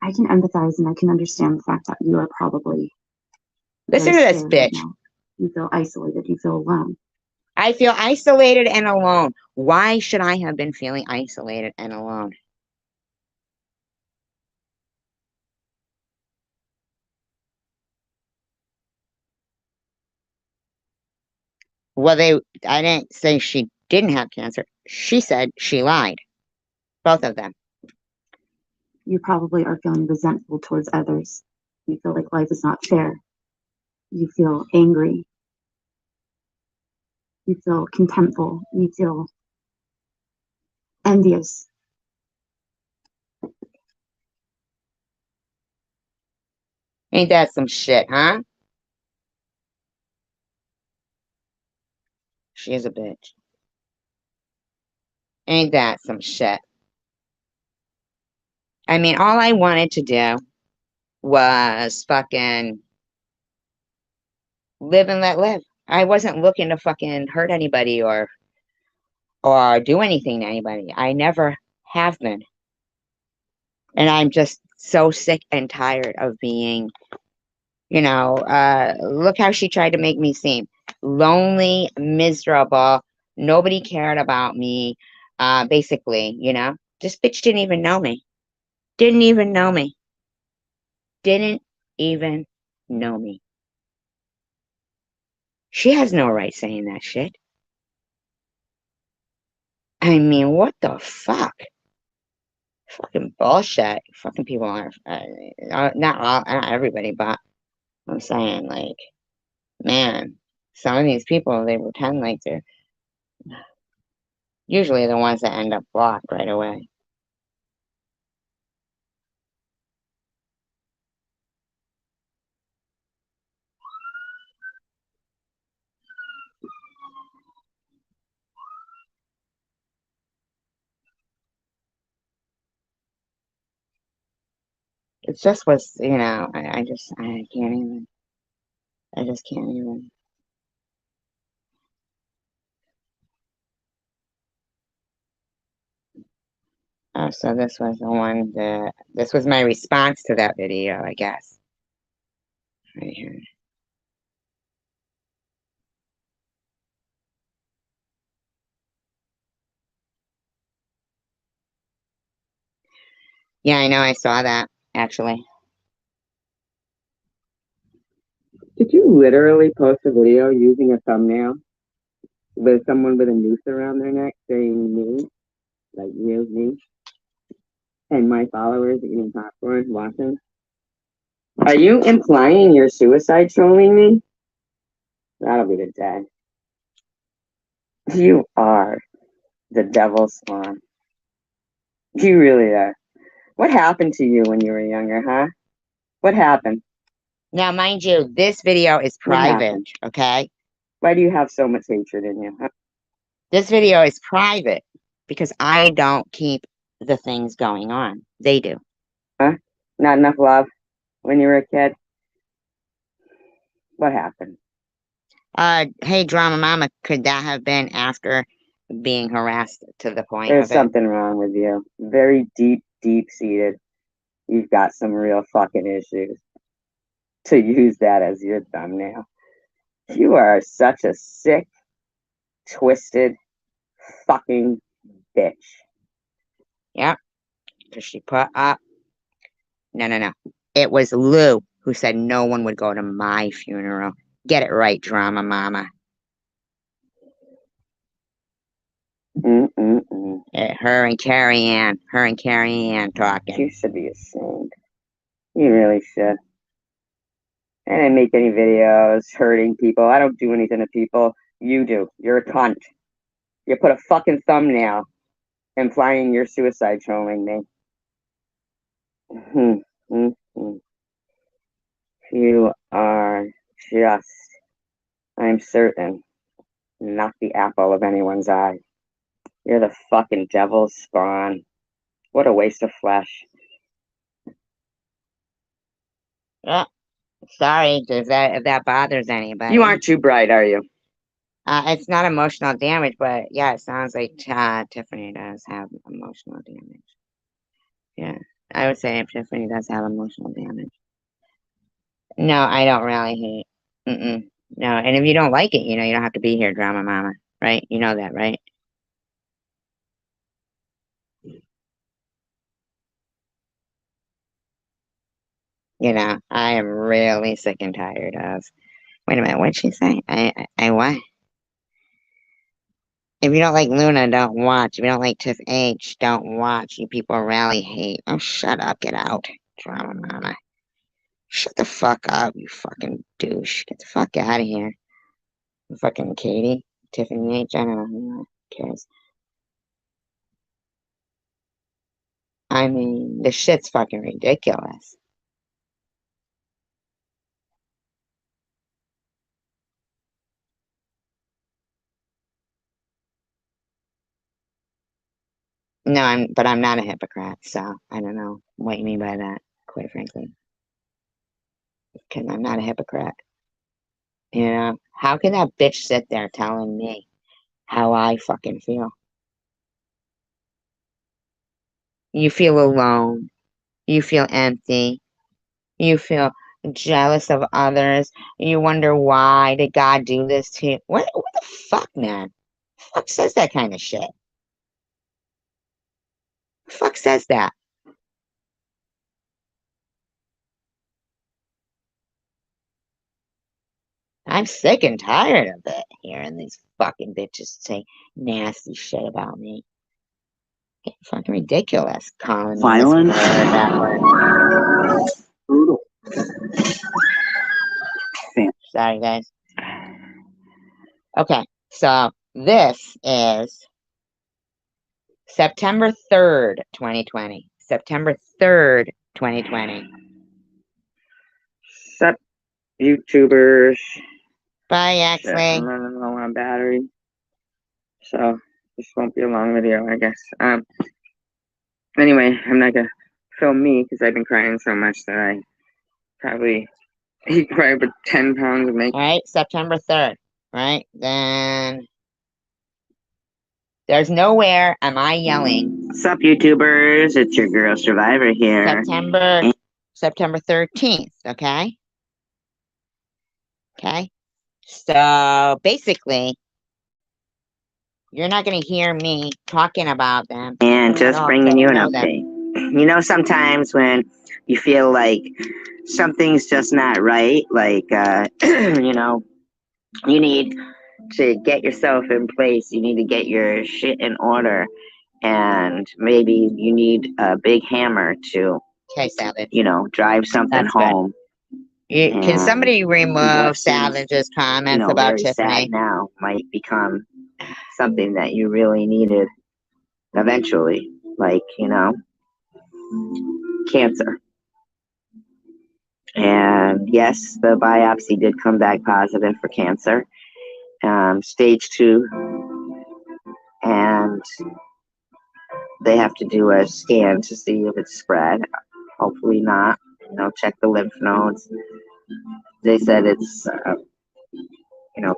I can empathize and I can understand the fact that you are probably Listen very to this scared right bitch. now. You feel isolated, you feel alone. I feel isolated and alone. Why should I have been feeling isolated and alone? Well, I didn't say she didn't have cancer. She said she lied. Both of them. You probably are feeling resentful towards others. You feel like life is not fair. You feel angry. You feel contemptful. You feel envious. Ain't that some shit, huh? She is a bitch. Ain't that some shit? I mean, all I wanted to do was fucking live and let live. I wasn't looking to fucking hurt anybody or do anything to anybody. I never have been. And I'm just so sick and tired of being, look how she tried to make me seem lonely, miserable. Nobody cared about me. Basically, this bitch didn't even know me. Didn't even know me. Didn't even know me. She has no right saying that shit. I mean, what the fuck? Fucking bullshit. Fucking people are, not everybody, but I'm saying, like, man, some of these people, they pretend like they're usually the ones that end up blocked right away. It just was, I can't even. I just can't even. Oh, so this was the one this was my response to that video, I guess. Right here. Yeah, I know, I saw that, actually. Did you literally post a video using a thumbnail with someone with a noose around their neck saying me, like me, and my followers eating popcorn, watching? Are you implying you're suicide trolling me? That'll be the dead. You are the devil's spawn. You really are. What happened to you when you were younger, huh? What happened? Now, mind you, this video is private, okay? Why do you have so much hatred in you? Huh? This video is private because I don't keep the things going on. They do. Huh? Not enough love when you were a kid? What happened? Hey, Drama Mama, could that have been after being harassed to the point There's of it? something wrong with you. Very deep seated. You've got some real fucking issues. To use that as your thumbnail. You are such a sick, twisted, fucking bitch. Yep, because she put up. No. It was Lou who said no one would go to my funeral. Get it right, Drama Mama. Her and Carrie Ann talking. You should be ashamed. You really should. I didn't make any videos hurting people. I don't do anything to people. You do. You're a cunt. You put a fucking thumbnail implying you're suicide trolling me. You are just, I'm certain, not the apple of anyone's eye. You're the fucking devil's spawn. What a waste of flesh. Yeah. Sorry if that bothers anybody. You aren't too bright, are you? It's not emotional damage, but yeah, it sounds like Tiffany does have emotional damage. Yeah, I would say Tiffany does have emotional damage. No, I don't really hate. No, and if you don't like it, you don't have to be here, drama mama, right? You know that, right? I am really sick and tired of. Wait a minute, what'd she say? I what? If you don't like Luna, don't watch. If you don't like Tiff H, don't watch. You people rally hate. Oh, shut up, get out, drama mama. Shut the fuck up, you fucking douche. Get the fuck out of here. Fucking Katie, Tiffany H, I don't know who cares. I mean, this shit's fucking ridiculous. No, but I'm not a hypocrite, so I don't know what you mean by that, quite frankly. Because I'm not a hypocrite. How can that bitch sit there telling me how I fucking feel? You feel alone. You feel empty. You feel jealous of others. You wonder why did God do this to you? What the fuck, man? The fuck says that kind of shit? The fuck says that? I'm sick and tired of it, hearing these fucking bitches say nasty shit about me. It's fucking ridiculous calling me Violence. this word, that word. Brutal. Sorry, guys. Okay, so this is September 3rd, 2020. September 3rd, 2020. Sup, YouTubers? Bye, Shit, Axley. I'm running low on battery, so this won't be a long video, I guess. Anyway, I'm not gonna film me because I've been crying so much that I probably eat probably 10 pounds of makeup. All right, September 3rd, right? Then there's nowhere am I yelling. Sup, YouTubers? It's your girl Survivor here. September 13th, okay? Okay? So basically, you're not going to hear me talking about them. And just bringing you an update. Sometimes when you feel like something's just not right, like, you need to get yourself in place. You need to get your shit in order. And maybe you need a big hammer to, Savage. Drive something home. Can somebody remove Savage's comments about Tiffany? Sad now might become something that you really needed eventually, like, cancer. And yes, the biopsy did come back positive for cancer, stage 2, and they have to do a scan to see if it's spread. Hopefully not. Check the lymph nodes. They said it's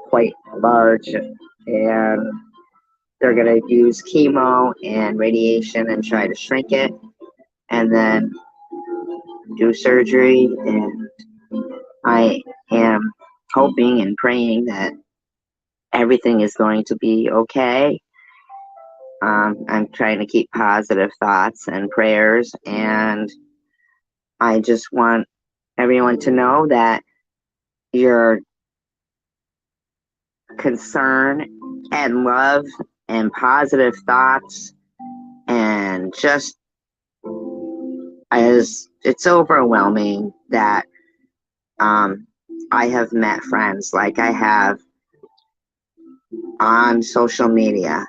quite large, and they're going to use chemo and radiation and try to shrink it, and then do surgery. And I am hoping and praying that everything is going to be okay. I'm trying to keep positive thoughts and prayers, and I just want everyone to know that your concern and love and positive thoughts, and just as it's overwhelming that I have met friends like I have on social media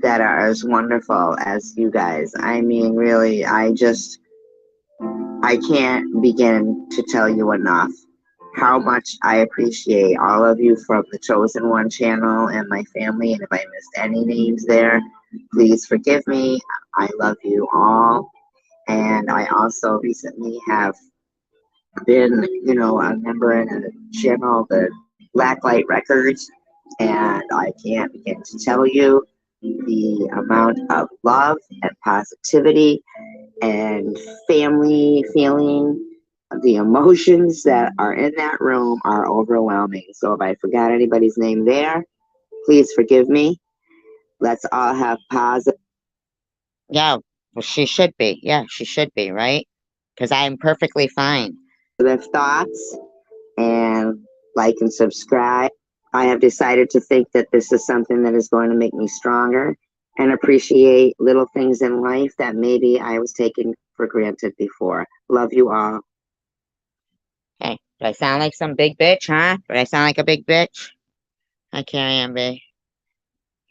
that are as wonderful as you guys. I mean, really, I can't begin to tell you enough how much I appreciate all of you from the Chosen One channel and my family. And if I missed any names there, please forgive me. I love you all. And I also recently have been, a member in a channel, the Blacklight Records, and I can't begin to tell you the amount of love and positivity and family feeling. The emotions that are in that room are overwhelming. So if I forgot anybody's name there, please forgive me. Let's all have positive. Yeah, well, she should be. Yeah, she should be, right? Because I'm perfectly fine. Positive thoughts, and like and subscribe. I have decided to think that this is something that is going to make me stronger and appreciate little things in life that maybe I was taking for granted before. Love you all. Hey, do I sound like some big bitch, huh? Do I sound like a big bitch? Okay, I am, babe.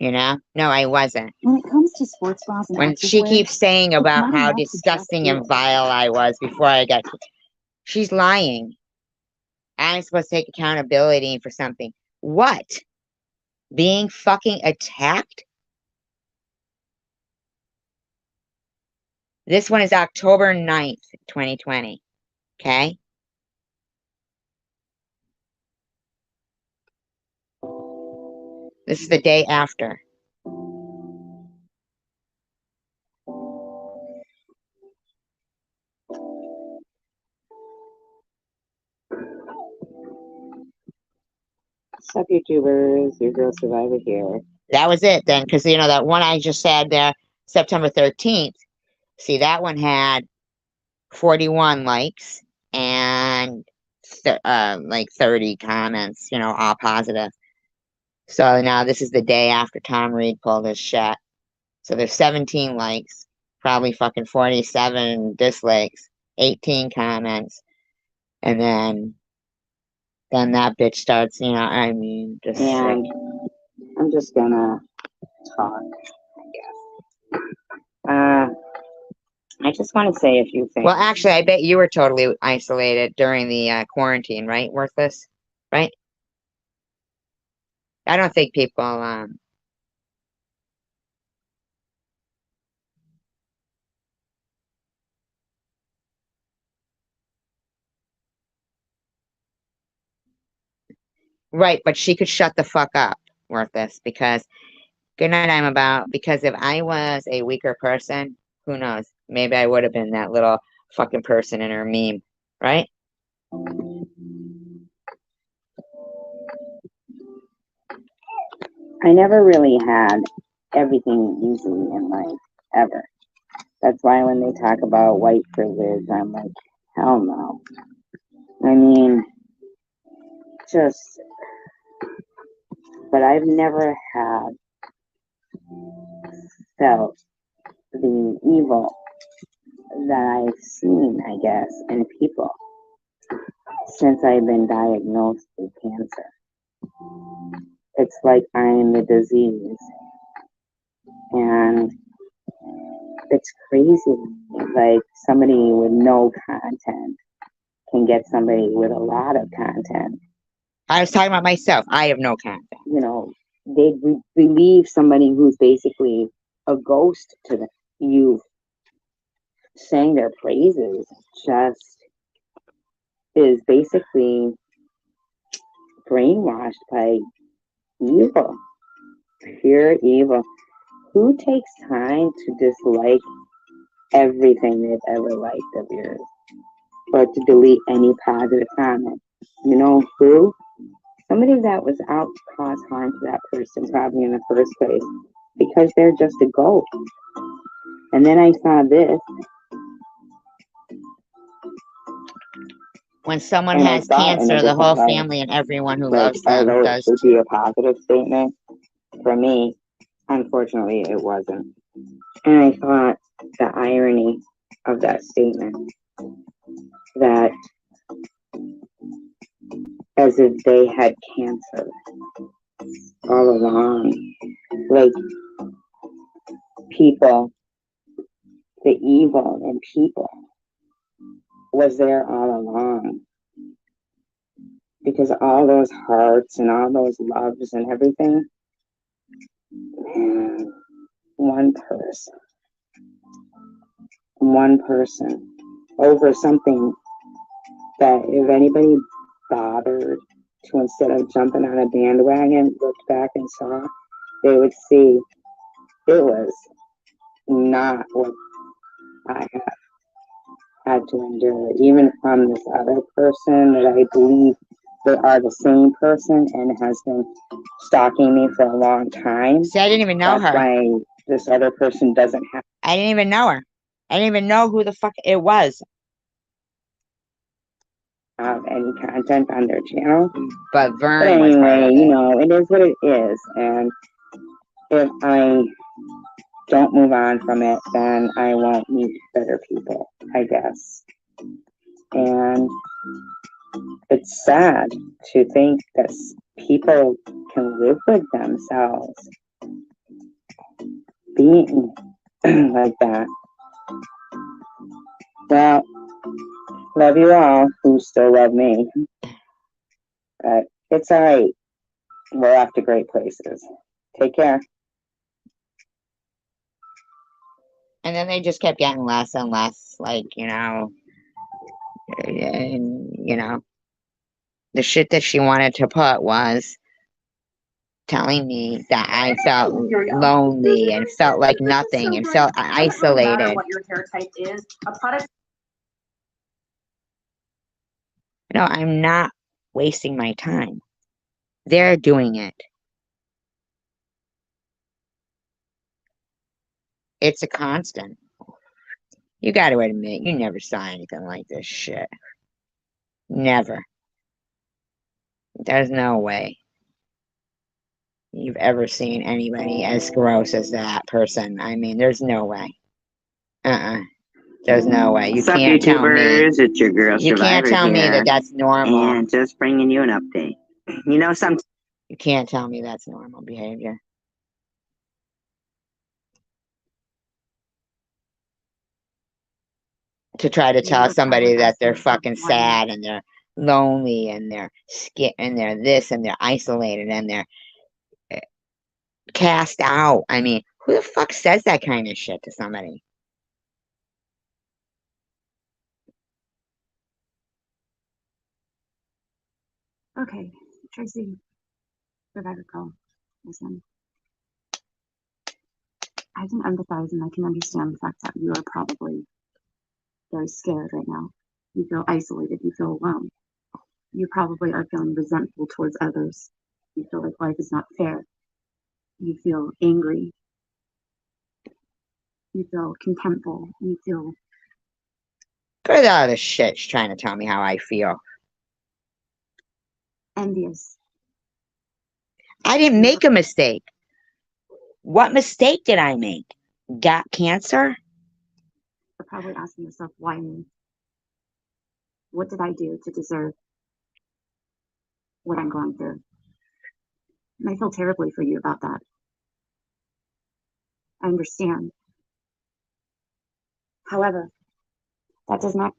No, I wasn't. When it comes to sports bras and When she activewear, keeps saying it's about not how enough to just disgusting do and it. vile I was before I got, she's lying. I'm supposed to take accountability for something. What? Being fucking attacked? This one is October 9th, 2020. Okay? This is the day after. What's up, YouTubers? Your girl Survivor here. That was it then, because that one I just said there, September 13th. See, that one had 41 likes and like 30 comments, all positive. So now this is the day after Tom Reed pulled his shit. So there's 17 likes, probably fucking 47 dislikes, 18 comments, and then that bitch starts, just And I'm just gonna talk, I guess. I just want to say a few things. well, actually, I bet you were totally isolated during the quarantine, right? Worthless, right? I don't think people, right, but she could shut the fuck up, Worthless, because good night, I'm about, because if I was a weaker person, who knows? Maybe I would have been that little fucking person in her meme, right? I never really had everything easy in life, ever. That's why when they talk about white privilege, I'm like, hell no. I mean, but I've never felt the evil that I've seen, I guess, in people since I've been diagnosed with cancer. It's like I'm the disease. And it's crazy. Like somebody with no content can get somebody with a lot of content. I was talking about myself. I have no content. They believe somebody who's basically a ghost to them. You saying their praises just is basically brainwashed by evil, pure evil. Who takes time to dislike everything they've ever liked of yours, or to delete any positive comment? You know who? Somebody that was out to cause harm to that person, probably in the first place, because they're just a ghost. And then I saw this. When someone has cancer, the whole family and everyone who loves them does. Would be a positive statement. For me, unfortunately, it wasn't. And I thought the irony of that statement, that as if they had cancer all along. Like, people, the evil in people, was there all along. Because all those hearts and all those loves and everything, man, one person over something that if anybody bothered to, instead of jumping on a bandwagon, looked back and saw, they would see it was not what I have had to endure, even from this other person that I believe they are the same person and has been stalking me for a long time. See, I didn't even know That's her. why this other person doesn't I didn't even know her. I didn't even know who the fuck it was. have any content on their channel. But But Vern was part anyway, of you it. know, it is what it is. And if I don't move on from it, then I won't meet better people, I guess. And it's sad to think that people can live with themselves being like that. Well, love you all who still love me. But it's all right. We're off to great places. Take care. And then they just kept getting less and less, like, you know, and, you know, the shit that she wanted to put was telling me that I felt lonely and felt like nothing and felt isolated. What your hair type is, a product. No, I'm not wasting my time. They're doing it. It's a constant. You got to admit, you never saw anything like this shit. Never. There's no way you've ever seen anybody as gross as that person. I mean, there's no way. There's no way. You Sup, can't tell me. YouTubers? It's your girl You can't Survivor tell me here, that that's normal. and just bringing you an update. You know, some You can't tell me that's normal behavior. To try to tell somebody that they're fucking sad and they're lonely and they're and they're this and they're isolated and they're cast out. I mean, who the fuck says that kind of shit to somebody? Okay, Tracy, Survivor Girl, listen. I can empathize and I can understand the fact that you are probably very scared right now. You feel isolated, you feel alone. You probably are feeling resentful towards others. You feel like life is not fair. You feel angry. You feel contemptful. You feel What the other shit's trying to tell me how I feel? envious. I didn't make a mistake. What mistake did I make? Got cancer? You're probably asking yourself, why me? What did I do to deserve what I'm going through? And I feel terribly for you about that. I understand. However, that does not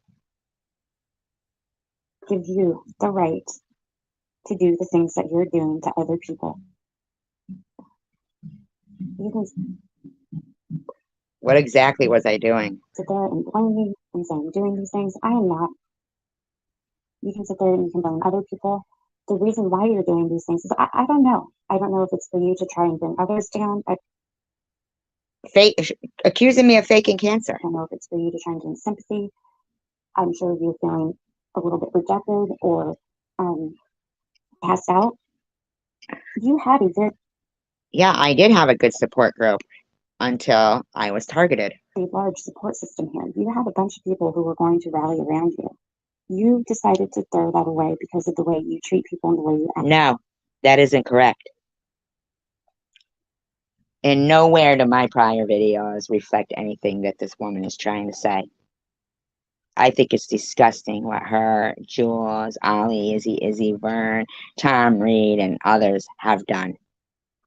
give you the right to do the things that you're doing to other people. You can What exactly was I doing? sit there and blame me and say I'm doing these things. I am not. You can sit there and you can blame other people. The reason why you're doing these things is I don't know. I don't know if it's for you to try and bring others down. I Accusing me of faking cancer. don't know if it's for you to try and gain sympathy. I'm sure you're feeling a little bit rejected or passed out. You had a very Yeah, I did have a good support group until I was targeted. large support system here. You had a bunch of people who were going to rally around you. You decided to throw that away because of the way you treat people and the way you act. No, that isn't correct. And nowhere do my prior videos reflect anything that this woman is trying to say. I think it's disgusting what her, Jules, Ollie, Izzy, Vern, Tom Reed, and others have done.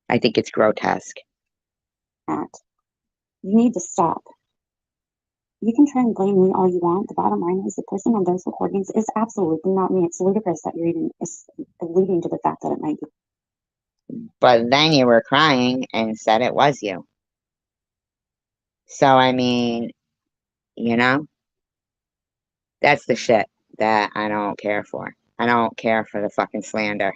I think it's grotesque. At. You need to stop. You can try and blame me all you want. The bottom line is the person on those recordings is absolutely not me. It's ludicrous that you're even alluding to the fact that it might be. But then you were crying and said it was you. So, I mean, you know, that's the shit that I don't care for. I don't care for the fucking slander.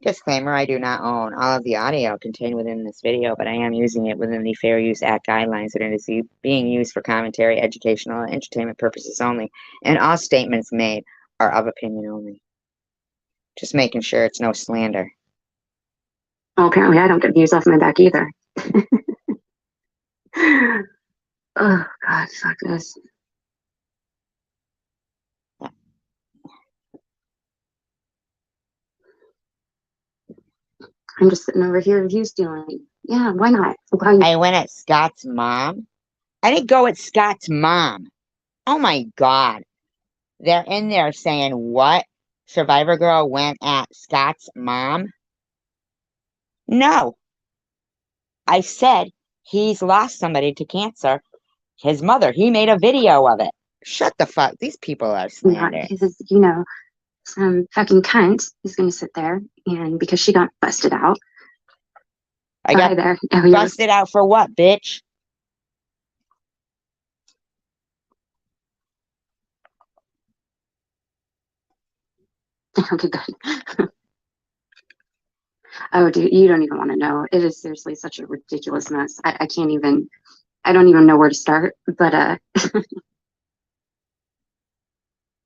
Disclaimer, I do not own all of the audio contained within this video, but I am using it within the Fair Use Act guidelines, and it is being used for commentary, educational, and entertainment purposes only, and all statements made are of opinion only. Just making sure it's no slander. Well, apparently I don't get views off my back either. Oh, God, fuck this. I'm just sitting over here view stealing. Yeah, why not? Why not? I went at Scott's mom. I didn't go at Scott's mom. Oh my God. They're in there saying what? Survivor Girl went at Scott's mom? No. I said he's lost somebody to cancer. His mother. He made a video of it. Shut the fuck. These people are Not slandering. because, you know, some fucking cunt is going to sit there and because she got busted out. I Hi got there. Oh, yeah. busted out for what, bitch? Okay, good. Oh, dude, you don't even want to know. It is seriously such a ridiculous mess. I can't even, I don't even know where to start. But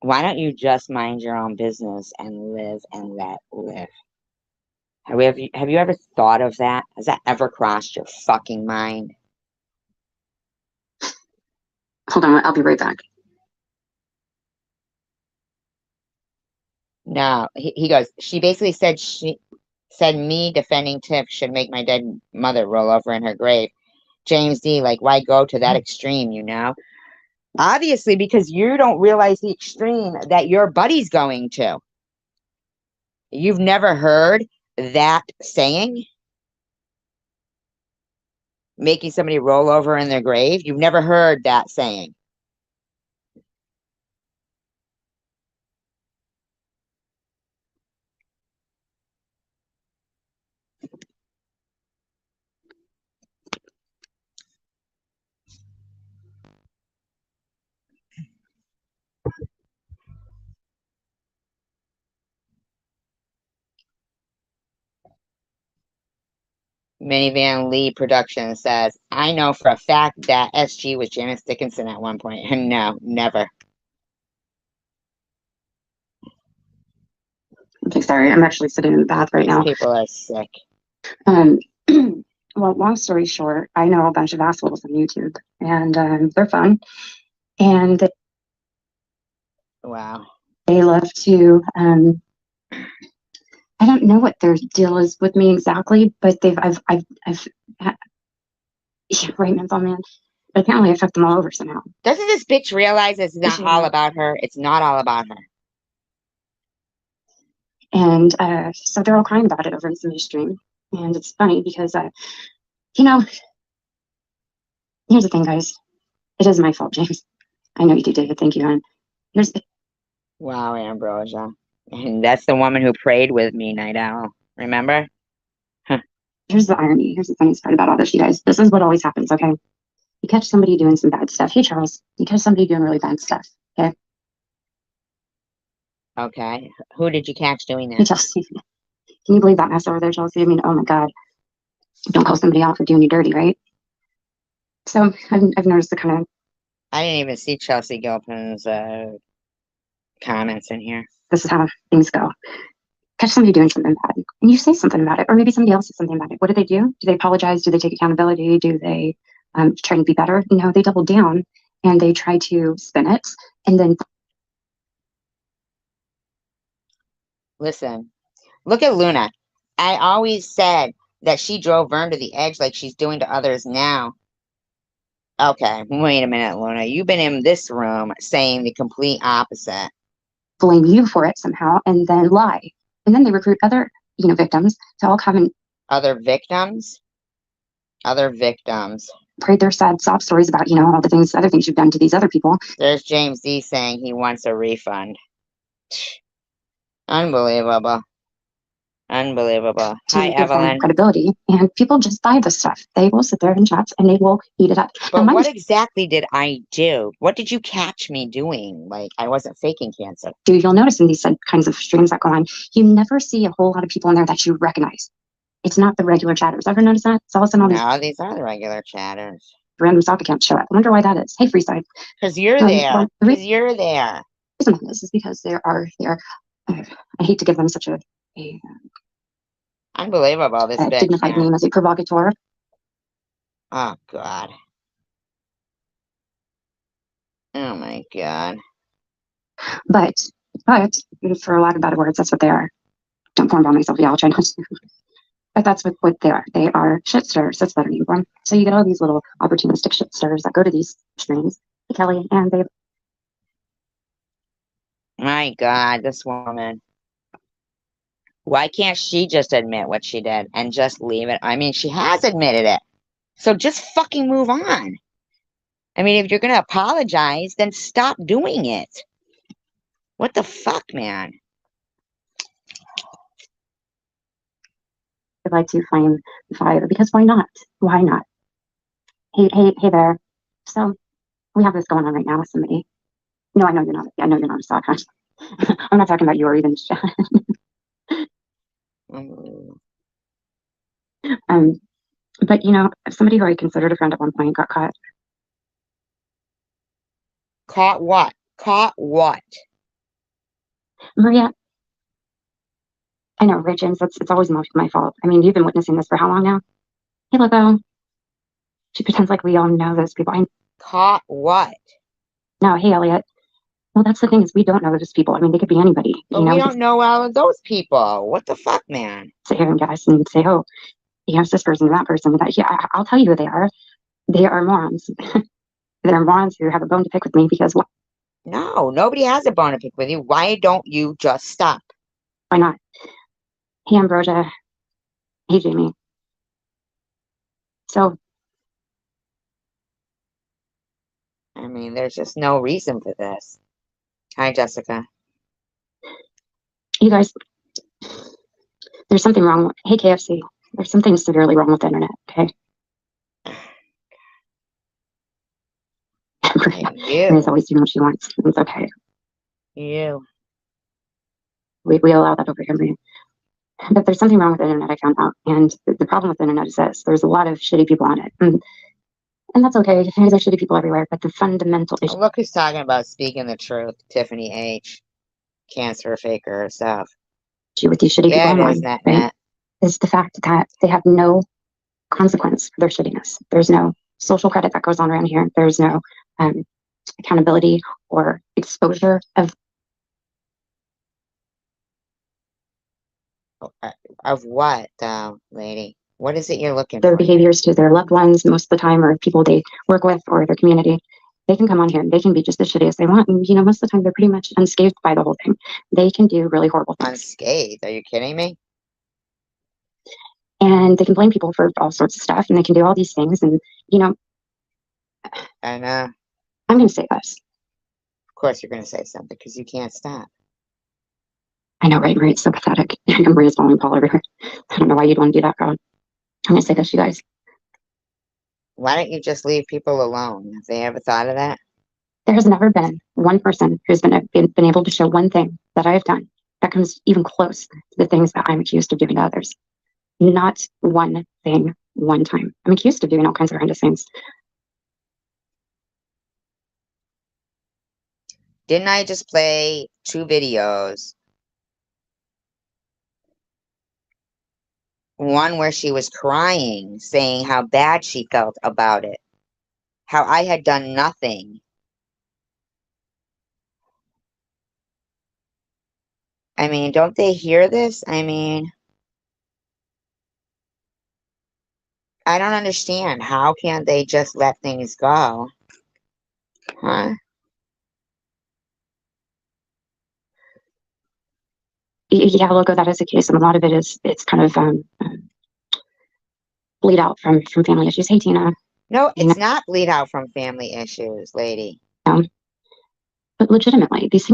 Why don't you just mind your own business and live and let live? Have you ever thought of that? Has that ever crossed your fucking mind? hold on, I'll be right back. No, he goes, she basically said me defending Tiff should make my dead mother roll over in her grave. James D, like, why go to that extreme, you know? Obviously, because you don't realize the extreme that your buddy's going to. You've never heard that saying? Making somebody roll over in their grave? You've never heard that saying. Minivan Lee Production says, I know for a fact that SG was Janice Dickinson at one point. No, never. Okay, sorry, I'm actually sitting in the bath right now. These people are sick. Well, long story short, I know a bunch of assholes on YouTube, and they're fun, and Wow. they love to. I don't know what their deal is with me exactly, but I've yeah, right, mental man. But apparently, I fucked them all over somehow. Doesn't this bitch realize it's not all about her? It's not all about her. And so they're all crying about it over in somebody's stream, and it's funny because you know, here's the thing, guys. It is my fault, James. I know you do, David. Thank you, hon. Here's the Wow, Ambrosia. And that's the woman who prayed with me, Night Owl. Remember? here's the irony. Here's the funniest part about all this, you guys. This is what always happens, okay? You catch somebody doing some bad stuff. Hey, Charles, you catch somebody doing really bad stuff, okay? Okay. Who did you catch doing Hey, that? Chelsea. Can you believe that mess over there, Chelsea? I mean, oh my God. Don't call somebody out for doing you dirty, right? So I've noticed the kind of, I didn't even see Chelsea Gilpin's comments in here. this is how things go. catch somebody doing something bad and you say something about it, or maybe somebody else says something about it. What do? Do they apologize? Do they take accountability? Do they try to be better? No, they double down and they try to spin it. And then Listen, look at Luna. I always said that she drove Vern to the edge like she's doing to others now. Okay, wait a minute, Luna. You've been in this room saying the complete opposite. blame you for it somehow and then lie. And then they recruit other, victims to all come and Other victims? Other victims. parade their sad sob stories about, all the things, other things you've done to these other people. There's James D saying he wants a refund. Unbelievable. Unbelievable. To Hi, give them Evelyn. credibility, and people just buy this stuff. They will sit there in chats and they will eat it up. But Now, what exactly did I do? What did you catch me doing? Like, I wasn't faking cancer. You'll notice in these kinds of streams that go on, you never see a whole lot of people in there that you recognize. It's not the regular chatters. Ever notice that? It's all of a sudden all No, these are the regular chatters. random stock accounts show up. I wonder why that is. Hey, Freeside. Because you're there. Because you're there. The reason this is because they are. I hate to give them such a Unbelievable, this bitch. dignified name as a provocateur. Oh, God. Oh, my God. But for a lot of better words, that's what they are. Don't form on myself. Yeah, I'll try not to. But that's what they are. They are shit stirrers. That's better name for them. So you get all these little opportunistic shit stirrers that go to these streams, Kelly, and they. My God, this woman. Why can't she just admit what she did and just leave it? I mean, she has admitted it. So just fucking move on. I mean, if you're going to apologize, then stop doing it. What the fuck, man? I'd like to flame the fire because why not? Why not? Hey there. So we have this going on right now with somebody. No, I know you're not. I know you're not a stock. I'm not talking about you or even. But somebody who I considered a friend at one point got caught. Caught what? Caught what? Maria. I know, right, James? It's always my fault. I mean, you've been witnessing this for how long now? Hey, Logo. She pretends like we all know those people. Caught what? No, hey, Elliot. Well, that's the thing is we don't know those people. I mean, they could be anybody. But we don't know all of those people. What the fuck, man? Sit here and guess and say, oh, this person, that person, that. Yeah, I'll tell you who they are. They are morons. They're morons who have a bone to pick with me because what? No, nobody has a bone to pick with you. Why don't you just stop? Why not? Hey, Ambrosia. Hey, Jamie. So. I mean, there's just no reason for this. Hi, Jessica. You guys, there's something wrong. Hey, KFC. There's something severely wrong with the internet, okay? Maria's always doing what she wants. It's okay. You. We allow that over here, Maria. But there's something wrong with the internet, I found out. And the problem with the internet is this. There's a lot of shitty people on it. And that's okay. There's shitty people everywhere. But the fundamental issue. Look who's talking about speaking the truth. Tiffany H. Cancer faker herself. With these shitty people online, right, is the fact that they have no consequence for their shittiness. There's no social credit that goes on around here. There's no accountability or exposure of what, lady? What is it you're looking their for? behaviors to their loved ones most of the time, or people they work with, or their community. They can come on here and they can be just as shitty as they want. And, most of the time they're pretty much unscathed by the whole thing. They can do really horrible things. Unscathed? Are you kidding me? And they can blame people for all sorts of stuff, and they can do all these things. And, I know. I'm going to say this. Of course you're going to say something, because you can't stop. I know, right, Maria? It's so pathetic. Maria's following Paul over here. I don't know why you'd want to do that, girl. I'm going to say this, you guys. Why don't you just leave people alone? Have they ever thought of that? There has never been one person who's been able to show one thing that I have done that comes even close to the things that I'm accused of doing to others. Not one thing, one time. I'm accused of doing all kinds of horrendous things. Didn't I just play 2 videos one where she was crying, saying how bad she felt about it, how I had done nothing. I mean, don't they hear this? I mean, I don't understand. How can't they just let things go? Huh? Yeah, look, that is the case, and a lot of it is it's kind of bleed out from family issues. Hey, Tina. No, You it's not bleed out from family issues, lady. know, but legitimately, these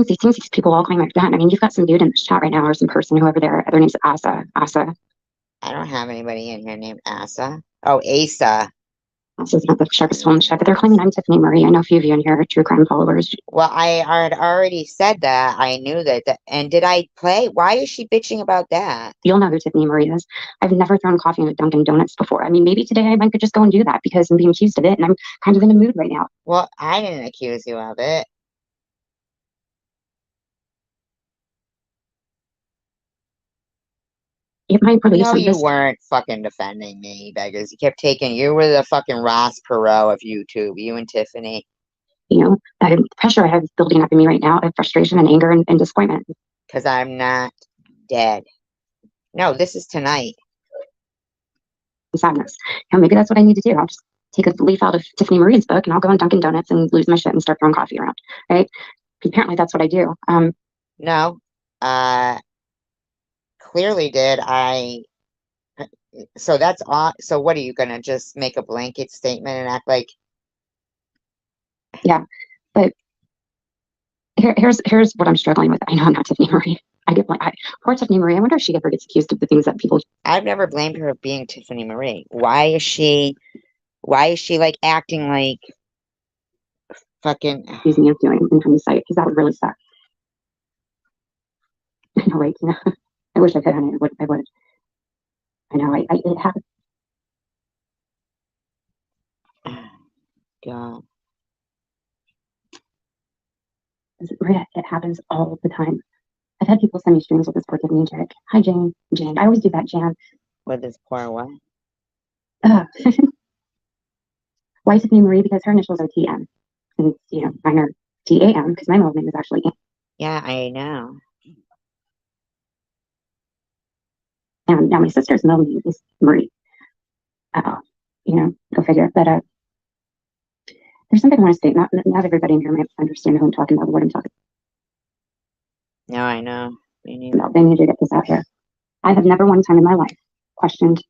people all claim I've done. I mean, you've got some dude in this chat right now, or some person, whoever their name's Asa. I don't have anybody in here named Asa. Oh, Asa. Asa's not the sharpest tool in the shed, but they're claiming I'm Tiffany Marie. I know a few of you in here are true crime followers. Well, I had already said that. I knew that. And did I play? Why is she bitching about that? You'll know who Tiffany Marie is. I've never thrown coffee in a Dunkin' Donuts before. I mean, maybe today I might could just go and do that because I'm being accused of it, and I'm kind of in a mood right now. Well, I didn't accuse you of it. It might release No, some you weren't fucking defending me, beggars. You were the fucking Ross Perot of YouTube, you and Tiffany. You know, the pressure I have building up in me right now, of frustration and anger and disappointment. Because I'm not dead. No, this is tonight. Sadness. You know, maybe that's what I need to do. I'll just take a leaf out of Tiffany Marie's book and I'll go on Dunkin' Donuts and lose my shit and start throwing coffee around. Right? Apparently that's what I do. No. Clearly did. So that's all. So what are you gonna just make a blanket statement and act like? Yeah, but here's what I'm struggling with. I know I'm not Tiffany Marie. I get like poor Tiffany Marie. I wonder if she ever gets accused of the things that people. I've never blamed her of being Tiffany Marie. Why is she like acting like fucking accusing me of doing in hindsight? Because that would really suck. I know, right? You know, I wish I could, honey. I would. I know. It happens. God. It happens all the time. I've had people send me streams with this poor Tiffany Jack. Hi, Jane. Jane. I always do that, Jan. With this poor what? Why Tiffany Marie? Because her initials are TM. And, you know, mine are TAM because my middle name is actually Ann. Yeah, I know. And now my sister's middle name is Marie. You know, go figure. But there's something I want to state. Not everybody in here might understand who I'm talking about, what I'm talking about. No, I know. They need to get this out here. I have never one time in my life questioned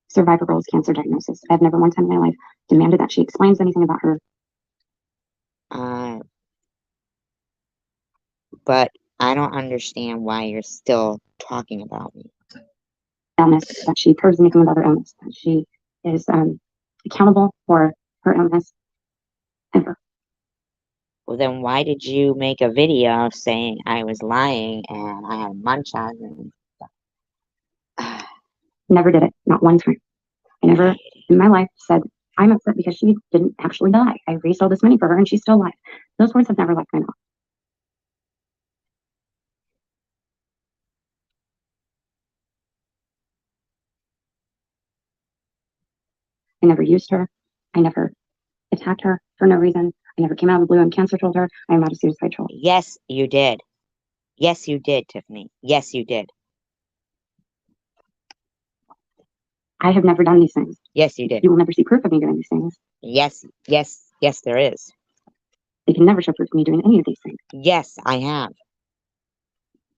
Survivor Girl's cancer diagnosis. I have never one time in my life demanded that she explains anything about her. But I don't understand why you're still talking about me. Illness, that she proves anything about her illness, that she is accountable for her illness ever. Well, then why did you make a video saying I was lying and I had munchausen and stuff? Never did it. Not one time. I never in my life said, I'm upset because she didn't actually die. I raised all this money for her and she's still alive. Those words have never left my mouth. I never used her. I never attacked her for no reason. I never came out of the blue and cancer told her I am not a suicide troll. Yes, you did. Yes, you did, Tiffany. Yes, you did. I have never done these things. Yes, you did. You will never see proof of me doing these things. Yes, there is. You can never show proof of me doing any of these things. Yes, I have.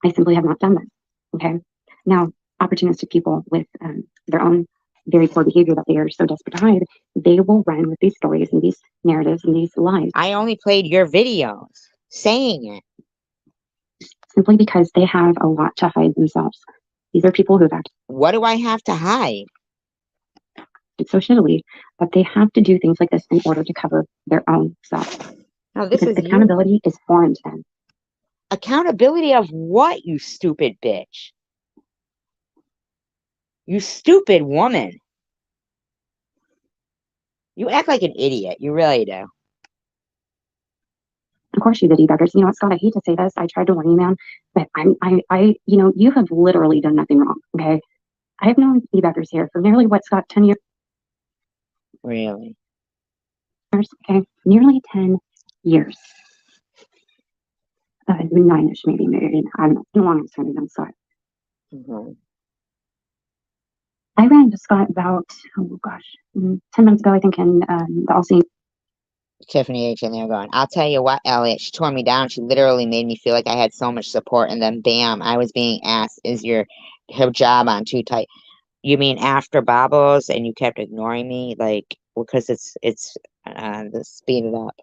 I simply have not done this. Okay. Now, opportunistic people with their own very poor behavior that they are so desperate to hide, they will run with these stories and these narratives and these lies. I only played your videos saying it. Simply because they have a lot to hide themselves. These are people who've acted. What do I have to hide? It's so shittily that they have to do things like this in order to cover their own self. No, this is accountability is foreign to them. Accountability of what, you stupid bitch? You stupid woman. You act like an idiot. You really do. Of course you did, e-beggars. You know what, Scott? I hate to say this. I tried to warn you, man, but you know, you have literally done nothing wrong. Okay. I've known Beckers here for nearly, what, Scott, 10 years? Really? Okay, nearly 10 years. 9-ish, maybe. I don't know. It's been a long time to know Scott. Mm-hmm. I ran into Scott about, oh gosh, 10 minutes ago, I think, in the All-Seeing. Tiffany H in there going, I'll tell you what, Elliot, she tore me down. She literally made me feel like I had so much support, and then bam, I was being asked, is your hijab on too tight? You mean after Bobbles and you kept ignoring me? Like, because it's the speed it up.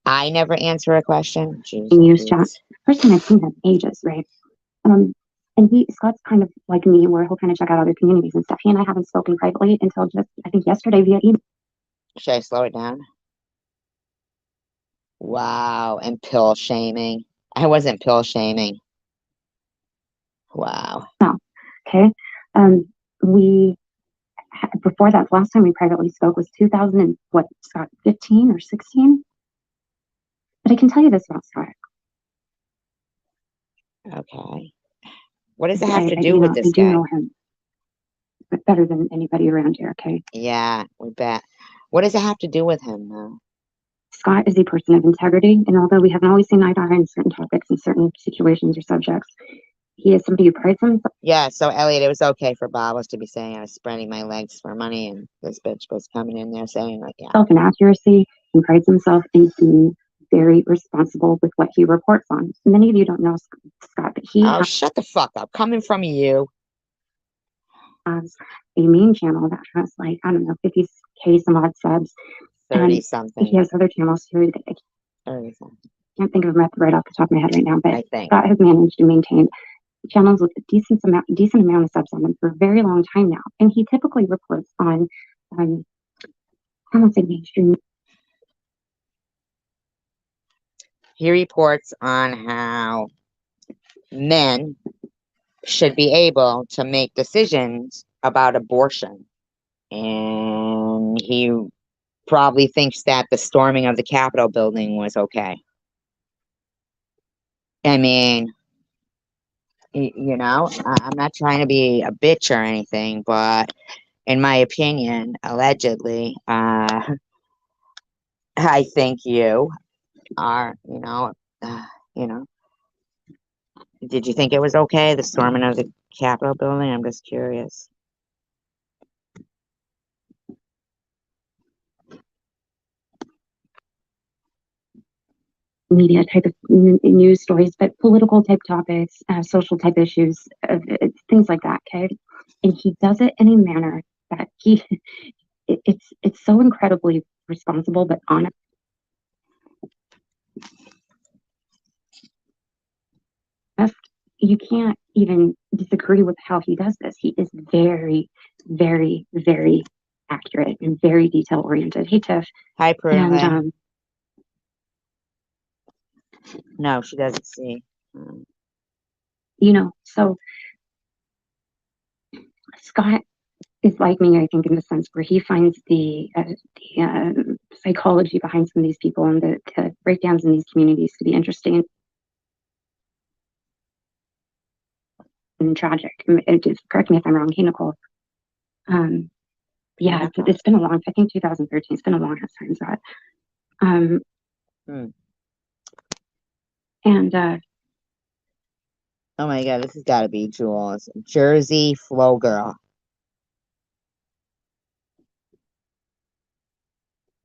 I never answer a question. News chat. First time I've seen him in ages, right? And Scott's kind of like me, where he'll kind of check out other communities and stuff. He and I haven't spoken privately until just, I think, yesterday via email. Should I slow it down? Wow, and pill shaming. I wasn't pill shaming. Wow. No. Okay. We before that, last time we privately spoke was 2000 and what, Scott, 15 or 16? But I can tell you this about Scott. Okay. What does it have to do with this I do guy? know him better than anybody around here, okay? Yeah, we bet. What does it have to do with him, though? Scott is a person of integrity, and although we haven't always seen eye to eye on certain topics and certain situations or subjects, he is somebody who prides himself. Yeah, so Elliot, it was okay for Bobbles to be saying I was spreading my legs for money, and this bitch was coming in there saying, like, yeah. Self and accuracy, and prides himself in being very responsible with what he reports on. Many of you don't know Scott, but he shut the fuck up. Coming from you. Has a main channel that has, like, I don't know, 50K some odd subs. 30 something. He has other channels too that I 30 something. can't think of them right off the top of my head right now, but I think. Scott has managed to maintain channels with a decent amount of subs on them for a very long time now. And he typically reports on, I don't say mainstream. He reports on how men should be able to make decisions about abortion. And he probably thinks that the storming of the Capitol building was okay. I mean, you know, I'm not trying to be a bitch or anything, but in my opinion, allegedly, I think you are, you know, did you think it was okay, the storming of the Capitol building? I'm just curious. Media type of news stories, but political type topics, social type issues, things like that. Okay, and he does it in a manner that it's so incredibly responsible, but honest. You can't even disagree with how he does this. He is very, very, very accurate and very detail oriented. Hey, Tiff. Hi, Prudence. And no, she doesn't see. You know, so Scott is like me, I think, in the sense where he finds the psychology behind some of these people and the breakdowns in these communities to be interesting and tragic. Just correct me if I'm wrong. Hey, Nicole. Yeah, it's been a long, I think 2013, it's been a long time, Scott. And oh my god, this has got to be Jules. Jersey Flow Girl.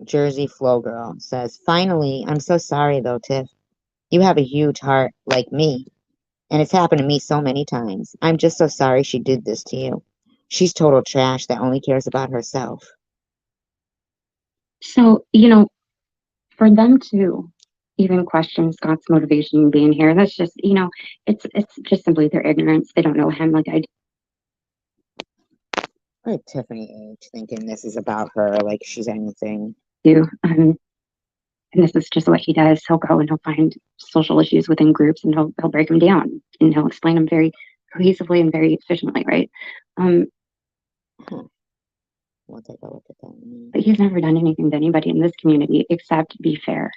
Jersey Flow Girl says, finally, I'm so sorry though, Tiff. You have a huge heart like me. And it's happened to me so many times. I'm just so sorry she did this to you. She's total trash that only cares about herself. So, you know, for them to even question Scott's motivation in being here, that's just, you know, it's just simply their ignorance. They don't know him like I do. Like Tiffany H thinking this is about her, like she's anything. And this is just what he does. He'll go and he'll find social issues within groups and he'll break them down and he'll explain them very cohesively and very efficiently, right? We'll take a look at that. But he's never done anything to anybody in this community except be fair.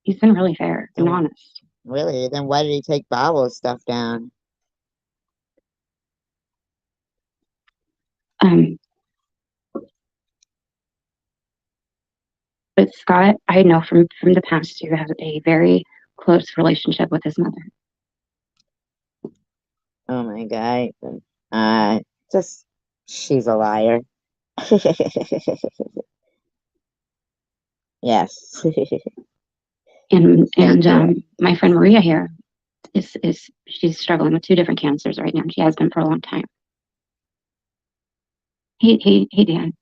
He's been really fair and honest. Really? Then why did he take Bobbles stuff down? But Scott, I know from the past, you have a very close relationship with his mother. Oh my God. Just, she's a liar. Yes. And my friend Maria here is she's struggling with 2 different cancers right now. She has been for a long time. Hey, Dan.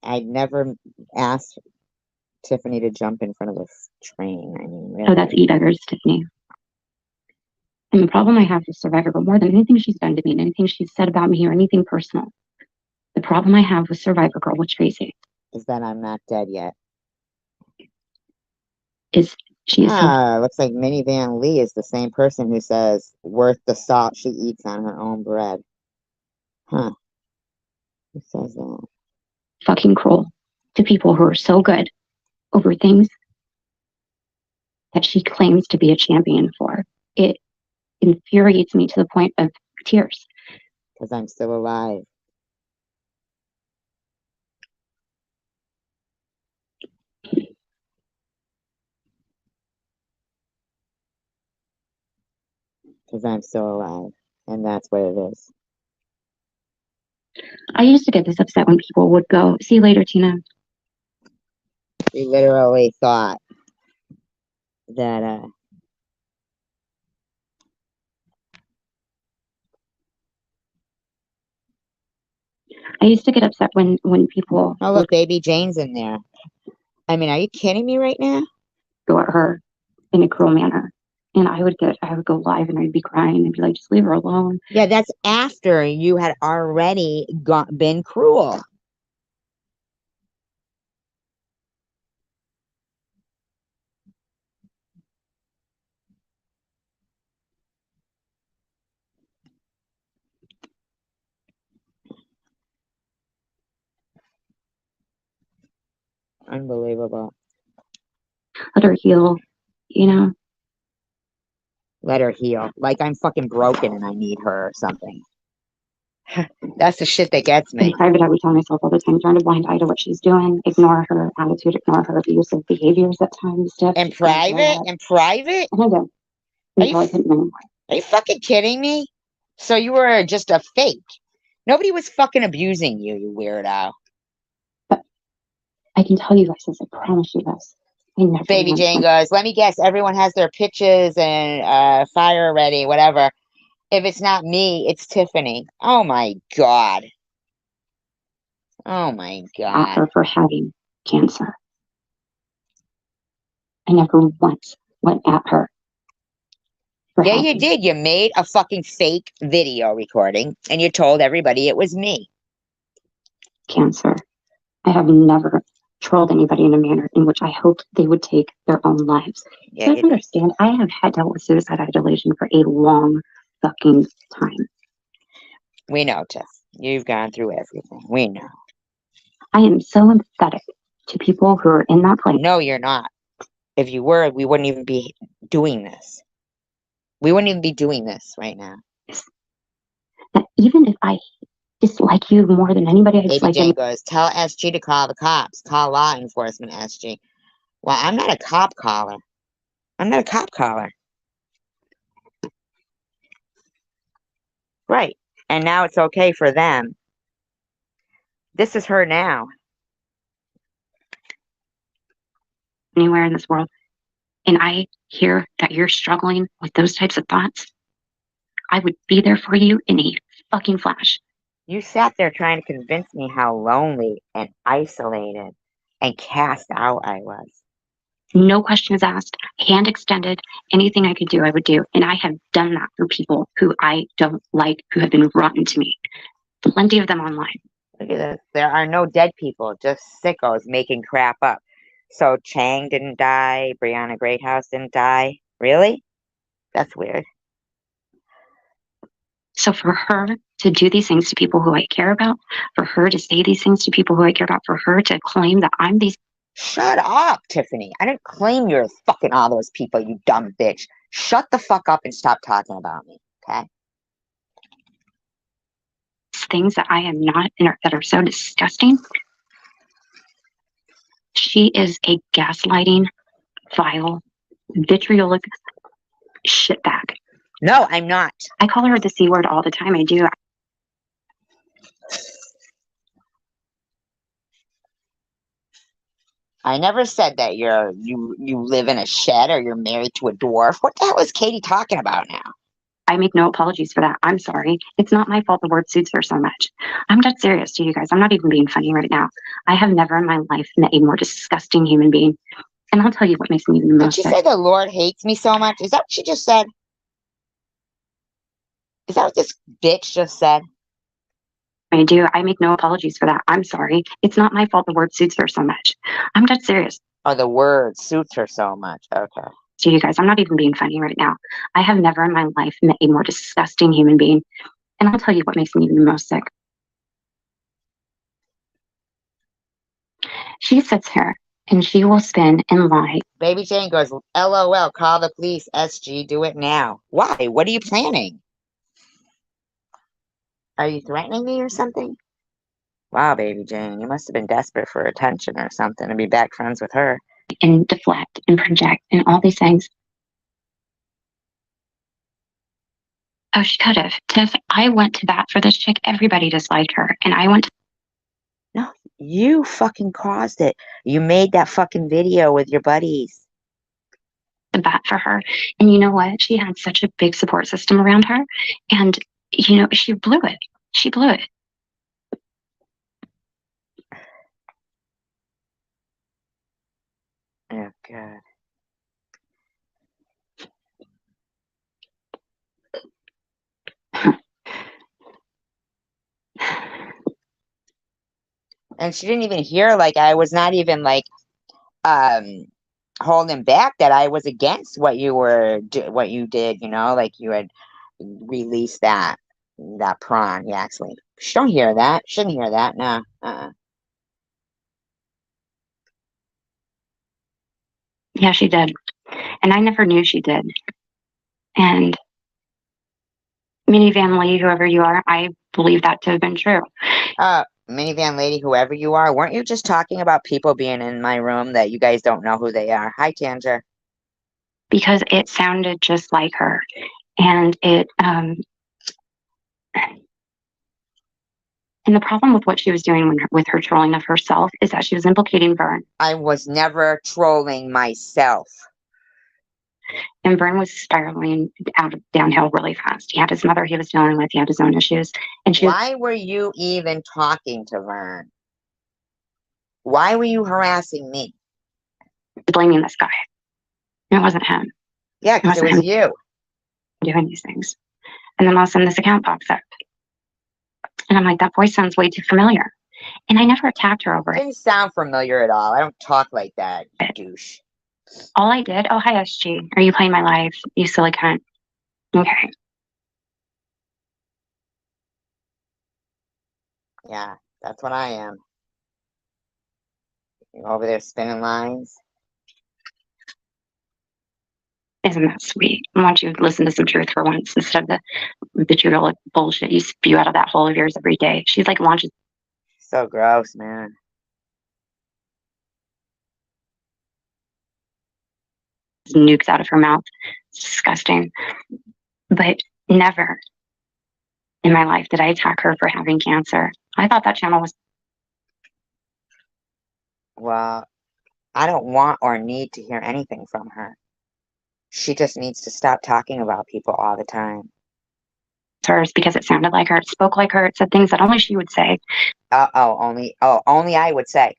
I'd never asked Tiffany to jump in front of a train. I mean, really. Oh, that's E-Beggars, Tiffany. And the problem I have with Survivor Girl, more than anything she's done to me, and anything she's said about me or anything personal, the problem I have with Survivor Girl with Tracy is that I'm not dead yet. Is she is looks like Minivan Lee is the same person who says worth the salt she eats on her own bread. Huh. Who says that? fucking cruel to people who are so good over things that she claims to be a champion for. It infuriates me to the point of tears. Because I'm still alive. Because I'm still alive. And that's what it is. I used to get this upset when people would go, see you later, Tina. We literally thought that I used to get upset when people oh look, baby Jane's in there. I mean, are you kidding me right now? go at her in a cruel manner. And I would go live and I'd be crying and be like, just leave her alone. Yeah, that's after you had already been cruel. Unbelievable. Let her heal, you know? Let her heal. Like I'm fucking broken and I need her or something. That's the shit that gets me. In private, I would tell myself all the time, turn a blind eye to what she's doing, ignore her attitude, ignore her abusive behaviors at times. In private? In private? And I don't. Until I couldn't anymore. Are you fucking kidding me? So you were just a fake. Nobody was fucking abusing you, you weirdo. But I can tell you guys this, I promise you this. I never Baby Jane goes, let me guess, everyone has their pitches and fire ready, whatever. If it's not me, it's Tiffany. Oh my God. Oh my God. At her for having cancer. I never once went at her. Yeah, you did. You made a fucking fake video recording and you told everybody it was me. Cancer. I have never trolled anybody in a manner in which I hoped they would take their own lives. Yeah, You guys understand, I have had dealt with suicide ideation for a long fucking time. We know, Tiff. You've gone through everything. We know. I am so empathetic to people who are in that place. No, you're not. If you were, we wouldn't even be doing this. We wouldn't even be doing this right now. That even if I dislike you more than anybody, I dislike Jane goes, tell SG to call the cops. Call law enforcement, SG. Well, I'm not a cop caller. I'm not a cop caller. Right. And now it's okay for them. This is her now. Anywhere in this world. And I hear that you're struggling with those types of thoughts. I would be there for you in a fucking flash. You sat there trying to convince me how lonely and isolated and cast out I was. No questions asked, hand extended, anything I could do, I would do. And I have done that for people who I don't like, who have been rotten to me. Plenty of them online. Look at this. There are no dead people, just sickos making crap up. So Chang didn't die, Brianna Greathouse didn't die. Really? That's weird. So for her to do these things to people who I care about, for her to say these things to people who I care about, for her to claim that I'm these... Shut up, Tiffany. I didn't claim you're fucking all those people, you dumb bitch. Shut the fuck up and stop talking about me, okay? things that I am not that are so disgusting. She is a gaslighting, vile, vitriolic shitbag. No, I'm not. I call her the C word all the time. I do. I never said that you live in a shed or you're married to a dwarf. What the hell is Katie talking about now? I make no apologies for that. I'm sorry. It's not my fault the word suits her so much. I'm dead serious to you guys. I'm not even being funny right now. I have never in my life met a more disgusting human being. And I'll tell you what makes me even the Did most she sick. say the Lord hates me so much? Is that what she just said? Is that what this bitch just said? I do. I make no apologies for that. I'm sorry. It's not my fault the word suits her so much. I'm dead serious Oh, the word suits her so much. Okay. to you guys. I'm not even being funny right now. I have never in my life met a more disgusting human being. And I'll tell you what makes me even the most sick. She sits here and she will spin and lie. Baby Jane goes, LOL, call the police. SG, do it now. Why? What are you planning? Are you threatening me or something? Wow, Baby Jane, you must have been desperate for attention or something to be back friends with her. And deflect and project and all these things. Oh, she could have. Tiff, I went to bat for this chick. Everybody disliked her. And I went No, you fucking caused it. You made that fucking video with your buddies. to bat for her. And you know what? She had such a big support system around her. And, you know, she blew it. She blew it. Oh, God. And she didn't even hear, like, I was not even, like, holding back that I was against what you did, you know, like you had released that prawn. Yeah, actually, she don't hear that. Shouldn't hear that. No. Yeah, she did. And I never knew she did. And Minivan Lee, whoever you are, I believe that to have been true. Minivan lady, whoever you are, weren't you just talking about people being in my room that you guys don't know who they are? Hi, Tanger. Because it sounded just like her. And it, and the problem with what she was doing with her trolling of herself is that she was implicating Vern. I was never trolling myself. And Vern was spiraling downhill really fast. He had his mother he was dealing with. He had his own issues. And Why were you even talking to Vern? Why were you harassing me? Blaming this guy. It wasn't him. Yeah, because it was you. Doing these things. And then all of a sudden this account pops up. And I'm like, that voice sounds way too familiar. And I never attacked her over It it. didn't sound familiar at all. I don't talk like that, you douche. All I did, oh, hi, SG. Are you playing my live? You silly cunt. Okay. Yeah, that's what I am. You're over there spinning lines. Isn't that sweet? I want you to listen to some truth for once instead of the vitriolic bullshit you spew out of that hole of yours every day. She's like launches So gross, man. nukes out of her mouth. It's disgusting. But never in my life did I attack her for having cancer. I thought that channel was. Well, I don't want or need to hear anything from her. She just needs to stop talking about people all the time. Hers because it sounded like her, it spoke like her, it said things that only she would say. Only I would say.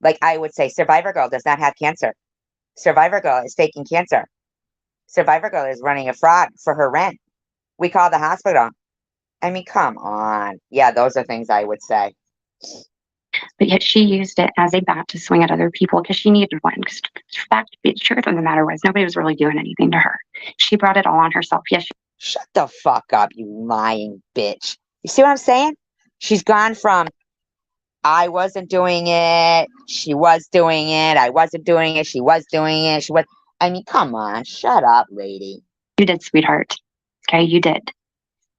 Like I would say, Survivor Girl does not have cancer. Survivor Girl is faking cancer. Survivor Girl is running a fraud for her rent. We call the hospital. I mean, come on. Yeah, those are things I would say. But yet she used it as a bat to swing at other people because she needed one. Because the truth of the matter was nobody was really doing anything to her. She brought it all on herself. Yes. Shut the fuck up, you lying bitch. You see what I'm saying? She's gone from I wasn't doing it, she was doing it, I wasn't doing it, she was doing it, she was. I mean, come on, shut up, lady. You did, sweetheart. Okay, you did.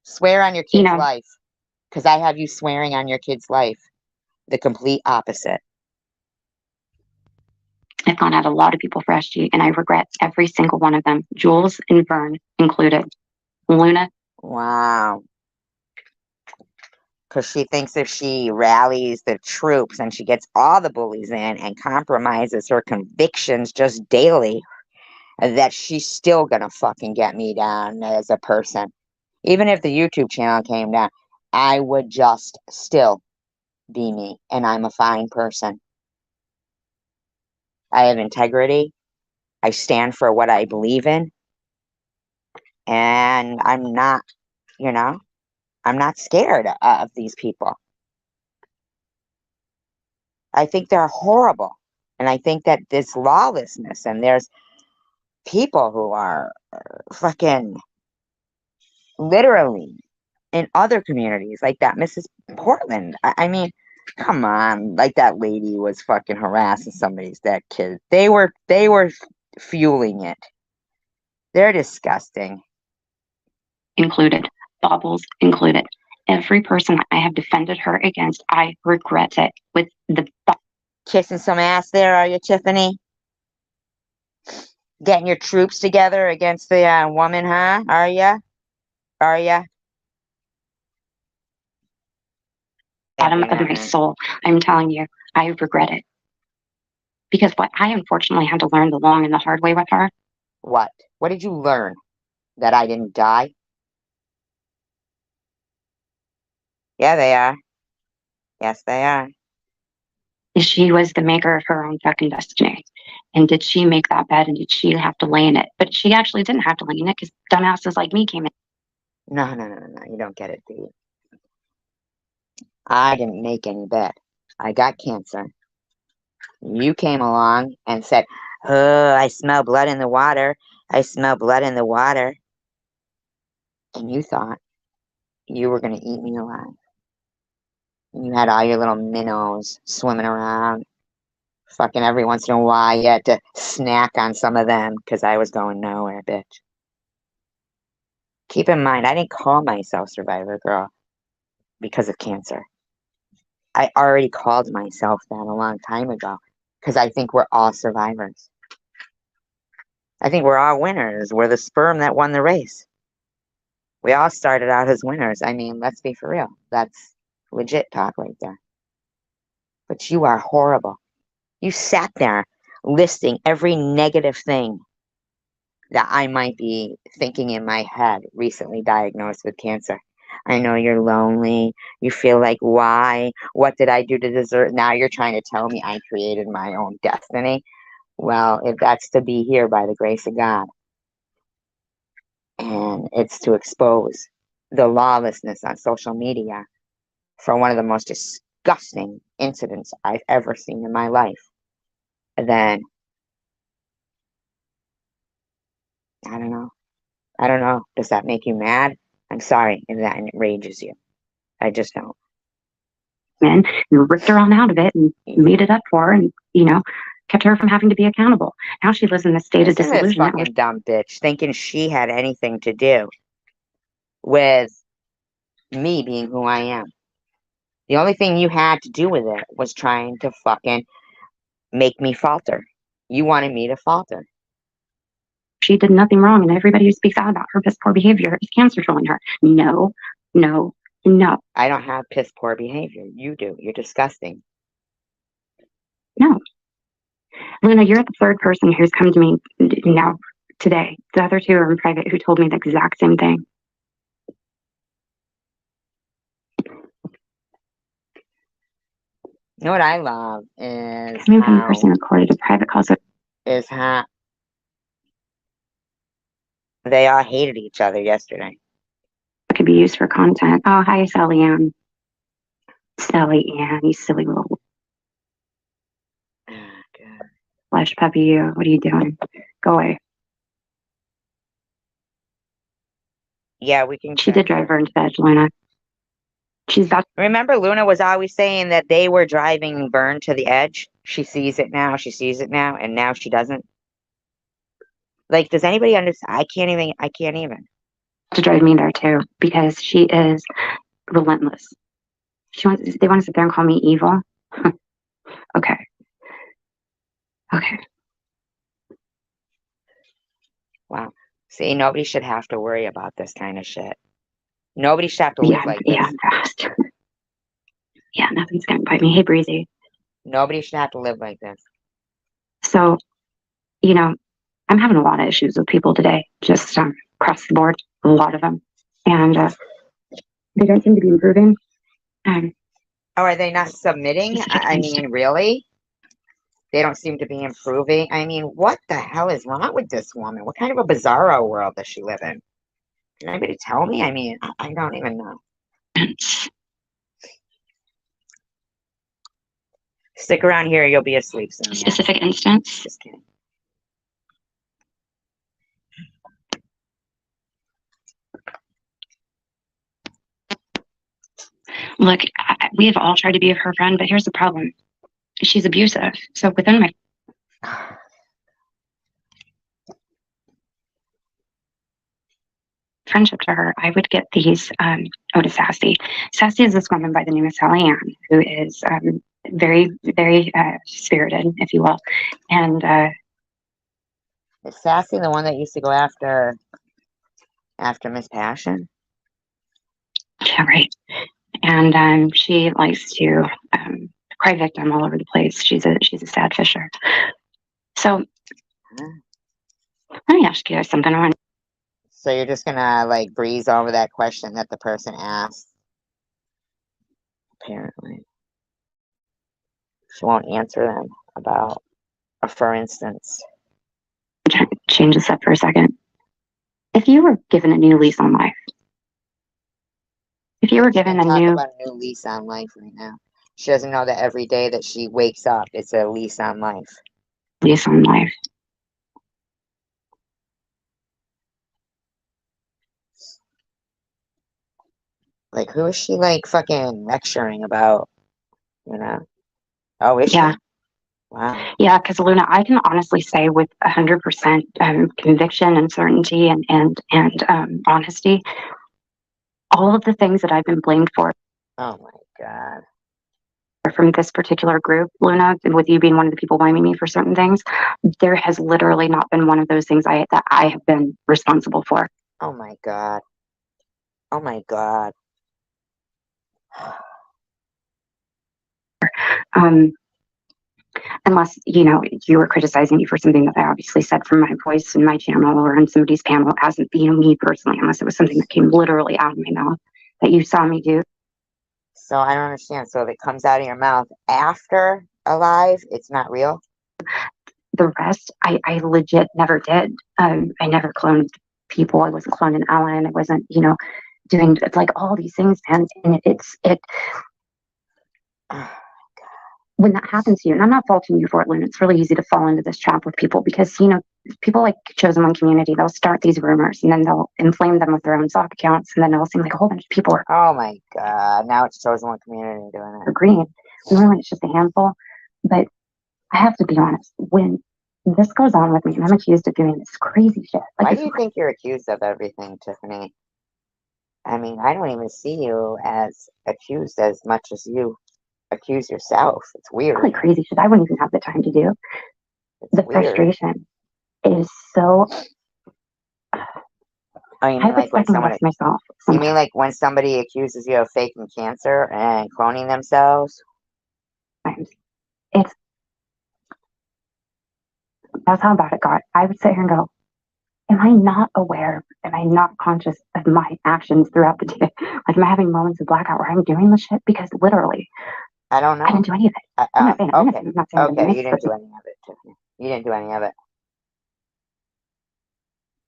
Swear on your kid's life. Because I have you swearing on your kid's life the complete opposite. I've gone at a lot of people for SG, and I regret every single one of them, Jules and Vern included. Luna. Wow. Because she thinks if she rallies the troops and she gets all the bullies in and compromises her convictions just daily, that she's still gonna fucking get me down as a person. Even if the YouTube channel came down, I would just still be me, and I'm a fine person. I have integrity. I stand for what I believe in. And I'm not, I'm not scared of these people. I think they're horrible. And I think that this lawlessness, and there's people who are fucking literally in other communities like that Mrs. Portland. I mean, come on, like that lady was fucking harassing somebody's dead kid. They were fueling it. They're disgusting. Included. Bobbles included. Every person I have defended her against, I regret it. With the kissing some ass there, are you, Tiffany? Getting your troops together against the woman, huh? Are ya? Are ya? bottom of my soul, I'm telling you, I regret it. Because what I unfortunately had to learn the long and the hard way with her. What? What did you learn? That I didn't die? Yeah, they are. Yes, they are. She was the maker of her own fucking destiny. And did she make that bed, and did she have to lay in it? But she actually didn't have to lay in it because dumbasses like me came in. No. You don't get it, dude. I didn't make any bed. I got cancer. You came along and said, "Oh, I smell blood in the water. I smell blood in the water." And you thought you were going to eat me alive. And you had all your little minnows swimming around. Fucking every once in a while, you had to snack on some of them because I was going nowhere, bitch. Keep in mind, I didn't call myself Survivor Girl because of cancer. I already called myself that a long time ago because I think we're all survivors. I think we're all winners. We're the sperm that won the race. We all started out as winners. I mean, let's be for real. That's legit talk right there. But you are horrible. You sat there listing every negative thing that I might be thinking in my head, recently diagnosed with cancer. I know you're lonely. You feel like, why? What did I do to deserve? Now you're trying to tell me I created my own destiny. Well, if that's to be here by the grace of God, and it's to expose the lawlessness on social media for one of the most disgusting incidents I've ever seen in my life, then I don't know. I don't know. Does that make you mad? I'm sorry if that enrages you. I just don't. And ripped her on out of it and made it up for her, and kept her from having to be accountable. Now she lives in this state of disillusionment. This fucking dumb bitch thinking she had anything to do with me being who I am. The only thing you had to do with it was trying to fucking make me falter. You wanted me to falter. She did nothing wrong, and everybody who speaks out about her piss poor behavior is cancer trolling her. No. I don't have piss poor behavior. You do. You're disgusting. No. Luna, you're the third person who's come to me now today. The other two are in private who told me the exact same thing. You know what I love is coming from the person recorded a private call. Is how they all hated each other yesterday. It could be used for content. Oh, hi, Sally Ann. Sally Ann, you silly little flesh puppy. You. What are you doing? Go away. Yeah, we can. She did drive her into bed, Luna. She's about. Remember, Luna was always saying that they were driving Vern to the edge. She sees it now. She sees it now, and now she doesn't. Like, does anybody understand? I can't even. To drive me there too, because she is relentless. They want to sit there and call me evil. Okay. Okay. Wow. See, nobody should have to worry about this kind of shit. Nobody should have to live like this. Yeah, fast. Yeah, nothing's gonna bite me. Hey, Breezy. Nobody should have to live like this. So, you know, I'm having a lot of issues with people today, just across the board, a lot of them. And they don't seem to be improving. Oh, are they not submitting? I mean, really? They don't seem to be improving. I mean, what the hell is wrong with this woman? What kind of a bizarro world does she live in? Can anybody tell me? I mean, I don't even know. Stick around here, you'll be asleep soon. Specific instance. Just kidding. Look, we have all tried to be her friend, but here's the problem. She's abusive. So within my friendship to her, I would get these to Sassy. Sassy is this woman by the name of Sally Ann, who is very, very spirited, if you will. And is Sassy the one that used to go after Miss Passion? Yeah, right. And she likes to cry victim all over the place. She's a sad fisher. So let me ask you something. So you're just gonna like breeze over that question that the person asked? Apparently, she won't answer them about, for instance. Change this up for a second. If you were given a new lease on life, if you were given a new lease on life right now, she doesn't know that every day that she wakes up, it's a lease on life. Lease on life. Like, who is she like fucking lecturing about? You know? Oh, is Yeah. she? Wow. Yeah, because Luna, I can honestly say with 100% conviction and certainty and honesty, all of the things that I've been blamed for. Oh my God. From this particular group, Luna, with you being one of the people blaming me for certain things, there has literally not been one of those things that I have been responsible for. Oh my God. Oh my God. Unless, you know, you were criticizing me for something that I obviously said from my voice in my channel or on somebody's panel as, you know, me personally, unless it was something that came literally out of my mouth that you saw me do. So I don't understand. So if it comes out of your mouth after alive, it's not real? The rest, I legit never did. I never cloned people. I wasn't cloning Ellen. I wasn't, you know, doing like all these things. And when that happens to you, and I'm not faulting you for it, Lynn, it's really easy to fall into this trap with people because, you know, people like Chosen One Community, they'll start these rumors and then they'll inflame them with their own sock accounts. And then it'll seem like a whole bunch of people are, oh my God, now it's Chosen One Community doing it. Agreeing. And really, it's just a handful. But I have to be honest, when this goes on with me and I'm accused of doing this crazy shit. Why do you think you're accused of everything, Tiffany? I mean, I don't even see you as accused as much as you accuse yourself. It's weird. Really crazy shit I wouldn't even have the time to do. It's the weird. Frustration is so. Oh, you mean like when someone, myself. You mean like when somebody accuses you of faking cancer and cloning themselves? It's that's how bad it got. I would sit here and go, am I not aware? Am I not conscious of my actions throughout the day? Like, am I having moments of blackout where I'm doing this shit? Because literally, I don't know. I didn't do any of it. I'm not saying I'm innocent. I'm not saying I'm you didn't do any of it, Tiffany. You didn't do any of it.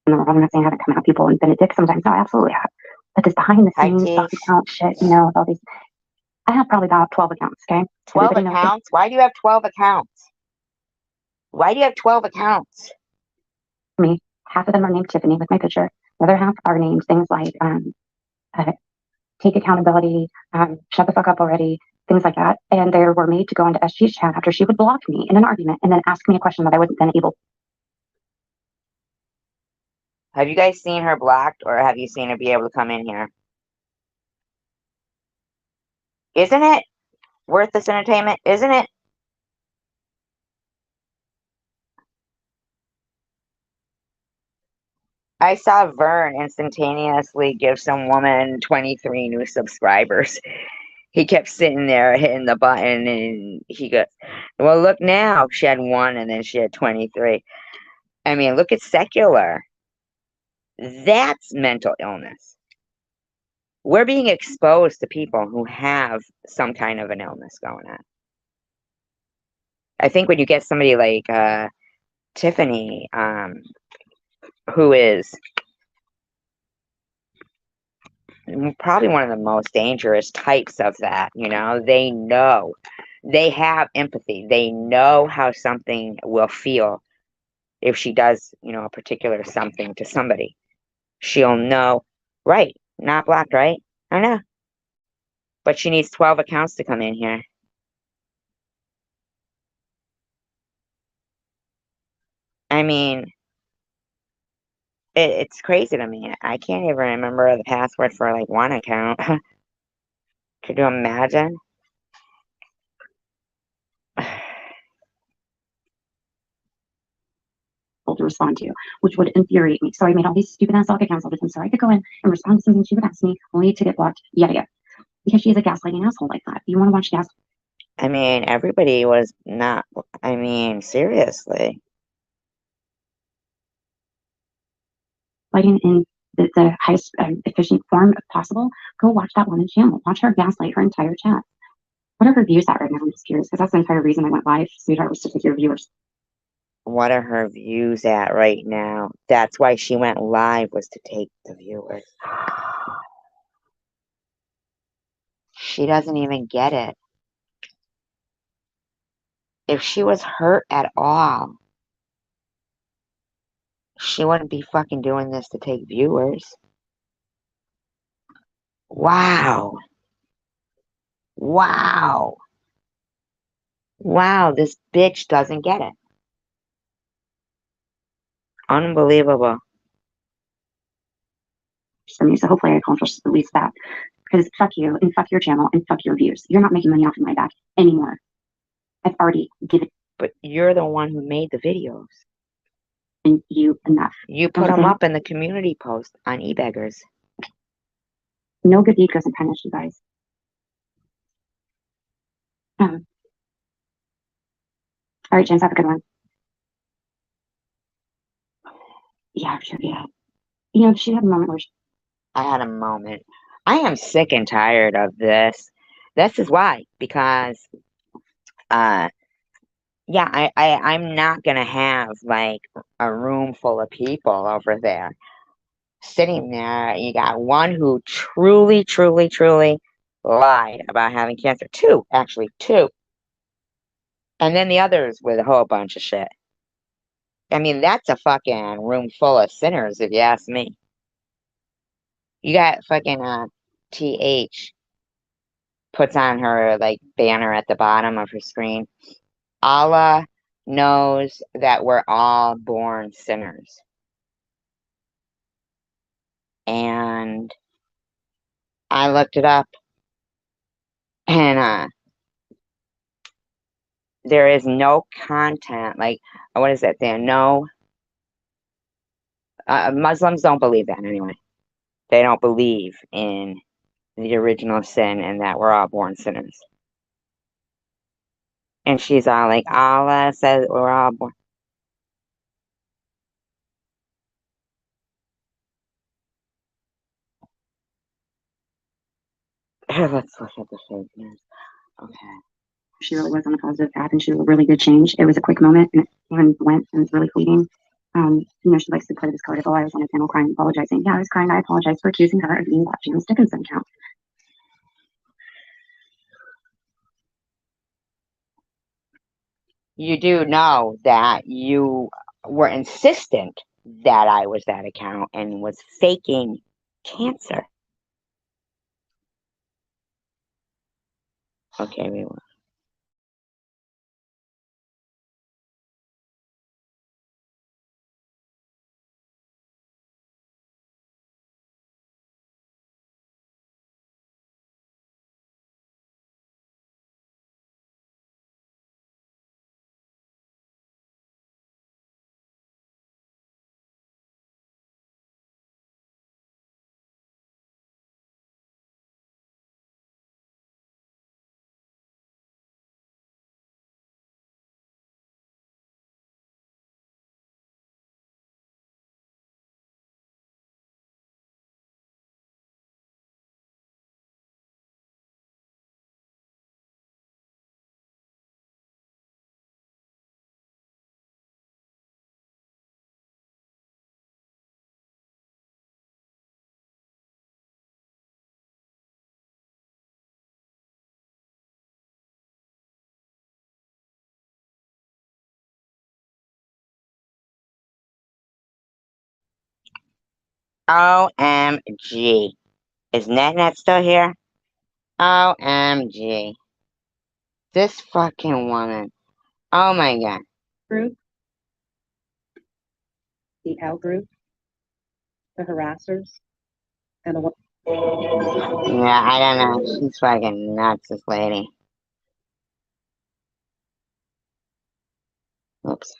I'm not saying I haven't come out people and been a dick sometimes. No, I absolutely have. But this behind the scenes stock account shit, you know, with all these. I have probably about 12 accounts, okay? 12 accounts? Why do you have 12 accounts? Why do you have 12 accounts? Me. Half of them are named Tiffany with my picture. The other half are named things like take accountability, shut the fuck up already, things like that. And they were made to go into SG's chat after she would block me in an argument and then ask me a question that I wasn't then able. Have you guys seen her blocked or have you seen her be able to come in here? Isn't it worth this entertainment? Isn't it? I saw Vern instantaneously give some woman 23 new subscribers. He kept sitting there hitting the button and he goes, well, look now. She had one and then she had 23. I mean, look at Secular. That's mental illness. We're being exposed to people who have some kind of an illness going on. I think when you get somebody like Tiffany, who is probably one of the most dangerous types of that, they have empathy. They know how something will feel if she does, a particular something to somebody. She'll know, right, not blocked, right? I know. But she needs 12 accounts to come in here. I mean, it's crazy to me. I can't even remember the password for like one account. Could you imagine? To respond to, which would infuriate me. So I made all these stupid ass stalk accounts all the time so I could go in and respond to something she would ask me, only to get blocked yet again. Because she is a gaslighting asshole like that. You want to watch gas? I mean, everybody was not. I mean, seriously. Lighting in the highest efficient form possible. Go watch that woman's channel. Watch her gaslight her entire chat. What are her views at right now? I'm just curious because that's the entire reason I went live, sweetheart, was to take your viewers. What are her views at right now? That's why she went live, was to take the viewers. She doesn't even get it. If she was hurt at all, she wouldn't be fucking doing this to take viewers. Wow. Wow. Wow, this bitch doesn't get it. Unbelievable. For me, so hopefully I accomplish at least that. Because fuck you and fuck your channel and fuck your views. You're not making money off of my back anymore. I've already given. But you're the one who made the videos. And you enough. You put them up in the community post on eBeggars. No good deed goes unpunished, you guys. All right, James, have a good one. Yeah, sure, yeah. She had a moment where I had a moment. I am sick and tired of this is why, because yeah, I'm not gonna have like a room full of people over there sitting there. You got one who truly lied about having cancer. Two, actually, two. And then the others with a whole bunch of shit. I mean, that's a fucking room full of sinners, if you ask me. You got fucking TH puts on her like banner at the bottom of her screen. Allah knows that we're all born sinners. And I looked it up, and there is no content, like, what is that there? No, Muslims don't believe that anyway. They don't believe in the original sin and that we're all born sinners. And she's all like, Allah says we're all born. Let's look at the fake news. Okay. she really was on a positive path and she was a really good change. It was a quick moment and it went and it was really fleeting. She likes to play this card of, oh, I was on a panel crying, apologizing. Yeah, I was crying. I apologize for accusing her of being watching James Dickinson account. You do know that you were insistent that I was that account and was faking cancer. Okay, we will. OMG. Is NetNet still here? OMG. This fucking woman. Oh my god. Group, the out group, the harassers, and the one. Yeah, I don't know. She's fucking nuts, this lady. Oops.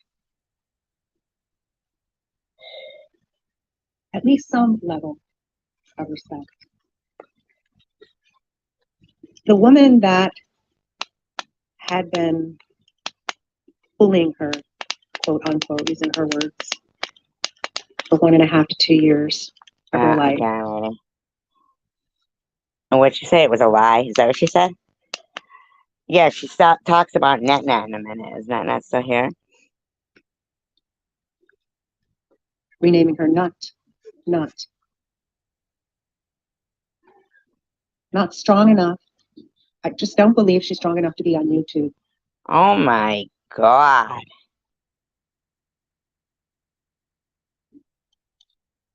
At least some level of respect. The woman that had been bullying her, quote unquote, using her words, for 1.5 to 2 years of her life. Okay, lady. And what'd she say? It was a lie? Is that what she said? Yeah, she talks about NetNet in a minute. Is NetNet still here? Renaming her not strong enough. I just don't believe she's strong enough to be on YouTube. Oh my god.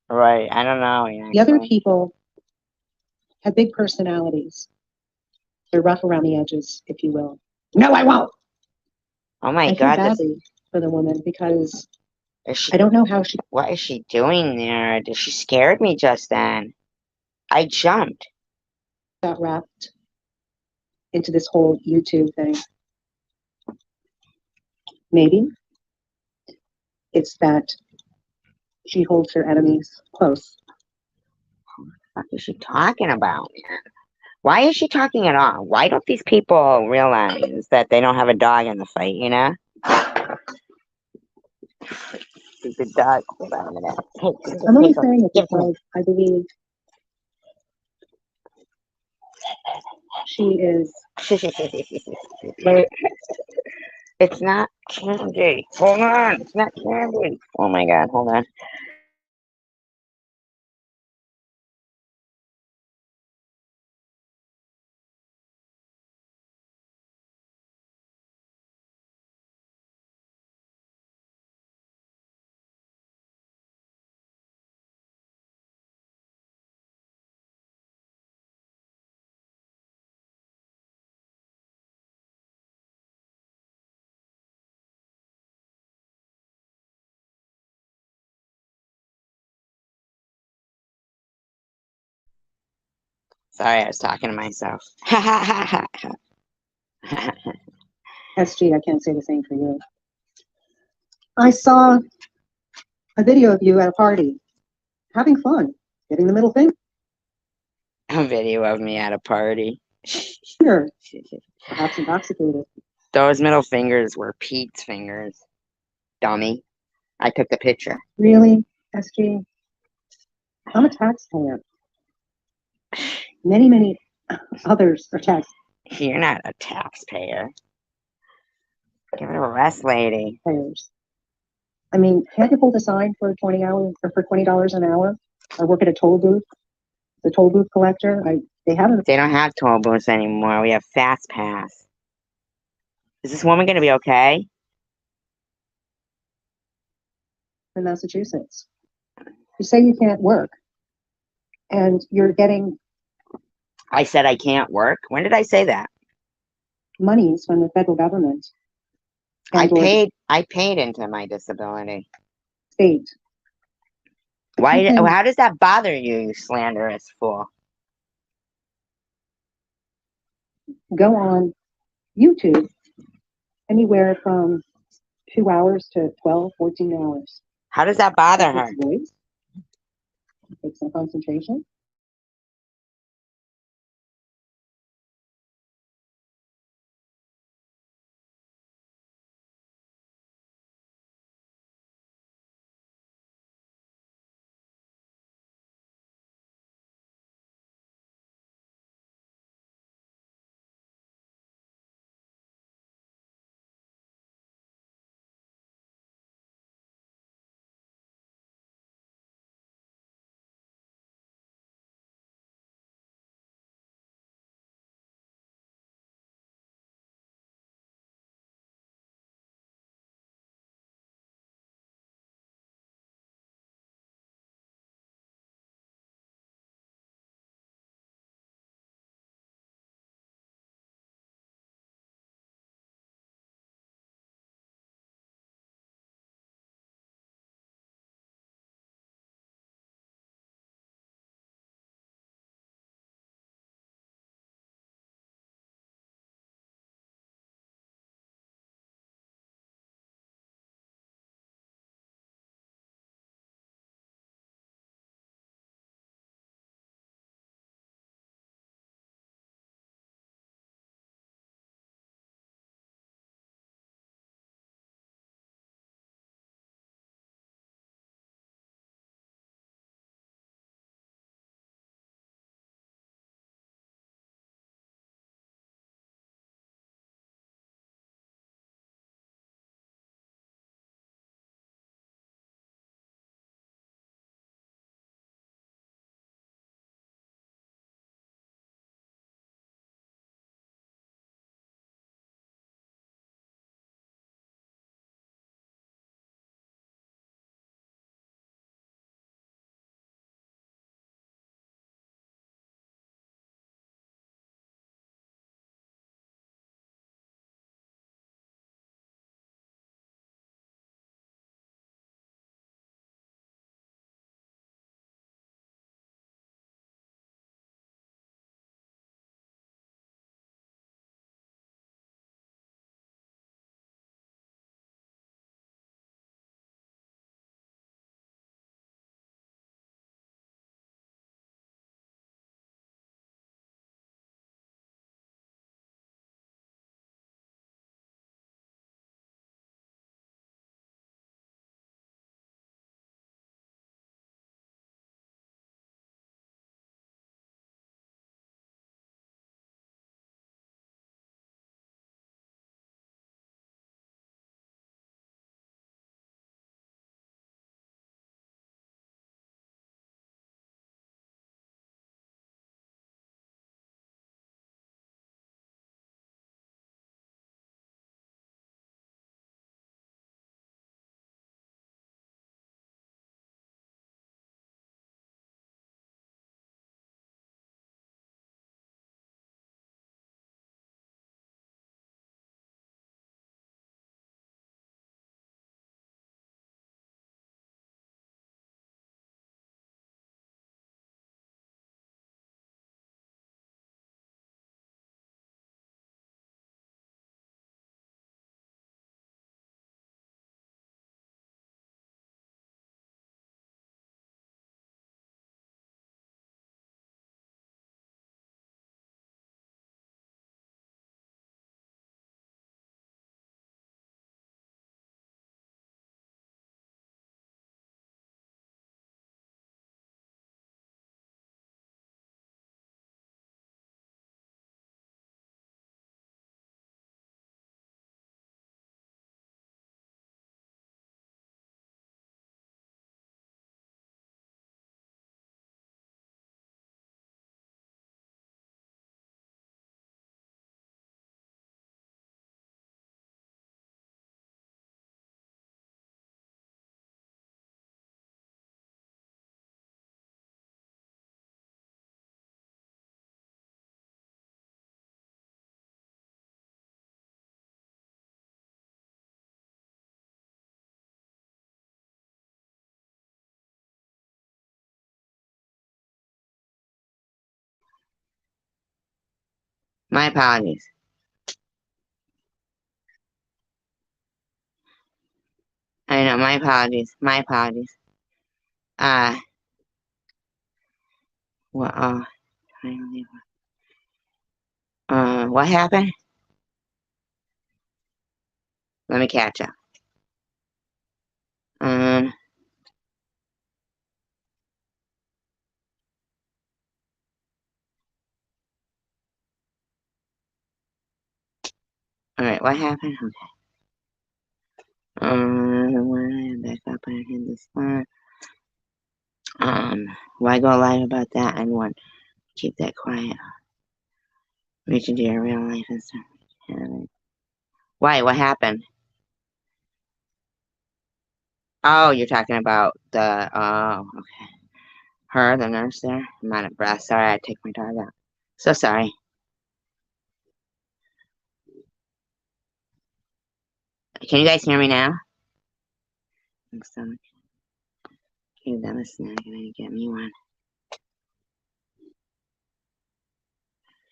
Right, I don't know. The other people have big personalities. They're rough around the edges, if you will. No, I won't. Oh my I god. feel badly for the woman because she, I don't know how she. What is she doing there? She scared me just then. I jumped. Got wrapped into this whole YouTube thing. Maybe it's that she holds her enemies close. What is she talking about, man? Why is she talking at all? Why don't these people realize that they don't have a dog in the fight, you know? Stupid dog. Hold on a minute. Hey, I'm only saying it because I believe she is. It's not candy. Hold on. It's not candy. Oh my god. Hold on. Sorry, I was talking to myself. SG, I can't say the same for you. I saw a video of you at a party, having fun, getting the middle finger. A video of me at a party. Sure, perhaps intoxicated. Those middle fingers were Pete's fingers. Dummy. I took the picture. Really, SG? I'm a taxpayer. Many others are taxpayers. You're not a taxpayer. Give it a rest, lady. I mean, can't you hold a sign for 20 hours or for $20 an hour? I work at a toll booth. The toll booth collector. They don't have toll booths anymore. We have Fast Pass. Is this woman gonna be okay? In Massachusetts. You say you can't work, and you're getting. I said I can't work. When did I say that? Monies from the federal government. I paid into my disability. State. Why? How does that bother you, you slanderous fool? Go on YouTube anywhere from 2 hours to 12, 14 hours. How does that bother her? Voice. It's some concentration. My apologies. I know, my apologies. My apologies. Well, what happened? Let me catch up. Alright, what happened? Okay. Back up and hit this one. Why go live about that? I want to keep that quiet. Reach into your real life and stuff. Why? What happened? Oh, you're talking about the, oh, okay. Her, the nurse there? I'm out of breath. Sorry, I had to take my dog out. So sorry. Can you guys hear me now? My stomach. Give them a snack and I get me one.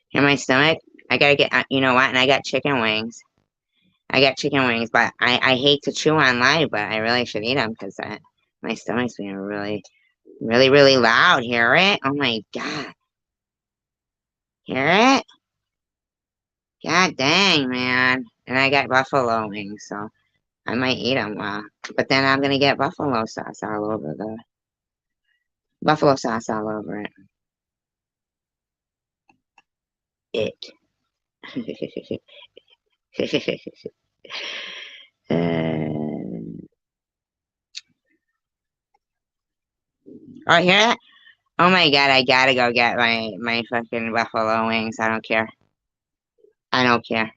Hear my stomach? I gotta get, you know what? And I got chicken wings. I got chicken wings, but I hate to chew on live, but I really should eat them because my stomach's being really, really, really loud. Hear it? Oh my God. Hear it? God dang, man. And I got buffalo wings, so I might eat them. But then I'm gonna get buffalo sauce all over the buffalo sauce all over it. Oh, hear that? Oh my God, I gotta go get my fucking buffalo wings. I don't care. I don't care.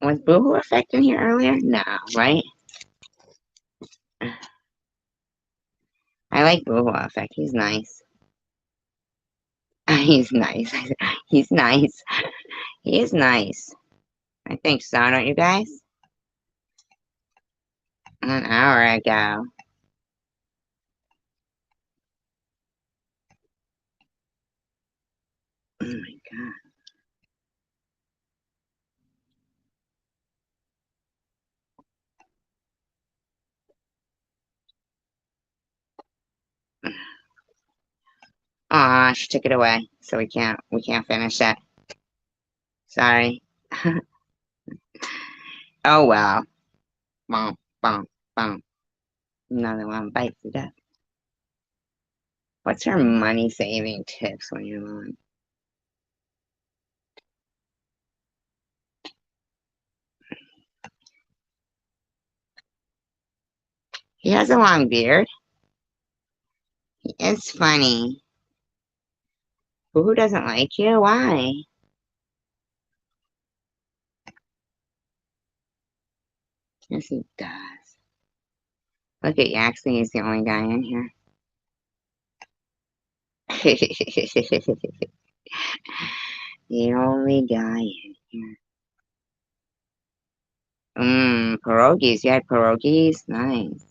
Was Boohoo Effect in here earlier? No, right? I like Boohoo Effect. He's nice. He's nice. He's nice. He is nice. I think so, don't you guys? An hour ago. Oh my God. Aw, she took it away, so we can't finish it. Sorry. Oh well. Bump, bump, bump. Another one bites to death. What's her money saving tips when you're alone? He has a long beard. He is funny. Who doesn't like you? Why? Yes, he does. Look at Yaxley, he's the only guy in here. The only guy in here. Pierogies. You had pierogies? Nice.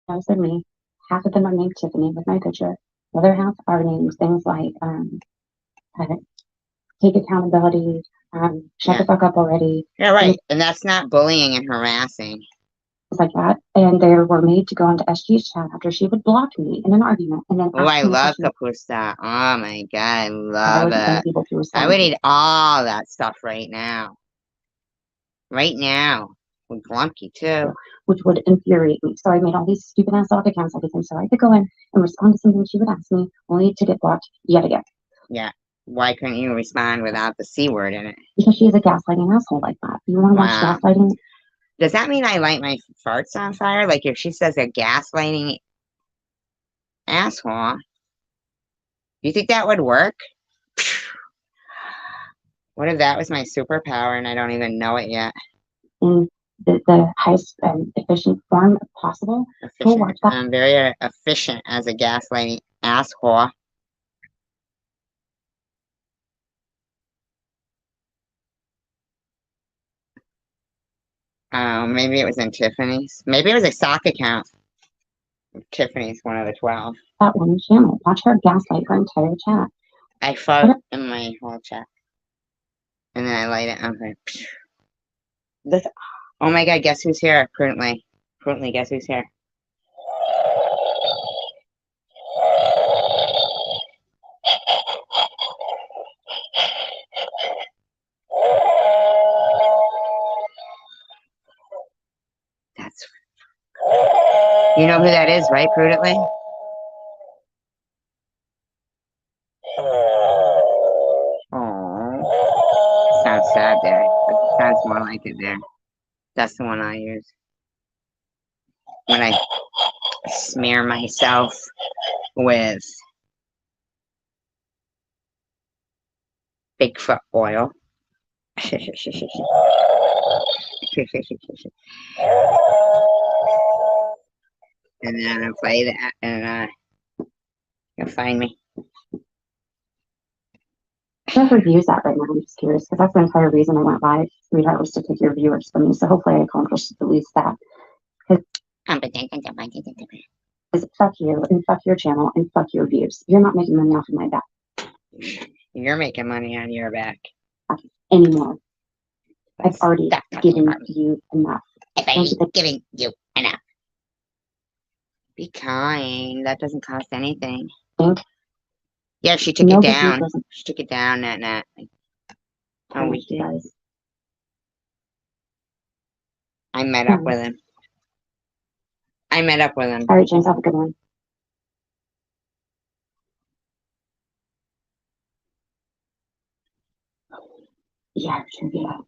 Most of me, half of them are named Tiffany with my picture. The other half are named things like take accountability, shut the fuck up already. Yeah, right. And that's not bullying and harassing. Like that. And they were made to go into SG's chat after she would block me in an argument. And then oh, I love Kapusta. Oh my God, I love it. I would eat all that stuff right now. Right now. With Glumkey too. which would infuriate me. So I made all these stupid ass dog accounts, everything, so I could go in and respond to something she would ask me, only to get blocked yet again. Yeah. Why couldn't you respond without the C word in it? Because she is a gaslighting asshole like that. You want to watch Wow. gaslighting? Does that mean I light my farts on fire? Like if she says a gaslighting asshole, do you think that would work? What if that was my superpower and I don't even know it yet? In the highest efficient form possible. Go Efficient. watch that. I'm very efficient as a gaslighting asshole. Maybe it was in Tiffany's. Maybe it was a sock account. Tiffany's one of the 12. That one channel. Watch her gaslight her entire chat. I fought in my whole chat. And then I light it. Okay. This, oh my god, guess who's here? Prudently. Prudently, guess who's here? That's... You know who that is, right, Prudently? Oh, sounds sad there. It sounds more like it there. That's the one I use when I smear myself with Bigfoot oil. And then I play that, and you'll find me. Whoever views that right now, I'm just curious, because that's the entire reason I went live, sweetheart, was to take your viewers from me. So hopefully I accomplished at least that. Because fuck you, and fuck your channel, and fuck your views. You're not making money off of my back You're making money on your back. anymore. I've That's- already that's not given important. you enough. If I ain't giving you enough. Be kind. That doesn't cost anything. Think. Yeah, she took No, it but you down. doesn't She took it down that night. Oh, count, we you guys. I met up with him. I met up with him. All right, James, have a good one. Yeah, sure, yeah.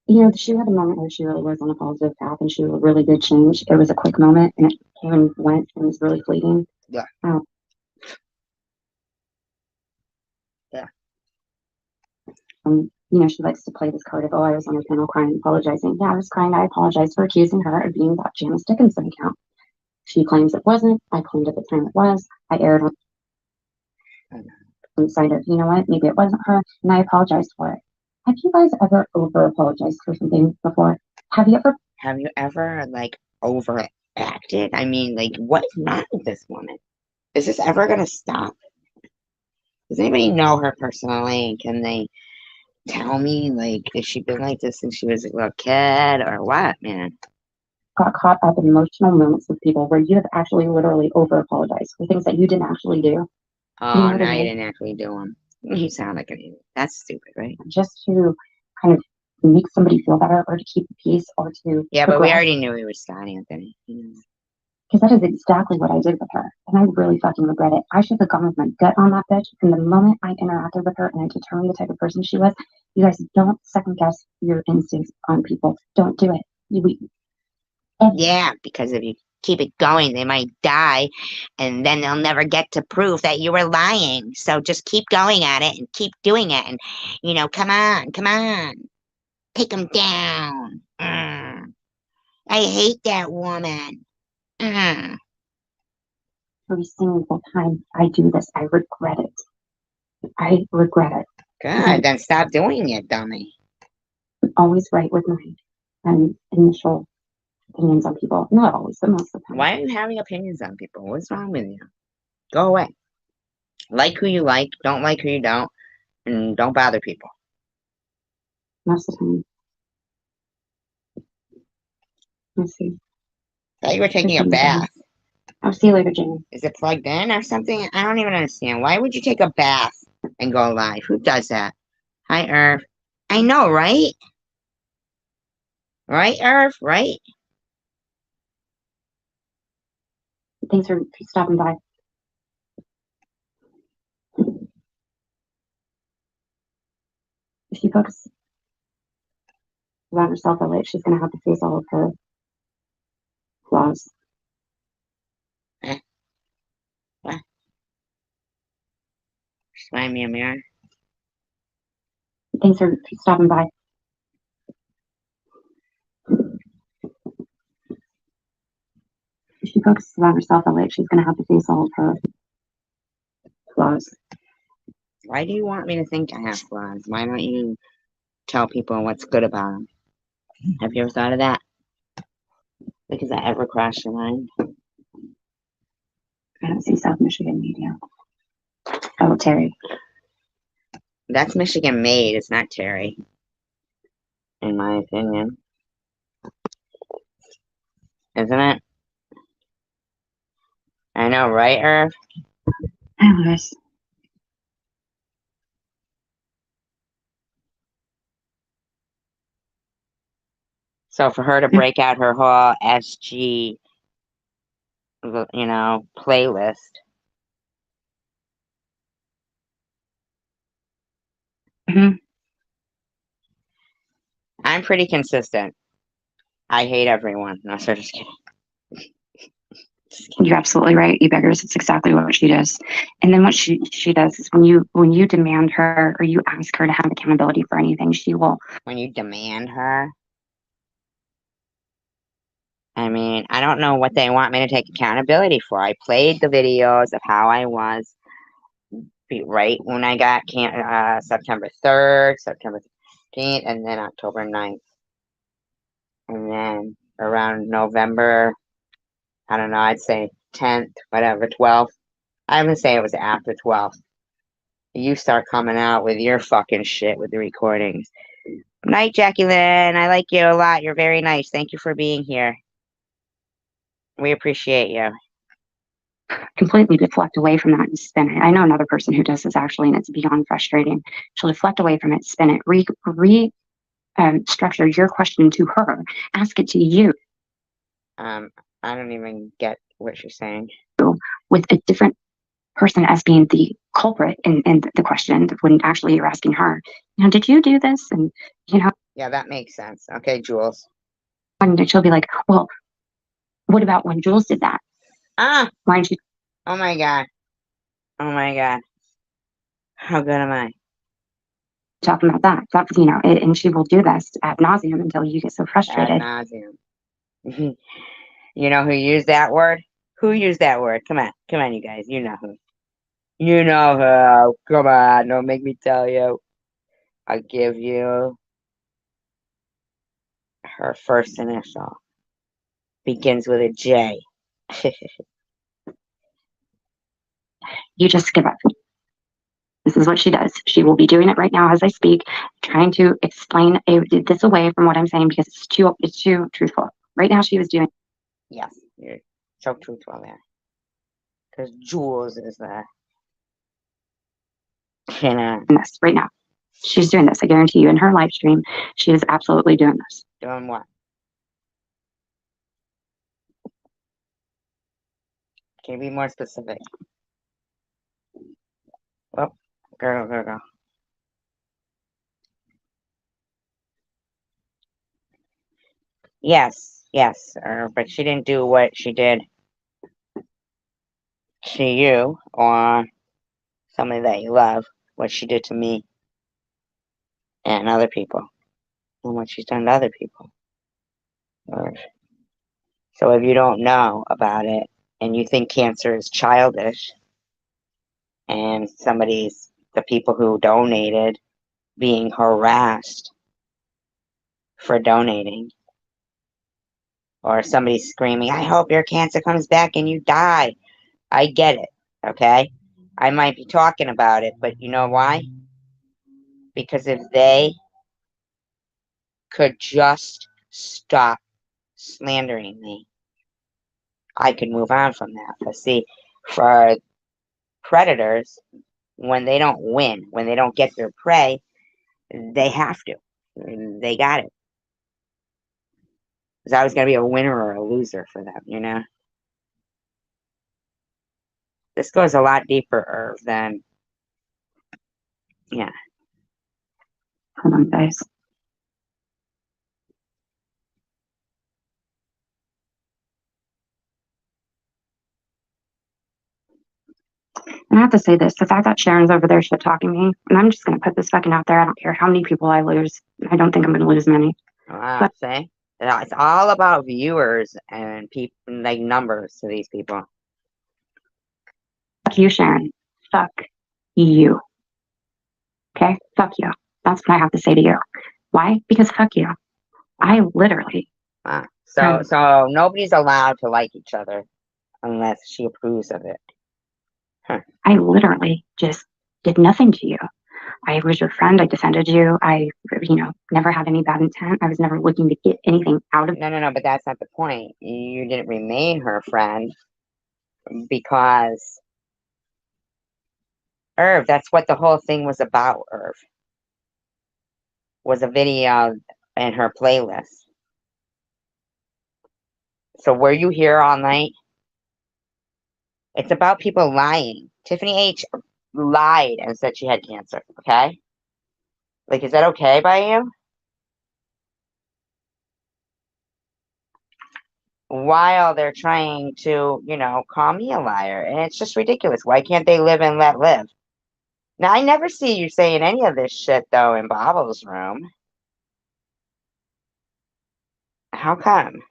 You know, she had a moment where she really was on a positive path and she really did change. It was a quick moment and it came and went and was really fleeting. Yeah. You know, she likes to play this card of, oh, I was on her panel crying and apologizing. Yeah, I was crying. I apologize for accusing her of being that Janice Dickinson account. She claims it wasn't. I claimed at the time it was. I aired on the side of, you know what, maybe it wasn't her, and I apologized for it. Have you guys ever over apologized for something before? Have you ever like overacted? I mean, like, what's wrong with this woman? Is this ever gonna stop? Does anybody know her personally? Can they tell me, like, has she been like this since she was a little kid or what, man? got caught up in emotional moments with people where you have actually literally over apologized for things that you didn't actually do? Oh, You know what now I you mean? didn't actually do them. You sound like an idiot. That's stupid, right? Just to kind of make somebody feel better or to keep the peace or to Yeah, but we progress. already knew he was Scott Anthony. You know. Because that is exactly what I did with her. And I really fucking regret it. I should have gone with my gut on that bitch. And the moment I interacted with her and I determined the type of person she was, you guys don't second guess your instincts on people. Don't do it. Yeah, because if you keep it going, they might die, and then they'll never get to prove that you were lying. So just keep going at it and keep doing it. And, you know, come on. Take them down. I hate that woman. Every single time I do this, I regret it. I regret it. God, then stop doing it, dummy. I'm always right with my initial opinions on people. Not always, but most of the time. Why are you having opinions on people? What's wrong with you? Go away. Like who you like, don't like who you don't, and don't bother people. Most of the time. Let's see. I thought you were taking a bath. I'll see you later, Jamie. Is it plugged in or something? I don't even understand. Why would you take a bath and go live? Who does that? Hi, Irv. I know, right? Right, Irv? Right? Thanks for stopping by. If she focuses on herself, she's going to have to face all of her flaws. What? Just find me a mirror. Thanks for stopping by. If she focuses on herself, she's going to have to face all of her flaws. Why do you want me to think I have flaws? Why don't you tell people what's good about them? Have you ever thought of that? Like, has that ever crossed your mind? I don't see South Michigan media. Oh, Terry. That's Michigan made. It's not Terry. In my opinion. Isn't it? I know, right, Irv? Hi, Lois. So for her to break out her whole SG, playlist. Mm-hmm. I'm pretty consistent. I hate everyone. No, so just kidding. You're absolutely right, you beggars. It's exactly what she does. And then what she does is when you demand her or you ask her to have accountability for anything, she will. When you demand her, I mean, I don't know what they want me to take accountability for. I played the videos of how I was right when I got September 3rd, September 15th, and then October 9th. And then around November, I don't know, I'd say 10th, whatever, 12th. I'm gonna say it was after 12th. You start coming out with your fucking shit with the recordings. Night, Jacqueline. I like you a lot. You're very nice. Thank you for being here. We appreciate you. Completely deflect away from that and spin it. I know another person who does this actually, and it's beyond frustrating. She'll deflect away from it, spin it, structure your question to her, ask it to you. I don't even get what she's saying. With a different person as being the culprit in the question when actually you're asking her, did you do this? And, Yeah, that makes sense. Okay, Jules. And she'll be like, well, what about when Jules did that? Why didn't you? Oh my God. Oh my God. How good am I? Talking about that. And she will do this ad nauseum until you get so frustrated. Ad nauseum. You know who used that word? Who used that word? Come on, you guys. You know who. You know who. Come on, don't make me tell you. I'll give you her first initial. Begins with a J. You just give up. This is what she does. She will be doing it right now as I speak, trying to explain this away from what I'm saying because it's too truthful. Right now she was doing. Yes, you're so truthful there. Because Jules is there. This right now. She's doing this. I guarantee you in her live stream, she is absolutely doing this. Doing what? Can you be more specific? Oh, go. Yes, but she didn't do what she did to you or somebody that you love, what she did to me and other people, and what she's done to other people. So if you don't know about it and you think cancer is childish and the people who donated being harassed for donating, or somebody screaming, I hope your cancer comes back and you die. I get it, okay? I might be talking about it, but you know why? Because if they could just stop slandering me, I could move on from that. But see, for predators, when they don't win, when they don't get their prey, they have to. They got it. It's always going to be a winner or a loser for them, you know? This goes a lot deeper, Irv, than, yeah. Hold on, guys. And I have to say this, the fact that Sharon's over there shit talking me, and I'm just gonna put this fucking out there. I don't care how many people I lose. I don't think I'm gonna lose many. Wow, see? It's all about viewers and people, like numbers to these people. Fuck you, Sharon. Fuck you. Okay? Fuck you. That's what I have to say to you. Why? Because fuck you. I literally. Wow. So nobody's allowed to like each other unless she approves of it. Huh. I literally just did nothing to you. I was your friend. I defended you. I, never had any bad intent. I was never looking to get anything out of it. No, but that's not the point. You didn't remain her friend because Irv, that's what the whole thing was about, Irv. Was a video in her playlist. So were you here all night? It's about people lying. Tiffany H lied and said she had cancer, okay? Like, is that okay by you? While they're trying to, call me a liar. And it's just ridiculous. Why can't they live and let live? Now, I never see you saying any of this shit, though, in Bob's room. How come?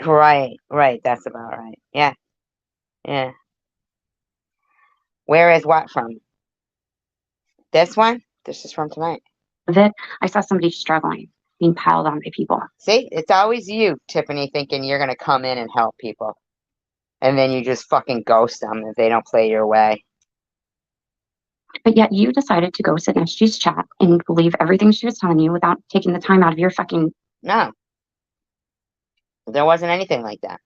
Right. That's about right. Yeah. Where is what from? This one? This is from tonight. That I saw somebody struggling, being piled on by people. See, it's always you, Tiffany, thinking you're going to come in and help people. And then you just fucking ghost them if they don't play your way. But yet you decided to go sit in SG's chat and believe everything she was telling you without taking the time out of your fucking... No. There wasn't anything like that.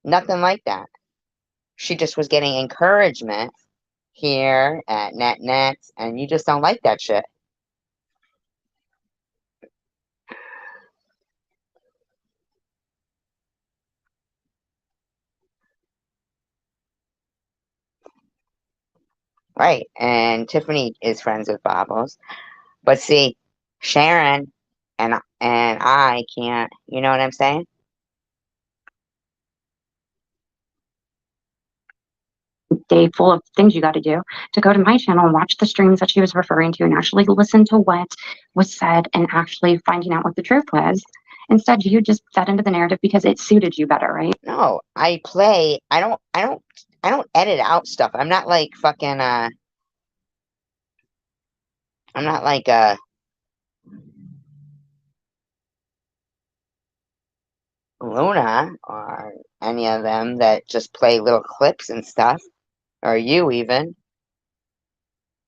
Nothing like that. She just was getting encouragement here at NetNet, and you just don't like that shit. Right, and Tiffany is friends with Bobbles. But see, Sharon and I can't, you know what I'm saying? Day full of things you got to do, to go to my channel and watch the streams that she was referring to and actually listen to what was said and actually finding out what the truth was. Instead, you just fed into the narrative because it suited you better, right? No, I don't edit out stuff. I'm not like fucking I'm not like Luna or any of them that just play little clips and stuff, or you even.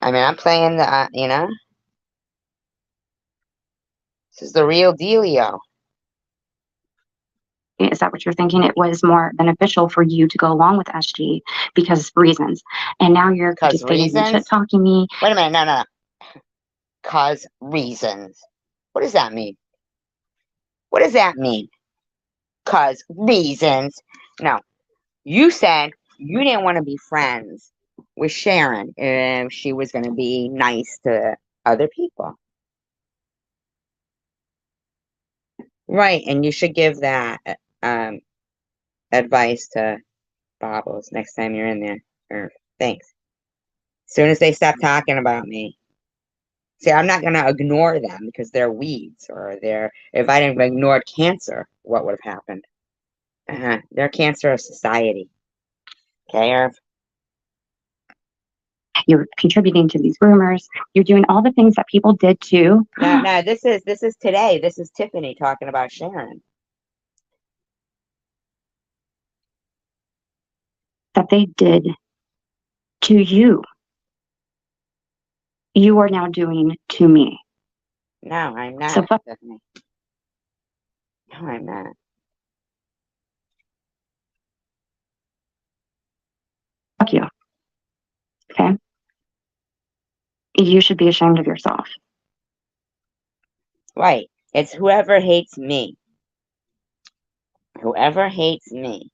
I mean, I'm playing the, this is the real dealio. Is that what you're thinking? It was more beneficial for you to go along with SG because reasons. And now you're just shit talking me. Wait a minute, no. Cause reasons. What does that mean? What does that mean? Cause reasons. No. You said you didn't want to be friends with Sharon if she was going to be nice to other people. Right, and you should give that advice to Bobbles next time you're in there. Or thanks. As soon as they stop talking about me. See, I'm not gonna ignore them because they're weeds, or if I didn't ignored cancer, what would have happened? They're cancer of society. Okay, Irv? You're contributing to these rumors. You're doing all the things that people did too. No, this is today. This is Tiffany talking about Sharon. That they did to you. You are now doing to me. No, I'm not, Tiffany. No, I'm not. Fuck you. Okay? You should be ashamed of yourself. Right. It's whoever hates me. Whoever hates me.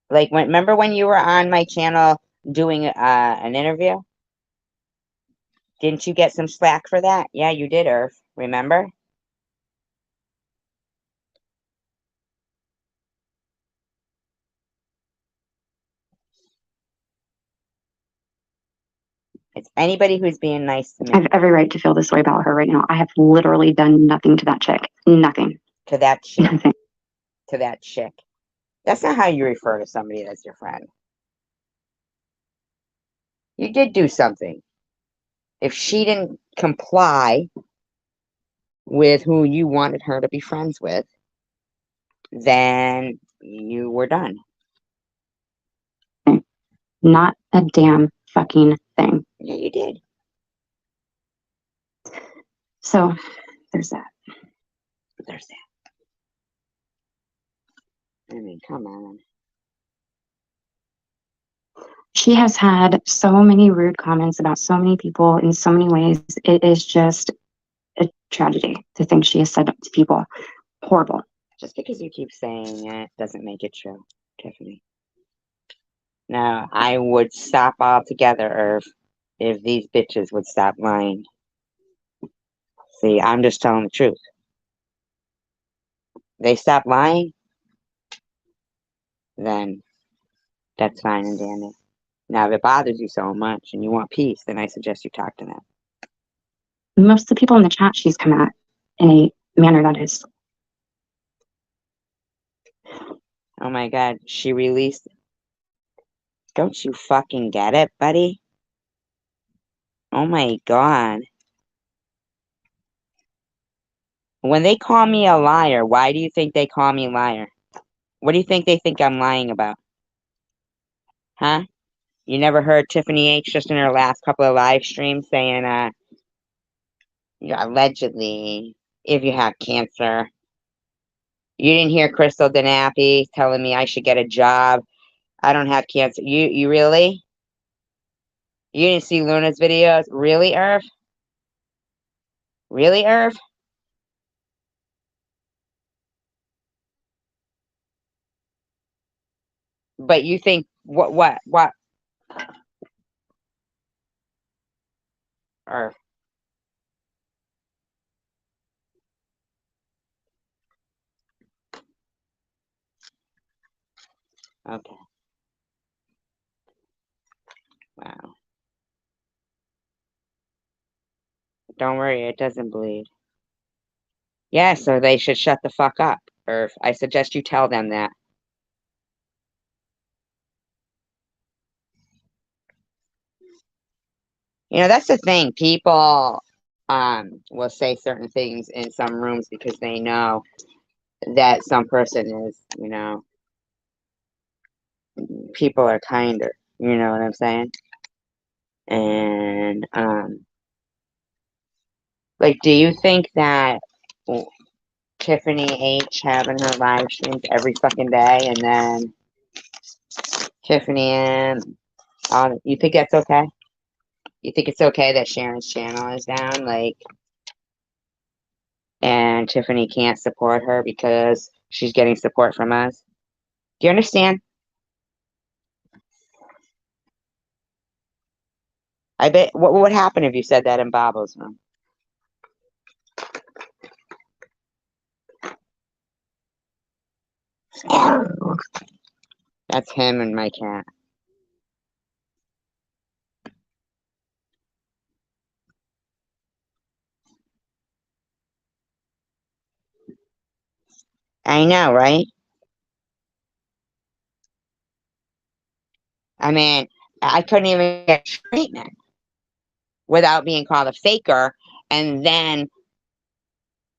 Like, remember when you were on my channel doing an interview? Didn't you get some slack for that? Yeah, you did, Irv. Remember? It's anybody who's being nice to I have me. every right to feel this way about her right now. I have literally done nothing to that chick. Nothing. To that chick. Nothing. To that chick. That's not how you refer to somebody that's your friend. You did do something. If she didn't comply with who you wanted her to be friends with, then you were done. Not a damn fucking thing. Yeah, you did. So there's that. There's that. I mean, come on. She has had so many rude comments about so many people in so many ways. It is just a tragedy to think she has said to people. Horrible. Just because you keep saying it doesn't make it true, Tiffany. Now, I would stop altogether, Irv, if these bitches would stop lying. See, I'm just telling the truth. They stop lying, then that's fine and dandy. Now, if it bothers you so much and you want peace, then I suggest you talk to them. Most of the people in the chat she's come at in a manner that is. Oh my God, she released. Don't you fucking get it, buddy? Oh my God. When they call me a liar, why do you think they call me a liar? What do you think they think I'm lying about? Huh? You never heard Tiffany H just in her last couple of live streams saying, allegedly, if you have cancer. You didn't hear Crystal Danapi telling me I should get a job. I don't have cancer. You really? You didn't see Luna's videos? Really, Irv? Really, Irv? But you think, what? Irv. Okay. Wow. Don't worry, it doesn't bleed. Yeah, so they should shut the fuck up, Irv. I suggest you tell them that. You know, that's the thing. People will say certain things in some rooms because they know that some person is, people are kinder. You know what I'm saying? And like, do you think that Tiffany H having her live streams every fucking day and then Tiffany and you think that's okay? You think it's okay that Sharon's channel is down, like, and Tiffany can't support her because she's getting support from us? Do you understand? I bet what would happen if you said that in Babo's room? That's him and my cat. I know, right? I mean, I couldn't even get treatment without being called a faker. And then,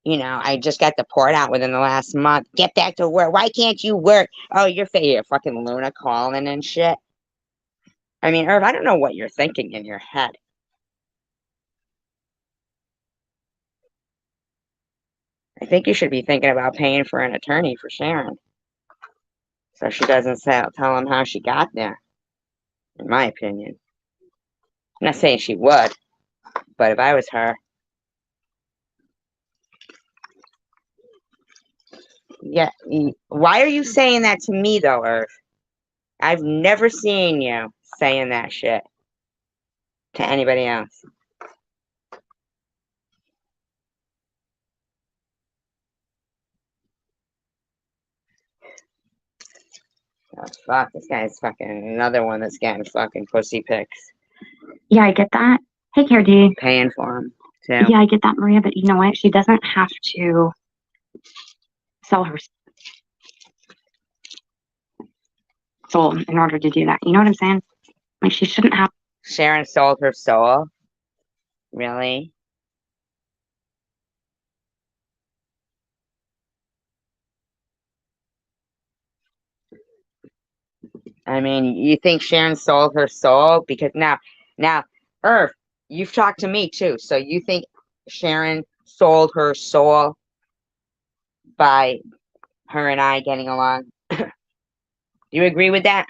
I just got the port out within the last month. Get back to work. Why can't you work? Oh, you're fucking Luna calling and shit. I mean, Irv, I don't know what you're thinking in your head. I think you should be thinking about paying for an attorney for Sharon. So she doesn't tell him how she got there, in my opinion. I'm not saying she would, but if I was her, yeah. Why are you saying that to me though, Irv? I've never seen you saying that shit to anybody else. Oh, fuck, this guy's fucking another one that's getting fucking pussy pics. Yeah, I get that. Hey, KRD. Paying for them, too. Yeah, I get that, Maria, but you know what? She doesn't have to sell her soul in order to do that. You know what I'm saying? Like, she shouldn't have. Sharon sold her soul? Really? I mean, you think Sharon sold her soul? Because now, Irv, you've talked to me too. So you think Sharon sold her soul by her and I getting along? Do you agree with that?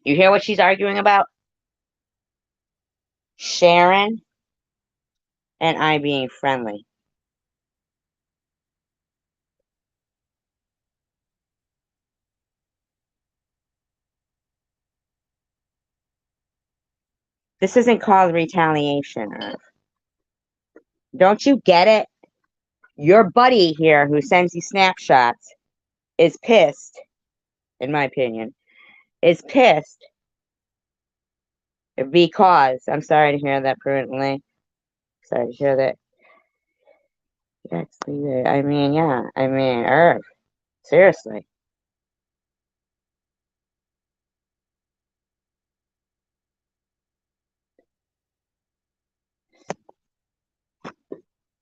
You hear what she's arguing about? Sharon and I being friendly. This isn't called retaliation, Irv. Don't you get it? Your buddy here who sends you snapshots is pissed, in my opinion, is pissed because, I'm sorry to hear that, prudently. Sorry to hear that. Actually, I mean, yeah. I mean, Irv. Seriously.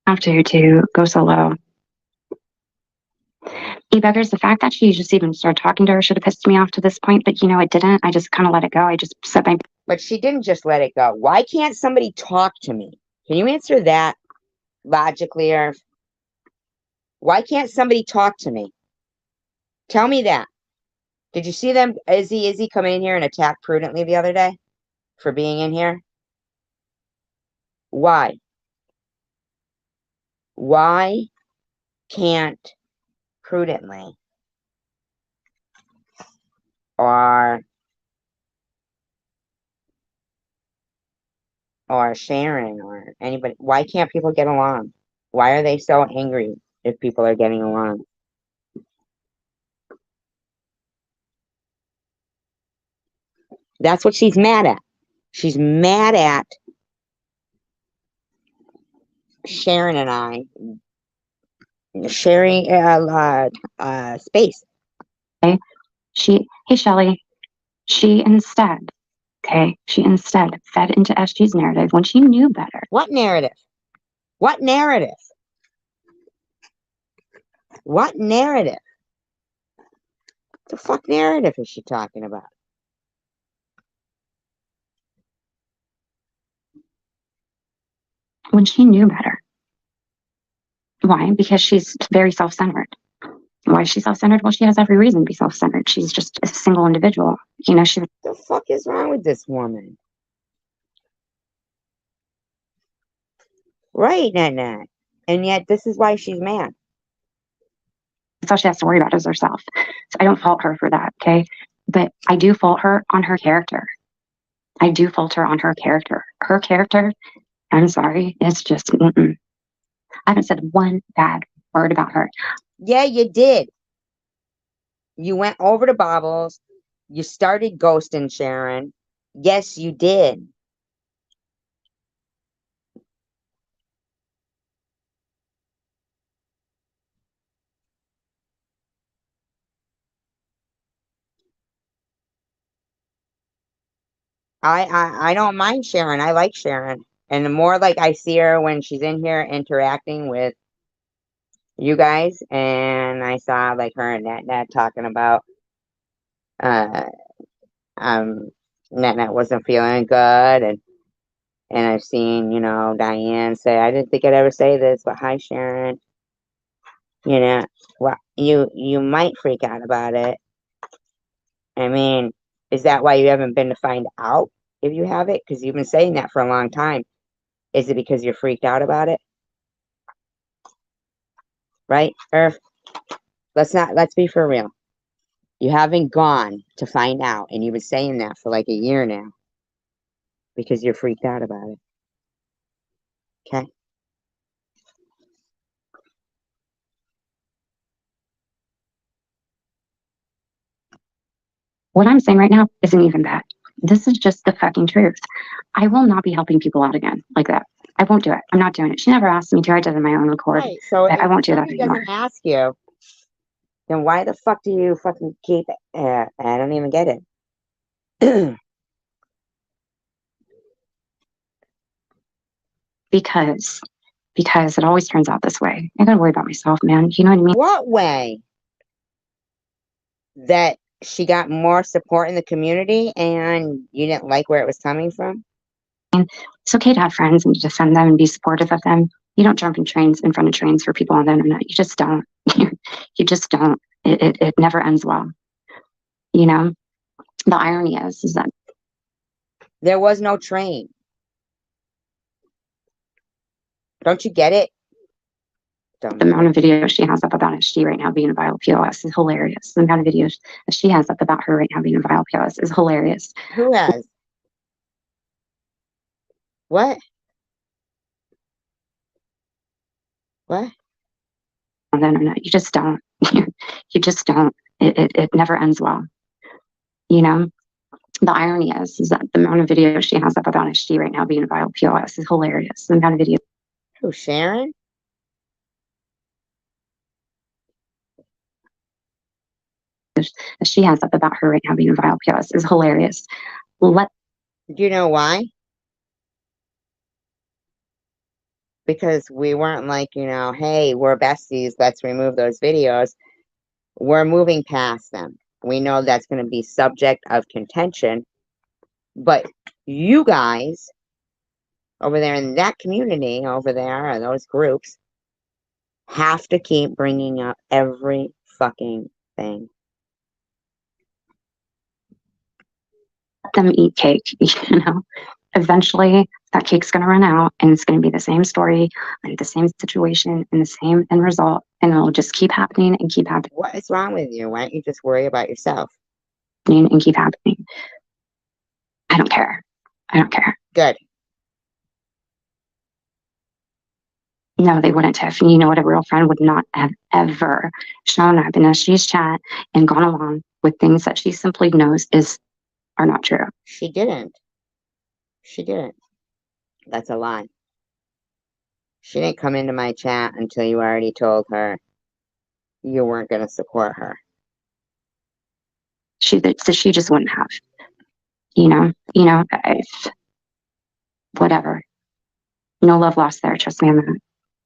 Have to go solo. E-buggers, the fact that she just even started talking to her should have pissed me off to this point, but you know, it didn't. I just kind of let it go. I just said my. But she didn't just let it go. Why can't somebody talk to me? Can you answer that logically, Irv? Why can't somebody talk to me? Tell me that. Did you see them, Izzy come in here and attack Prudently the other day for being in here? Why? Why can't Prudently or Sharon or anybody, why can't people get along? Why are they so angry if people are getting along? That's what she's mad at. She's mad at Sharon and I sharing space. Okay. Hey, Shelly, she instead fed into SG's narrative when she knew better. What narrative? What narrative? What narrative? What the fuck narrative is she talking about? When she knew better. Why? Because she's very self-centered. Why is she self-centered? Well, she has every reason to be self-centered. She's just a single individual. You know, she. What the fuck is wrong with this woman? Right, Nat. And yet this is why she's mad. That's all she has to worry about is herself. So I don't fault her for that, okay? But I do fault her on her character. I do fault her on her character. Her character, I'm sorry, it's just, I haven't said one bad word about her. Yeah, you did. You went over to Bobbles. You started ghosting Sharon. Yes, you did. I don't mind Sharon. I like Sharon. And the more like I see her when she's in here interacting with you guys, and I saw like her and Nat talking about uh Nat wasn't feeling good, and I've seen, you know, Diane say, I didn't think I'd ever say this, but hi Sharon. You know, well, you might freak out about it. I mean, is that why you haven't been to find out? if you have it? Because you've been saying that for a long time. Is it because you're freaked out about it? Right, Irv? Let's be for real. You haven't gone to find out, and you've been saying that for like a year now. Because you're freaked out about it. Okay? What I'm saying right now isn't even that. This is just the fucking truth. I will not be helping people out again like that. I won't do it. I'm not doing it. She never asked me to. I did it on my own accord. Right. So I won't do that if somebody anymore. doesn't ask you, then why the fuck do you fucking keep it? I don't even get it. Because it always turns out this way. I gotta worry about myself, man. You know what I mean? What way? That she got more support in the community and you didn't like where it was coming from? It's okay to have friends and to defend them and be supportive of them. You don't jump in front of trains for people on the internet. You just don't. You just don't. It never ends well. You know? The irony is that there was no train. Don't you get it? the amount of videos she has up about she right now being a viral POS is hilarious. The amount of videos that she has up about her right now being a viral POS is hilarious. Who has? What? What? On the internet, you just don't. You just don't. It never ends well. You know? The irony is that the amount of videos she has up about she right now being a viral POS is hilarious. The amount of videos. Who, Sharon? That she has up about her right now being a viral POS is hilarious. Do you know why? Because we weren't like, hey, we're besties, let's remove those videos. We're moving past them. We know that's going to be subject of contention, but you guys over there in that community over there, or those groups, have to keep bringing up every fucking thing. Let them eat cake, Eventually, that cake's going to run out, and it's going to be the same story, and the same situation, and the same end result, and it'll just keep happening and keep happening. What is wrong with you? Why don't you just worry about yourself? And keep happening. I don't care. I don't care. Good. No, they wouldn't have. You know what? A real friend would not have ever shown up in SG's chat and gone along with things that she simply knows are not true. She didn't. She didn't. That's a lie. She didn't come into my chat until you already told her you weren't going to support her. So she just wouldn't have. Whatever. No love lost there. Trust me on that.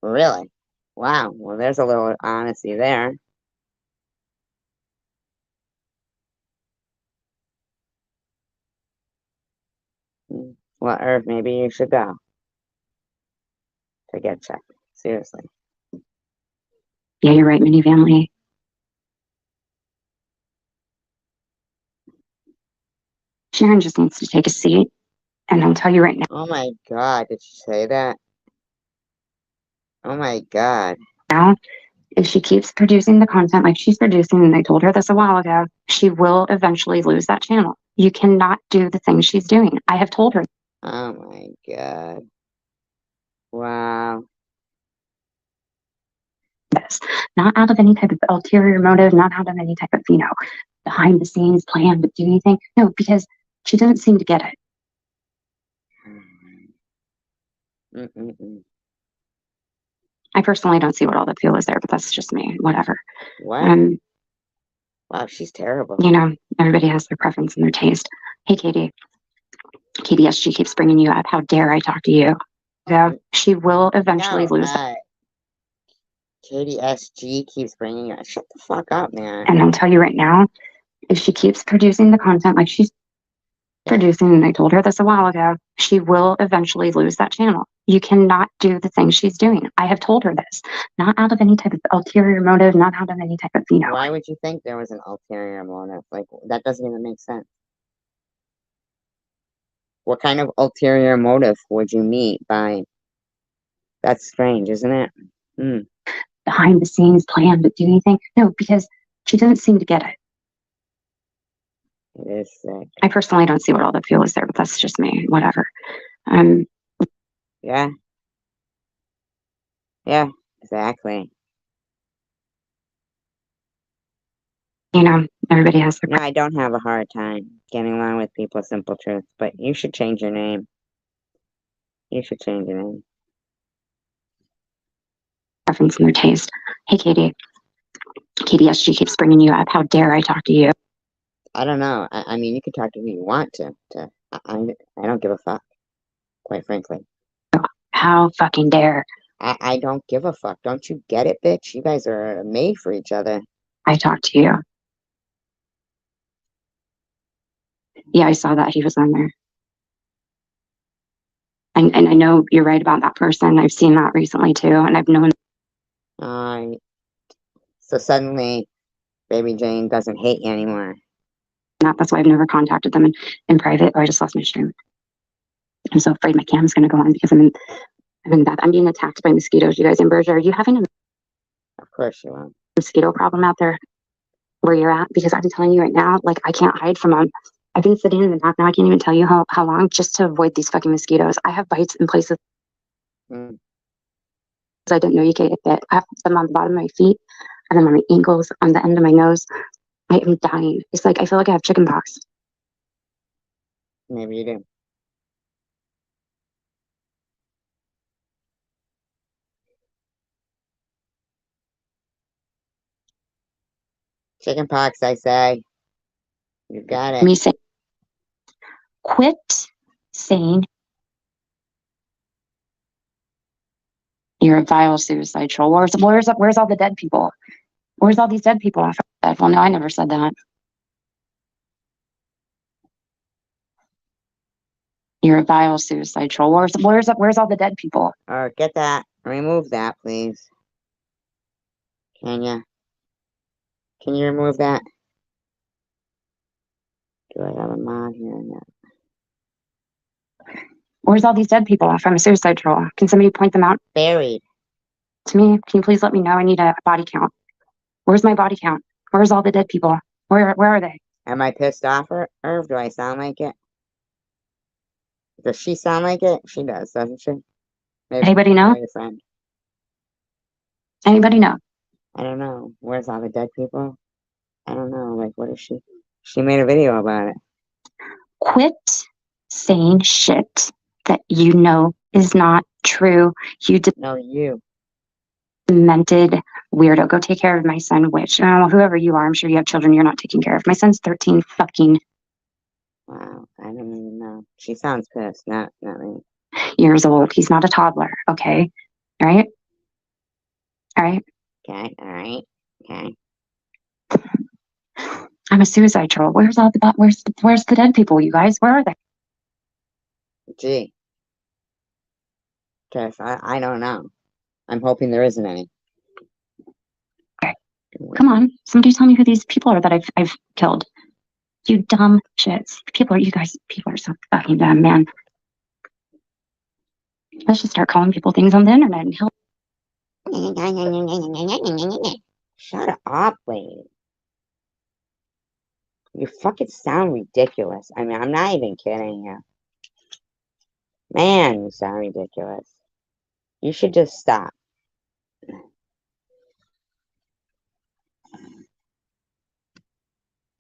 Really? Wow. Well, there's a little honesty there. Well, Irv, maybe you should go to get checked. Seriously. Yeah, you're right, Mini Family. Sharon just needs to take a seat, and I'll tell you right now. Oh my God, did you say that? Oh my God. Now, if she keeps producing the content like she's producing, and I told her this a while ago, she will eventually lose that channel. You cannot do the things she's doing. I have told her. Oh my God. Wow. This, not out of any type of ulterior motive, not out of any type of, behind the scenes plan to do anything. No, because she doesn't seem to get it. I personally don't see what all the appeal is there, but that's just me. Whatever. Wow. Wow, she's terrible. Everybody has their preference and their taste. Hey, Katie. KBSG keeps bringing you up. How dare I talk to you? Yeah, she will eventually lose that. Katie SG keeps bringing you up. Shut the fuck up, man. And I'll tell you right now, if she keeps producing the content like she's producing, and I told her this a while ago, she will eventually lose that channel. You cannot do the things she's doing. I have told her this, not out of any type of ulterior motive, not out of any type of, Why would you think there was an ulterior motive? Like, that doesn't even make sense. What kind of ulterior motive would you meet by? That's strange, isn't it? Hmm. Behind the scenes plan, but do you think? No, because she doesn't seem to get it. It is sick. I personally don't see what all the appeal is there, but that's just me. Whatever. Yeah. Yeah, exactly. You know, everybody has their No, I don't have a hard time getting along with people, simple truth, but you should change your name. You should change your name. preference and their taste. Hey, Katie. KDSG keeps bringing you up. How dare I talk to you? I don't know. I mean, you can talk to who you want to. I don't give a fuck, quite frankly. How fucking dare I don't give a fuck. Don't you get it, bitch? You guys are made for each other. I talk to you? Yeah, I saw that he was on there. And I know you're right about that person. I've seen that recently too, and I've known. So suddenly, Baby Jane doesn't hate you anymore. That's why I've never contacted them in private. Or I just lost my stream. I'm so afraid my cam's gonna go on because I'm in bed. I'm being attacked by mosquitoes. You guys in Berger, are you having a Of course you are. mosquito problem out there where you're at? Because I'm telling you right now, like I can't hide from them. I've been sitting in the back now. I can't even tell you how long just to avoid these fucking mosquitoes. I have bites in places I didn't know you could get bit. I have them on the bottom of my feet, and then on my ankles, on the end of my nose. I am dying. It's like I feel like I have chicken pox. Maybe you do. Chicken pox, I say. You got it. Me say, quit saying you're a vile suicide troll. Where's all the dead people? Where's all these dead people off of that? Well, no, I never said that. You're a vile suicide troll. Where's all the dead people? Get that. Remove that, please. Can you? Can you remove that? Do I have a mod here? No. Where's all these dead people off? I'm a suicide troll. Can somebody point them out? Buried. To me, can you please let me know? I need a body count. Where's my body count? Where's all the dead people? Where are they? Am I pissed off or do I sound like it? Does she sound like it? She does, doesn't she? Maybe Anybody know? your friend. Anybody know? I don't know. Where's all the dead people? I don't know. Like, what is she? She made a video about it. Quit saying shit that you know is not true. You No, you. demented weirdo. Go take care of my son, which, whoever you are, I'm sure you have children you're not taking care of. My son's 13 fucking Wow, I don't even know. She sounds pissed. Not me. years old. He's not a toddler, okay? All right? All right? Okay, all right. Okay. I'm a suicide troll. Where's the dead people, you guys? Where are they? Gee. Tiff, I don't know. I'm hoping there isn't any. Okay. Come on. Somebody tell me who these people are that I've killed. You dumb shits. People are so fucking dumb, man. Let's just start calling people things on the internet and help. Shut up, lady. You fucking sound ridiculous. I mean, I'm not even kidding you. Man, you sound ridiculous. You should just stop.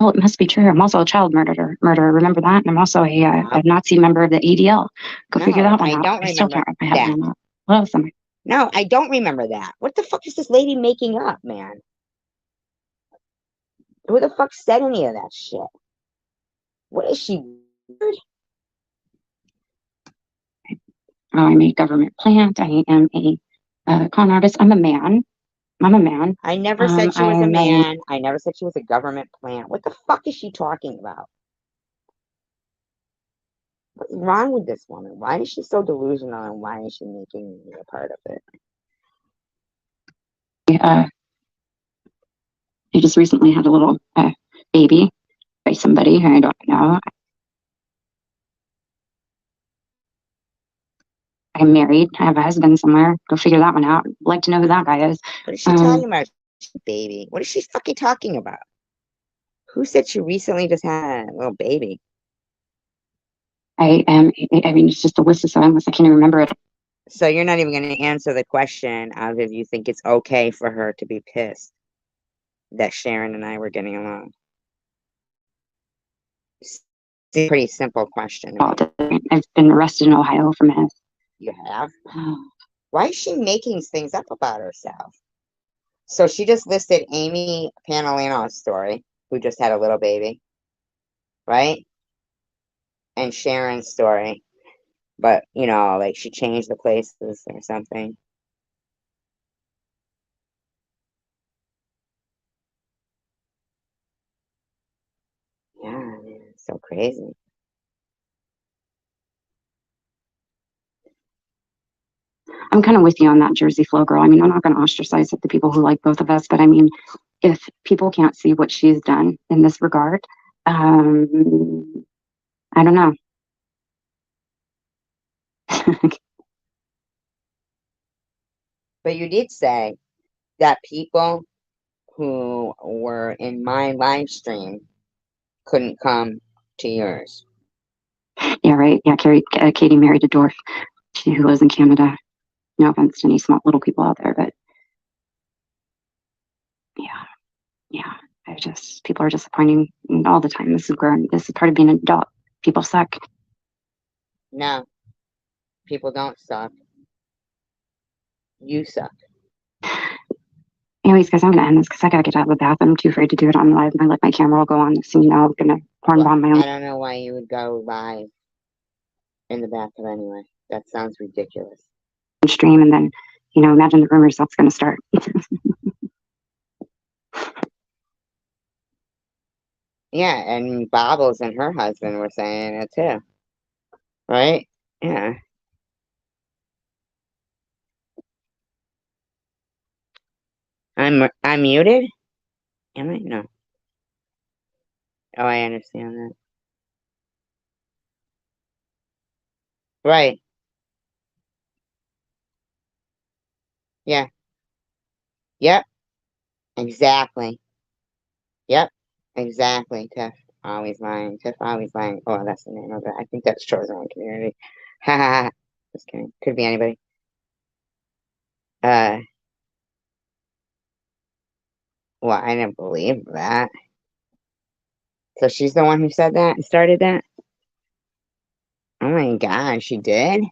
Well, it must be true. I'm also a child murderer. Remember that? And I'm also a Nazi member of the ADL. Go figure that one out. I still can't wrap my head around that. What else am I? No, I don't remember that. What the fuck is this lady making up, man? Who the fuck said any of that shit? What is she? Weird? Oh, I'm a government plant. I am a con artist. I'm a man. I never said she was a man. I never said she was a government plant. What the fuck is she talking about? What's wrong with this woman? Why is she so delusional and why is she making me a part of it? I just recently had a little baby by somebody I don't know. I'm married. I have a husband somewhere. Go figure that one out. I'd like to know who that guy is. What is she talking about, baby? What is she fucking talking about? Who said she recently just had a little baby? I mean, it's just a list of songs. I can't even remember it. So you're not even going to answer the question of if you think it's okay for her to be pissed that Sharon and I were getting along. It's a pretty simple question. I've been arrested in Ohio for meth. You have? Why is she making things up about herself? So she just listed Amy Panalino's story, who just had a little baby, right? And Sharon's story. But, you know, like she changed the places or something. Yeah, man, it's so crazy. I'm kind of with you on that Jersey Flow girl. I mean, I'm not going to ostracize the people who like both of us, but I mean, if people can't see what she's done in this regard, I don't know. But you did say that people who were in my live stream couldn't come to yours. Yeah, right. Yeah, Katie married a dwarf. She who lives in Canada. No offense to any small little people out there, but yeah. People are disappointing all the time. This is part of being an adult. People suck. No, people don't suck. You suck. Anyways, guys, I'm gonna end this because I gotta get out of the bath. I'm too afraid to do it on live. My camera will go on, so you know I'm gonna horn bomb my own. I don't know why you would go live in the bathroom anyway. That sounds ridiculous. Stream, and then, you know, imagine the rumors that's gonna start. Yeah, and Bobbles and her husband were saying it too. Right? Yeah. I'm muted? Am I? No. Oh, I understand that. Right. Yeah. Yep. Exactly. Yep. Exactly. Tiff always lying. Tiff always lying. Oh, that's the name of it. I think that's Chosen One Community. Ha ha ha. Just kidding. Could be anybody. Well, I didn't believe that. So she's the one who said that and started that? Oh my god, she did?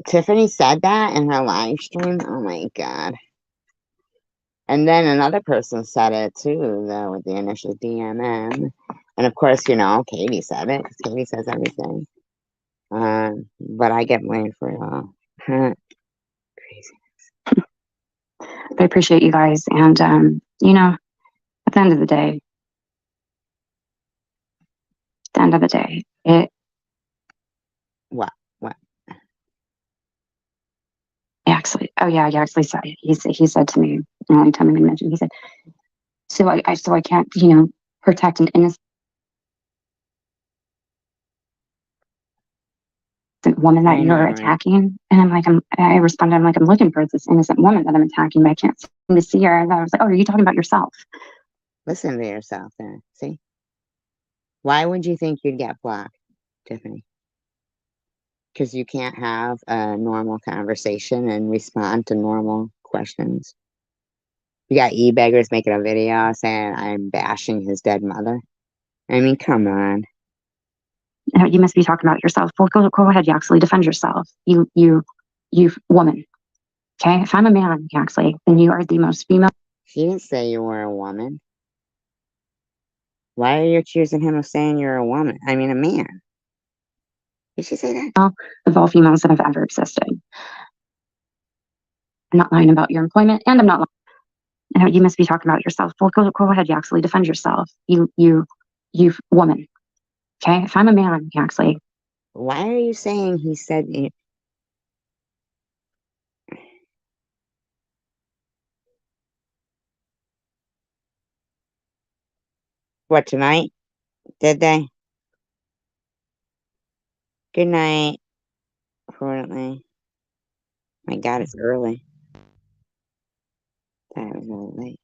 Tiffany said that in her live stream? Oh my god. And then another person said it too, though, with the initial DMM. And of course, you know, Katie said it, because Katie says everything. But I get blamed for it all. Crazy. I appreciate you guys, and you know, at the end of the day, it. What? Actually, oh yeah, he actually said it. He said to me, the only time he mentioned, he said, so I can't, you know, protect an innocent woman that you're attacking. And I'm like, I responded, I'm looking for this innocent woman that I'm attacking, but I can't seem to see her. And I was like, oh, are you talking about yourself? Listen to yourself then. See? Why would you think you'd get blocked, Tiffany? Because you can't have a normal conversation and respond to normal questions. You got e-beggars making a video saying I'm bashing his dead mother. I mean, come on. You must be talking about yourself. Well, go ahead, Yaxley, defend yourself. You woman. Okay? If I'm a man, Yaxley, then you are the most female. He didn't say you were a woman. Why are you accusing him of saying you're a woman? I mean, a man. Did she say that? Of all females that have ever existed. I'm not lying about your employment, and I'm not lying. You must be talking about yourself. Well, go ahead, Yaxley, defend yourself. You woman. Okay? If I'm a man, Yaxley. Why are you saying he said it? What, tonight? Did they? Good night. accordingly. My God, it's early. That was really late.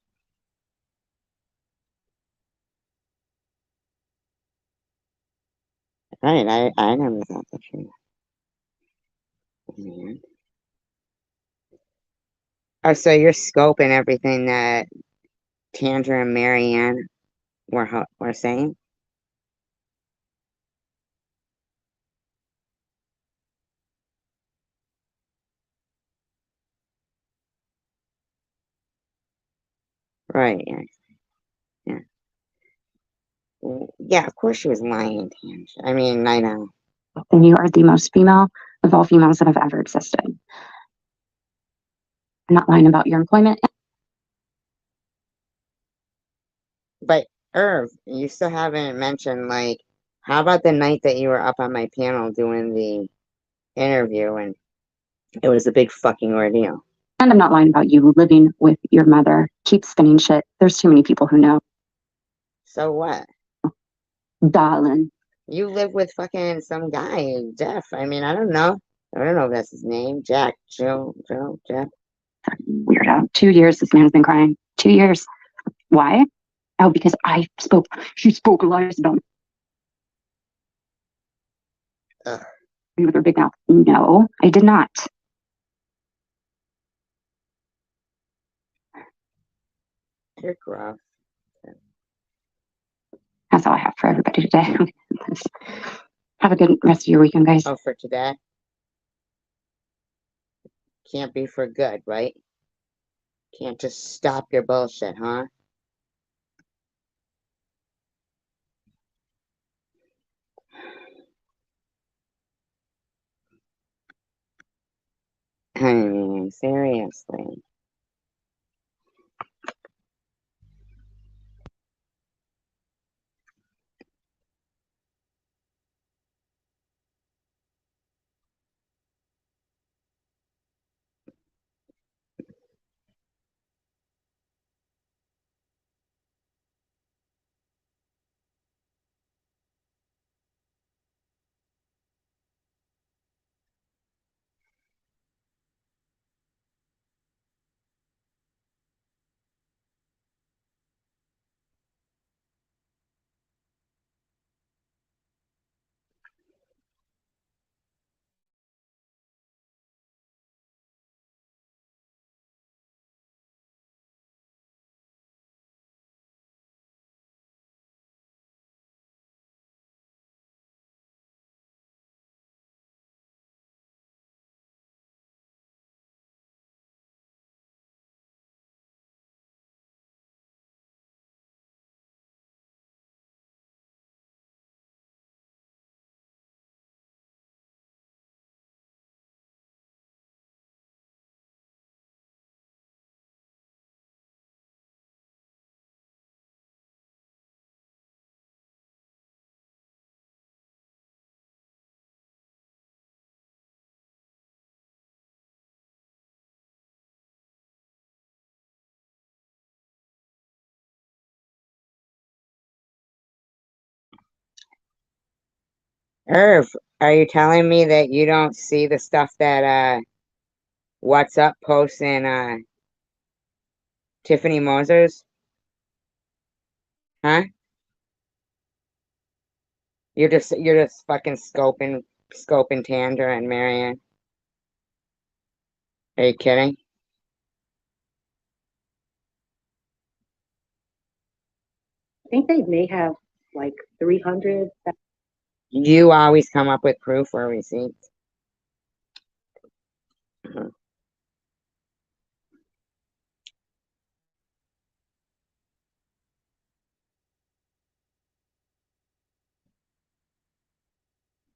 Right, I never thought that true. Man. Oh, so you're scoping everything that Tandra and Marianne were saying? Right, yeah. Yeah. Yeah, of course she was lying, Tandra. I mean, I know. And you are the most female of all females that have ever existed. I'm not lying about your employment. But Irv, you still haven't mentioned, like, how about the night that you were up on my panel doing the interview and it was a big fucking ordeal? And I'm not lying about you living with your mother. Keep spinning shit. There's too many people who know. So what? Darling. You live with fucking some guy, Jeff. I mean, I don't know. I don't know if that's his name. Jack, Joe, Jeff. Weirdo. 2 years this man's been crying. 2 years. Why? Oh, because she spoke lies about me with her big mouth. No, I did not. You're gross. That's all I have for everybody today. Have a good rest of your weekend, guys. Oh, for today? Can't be for good, right? Can't just stop your bullshit, huh? I mean, seriously. Irv, are you telling me that you don't see the stuff that What's Up posts in Tiffany Mosers? Huh? You're just fucking scoping Tandra and Marianne. Are you kidding? I think they may have like 300. You always come up with proof or receipts.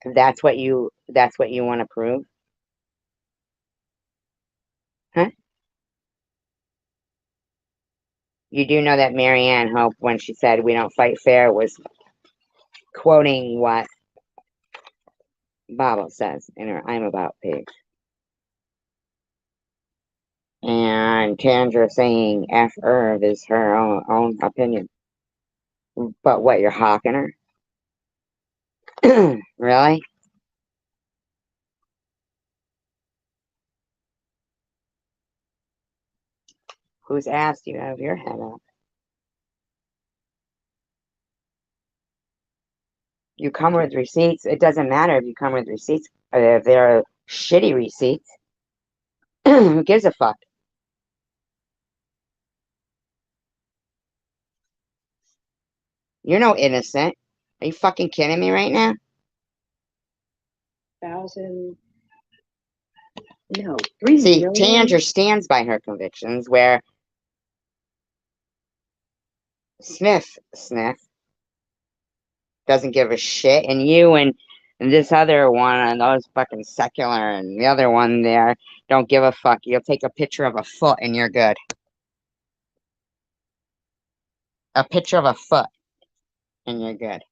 That's what you want to prove? Huh? You do know that Marianne Hope, when she said we don't fight fair, was quoting what Bible says in her I'm About page. And Tandra saying F Irv is her own opinion. But what, you're hawking her? Really? Whose ass do you have your head up? You come with receipts. It doesn't matter if you come with receipts. If they're shitty receipts, who gives a fuck? You're no innocent. Are you fucking kidding me right now? 1,000. No, 3 See, million. Tanger stands by her convictions, where Sniff doesn't give a shit, and you and this other one, and those fucking secular, and the other one there don't give a fuck. You'll take a picture of a foot and you're good. A picture of a foot and you're good.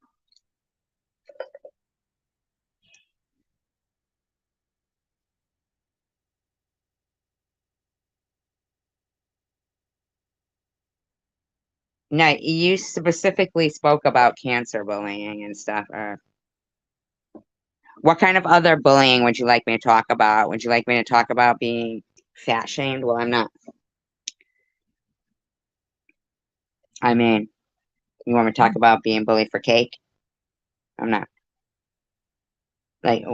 No, you specifically spoke about cancer bullying and stuff. Or what kind of other bullying would you like me to talk about? Would you like me to talk about being fat shamed? Well, I'm not. I mean, you want me to talk about being bullied for cake? I'm not. Like,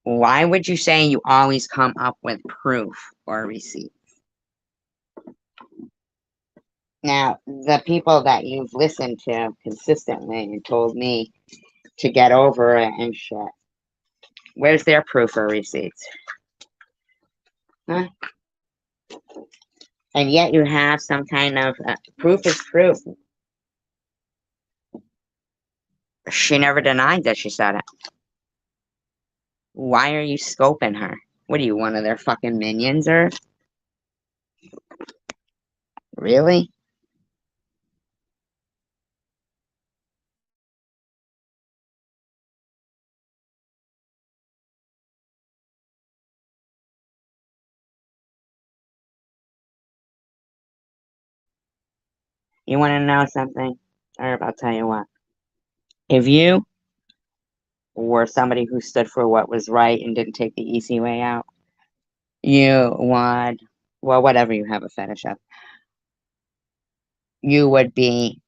why would you say you always come up with proof or receipt? Now, the people that you've listened to consistently and told me to get over it and shit, where's their proof or receipts? Huh? And yet you have some kind of proof is proof. She never denied that she said it. Why are you scoping her? What are you, one of their fucking minions, or? Really? You want to know something? Or I'll tell you what. If you were somebody who stood for what was right and didn't take the easy way out, you would, well, whatever you have a fetish of, you would be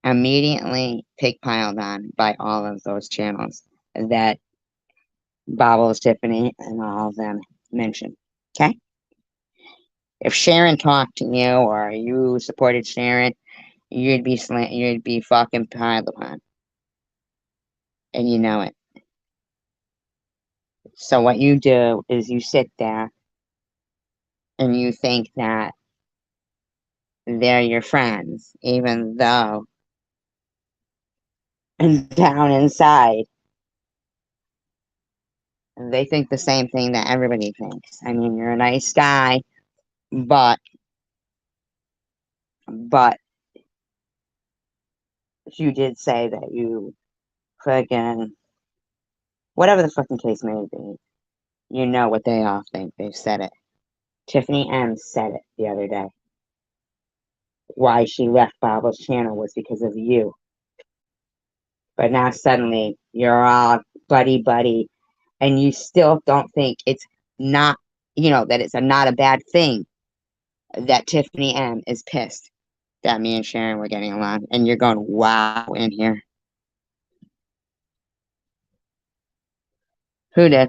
immediately pig piled on by all of those channels that Bobbles, Tiffany, and all of them mentioned. Okay? If Sharon talked to you or you supported Sharon, you'd be fucking piled upon. And you know it. So what you do is you sit there and you think that they're your friends, even though down inside they think the same thing that everybody thinks. I mean, you're a nice guy, but you did say that you friggin' whatever the fucking case may be, you know what they all think. They've said it. Tiffany M said it the other day. Why she left Bob's channel was because of you. But now suddenly you're all buddy buddy, and you still don't think it's not, that it's not a bad thing that Tiffany M is pissed that me and Sharon were getting along, and you're going, wow, in here. Who did?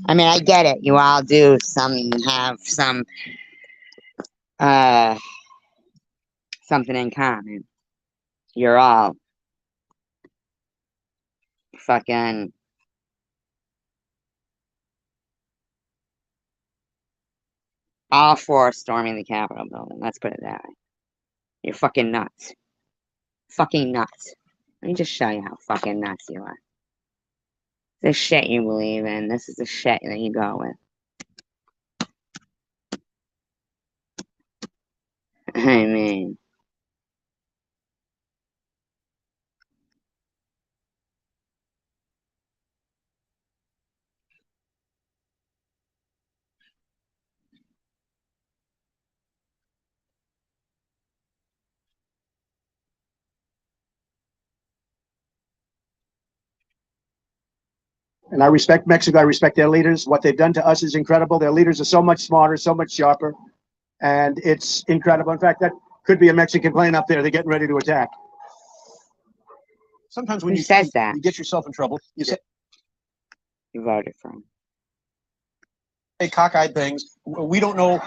I mean, I get it. You all do have some something in common. You're all fucking all for storming the Capitol building. Let's put it that way. You're fucking nuts. Fucking nuts. Let me just show you how fucking nuts you are. This shit you believe in. This is the shit that you go with. I mean, And I respect Mexico. I respect their leaders. What they've done to us is incredible. Their leaders are so much smarter, so much sharper. And it's incredible. In fact, that could be a Mexican plane up there. They're getting ready to attack. Sometimes when Who you says that? you get yourself in trouble, you say You voted for him. cockeyed things. We don't know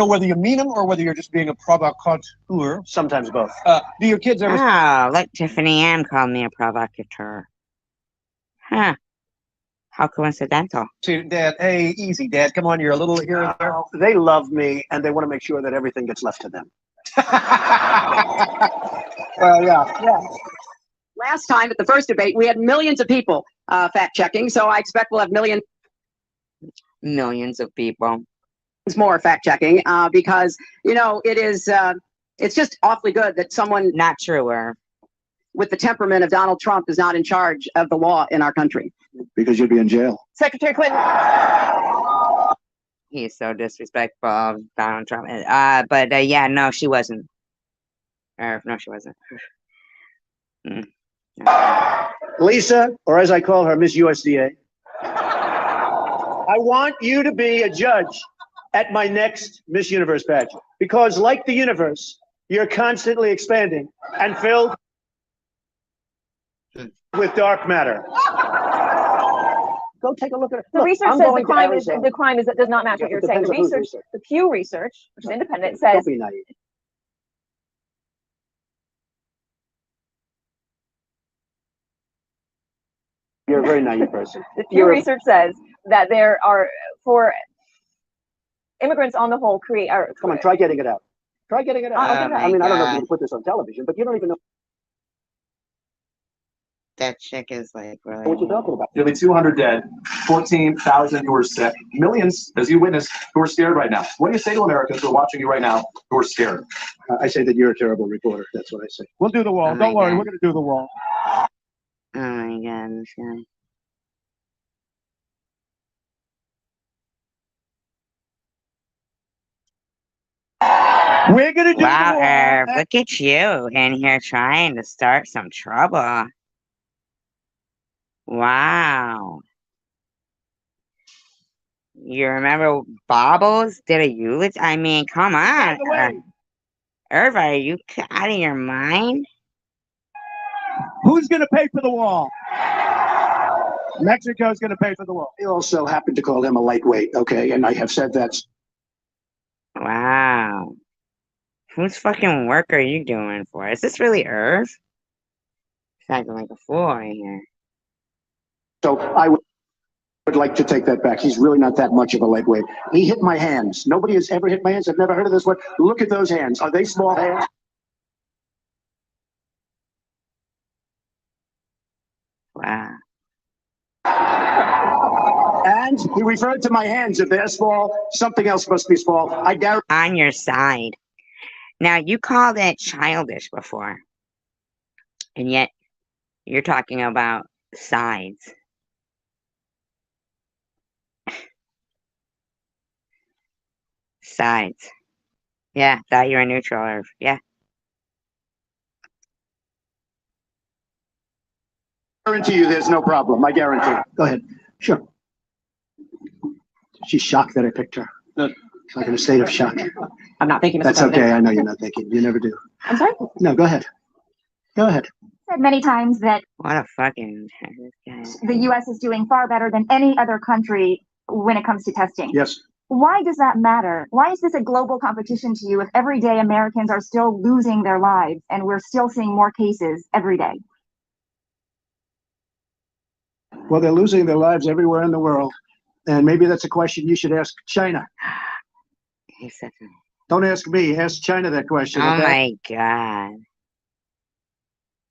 whether you mean them or whether you're just being a provocateur. Sometimes both. Do your kids ever? Oh, look, Tiffany M called me a provocateur. Huh. How coincidental. Say, Dad, hey, easy, Dad. Come on, you're a little here and there. They love me, and they want to make sure that everything gets left to them. Well, yeah. Last time at the first debate, we had millions of people fact checking, so I expect we'll have millions Millions of people. more fact checking because it's just awfully good that someone Not true, Irv. with the temperament of Donald Trump is not in charge of the law in our country. Because you'll be in jail. Secretary Clinton. He's so disrespectful of Donald Trump. But yeah, no, she wasn't. Irv, no, she wasn't. Lisa, or as I call her, Miss USDA, I want you to be a judge at my next Miss Universe pageant because, like the universe, you're constantly expanding and filled with dark matter. Go take a look at it. The research says the crime is that does not match what you're saying. The Pew Research, which is independent, says Don't be naive. You're a very naive person. the Pew Research says that there are for immigrants on the whole Come on, try getting it out. Try getting it out. Oh my I mean, I don't know if you God. can put this on television, but you don't even know That chick is like really. what you're talking about. Nearly 200 dead, 14,000 who are sick, millions, as you witnessed, who are scared right now. What do you say to Americans who are watching you right now who are scared? I say that you're a terrible reporter. That's what I say. We'll do the wall. Oh my Don't worry, God. we're going to do the wall. Oh my God, this guy. We're going to do Wow, the wall. Irv, look at you in here trying to start some trouble. Wow. You remember Bobbles did a eulogy? I mean, come on. Irv, are you out of your mind? Who's going to pay for the wall? Mexico's going to pay for the wall. I also happen to call him a lightweight, okay? And I have said that's Wow. Whose fucking work are you doing for? Is this really Irv? He's acting like a fool right here. so I would like to take that back. He's really not that much of a lightweight. He hit my hands. Nobody has ever hit my hands. I've never heard of this one. Look at those hands. Are they small hands? Wow. And he referred to my hands. If they're small, something else must be small. I guarantee. On your side. Now, you called it childish before. And yet, you're talking about sides. Sides. Yeah, thought you were neutral, Irv. Yeah. Guarantee you there's no problem. I guarantee. Go ahead. Sure. She's shocked that I picked her. She's like in a state of shock. I'm not thinking. That's okay. I know you're not thinking. You never do. I'm sorry? No, go ahead. Go ahead. Said many times that What a fucking this guy. the U.S. is doing far better than any other country when it comes to testing. Yes. Why does that matter? Why is this a global competition to you if every day Americans are still losing their lives and we're still seeing more cases every day? Well, they're losing their lives everywhere in the world. And maybe that's a question you should ask China. He said that. Don't ask me. Ask China that question. Oh okay? my God.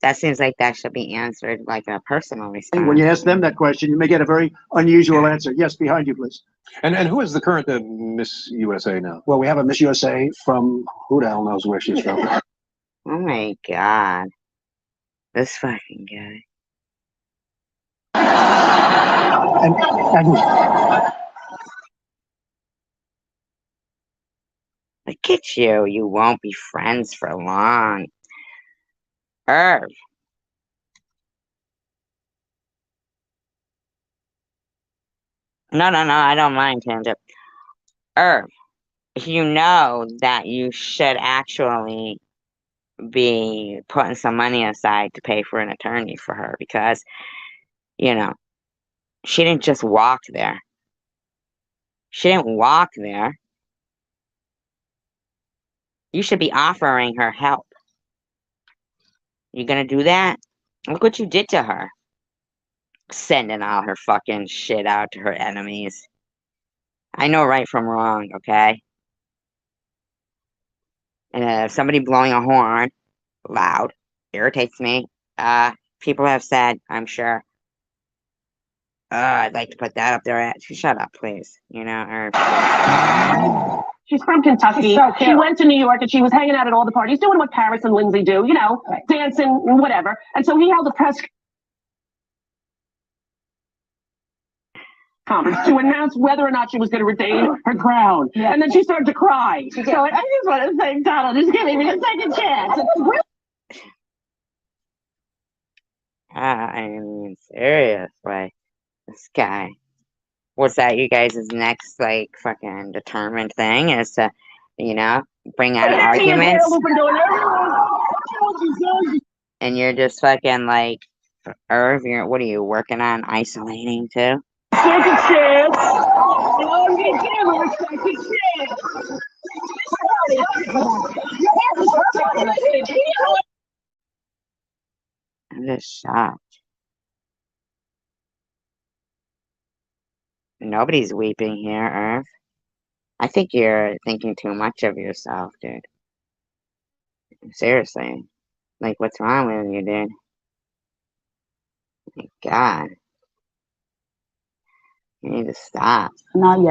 That seems like that should be answered like a personal response. When you ask them that question, you may get a very unusual answer. Yes, behind you, please. And who is the current Miss USA now? Well, we have a Miss USA from who the hell knows where she's from. Oh my God. This fucking guy. And Look at you. You won't be friends for long. Irv. No, I don't mind tangent. Irv, you know that you should actually be putting some money aside to pay for an attorney for her because, you know, she didn't just walk there. She didn't walk there. You should be offering her help. You gonna do that? Look what you did to her. Sending all her fucking shit out to her enemies. I know right from wrong, okay? Somebody blowing a horn loud irritates me. People have said, I'm sure. I'd like to put that up there. Shut up, please. You know, or She's from Kentucky. She went to New York and she was hanging out at all the parties, doing what Paris and Lindsay do, you know, dancing, whatever. And so he held a press conference to announce whether or not she was going to retain her crown. And then she started to cry. So I just want to thank Donald. Just giving me a second chance. I mean, seriously, this guy. What's that? You guys' next, like, fucking determined thing is to, you know, bring out arguments. And you're just fucking like, Irv, what are you working on? Isolating too? Second chance. I'm going to give her a second chance. I'm just shocked. Nobody's weeping here, Irv. I think you're thinking too much of yourself, dude. Seriously. Like, what's wrong with you, dude? My God. You need to stop. You don't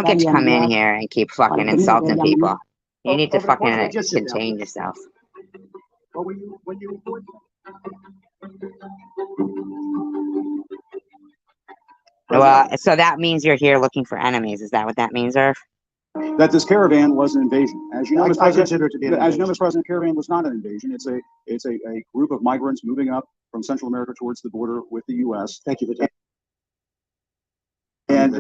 get to come in here and keep fucking insulting people. You need to fucking contain yourself. What were you, when you reported? Well, so that means you're here looking for enemies. Is that what that means, Irv? That this caravan was an invasion. As you know, Mr. I consider it to be an As you know, invasion. Mr. President, caravan was not an invasion. It's a group of migrants moving up from Central America towards the border with the U.S. Thank you for taking. And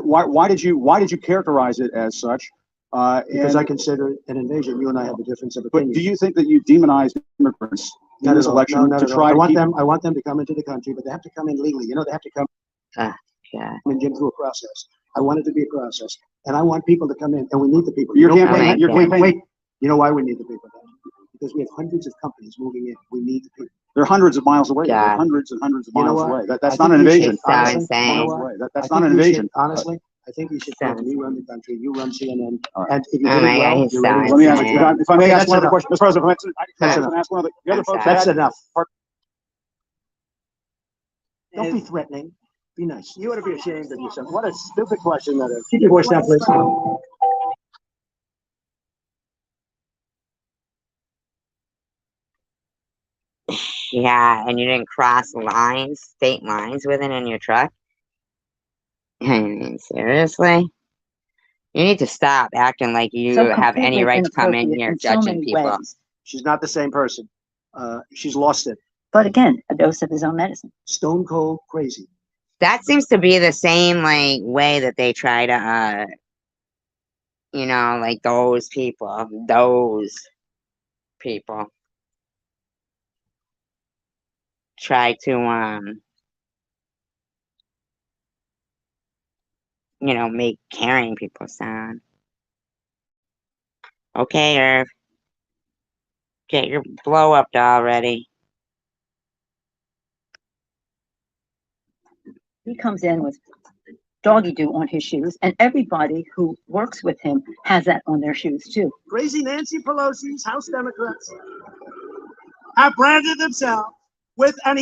why did you characterize it as such? Because I consider it an invasion. You and I have a difference of But opinion. do you think that you demonized immigrants in this election to try to keep... I want them to come into the country, but they have to come in legally. You know, they have to come and get through a process. I want it to be a process, and I want people to come in, and we need the people. Your campaign. Wait. You know why we need the people? Because we have hundreds of companies moving in. We need the people. They're hundreds of miles away. Yeah. They're hundreds and hundreds of You know miles what? away. That's I not an think you invasion. should- honestly, insane. you know what? That's I not an think you invasion. should- honestly, I think you should come and you run the country, you run CNN, and if you Oh do my it God, well, he's you're ready. so Let me ask you, insane. if I may ask That's one other enough. question, Mr. President. That's Can enough. I ask one of the other folks? That's had- enough. Don't be threatening. Be nice. You ought to be ashamed of yourself. What a stupid question that is. Keep your voice down, please. Yeah, and you didn't cross state lines with it in your truck? I mean, seriously? You need to stop acting like you So have any completely right to come in inappropriate here in so judging many people. ways. She's not the same person. She's lost it. But again, a dose of his own medicine. Stone cold crazy. That seems to be the same like way that they try to you know, like those people try to you know, make caring people sound. Okay, Irv. Get your blow up doll ready. He comes in with doggy do on his shoes, and everybody who works with him has that on their shoes too. Crazy Nancy Pelosi's House Democrats have branded themselves with an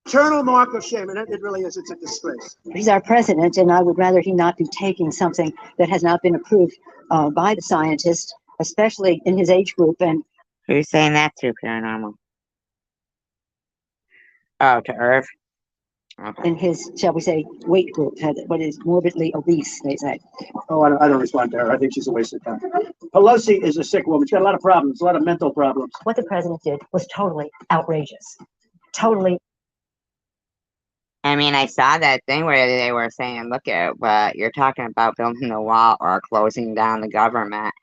eternal mark of shame, and it really is. It's a disgrace. He's our president, and I would rather he not be taking something that has not been approved by the scientists, especially in his age group. And who's saying that to, Paranormal? Oh, to Irv? Okay. in his, shall we say, weight group, what is morbidly obese, they say. Oh, I don't respond to her. I think she's a waste of time. Pelosi is a sick woman. She's got a lot of problems, a lot of mental problems. What the president did was totally outrageous. Totally I mean, I saw that thing where they were saying, look at what you're talking about, building the wall or closing down the government.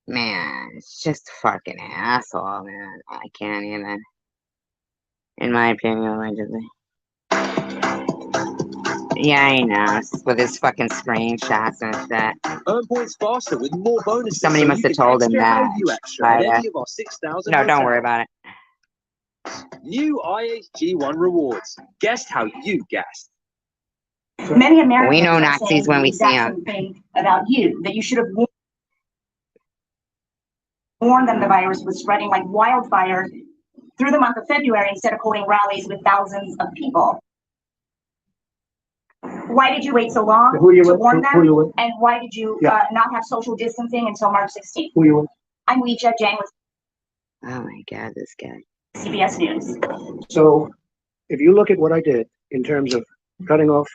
Man, it's just fucking asshole, man. I can't even. In my opinion, allegedly. Yeah, I know. With his fucking screenshots and shit. Earn points faster with more bonuses. Somebody so must you have can told him extra that. value extra at any of our 6,000 No, don't worry hotels. about it. New IHG1 rewards. Guess how you guessed. Many Americans We know are Nazis saying when the we see exact them. same thing about you, that you should have warned them the virus was spreading like wildfire through the month of February instead of holding rallies with thousands of people. Why did you wait so long to warn them? And why did you not have social distancing until March 16th? Who you with? I'm Weecha Jang with Oh my God, this guy. CBS News. So if you look at what I did in terms of cutting off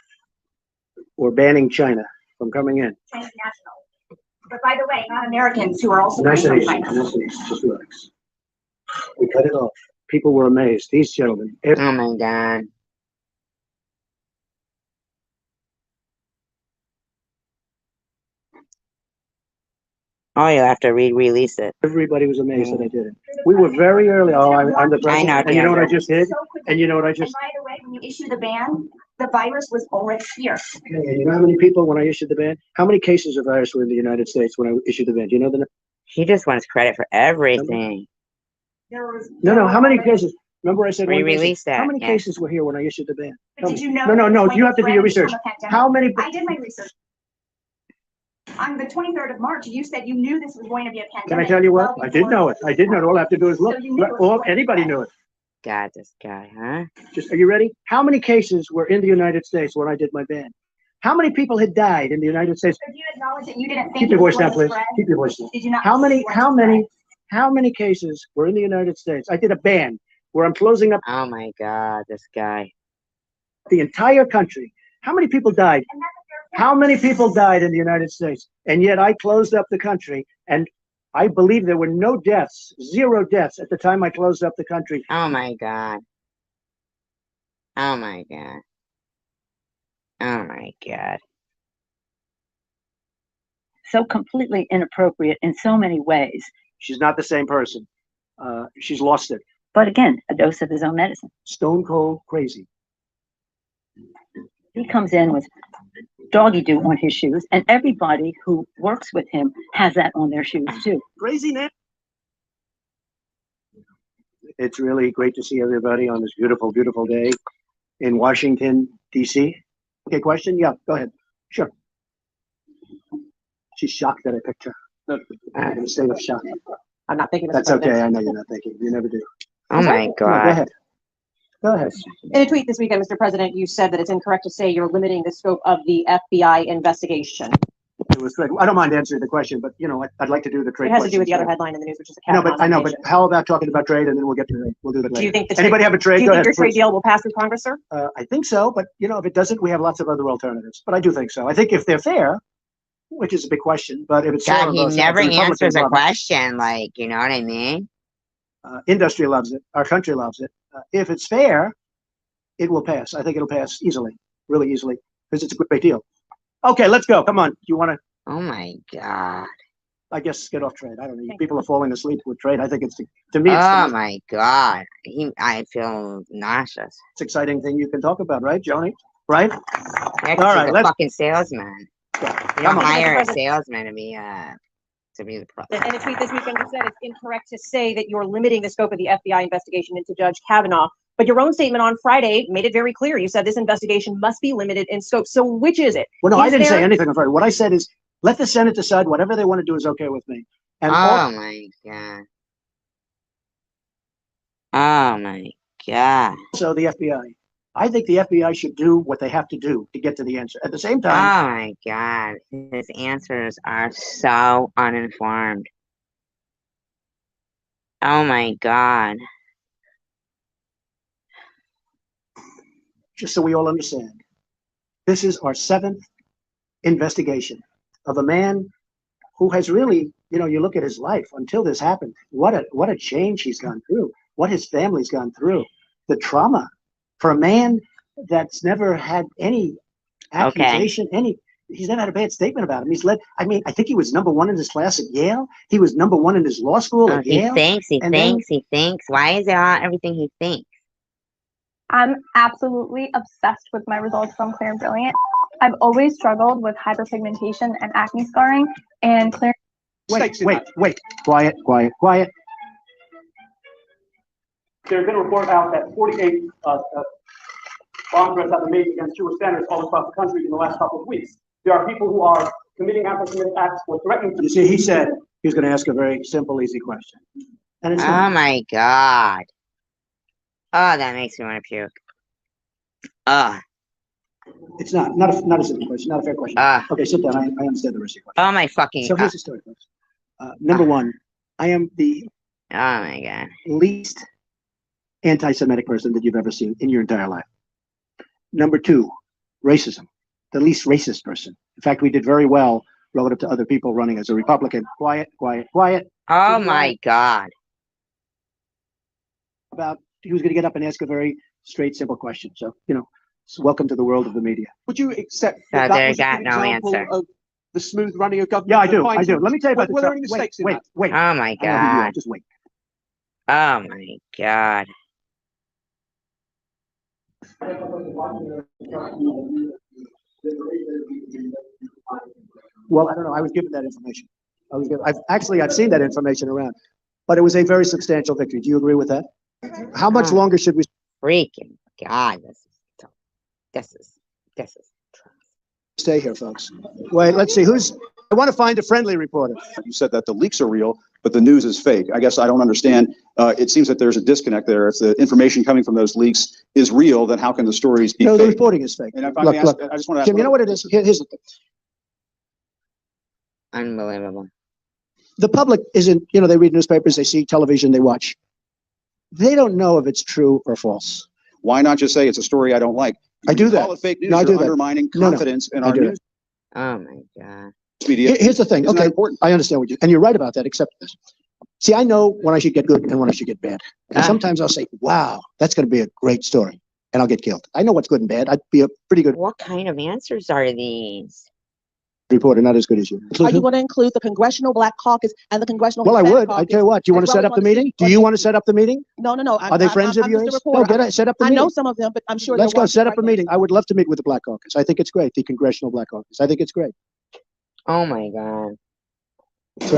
or banning China from coming in. Chinese national. But by the way, not Americans who are also Nice coming and from easy, China. nice and easy, just relax. We cut it off. People were amazed. These gentlemen. Oh my God. Oh, you have to re-release it. Everybody was amazed that I did it. We were very early. Oh, I'm the president. I know, And you know what I Andrew. just did? And you know what I just. And by the way, when you issue the ban, the virus was already here. Okay, and you know how many people when I issued the ban? How many cases of virus were in the United States when I issued the ban? Do you know the? He just wants credit for everything. No. How many cases? Remember I said one Re-release case? that, How many yeah. cases were here when I issued the ban? But did you know? No. when You have to do your threatened research. from a pandemic? How many? I did my research. On the 23rd of March, you said you knew this was going to be a pandemic. Can I tell you what? well I did know it. I did know it. All I have to do is look. So you knew it was All going anybody knew it. God, this guy, huh? Just are you ready? How many cases were in the United States when I did my ban? How many people had died in the United States? So do you acknowledge that you didn't think Keep it your was voice down, going to please. spread? Keep your voice down. Did you not? How think it many? was How many cases were in the United States? I did a ban where I'm closing up Oh my God, this guy. the entire country. How many people died? How many people died in the United States? And yet I closed up the country, and I believe there were no deaths, 0 deaths at the time I closed up the country. Oh my God. Oh my God. Oh my God. So completely inappropriate in so many ways. She's not the same person. She's lost it. But again, a dose of his own medicine. Stone cold crazy. He comes in with doggy do on his shoes, and everybody who works with him has that on their shoes too. Crazy man. It's really great to see everybody on this beautiful, beautiful day in Washington, D.C. Okay, question? Yeah, go ahead. Sure. She's shocked that I picked her. In a state of shock. I'm not thinking. That's okay. I know you're not thinking. You never do. Oh my Come on, God. go ahead. Go ahead. In a tweet this weekend, Mr. President, you said that it's incorrect to say you're limiting the scope of the FBI investigation. It was good. I don't mind answering the question, but you know, I'd like to do the trade. It has to do with the other questions headline in the news, which is a now. No, Kavanaugh but I know. But nomination. how about talking about trade, and then we'll get to the, we'll do that later. Do you think the Anybody have a trade? Do you Go think ahead. your trade please. deal will pass through Congress, sir? I think so, but you know, if it doesn't, we have lots of other alternatives. But I do think so. I think if they're fair, which is a big question, but if it's fair God, on he both sides, never the Republicans answers a love it. question. Like, you know what I mean? Industry loves it. Our country loves it. If it's fair, it will pass. I think it'll pass easily, really easily, because it's a great deal. Okay, let's go. Come on. You want to? Oh my God. I guess get off trade. I don't know. People are falling asleep with trade. I think it's to me. It's Oh the my God. I feel nauseous. most exciting thing you can talk about, right, Joni? Right? Yeah, 'cause All he's right. a Let's. fucking salesman. You Come don't on. hire a President. salesman to be the president. In a tweet this weekend, you said it's incorrect to say that you're limiting the scope of the FBI investigation into Judge Kavanaugh. But your own statement on Friday made it very clear. You said this investigation must be limited in scope. So which is it? Well, no, I Is didn't say there- anything on Friday. What I said is, let the Senate decide. Whatever they want to do is okay with me. And Oh my God. Oh my God. also the FBI. I think the FBI should do what they have to do to get to the answer. At the same Oh time, my God. His answers are so uninformed. Oh my God. just so we all understand, this is our 7th investigation of a man who has really, you know, you look at his life until this happened. What a change he's gone through. What his family's gone through. the trauma for a man that's never had any accusation, he's never had a bad statement about him. He's led, I mean, I think he was #1 in his class at Yale. He was #1 in his law school at He Yale. thinks, he And then- thinks, he thinks. Why is it all everything he thinks? I'm absolutely obsessed with my results from Clear and Brilliant. I've always struggled with hyperpigmentation and acne scarring, and Clear. Wait, quiet. There's been a report out that 48 bomb threats have been made against Jewish centers all across the country in the last couple of weeks. There are people who are committing anti-Semitic acts or threatening to. You see, he said he was going to ask a very simple, easy question. And it's Oh my God. Oh, that makes me want to puke. Oh. It's not a simple question, not a fair question. Okay, sit down. I understand the rest of your question. Oh my fucking So here's the story, folks. Number one, I am the oh my God least anti-Semitic person that you've ever seen in your entire life. Number two, racism, the least racist person. In fact, we did very well relative to other people running as a Republican. Quiet. Oh my God. About he was going to get up and ask a very straight, simple question. So, so welcome to the world of the media. Would you accept So that there was a got good no example answer. of the smooth running of government? Yeah, I do. that Let me tell you about Were the there any mistakes in that? Wait. Oh my I don't know who you are, God. just wait. Oh my God. Well, I don't know. I was given that information. I've seen that information around, but it was a very substantial victory. Do you agree with that? How much longer should we freaking God? This is stay here, folks? Wait, let's see. I want to find a friendly reporter. You said that the leaks are real, but the news is fake. I guess I don't understand. It seems that there's a disconnect there. If the information coming from those leaks is real, then how can the stories be No, the fake? reporting is fake. And if I may ask, Look, I just want to ask. Jim, you know what it is? Here's the thing. unbelievable. The public isn't, they read newspapers, they see television, they watch. They don't know if it's true or false. Why not just say it's a story I don't like? I do that. Call it fake news. No, I You're do that. undermining No, confidence in I our do news Oh my God. media. Here's the thing. Isn't that Okay, important? I understand what and you're right about that, except this. See, I know when I should get good and when I should get bad. And sometimes I'll say, wow, that's going to be a great story. And I'll get killed. I know what's good and bad. I'd be a pretty good What kind of answers are these? reporter, not as good as you. Are you going to include the Congressional Black Caucus and the Congressional Well, I Hispanic would. I Caucus tell you what. Do you want as to set well up as the on city meeting? Do you want to set up the meeting? No. Are they friends of I'm yours? just a No, reporter. set up the I meeting. know some of them, but I'm sure Let's they're go set up watching a meeting. I would love to meet with the Black Caucus. I think it's great. The Congressional Black Caucus. I think it's great. Oh my God.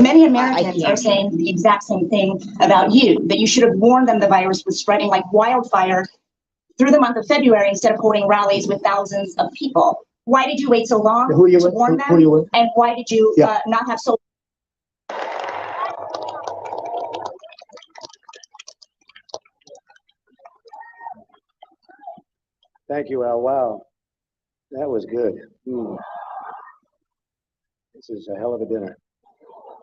Many Americans are saying the exact same thing about you, that you should have warned them the virus was spreading like wildfire through the month of February instead of holding rallies with thousands of people. Why did you wait so long Who are you to with? warn Who them? are you with? And why did you Yeah. not have so Thank you, Al. Wow. That was good. This is a hell of a dinner.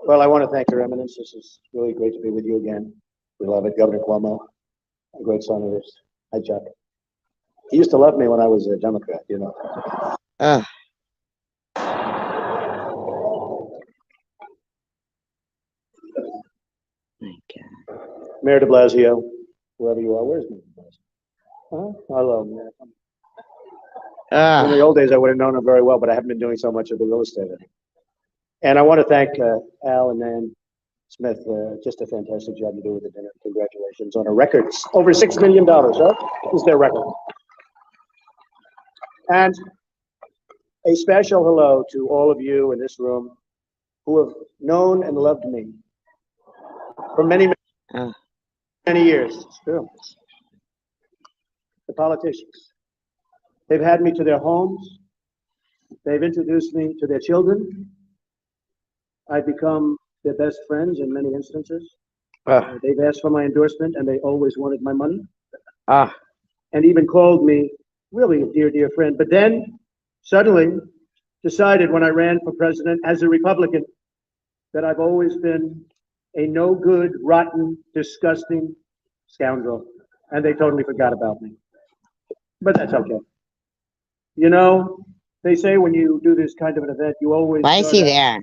Well, I want to thank Your Eminence. This is really great to be with you again. We love it. Governor Cuomo, a great son of yours. Hi, Chuck. He used to love me when I was a Democrat, Ugh. My God. Mayor de Blasio, whoever you are, where's Mayor de Blasio? Huh? Hello, Mayor. In the old days, I would have known him very well, but I haven't been doing so much of the real estate. And I want to thank Al and Nan Smith. Just a fantastic job to do with the dinner. Congratulations on a record. Over $6 million, huh? Is their record. And a special hello to all of you in this room who have known and loved me for many years. It's true. The politicians. They've had me to their homes. They've introduced me to their children. I've become their best friends in many instances. They've asked for my endorsement and they always wanted my money. And even called me really a dear, dear friend. But then suddenly decided when I ran for president as a Republican that I've always been a no good, rotten, disgusting scoundrel. And they totally forgot about me. But that's okay. They say when you do this kind of an event, you always. Why is he there?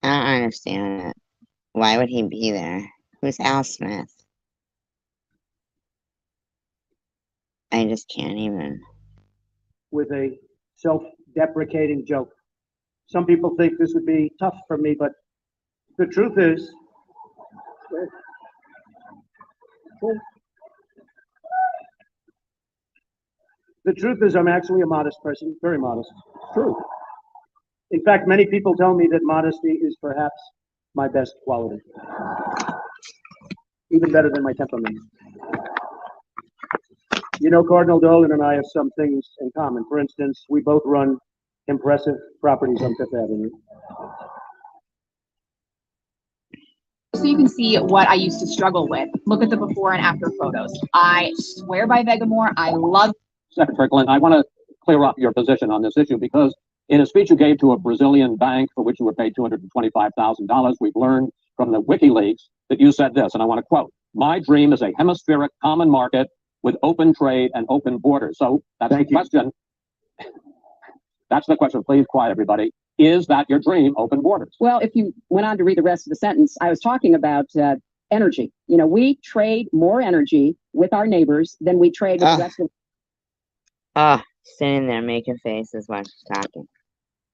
I don't understand it. Why would he be there? Who's Al Smith? I just can't even. With a self-deprecating joke. Some people think this would be tough for me, but the truth is, I'm actually a modest person, very modest. True. In fact, many people tell me that modesty is perhaps my best quality. Even better than my temperament. You know, Cardinal Dolan and I have some things in common. For instance, we both run impressive properties on Fifth Avenue. So you can see what I used to struggle with. Look at the before and after photos. I swear by Vegamore. I love. Secretary Clinton, I want to clear up your position on this issue because in a speech you gave to a Brazilian bank for which you were paid $225,000, we've learned from the WikiLeaks that you said this, and I want to quote, "My dream is a hemispheric common market with open trade and open borders." So that's the question. That's the question. Please quiet everybody. Is that your dream, open borders? Well, if you went on to read the rest of the sentence, I was talking about energy. You know, we trade more energy with our neighbors than we trade with the rest of the sitting there making faces while she's talking.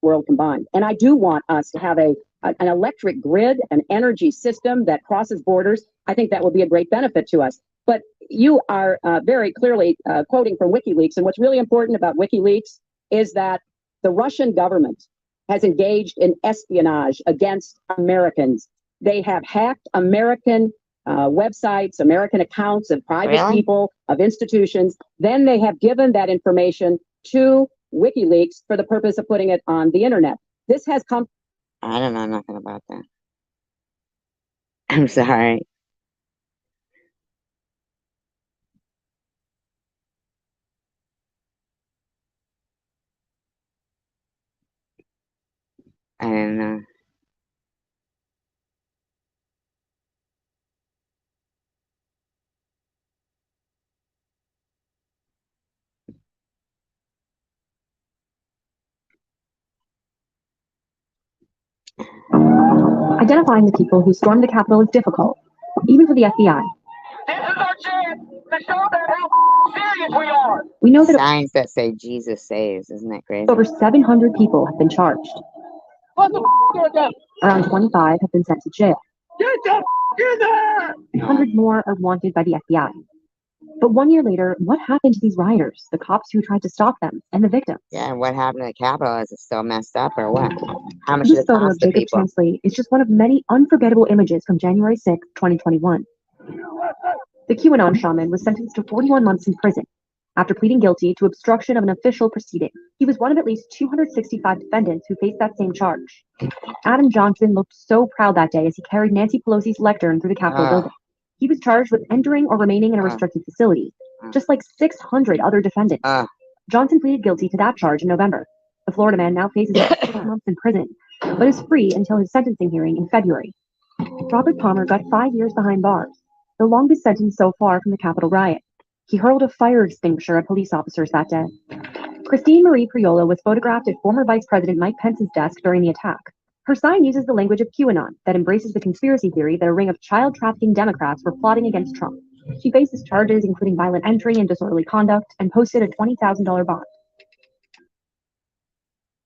World combined. And I do want us to have an electric grid, an energy system that crosses borders. I think that would be a great benefit to us. But you are very clearly quoting from WikiLeaks. And what's really important about WikiLeaks is that the Russian government has engaged in espionage against Americans. They have hacked American websites, American accounts of private people, of institutions. Then they have given that information to WikiLeaks for the purpose of putting it on the internet. This has come. I don't know nothing about that. I'm sorry. I don't know. Identifying the people who stormed the Capitol is difficult, even for the FBI. This is our chance to show them how serious we are. We know that Signs that say Jesus saves, isn't that crazy? over 700 people have been charged. What the are them? Around 25 have been sent to jail. Get the in there! 100 more are wanted by the FBI. But 1 year later, what happened to these rioters, the cops who tried to stop them, and the victims? Yeah, what happened to the Capitol? Is it still messed up or what? How much This did it photo of cost the Jacob people? Chansley is just one of many unforgettable images from January 6, 2021. The QAnon shaman was sentenced to 41 months in prison after pleading guilty to obstruction of an official proceeding. He was one of at least 265 defendants who faced that same charge. Adam Johnson looked so proud that day as he carried Nancy Pelosi's lectern through the Capitol building. He was charged with entering or remaining in a restricted facility, just like 600 other defendants. Johnson pleaded guilty to that charge in November. The Florida man now faces 6 months in prison, but is free until his sentencing hearing in February. Robert Palmer got 5 years behind bars, the longest sentence so far from the Capitol riot. He hurled a fire extinguisher at police officers that day. Christine Marie Priola was photographed at former Vice President Mike Pence's desk during the attack. Her sign uses the language of QAnon that embraces the conspiracy theory that a ring of child trafficking Democrats were plotting against Trump. She faces charges including violent entry and disorderly conduct and posted a $20,000 bond.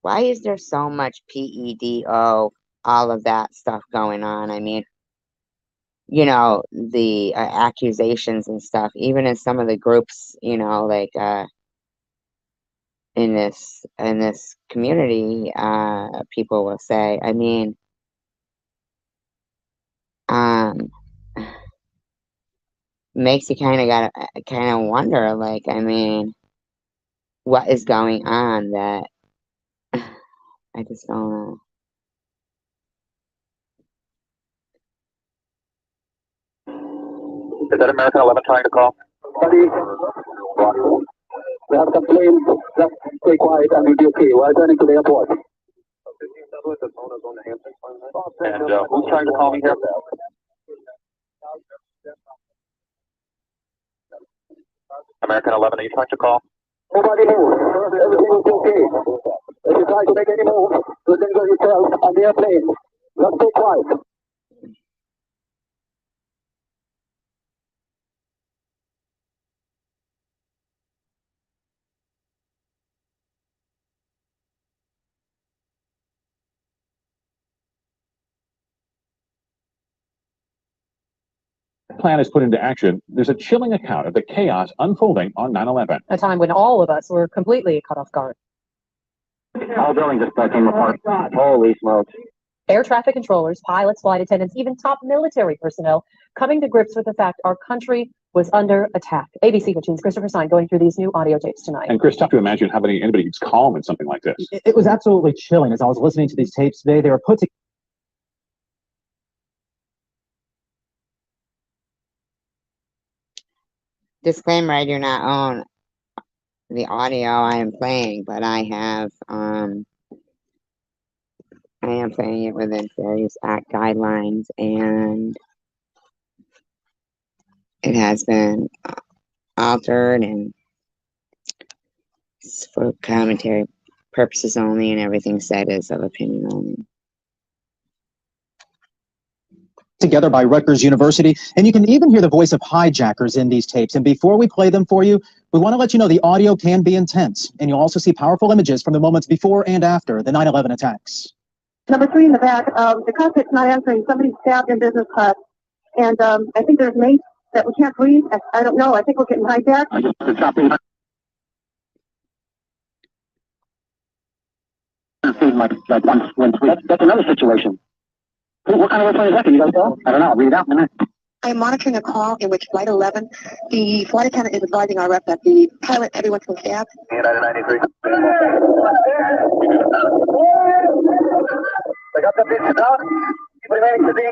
Why is there so much PEDO, all of that stuff going on? I mean, you know, the accusations and stuff, even in some of the groups, you know, like in this community, people will say, I mean, makes you kind of wonder, like, I mean, what is going on that I just don't know. Is that American 11 trying to call? Buddy, we have a complaint. Just stay quiet and we'll be okay. We're turning to the airport. And who's trying to call me here? American 11, are you trying to call? Nobody move. Everything is okay. If you try to make any move, you danger yourself on the airplane. Just stay quiet. plan is put into action, there's a chilling account of the chaos unfolding on 9/11. A time when all of us were completely caught off guard. All building just came apart. Holy smokes. Air traffic controllers, pilots, flight attendants, even top military personnel coming to grips with the fact our country was under attack. ABC 15's Christopher Stein going through these new audio tapes tonight. And Chris, tough to imagine how anybody gets calm in something like this. It was absolutely chilling as I was listening to these tapes today. They were put together. Disclaimer, I do not own the audio I am playing, but I am playing it within various act guidelines, and it has been altered and it's for commentary purposes only, and everything said is of opinion only. Together by Rutgers University, and you can even hear the voice of hijackers in these tapes. And before we play them for you, we want to let you know the audio can be intense, and you'll also see powerful images from the moments before and after the 9/11 attacks. Number 3 in the back, the cockpit's not answering. Somebody's stabbed in business class, and I think there's mates that we can't breathe. I don't know. I think we're getting hijacked. That's another situation. What kind of airplane is that? Can you guys tell? I don't know. I'll read it out in a minute. I am monitoring a call in which Flight 11, the flight attendant is advising our rep that the pilot, everyone's been stabbed. United 93. They got the pitch down. Remaining to be.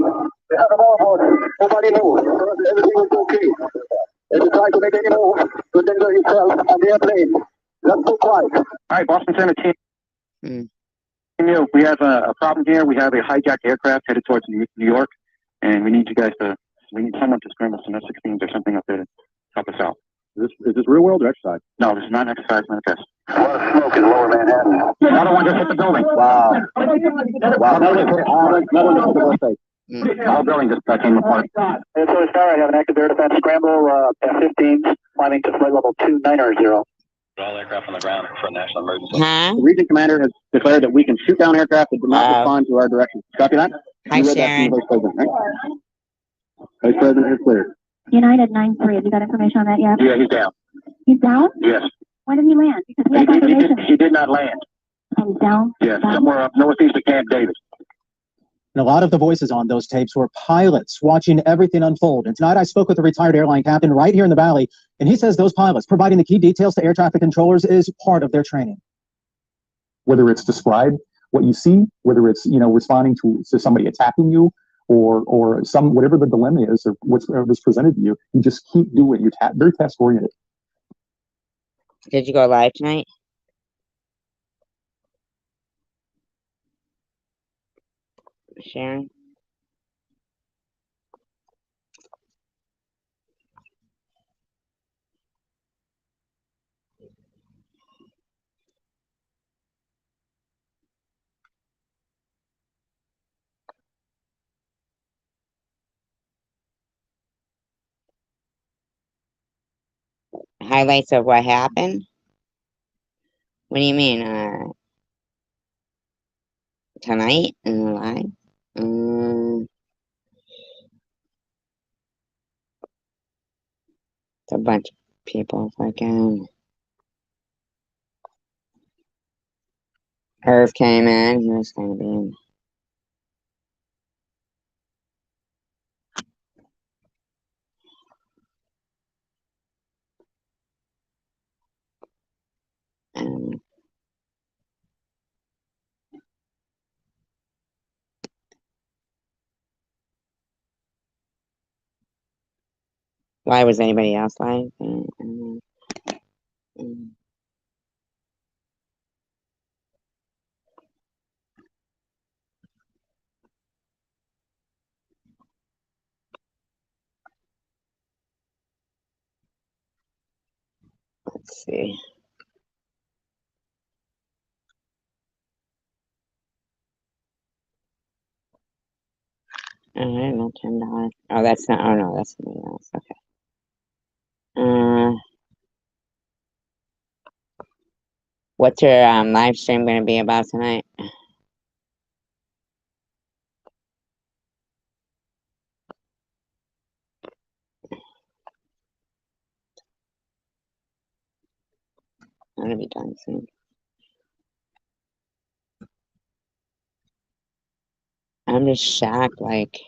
We have them all aboard. Nobody moved. Everything was okay. If you try to make any move, you danger yourself on the airplane. That's so quiet. All right, Boston Center team. We have a problem here. We have a hijacked aircraft headed towards New York, and we need someone to scramble some F-16s or something up there to help us out. Is this real world or exercise? No, this is not an exercise manifest. A lot of smoke in lower Manhattan. Another one just hit the building. Wow. All building just came apart. And so Star, I have an active air defense scramble, F-15s, climbing to flight level 2900. All aircraft on the ground for a national emergency. The region commander has declared that we can shoot down aircraft that do not respond to our direction. Copy that? Hi, Sharon. Vice President, right? Vice President is clear. United 9-3. Have you got information on that yet? Yeah, he's down. He's down? Yes. When did he land? Because we have confirmation. He did not land. Oh, he's down? Yes, somewhere up northeast of Camp David. And a lot of the voices on those tapes were pilots watching everything unfold. And tonight I spoke with a retired airline captain right here in the Valley, and he says those pilots providing the key details to air traffic controllers is part of their training. Whether it's describe what you see, whether it's, responding to somebody attacking you, or whatever the dilemma is or whatever's presented to you, you just keep doing it. You're very task oriented. Did you go live tonight? Sharon? Highlights of what happened? What do you mean? Tonight in the live? It's a bunch of people. Irv came in. He was going to be in. Why was anybody else live? Let's see. All right, not $10. Oh, that's not. Oh no, that's something else. Okay. What's your live stream going to be about tonight? I'm gonna be done soon. I'm just shocked, like.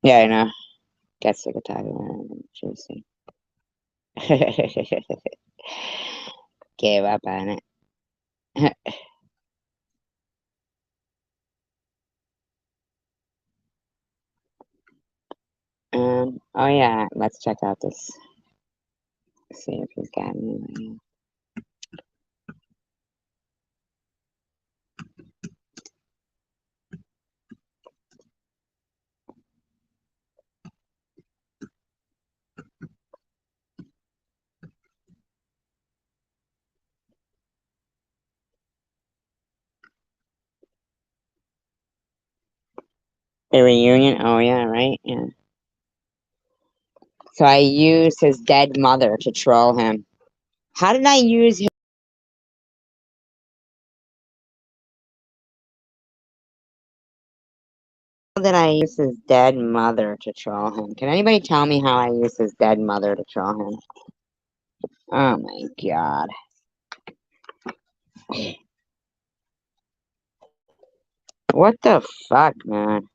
Yeah, I know. Get sick of talking about it. Juicy. Gave up on it. Oh yeah, let's check out this. See if he's got any. A reunion? Oh yeah, right? Yeah. So I used his dead mother to troll him. How did I use his... How did I use his dead mother to troll him? Can anybody tell me how I used his dead mother to troll him? Oh my god. What the fuck, man?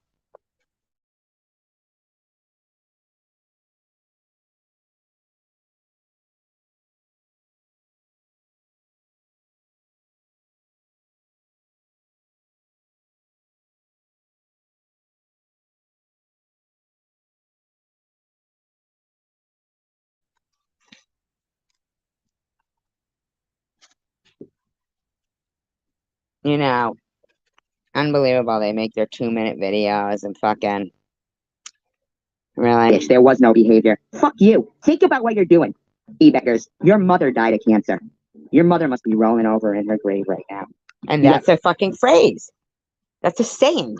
You know, unbelievable. They make their 2-minute videos and fucking... Really? Bitch, there was no behavior. Fuck you. Think about what you're doing. E-Beckers, your mother died of cancer. Your mother must be rolling over in her grave right now. And that's a fucking phrase. That's a saying.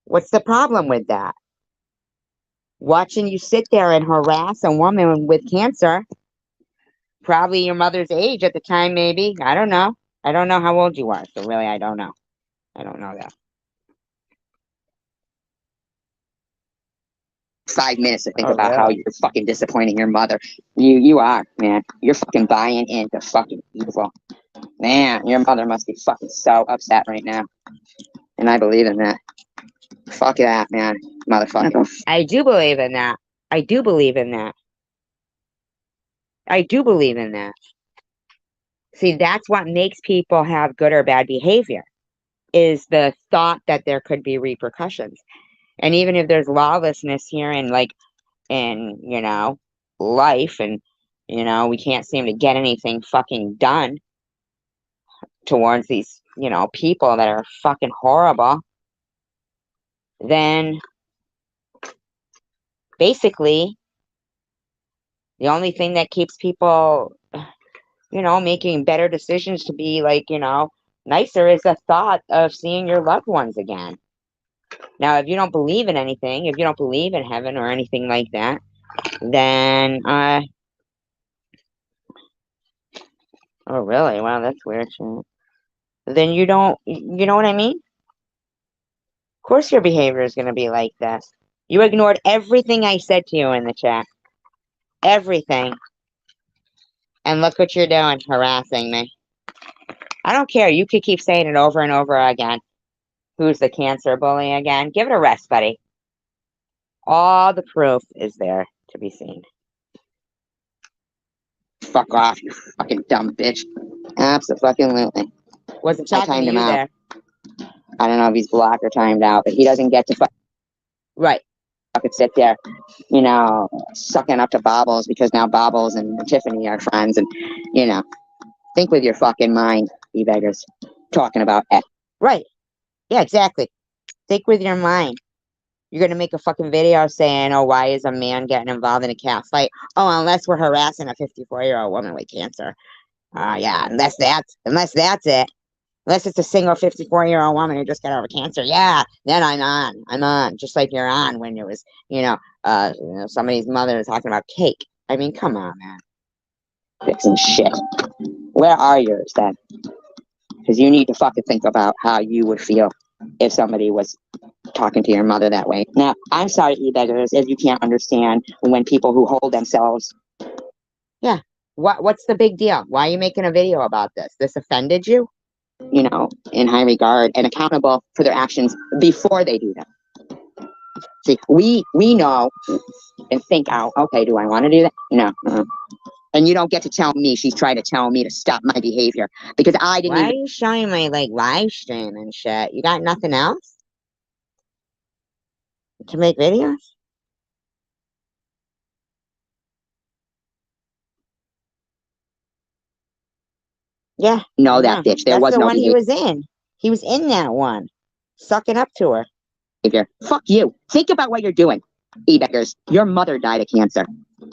What's the problem with that? Watching you sit there and harass a woman with cancer, probably your mother's age at the time, maybe. I don't know. I don't know how old you are, so really, I don't know. I don't know that. 5 minutes to think about how you're fucking disappointing your mother. You are, man. You're fucking buying into fucking evil. Man, your mother must be fucking so upset right now. And I believe in that. Fuck that, man. Motherfucker. I do believe in that. I do believe in that. I do believe in that. See, that's what makes people have good or bad behavior, is the thought that there could be repercussions. And even if there's lawlessness here and like, in, you know, life, and, you know, we can't seem to get anything fucking done towards these, you know, people that are fucking horrible, then basically the only thing that keeps people, you know, making better decisions to be like, you know, nicer is the thought of seeing your loved ones again. Now, if you don't believe in anything, if you don't believe in heaven or anything like that, then, oh, really? Wow, that's weird. Then you don't, you know what I mean? Of course your behavior is going to be like this. You ignored everything I said to you in the chat. Everything. And look what you're doing, harassing me. I don't care. You could keep saying it over and over again. Who's the cancer bully again? Give it a rest, buddy. All the proof is there to be seen. Fuck off, you fucking dumb bitch. Absolutely. Wasn't talking to you there. I don't know if he's blocked or timed out, but he doesn't get to right. Fucking sit there, you know, sucking up to Bobbles because now Bobbles and Tiffany are friends, and, you know, think with your fucking mind, you beggars. Talking about it. Right. Yeah, exactly. Think with your mind. You're going to make a fucking video saying, oh, why is a man getting involved in a cat fight? Oh, unless we're harassing a 54-year-old woman with cancer. Yeah, unless that's it. Unless it's a single 54-year-old woman who just got over cancer. Yeah, then I'm on. Just like you're on when it was, you know, somebody's mother talking about cake. I mean, come on, man. Fixing shit. Where are yours then? Because you need to fucking think about how you would feel if somebody was talking to your mother that way. Now, I'm sorry, e-beggars, if you can't understand when people who hold themselves. Yeah. What's the big deal? Why are you making a video about this? This offended you? You know, in high regard and accountable for their actions before they do them. See, we know and think out, okay, do I want to do that? No. And you don't get to tell me she's trying to tell me to stop my behavior because I didn't Why even. are you showing my like live stream and shit? You got nothing else to make videos? Yeah. No, that bitch. There That's was the no one he behavior. was in. He was in that one, sucking up to her. Fuck you. Think about what you're doing, e-beggars. Your mother died of cancer.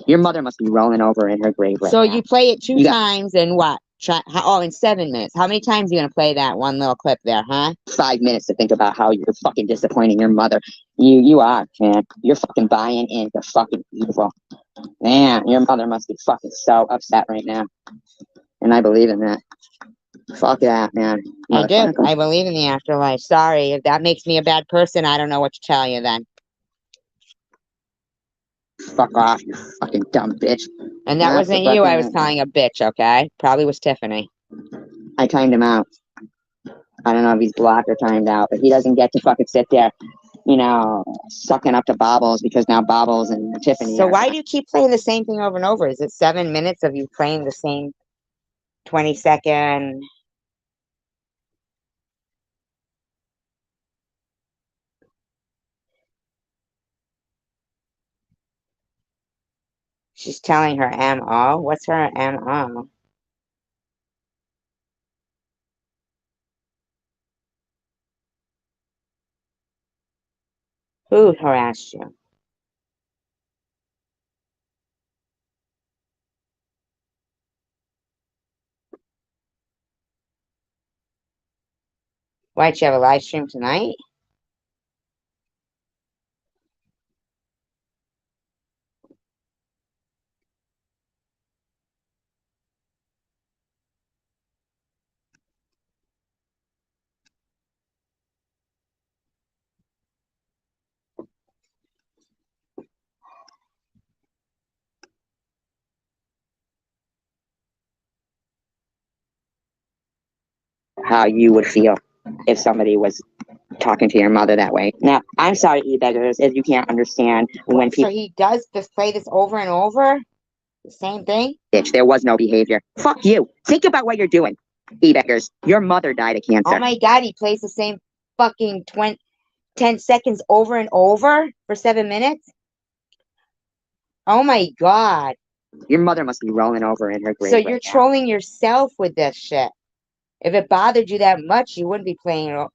Your mother must be rolling over in her grave right So now. you play it two You got times in what? In 7 minutes. How many times are you gonna play that one little clip there, huh? 5 minutes to think about how you're fucking disappointing your mother. You are, man. You're fucking buying into fucking evil. Man, your mother must be fucking so upset right now. And I believe in that. Fuck that, man. I do. Motherfucker. I believe in the afterlife. Sorry, if that makes me a bad person, I don't know what to tell you then. Fuck off, you fucking dumb bitch. And that wasn't you I was calling a bitch, okay? Probably was Tiffany. I timed him out. I don't know if he's blocked or timed out, but he doesn't get to fucking sit there, you know, sucking up to Bobbles because now Bobbles and Tiffany. So why do you keep playing the same thing over and over? Is it 7 minutes of you playing the same 20-second? She's telling her MO. What's her MO? Who harassed you? Why'd you have a live stream tonight? How you would feel if somebody was talking to your mother that way. Now, I'm sorry, e-beggars, if you can't understand when So people. he does just play this over and over? The same thing? Bitch, there was no behavior. Fuck you. Think about what you're doing, e-beggars. Your mother died of cancer. Oh my God, he plays the same fucking 10 seconds over and over for 7 minutes? Oh my God. Your mother must be rolling over in her grave. So right you're now. trolling yourself with this shit. If it bothered you that much, you wouldn't be playing it.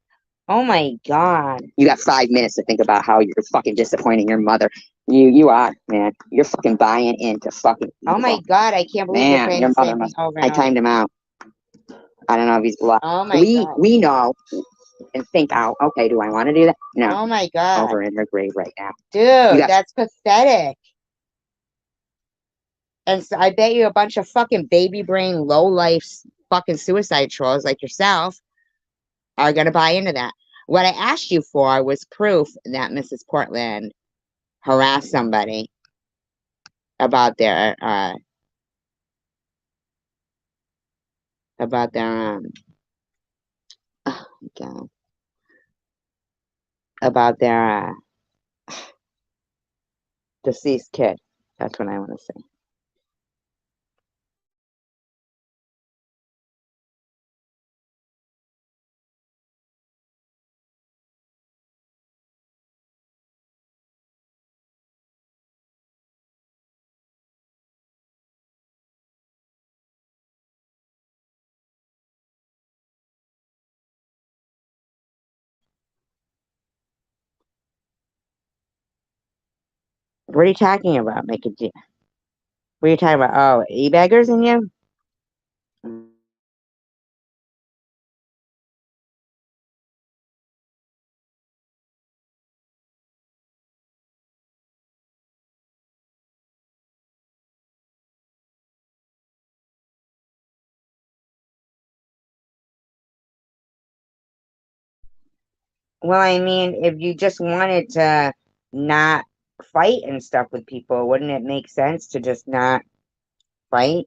Oh my God. You got 5 minutes to think about how you're fucking disappointing your mother. You are, man. You're fucking buying into fucking evil. Oh my God, I can't believe you're Man, playing your the mother same must. thing over I and timed him out. I don't know if he's blocked. Oh my God. We know and think out, okay, do I want to do that? No. Oh my God. Over in her grave right now. Dude, that's pathetic. And so I bet you a bunch of fucking baby brain, low life fucking suicide trolls like yourself are going to buy into that. What I asked you for was proof that Mrs. Portland harassed somebody about their, oh my God, about their deceased kid. That's what I want to say. What are you talking about? What are you talking about? Oh, e-beggars in you? Well, I mean, if you just wanted to not fight and stuff with people, wouldn't it make sense to just not fight?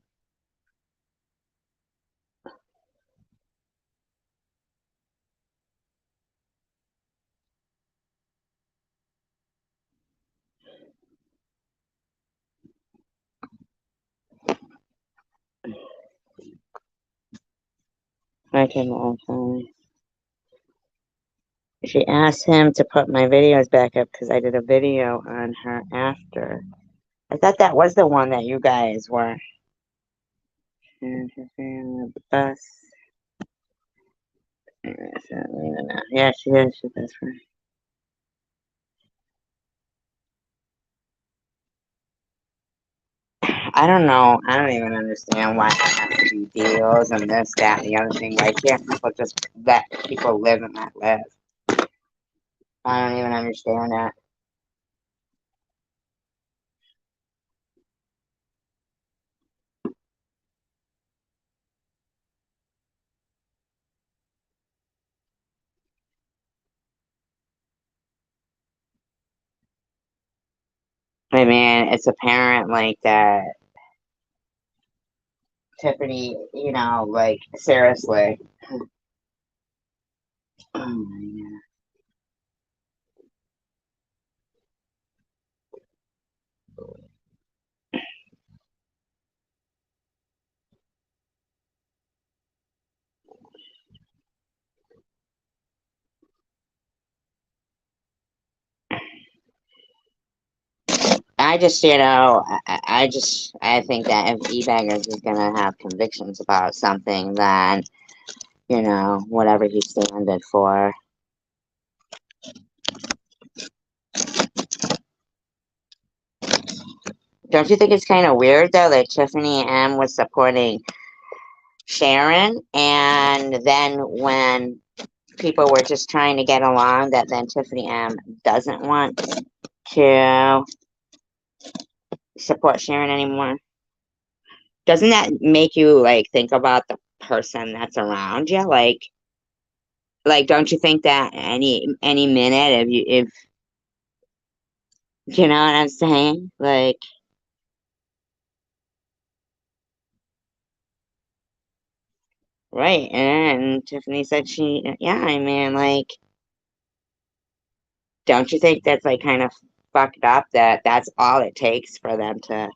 I can also. She asked him to put my videos back up because I did a video on her after. I thought that was the one that you guys were. And she's saying the bus. Yeah, she is. She's best friend. I don't know. I don't even understand why there has to be deals and this, that, and the other thing. Why can't people just let people live and not live? I don't even understand that. I mean, it's apparent like that Tiffany, like seriously. Oh my God. I just, I think that if E-Baggers is gonna have convictions about something, then, whatever he standed for. Don't you think it's kind of weird though that Tiffany M was supporting Sharon, and then when people were just trying to get along, that then Tiffany M doesn't want to support Sharon anymore? Doesn't that make you like think about the person that's around you? Like, don't you think that any minute if you know what I'm saying? Like, right? And Tiffany said yeah, I mean, like, don't you think that's like kind of fucked up that that's all it takes for them to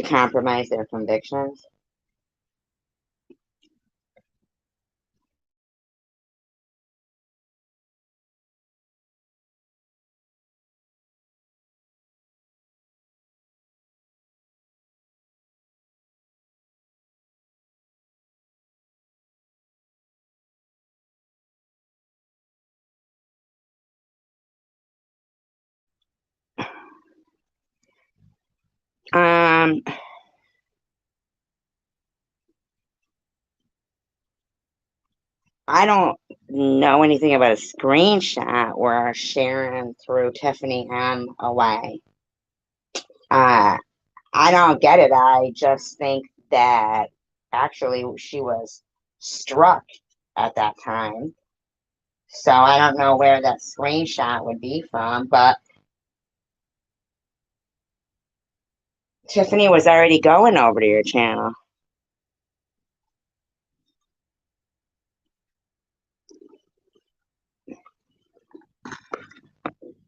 compromise their convictions? Um, I don't know anything about a screenshot where Sharon threw Tiffany M away. Uh, I don't get it. I just think that actually she was struck at that time. So I don't know where that screenshot would be from, but Tiffany was already going over to your channel.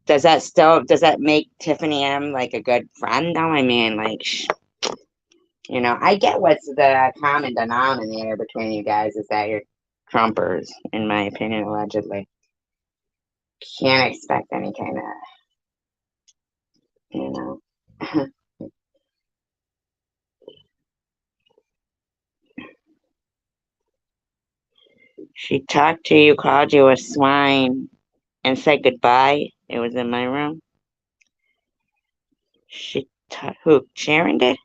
Does that make Tiffany M like a good friend though? I mean, like, I get what's the common denominator between you guys is that you're Trumpers, in my opinion, allegedly. Can't expect any kind of, you know. She talked to you, called you a swine, and said goodbye. It was in my room. Who? Sharon did?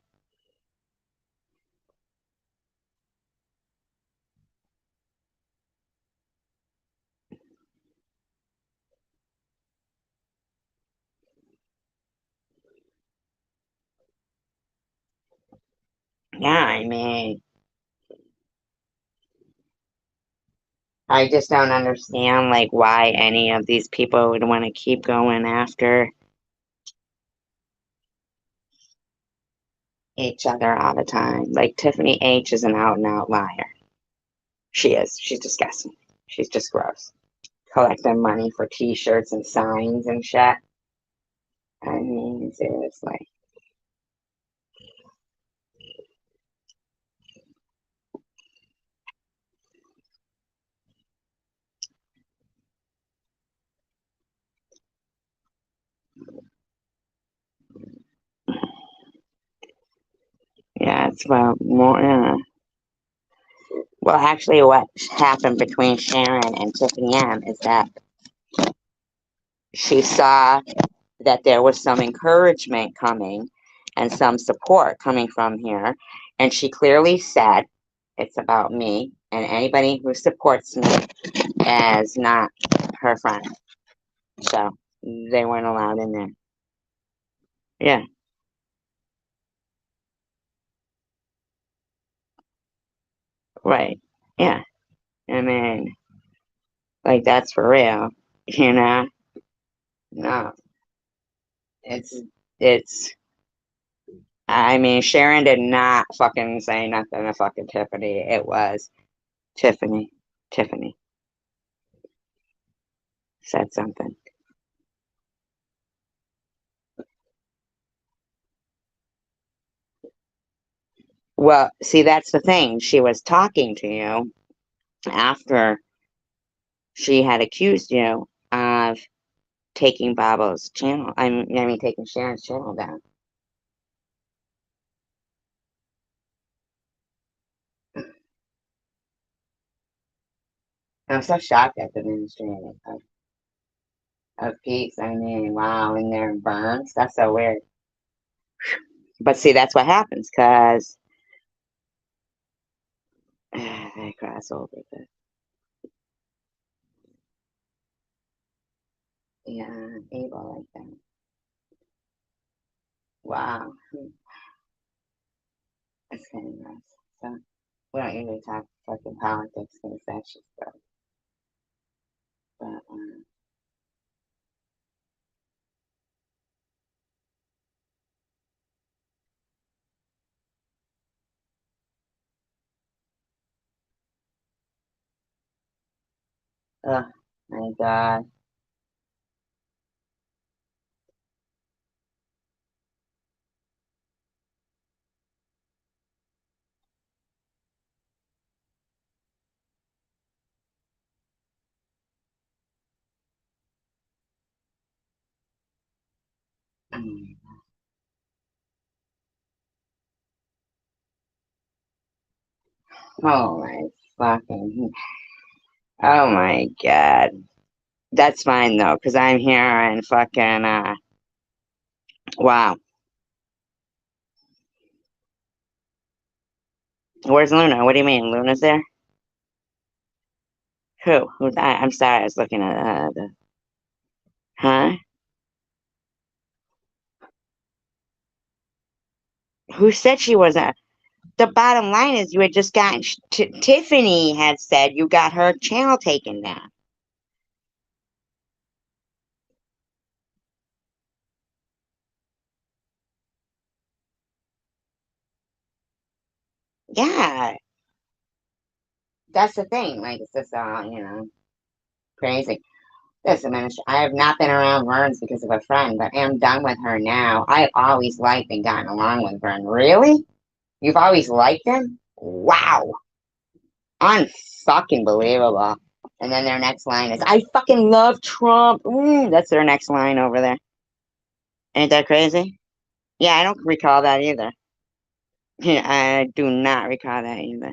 Yeah, I mean, I just don't understand, like, why any of these people would want to keep going after each other all the time. Like, Tiffany H is an out and out liar. She is. She's disgusting. She's just gross. Collecting money for t-shirts and signs and shit. I mean, seriously. Yeah, it's about more. Well, actually, what happened between Sharon and Tiffany M is that she saw that there was some encouragement coming and some support coming from here. And she clearly said, it's about me, and anybody who supports me as not her friend. So they weren't allowed in there. Yeah. Right. Yeah. I mean, like, that's for real. You know? No. It's, I mean, Sharon did not fucking say nothing to fucking Tiffany. It was Tiffany. Tiffany said something. Well, see, that's the thing. She was talking to you after she had accused you of taking Babo's channel. I mean, taking Sharon's channel down. I'm so shocked at the Ministry of Peace. I mean, wow, in there burns. That's so weird. But see, that's what happens because they cross over the yeah, evil like that. Wow, that's kind of gross. So we don't usually talk fucking politics because that's just gross. But oh my God. Oh my fucking. Oh my God. That's fine though, because I'm here and fucking wow. Where's Luna? What do you mean? Luna's there? Who? Who's I'm sorry, I was looking at the huh? Who said she wasn't? The bottom line is you had just gotten Tiffany had said you got her channel taken down. Yeah. That's the thing. Like, it's just all, crazy. Listen, man, I have not been around Verns because of a friend, but I'm done with her now. I've always liked and gotten along with Vern. Really? You've always liked him? Wow. Unfucking believable. And then their next line is, I fucking love Trump. That's their next line over there. Ain't that crazy? Yeah, I don't recall that either. Yeah, I do not recall that either.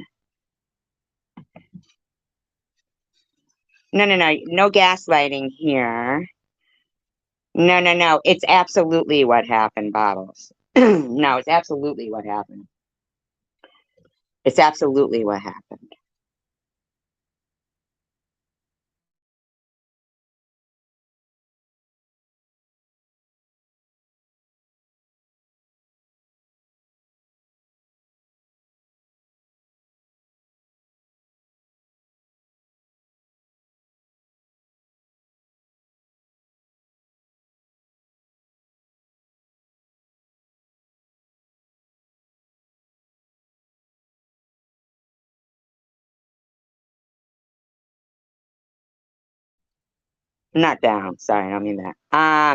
No, no, no. No gaslighting here. No, no, no. It's absolutely what happened, Bottles. No, it's absolutely what happened. It's absolutely what happened. Not down. Sorry, I don't mean that.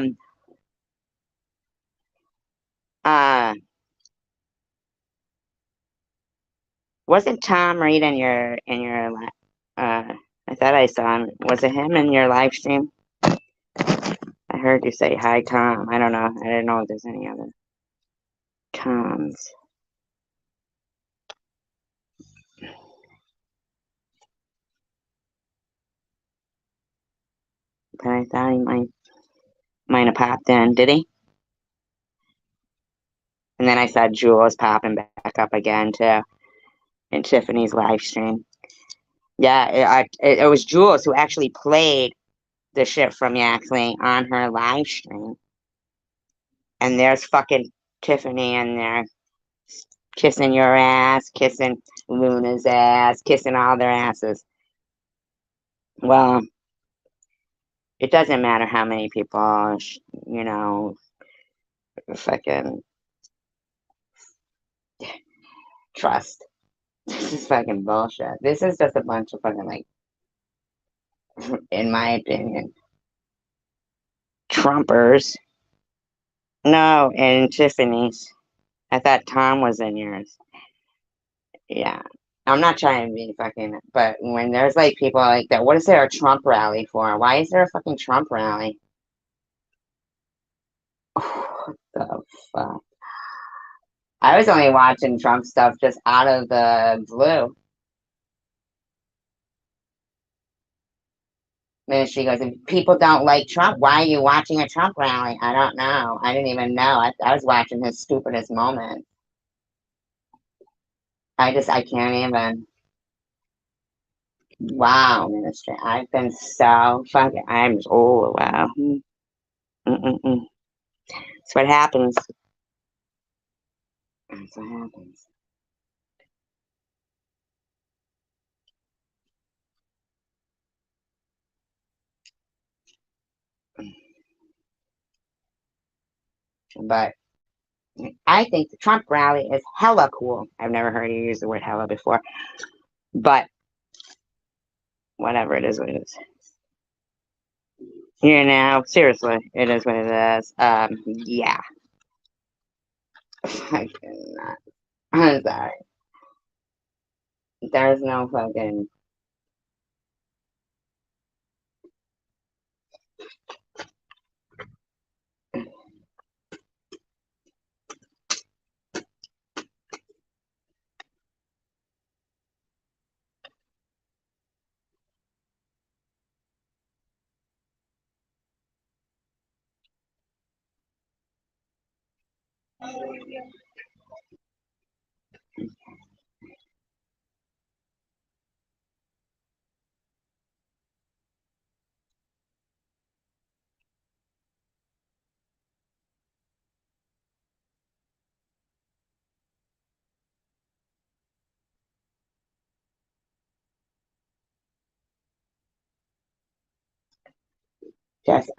Wasn't Tom Reed in your I thought I saw him. Was it him in your live stream? I heard you say hi, Tom. I don't know. I didn't know if there's any other Toms. But I thought he might have popped in. Did he? And then I saw Jules popping back up again too in Tiffany's live stream. Yeah, it was Jules who actually played the shit from Yaxley on her live stream. And there's fucking Tiffany in there kissing your ass, kissing Luna's ass, kissing all their asses. Well, it doesn't matter how many people, you know, fucking trust. This is fucking bullshit. This is just a bunch of fucking, like, in my opinion, Trumpers. No, in Tiffany's. I thought Tom was in yours. Yeah. I'm not trying to be fucking, but when there's like people like that, what is there a Trump rally for? Why is there a fucking Trump rally? What the fuck? I was only watching Trump stuff just out of the blue. Then she goes, if people don't like Trump, why are you watching a Trump rally? I don't know. I didn't even know. I was watching his stupidest moment. I can't even. Wow, Minister. I've been so fucking, oh, wow. That's what happens. That's what happens. But I think the Trump rally is hella cool. I've never heard you use the word hella before. But whatever, it is what it is. You know, seriously, it is what it is. Yeah. I cannot. I'm sorry. There's no fucking.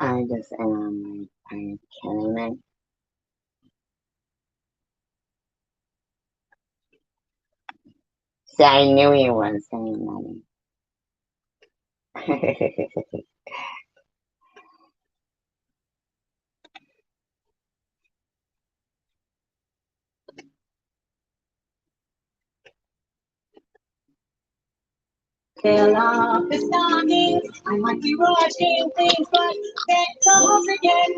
I just am. Are you kidding me? See, I knew he was saying money. Fill up the stockings. I might be rushing things, but get close again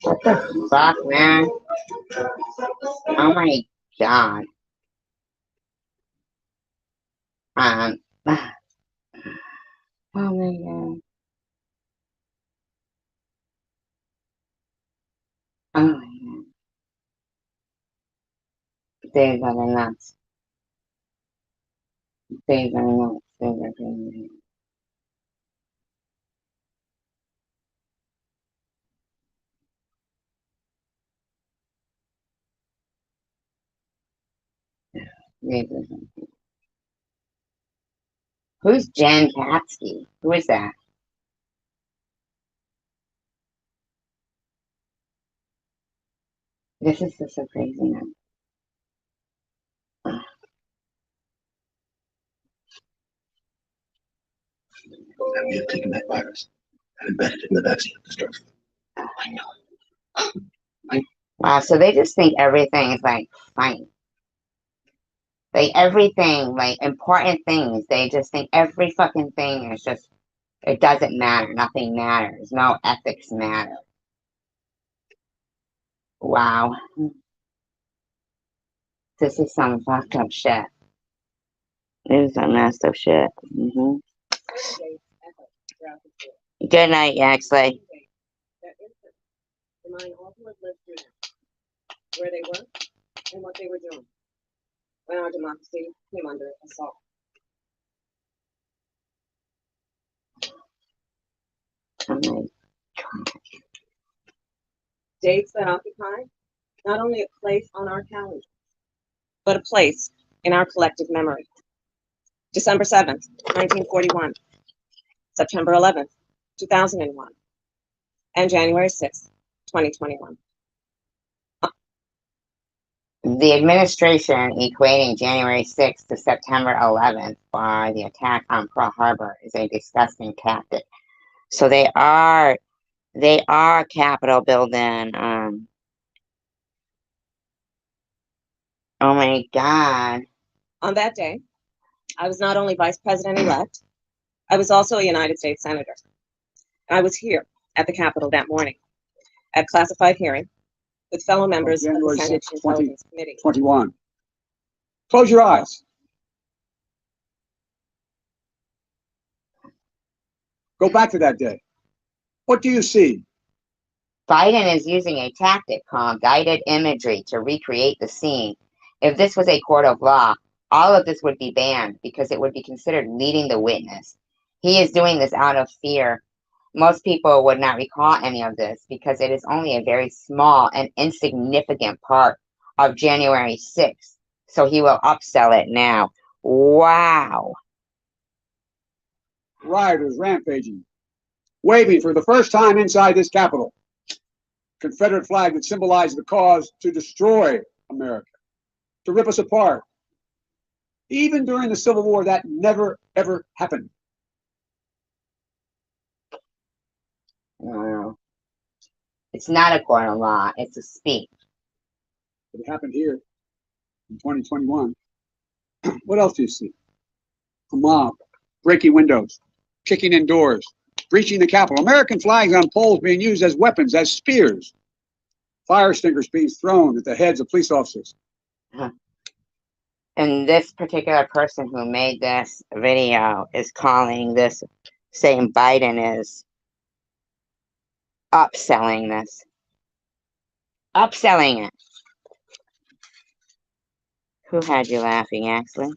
What the fuck, man? Oh my god. Oh my god. Oh my god. These are nuts. These are nuts. These are crazy. These are something. Who's Jan Katsky? Who is that? This is just so crazy now. that we have taken that virus and embedded it in the vaccine of destruction. I know. Wow, so they just think everything is like funny. Like everything, like important things, they just think every fucking thing is just, it doesn't matter. Nothing matters. No ethics matter. Wow. This is some fucked up shit. This is some messed up shit. Good night, Yaxley. Remind all who have lived through them, where they were and what they were doing when our democracy came under assault. Dates that occupy not only a place on our calendar, but a place in our collective memory. December 7th, 1941, September 11th, 2001, and January 6th, 2021. The administration equating January 6th to September 11th by the attack on Pearl Harbor is a disgusting tactic. So they are Capitol building. Oh my God. On that day, I was not only Vice President-elect, I was also a United States Senator. I was here at the Capitol that morning at classified hearing with fellow members of the Senate Intelligence Committee. 21. Close your eyes. Go back to that day. What do you see? Biden is using a tactic called guided imagery to recreate the scene. If this was a court of law, all of this would be banned because it would be considered leading the witness. He is doing this out of fear. Most people would not recall any of this because it is only a very small and insignificant part of January 6th. So he will upsell it now. Wow. Rioters rampaging, waving for the first time inside this Capitol. Confederate flag that symbolized the cause to destroy America, to rip us apart. Even during the Civil War, that never, ever happened. Wow. It's not a court of law, it's a speech. It happened here in 2021. What else do you see? A mob breaking windows, kicking in doors, breaching the Capitol. American flags on poles being used as weapons, as spears. Fire extinguishers being thrown at the heads of police officers. And this particular person who made this video is calling this, saying Biden is upselling this. Upselling it. Who had you laughing, actually?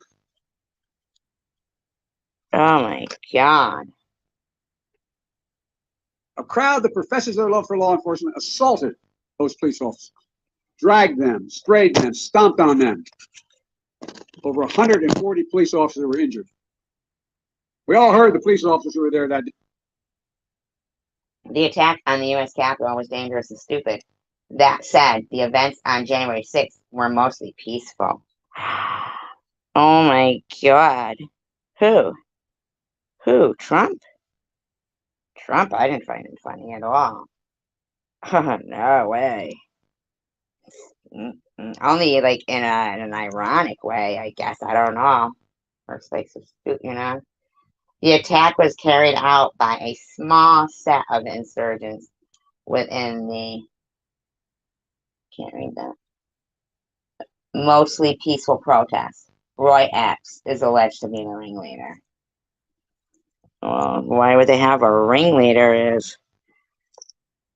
Oh my God. A crowd that professes their love for law enforcement assaulted those police officers, dragged them, sprayed them, stomped on them. Over 140 police officers were injured. We all heard the police officers who were there that day. The attack on the U.S. Capitol was dangerous and stupid. That said, the events on January 6th were mostly peaceful. Oh my God. Who? Who? Trump? Trump? I didn't find him funny at all. No way. Only like in an ironic way, I guess. I don't know. Or it's like, you know. The attack was carried out by a small set of insurgents within the, can't read that, mostly peaceful protests. Roy Epps is alleged to be the ringleader. Well, why would they have a ringleader is,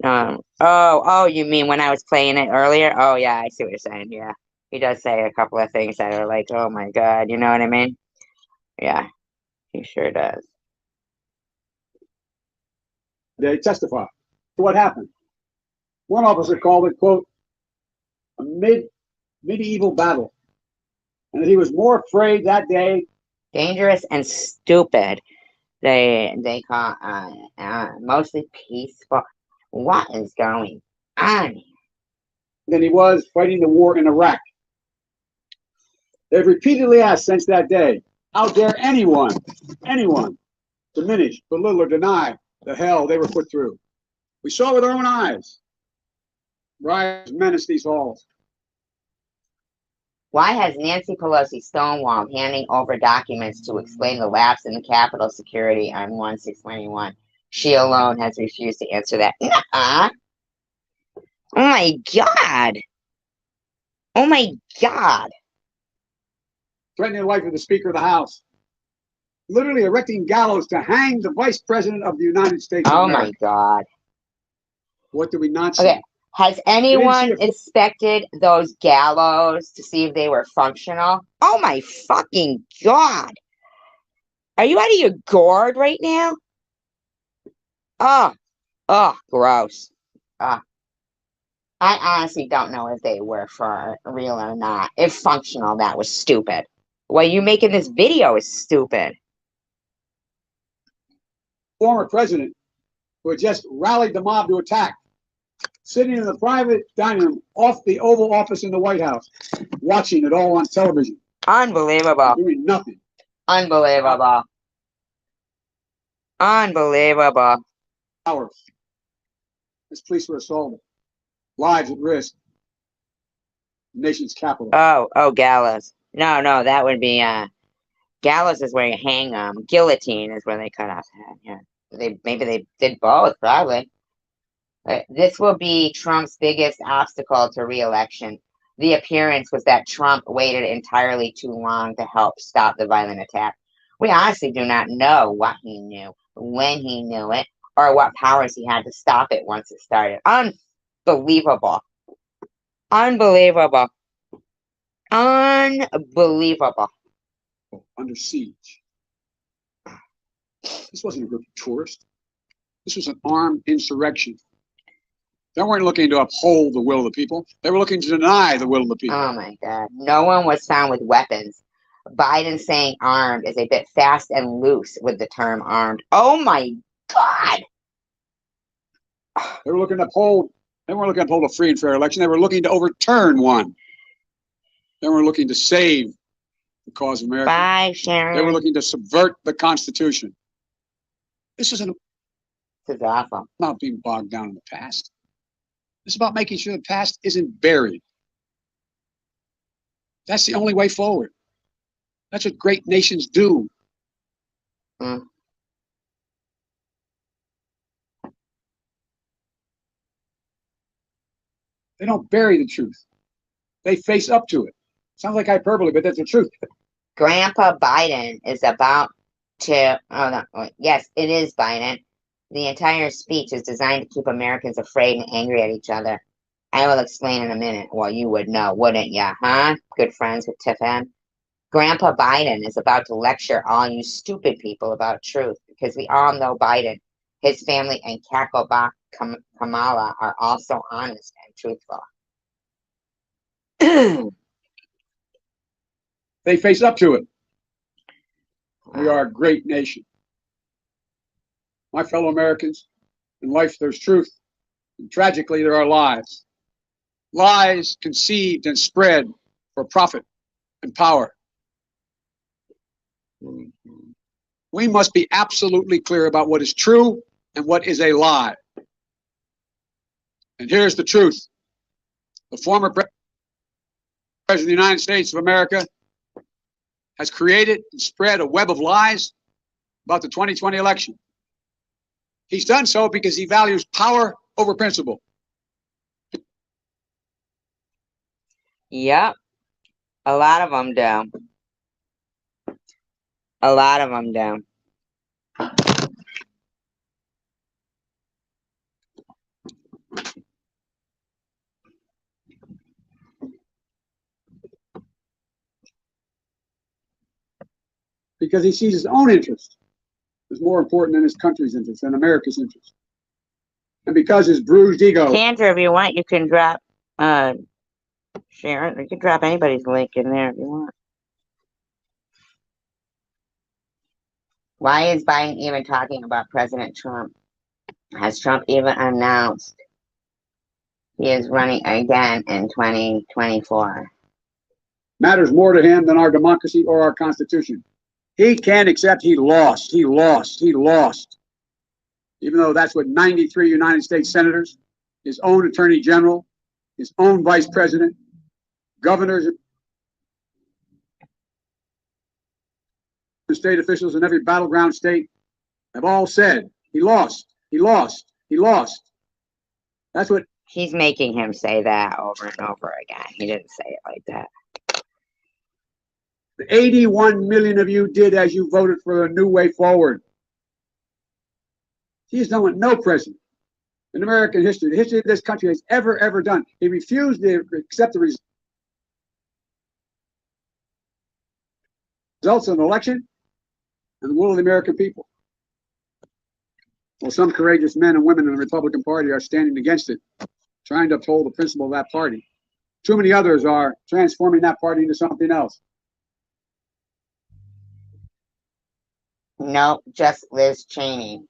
oh, you mean when I was playing it earlier? Oh yeah, I see what you're saying, yeah. He does say a couple of things that are like, oh my God, you know what I mean? Yeah, he sure does. They testified to what happened. One officer called it, quote, a medieval battle. And that he was more afraid that day. Dangerous and stupid. They call mostly peaceful. What is going on here? Than he was fighting the war in Iraq. They've repeatedly asked since that day, how dare anyone diminish, belittle, or deny the hell they were put through. We saw with our own eyes. Riots menaced these halls. Why has Nancy Pelosi stonewalled handing over documents to explain the lapse in the Capitol security on 1/6/21? She alone has refused to answer that. Nuh-uh. Oh my God. Oh my God. Threatening the life of the Speaker of the House. Literally erecting gallows to hang the Vice President of the United States of Oh America. my God. What do we not see? Okay. Has anyone inspected those gallows to see if they were functional? Oh my fucking God. Are you out of your gourd right now? Oh, gross. I honestly don't know if they were for real or not. If functional, that was stupid. Why you making this video is stupid. Former president who had just rallied the mob to attack, sitting in the private dining room off the Oval Office in the White House, watching it all on television. Unbelievable. Doing nothing. Unbelievable. Unbelievable. Hours. As police were assaulted. Lives at risk. The nation's capital. Oh, gallows. No, that would be gallows is where you hang them. Guillotine is where they cut off the head. Yeah, maybe they did both. Probably. This will be Trump's biggest obstacle to re-election. The appearance was that Trump waited entirely too long to help stop the violent attack. We honestly do not know what he knew, when he knew it, or what powers he had to stop it once it started. Unbelievable. Unbelievable. Unbelievable. Under siege. This wasn't a group of tourists. This was an armed insurrection. They weren't looking to uphold the will of the people. They were looking to deny the will of the people. Oh my God. No one was found with weapons. Biden saying armed is a bit fast and loose with the term armed. Oh my God. They were looking to uphold. They weren't looking to uphold a free and fair election. They were looking to overturn one. They were looking to save the cause of America. Bye, Sharon. They were looking to subvert the Constitution. This is awful. Not being bogged down in the past. It's about making sure the past isn't buried. That's the only way forward. That's what great nations do. They don't bury the truth. They face up to it. Sounds like hyperbole, but that's the truth. Grandpa Biden is about to, yes, it is Biden. The entire speech is designed to keep Americans afraid and angry at each other. I will explain in a minute. Well, you would know, wouldn't ya, huh? Good friends with Tiffany. Grandpa Biden is about to lecture all you stupid people about truth, because we all know Biden, his family, and Kakobak Kamala are also honest and truthful. They face up to it. We are a great nation. My fellow Americans, in life there's truth, and tragically there are lies. Lies conceived and spread for profit and power. We must be absolutely clear about what is true and what is a lie. And here's the truth. The former President of the United States of America has created and spread a web of lies about the 2020 election. He's done so because he values power over principle. Yep. A lot of them do. A lot of them do. Because he sees his own interest as more important than his country's interest and America's interest. And because his bruised ego. Sandra, if you want, you can drop Sharon. You can drop anybody's link in there if you want. Why is Biden even talking about President Trump? Has Trump even announced he is running again in 2024? Matters more to him than our democracy or our Constitution. He can't accept he lost. He lost. He lost. Even though that's what 93 United States senators, his own attorney general, his own vice president, governors, state officials in every battleground state have all said he lost. He lost. He lost. That's what he's making him say that over and over again. He didn't say it like that. The 81 million of you did as you voted for a new way forward. He's done what no president in American history, the history of this country, has ever done. He refused to accept the results of an election and the will of the American people. Well, some courageous men and women in the Republican Party are standing against it, trying to uphold the principle of that party. Too many others are transforming that party into something else. No, just Liz Cheney.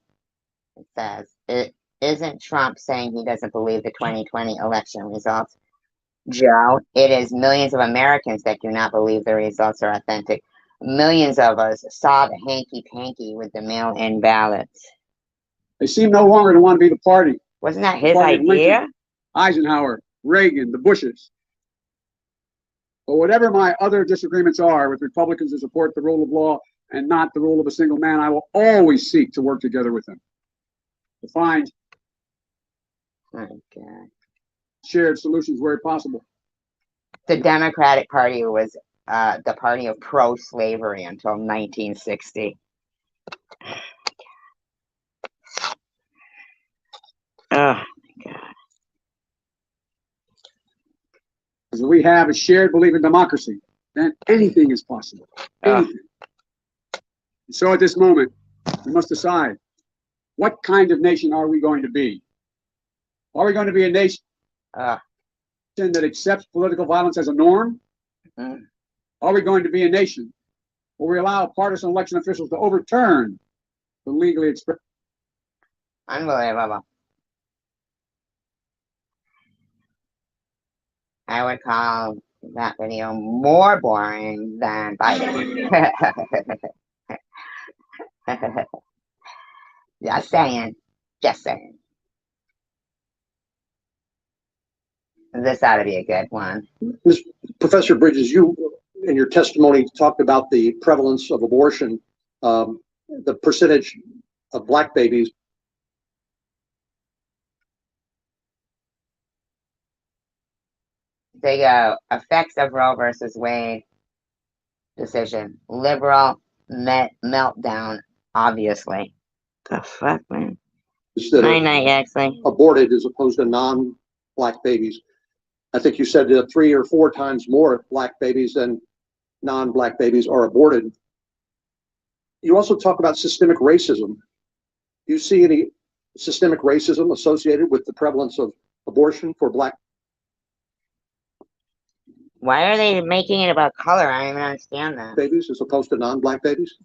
It says, it isn't Trump saying he doesn't believe the 2020 election results. Joe, it is millions of Americans that do not believe the results are authentic. Millions of us saw the hanky-panky with the mail-in ballots. They seem no longer to want to be the party. Wasn't that his Party of idea? Lincoln, Eisenhower, Reagan, the Bushes. But whatever my other disagreements are with Republicans who support the rule of law and not the rule of a single man, I will always seek to work together with them to find shared solutions where possible. The Democratic Party was the party of pro-slavery until 1960. Oh my God. Because we have a shared belief in democracy, then anything is possible. Anything. And so at this moment, we must decide, what kind of nation are we going to be? Are we going to be a nation that accepts political violence as a norm? Are we going to be a nation where we allow partisan election officials to overturn the legally expressed? Unbelievable. I would call that video more boring than Biden. Just saying. Just saying. This ought to be a good one. Professor Bridges, you in your testimony talked about the prevalence of abortion, the percentage of black babies. They go, effects of Roe versus Wade decision. Liberal meltdown, obviously. The fuck, man? Night night, actually. Aborted as opposed to non-black babies. I think you said 3 or 4 times more black babies than non-black babies are aborted. You also talk about systemic racism. Do you see any systemic racism associated with the prevalence of abortion for black? Why are they making it about color? I don't even understand that. Babies as opposed to non-black babies?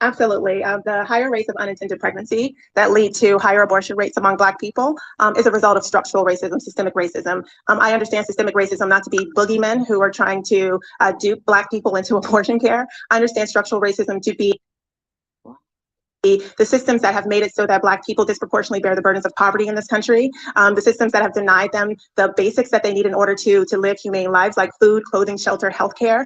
Absolutely. The higher rates of unintended pregnancy that lead to higher abortion rates among Black people is a result of structural racism, systemic racism. I understand systemic racism not to be boogeymen who are trying to dupe Black people into abortion care. I understand structural racism to be the systems that have made it so that Black people disproportionately bear the burdens of poverty in this country, the systems that have denied them the basics that they need in order to live humane lives like food, clothing, shelter, healthcare.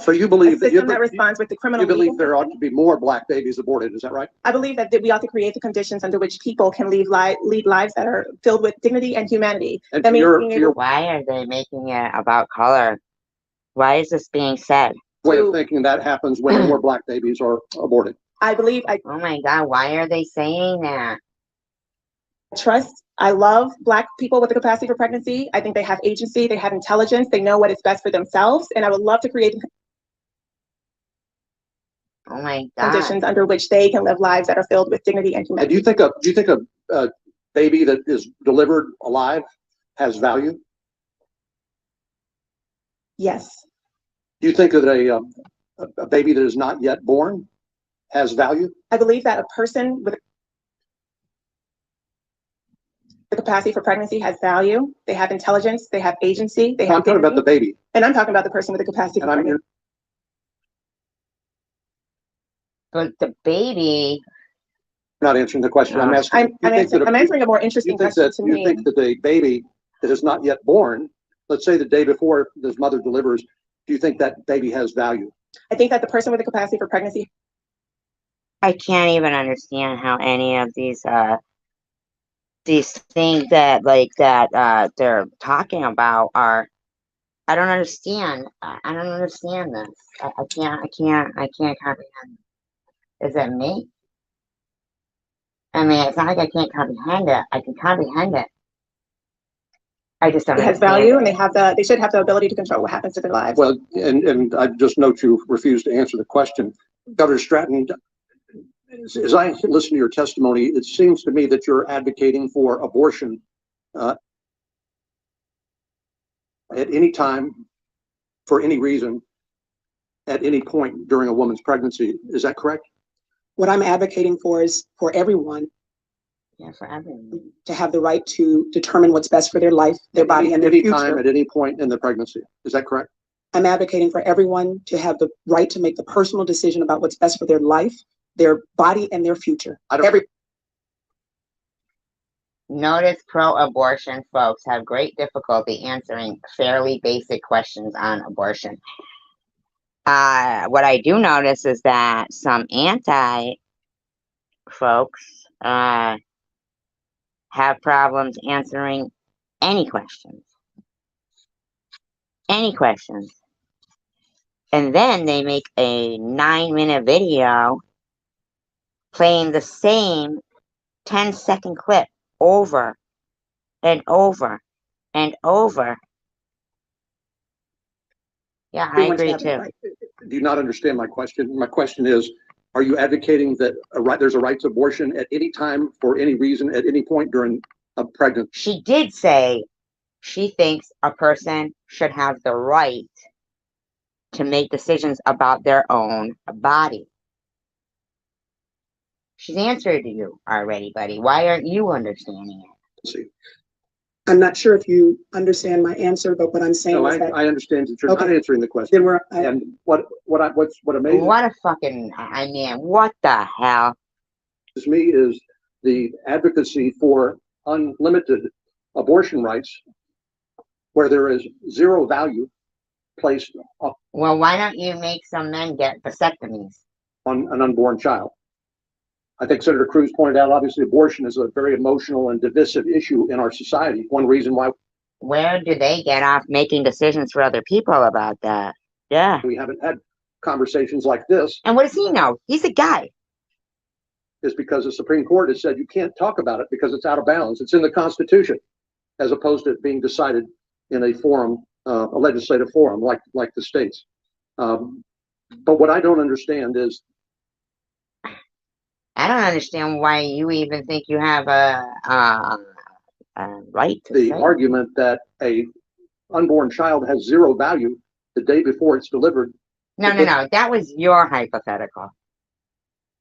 So you believe that responds with the criminal. You believe there ought to be more black babies aborted? Is that right? I believe that we ought to create the conditions under which people can lead lives that are filled with dignity and humanity. And that why are they making it about color? Why is this being said? Way of thinking that happens when more black babies are aborted. I believe. Oh my God! Why are they saying that? I love Black people with the capacity for pregnancy. I think they have agency. They have intelligence. They know what is best for themselves, and I would love to create. Oh my God. Conditions under which they can live lives that are filled with dignity and humanity. And do you think a baby that is delivered alive has value? Yes. Do you think that a baby that is not yet born has value? I believe that a person with The capacity for pregnancy has value. They have intelligence. They have agency. They have I'm talking about the dignity. baby. And I'm talking about the person with the capacity for And I'm, pregnancy. But the baby, not answering the question. I'm asking. I'm answering a more interesting question to You me. think that a baby that is not yet born, let's say the day before this mother delivers, do you think that baby has value? I think that the person with the capacity for pregnancy. I can't even understand how any of these things that they're talking about are. I don't understand. I don't understand this. I can't comprehend. Is it me? I mean, it's not like I can't comprehend it. I can comprehend it. I just don't It has understand value, it. and they should have the ability to control what happens to their lives. Well, and I just note you refuse to answer the question. Governor Stratton, as I listen to your testimony, it seems to me that you're advocating for abortion at any time, for any reason, at any point during a woman's pregnancy. Is that correct? What I'm advocating for is for everyone for everyone to have the right to determine what's best for their life, their body, and their any future. time, at any point in the pregnancy. Is that correct? I'm advocating for everyone to have the right to make the personal decision about what's best for their life, their body, and their future. Notice pro-abortion folks have great difficulty answering fairly basic questions on abortion. What I do notice is that some anti-folks have problems answering any questions. Any questions. And then they make a 9-minute video playing the same 10-second clip over and over and over. Yeah, I agree too. Do you not understand my question? My question is, are you advocating that there's a right to abortion at any time, for any reason, at any point during a pregnancy? She did say she thinks a person should have the right to make decisions about their own body. She's answered you already, buddy. Why aren't you understanding it? See. I'm not sure if you understand my answer, but what I'm saying No, is that I understand that you're not answering the question. Then and what amazes what a fucking, I mean, what the hell? me is the advocacy for unlimited abortion rights, where there is zero value placed Well, why don't you make some men get vasectomies? On an unborn child. I think Senator Cruz pointed out, obviously, abortion is a very emotional and divisive issue in our society. One reason why. Where do they get off making decisions for other people about that? Yeah. We haven't had conversations like this. And what does he know? He's a guy. Is because the Supreme Court has said you can't talk about it because it's out of bounds. It's in the Constitution, as opposed to it being decided in a forum, a legislative forum like the states. But what I don't understand is, I don't understand why you even think you have a right to the argument that a unborn child has zero value the day before it's delivered. No. That was your hypothetical.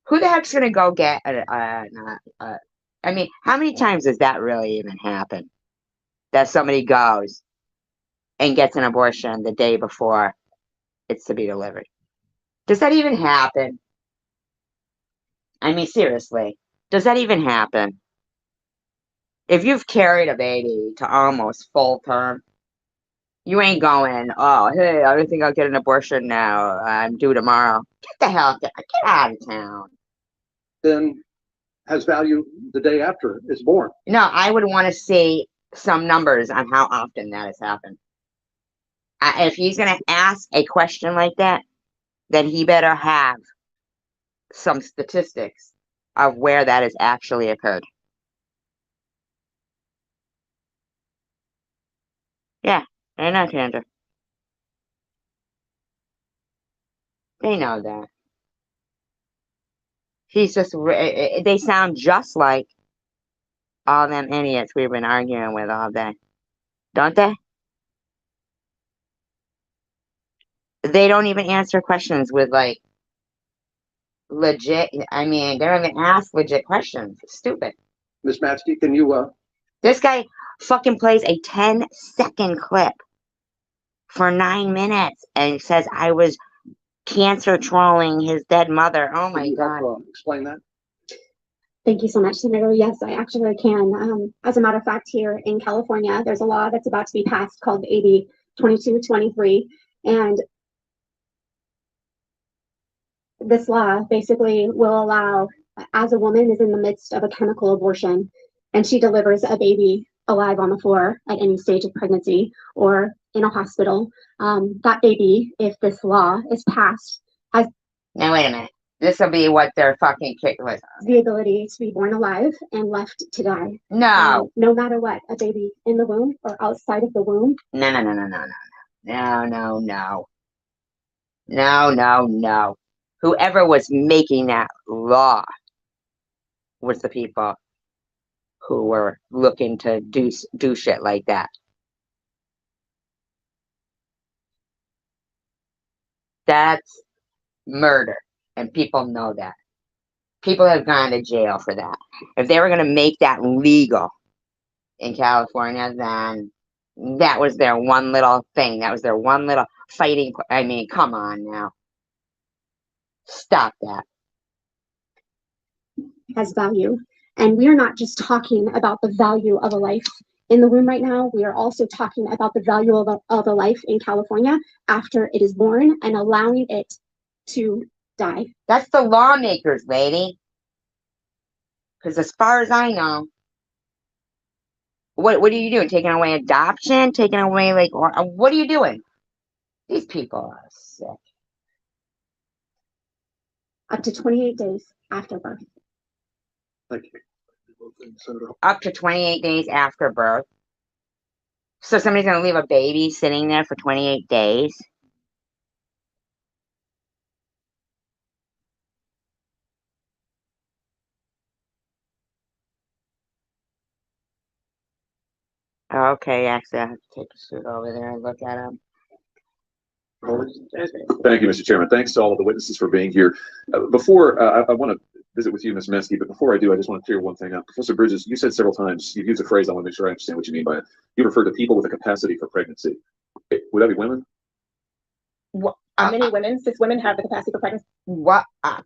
Who the heck's gonna go get I mean, how many times does that really even happen? That somebody goes and gets an abortion the day before it's to be delivered. Does that even happen? I mean, seriously, does that even happen? If you've carried a baby to almost full term, you ain't going, oh, hey, I think I'll get an abortion now. I'm due tomorrow. Get the hell get out of town. Then has value the day after it's born. No, I would want to see some numbers on how often that has happened. If he's going to ask a question like that, then he better have some statistics of where that has actually occurred. Yeah, I know, Kendra. They know that. He's just, they sound just like all them idiots we've been arguing with all day. Don't they? They don't even answer questions with like legit, I mean, they don't even ask legit questions. It's stupid. Ms. Matzke, can you This guy fucking plays a 10-second clip for 9 minutes and says I was cancer trolling his dead mother. Oh my God. Explain that. Thank you so much, Senator. Yes, I actually can. As a matter of fact, here in California, there's a law that's about to be passed called AB 2223. And this law basically will allow, as a woman is in the midst of a chemical abortion and she delivers a baby alive on the floor at any stage of pregnancy or in a hospital, that baby, if this law is passed, has Now wait a minute. This will be what their fucking kick was. the ability to be born alive and left to die. No. No matter what, a baby in the womb or outside of the womb. No, no, no, no, no, no, no, no, no. No, no, no. Whoever was making that law was the people who were looking to do shit like that. That's murder, and people know that. People have gone to jail for that. If they were going to make that legal in California, then that was their one little thing. That was their one little fighting. I mean, come on now. Stop that. Has value. And we are not just talking about the value of a life in the womb right now. We are also talking about the value of a life in California after it is born and allowing it to die. That's the lawmakers, lady. Because as far as I know, what are you doing? Taking away adoption? Taking away, like, what are you doing? These people are sick. Up to 28 days after birth. Thank you. Up to 28 days after birth. So somebody's going to leave a baby sitting there for 28 days? Okay, actually, I have to take a suit over there and look at him. Thank you, Mr. Chairman. Thanks to all of the witnesses for being here. Before I want to visit with you, Ms. Minsky, but before I do, I just want to clear one thing up. Professor Bridges, you said several times, you've used a phrase, I want to make sure I understand what you mean by it. You refer to people with a capacity for pregnancy. Would that be women? What, how many women, cis women, have the capacity for pregnancy? What? Oh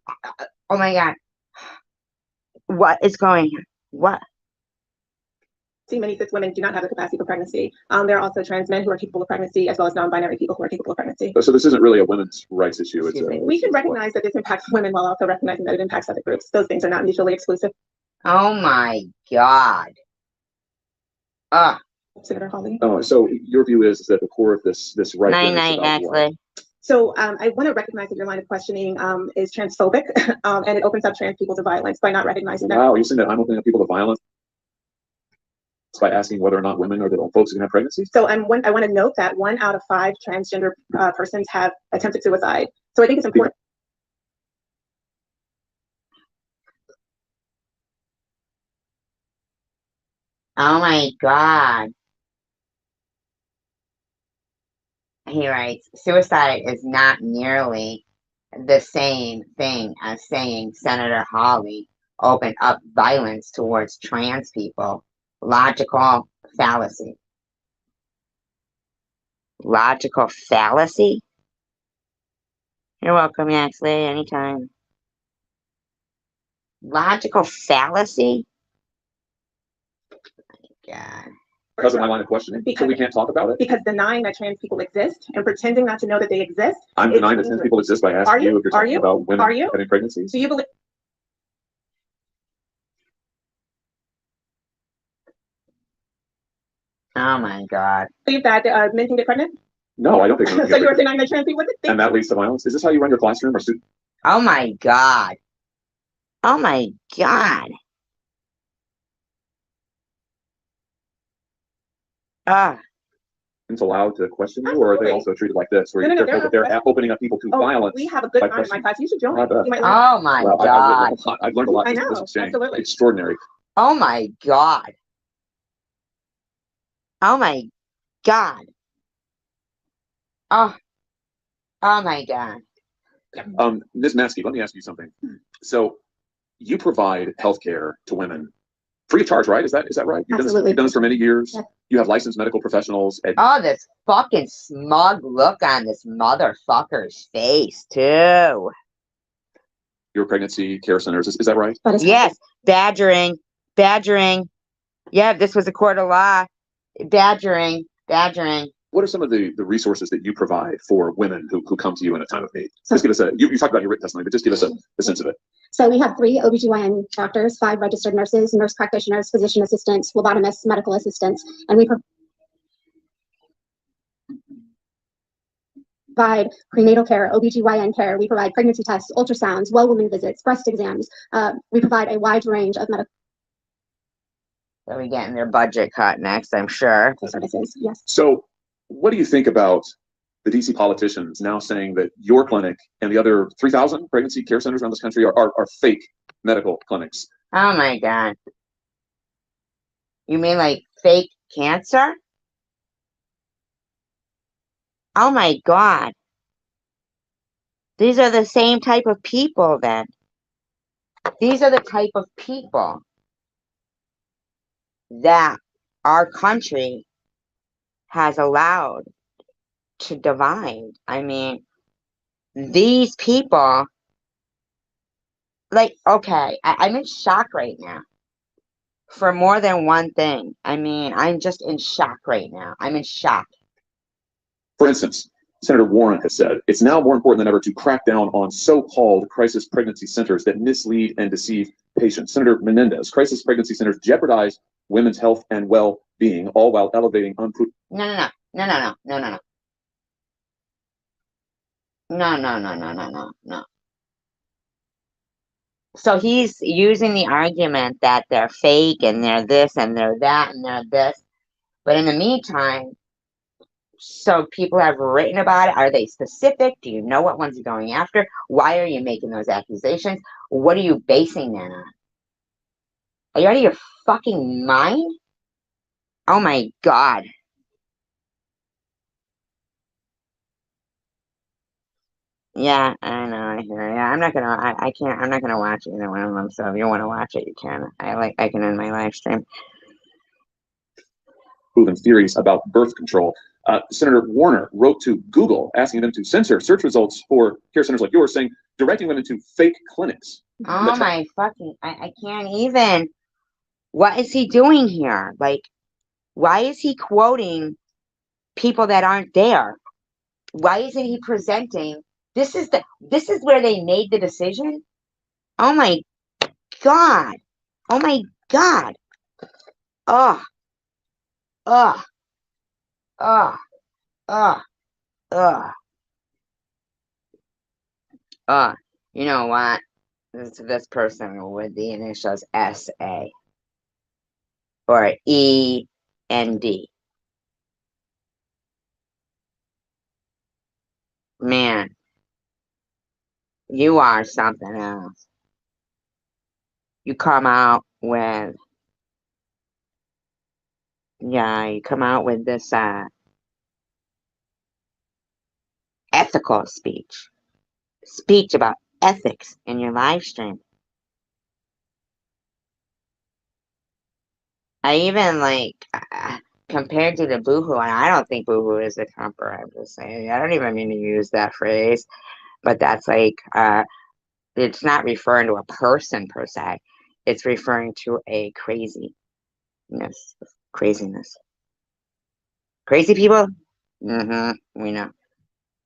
my God. What is going on? What? See, many cis women do not have the capacity for pregnancy. There are also trans men who are capable of pregnancy, as well as non-binary people who are capable of pregnancy. So this isn't really a women's rights issue. It's We can recognize that this impacts women while also recognizing that it impacts other groups. Those things are not mutually exclusive. Oh my God. Senator Hawley. Oh, so your view is that the core of this right Night, actually. So I want to recognize that your line of questioning is transphobic, and it opens up trans people to violence by not recognizing that. Wow, you're saying that I'm opening up people to violence by asking whether or not women or the folks who can have pregnancies? So I want to note that 1 out of 5 transgender persons have attempted suicide. So I think it's important. Oh my God. He writes, suicide is not nearly the same thing as saying Senator Hawley opened up violence towards trans people. Logical fallacy. Logical fallacy? You're welcome, Yaxley, anytime. Logical fallacy? God. Because of my line of questioning? So we can't talk about it? Because denying that trans people exist and pretending not to know that they exist. I'm denying that trans people exist by asking you if you're talking about women having pregnancies? Do you believe? Oh my God. Believe that men can get pregnant? No, I don't think So you are denying that trans people exist? and that leads to violence? Is this how you run your classroom or student? Oh my God. Oh my God. It's allowed to question you, or are they also treated like this, where they're opening up people to violence? We have a good by mind in my questioning? class. You should join. I bet. You might learn. Oh my Well, God. I've learned a lot I from know, this exchange. absolutely. Extraordinary. Oh my God. Oh my God. Oh my God. Ms. Maskey, let me ask you something. So you provide health care to women free of charge, right? Is that right? Absolutely. You've done this for many years. Yeah. You have licensed medical professionals. Oh, this fucking smug look on this motherfucker's face, too. Your pregnancy care centers, is that right? Yes, badgering. Yeah, if this was a court of law. Badgering. What are some of the resources that you provide for women who come to you in a time of need? Just give us you talked about your written testimony, but just give us a sense of it. So we have 3 OBGYN doctors, 5 registered nurses, nurse practitioners, physician assistants, phlebotomists, medical assistants, and we provide prenatal care, OBGYN care. We provide pregnancy tests, ultrasounds, well woman visits, breast exams. We provide a wide range of medical So we're getting their budget cut next, I'm sure. services. Yes. So what do you think about the DC politicians now saying that your clinic and the other 3,000 pregnancy care centers around this country are fake medical clinics? Oh my God. You mean like fake cancer? Oh my God. These are the same type of people then. These are the type of people that our country has allowed to divide. I mean, these people, like, okay, I'm in shock right now for more than one thing. I mean, I'm just in shock right now. I'm in shock. For instance, Senator Warren has said it's now more important than ever to crack down on so-called crisis pregnancy centers that mislead and deceive patients. Senator Menendez, crisis pregnancy centers jeopardize women's health and well-being, all while elevating unproven. No. So he's using the argument that they're fake and they're this and they're that and they're this. But in the meantime, so people have written about it. Are they specific? Do you know what ones you're going after? Why are you making those accusations? What are you basing that on? Are you out of your fucking mind? Oh my God. Yeah, I know, I hear. Yeah, I'm not gonna. I can't. I'm not gonna watch either one of them. So if you want to watch it, you can. I can end my live stream. Proven theories about birth control. Senator Warner wrote to Google asking them to censor search results for care centers like yours, saying directing women to fake clinics. Oh my fucking! I can't even. What is he doing here? Like, why is he quoting people that aren't there? Why isn't he presenting? This is where they made the decision. Oh my God. Oh my God. Oh. Oh. Oh. Oh. Oh. You know what? This person with the initials SA or END. Man, you are something else. You come out with, you come out with this ethical speech about ethics in your live stream. I even compared to the Boohoo, and I don't think Boohoo is a comper. I'm just saying, I don't even mean to use that phrase, but that's it's not referring to a person per se. It's referring to a craziness. Crazy people? We know.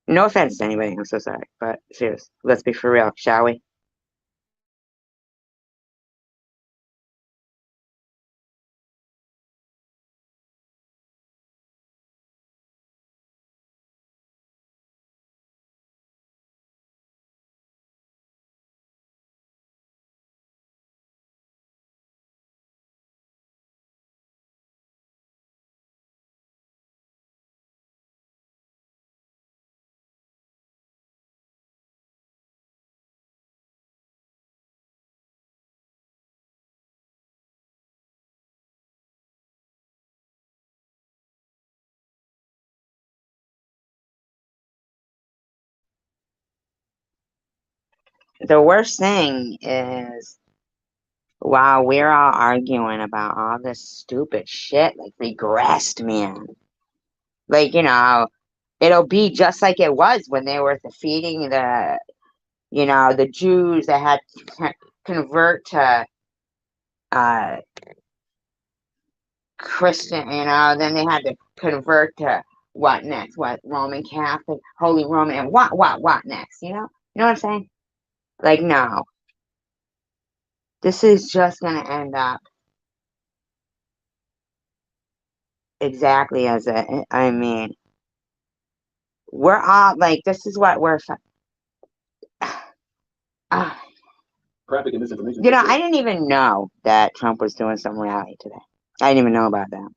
No offense to anybody, I'm so sorry, but serious. Let's be for real, shall we? The worst thing is while we're all arguing about all this stupid shit, like regressed, man. Like, you know, it'll be just like it was when they were defeating the, you know, the Jews that had to convert to Christian, you know, then they had to convert to what next? What, Roman Catholic, Holy Roman, and what next? You know what I'm saying? Like, no, this is just gonna end up exactly as I mean, we're all like, this is what we're. Traffic and misinformation. You know, I didn't even know that Trump was doing some rally today. I didn't even know about that.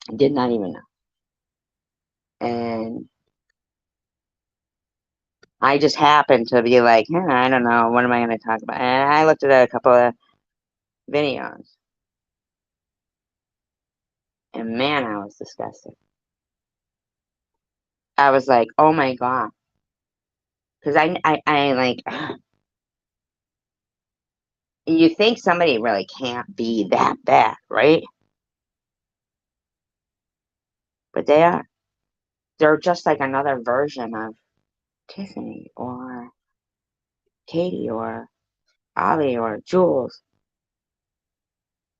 I did not even know. And I just happened to be like, I don't know, what am I going to talk about? And I looked at a couple of videos. And man, I was disgusted. I was like, oh my God. Because I like, you think somebody really can't be that bad, right? But they are. They're just like another version of Tiffany or Katie or Ollie or Jules.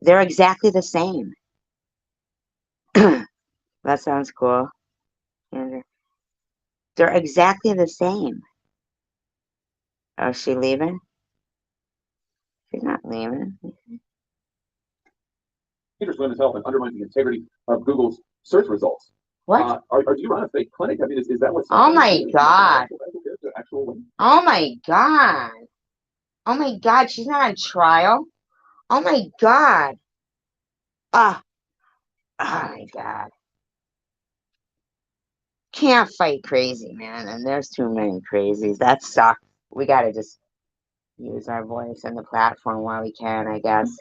They're exactly the same. That sounds cool, Andrew. They're exactly the same. Oh, is she leaving? She's not leaving. Hinders women's health and undermines the integrity of Google's search results. What? Do you run a fake clinic? I mean, is that what's Oh my God. Actual Oh my God. Oh my God. She's not on trial. Oh my God. Oh my God. Can't fight crazy, man. And there's too many crazies. That sucks. We got to just use our voice and the platform while we can, I guess.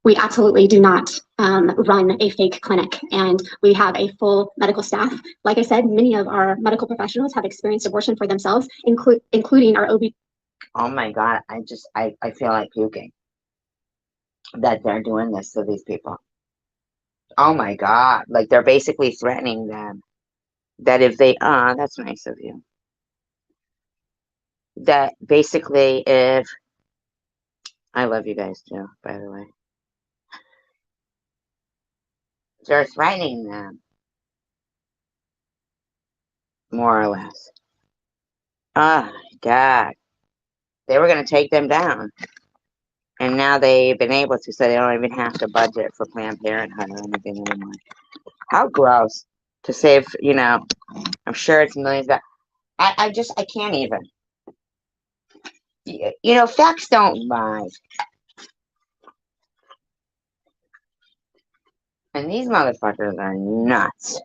We absolutely do not run a fake clinic, and we have a full medical staff. Like I said, many of our medical professionals have experienced abortion for themselves, including our OB. Oh my God, I feel like puking that they're doing this to these people. Oh my God, like they're basically threatening them that if they, that's nice of you. That basically if, I love you guys too, by the way. They're threatening them, more or less. Oh God, they were going to take them down. And now they've been able to, so they don't even have to budget for Planned Parenthood or anything anymore. How gross to save, you know, I'm sure it's millions, but I can't even. You know, facts don't lie. And these motherfuckers are nuts.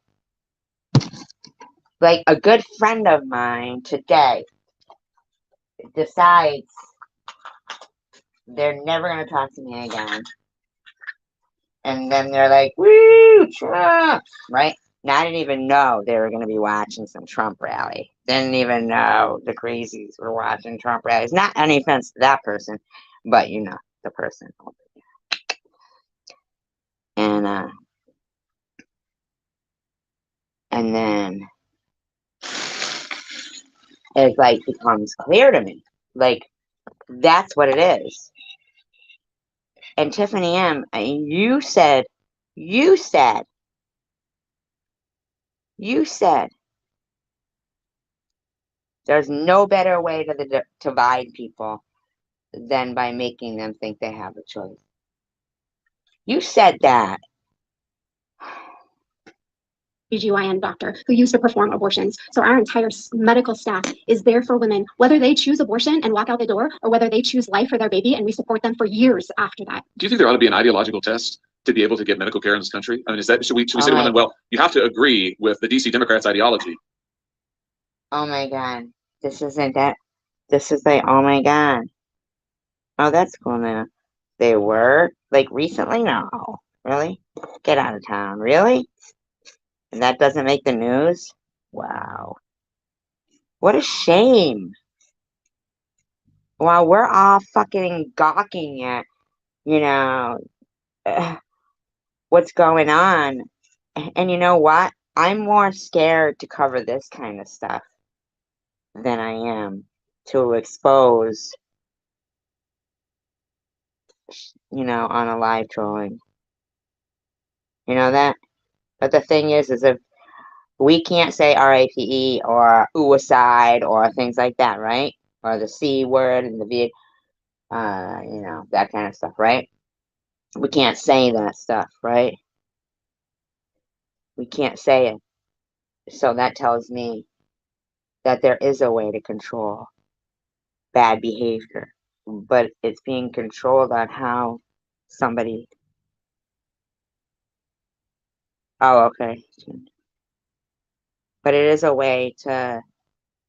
Like a good friend of mine today decides they're never going to talk to me again. And then they're like, woo, Trump, right? Now, I didn't even know they were going to be watching some Trump rally. Didn't even know the crazies were watching Trump rallies. Not any offense to that person, but you know, the person. And then it like becomes clear to me. Like, that's what it is. And Tiffany M., you said there's no better way to divide people than by making them think they have a choice. You said that. OBGYN doctor who used to perform abortions. So our entire medical staff is there for women, whether they choose abortion and walk out the door or whether they choose life for their baby, and we support them for years after that. Do you think there ought to be an ideological test to be able to get medical care in this country? I mean, should we say to women, well, you have to agree with the DC Democrats' ideology? Oh my God. This isn't that. This is like, oh my God. Oh, that's cool now. They were? Like recently? No. Really? Get out of town. Really? And that doesn't make the news? Wow. What a shame. While we're all fucking gawking at you know, what's going on. And you know what? I'm more scared to cover this kind of stuff than I am to expose, on a live trolling. You know that? But the thing is if we can't say RAPE or suicide or things like that, right? Or the C word and the V, that kind of stuff, right? We can't say that stuff, right? We can't say it. So that tells me that there is a way to control bad behavior, but it's being controlled on how somebody. Oh, okay. But it is a way to,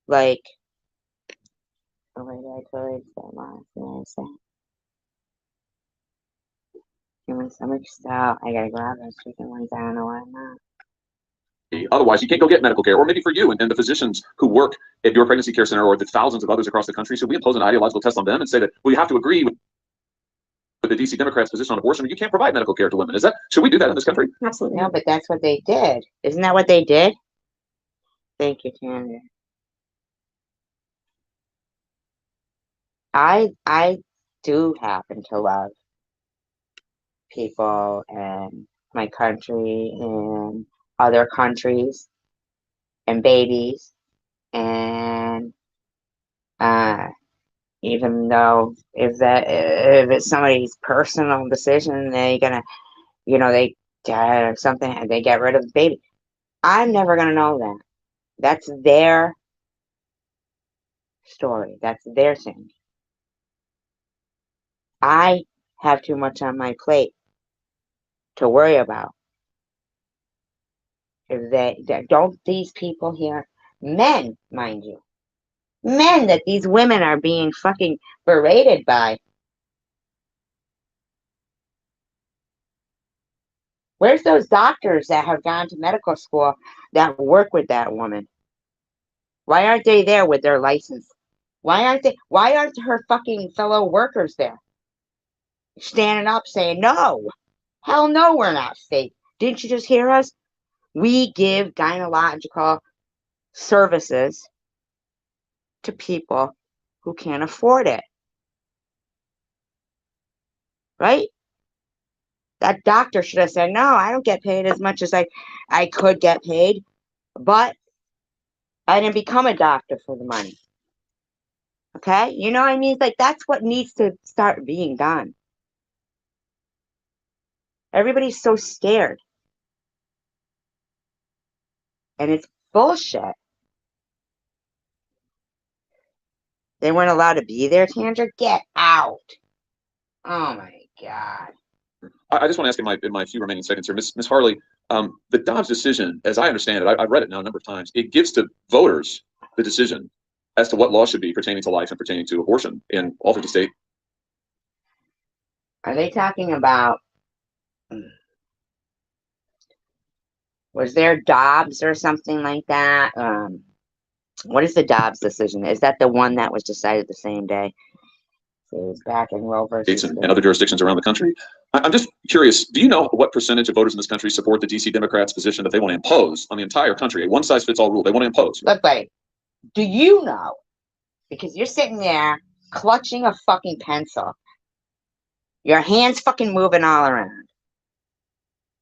like, oh my God, I totally said human stomach style. I gotta grab those chicken ones. I don't know why I'm not. Otherwise, you can't go get medical care. Or maybe for you and the physicians who work at your pregnancy care center or the thousands of others across the country, should we impose an ideological test on them and say that, well, you have to agree with the DC Democrats' position on abortion, or you can't provide medical care to women? Should we do that in this country? Absolutely. No, but that's what they did. Isn't that what they did? Thank you, Tanya. I do happen to love people and my country and other countries and babies, and even though if it's somebody's personal decision, they're gonna, they something and they get rid of the baby. I'm never gonna know that. That's their story. That's their thing. I have too much on my plate to worry about. If don't these people here, men, mind you, men that these women are being fucking berated by. Where's those doctors that have gone to medical school that work with that woman? Why aren't they there with their license? Why aren't her fucking fellow workers there? Standing up saying, no, hell no, we're not safe. Didn't you just hear us? We give gynecological services to people who can't afford it. Right? That doctor should have said, no, I don't get paid as much as I could get paid, but I didn't become a doctor for the money. Okay? You know what I mean? Like, that's what needs to start being done. Everybody's so scared. And it's bullshit. They weren't allowed to be there, Tandra? Get out. Oh my God. I just want to ask in my few remaining seconds here, Ms. Harley, the Dobbs decision, as I understand it, I've read it now a number of times, it gives to voters the decision as to what laws should be pertaining to life and pertaining to abortion in all 50 states. Are they talking about, was there Dobbs or something like that? What is the Dobbs decision? Is that the one that was decided the same day? So it was back in Roe versus And other jurisdictions around the country. I'm just curious, do you know what percentage of voters in this country support the DC Democrats' position that they want to impose on the entire country, a one-size-fits-all rule they want to impose? Look, buddy, do you know? Because you're sitting there clutching a fucking pencil. Your hands fucking moving all around.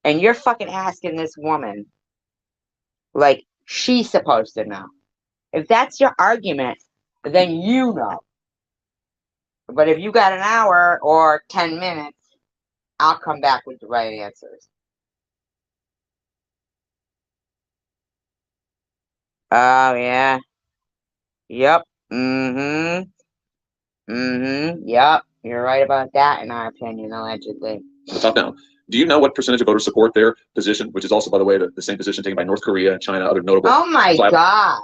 And you're fucking asking this woman like she's supposed to know. If that's your argument, then you know. But if you got an hour or 10 minutes, I'll come back with the right answers. Oh, yeah. Yep. Mm-hmm. Mm-hmm. Yep. You're right about that, in our opinion, allegedly. Top down. Do you know what percentage of voters support their position, which is also, by the way, the same position taken by North Korea, China, other notable... Oh, my God.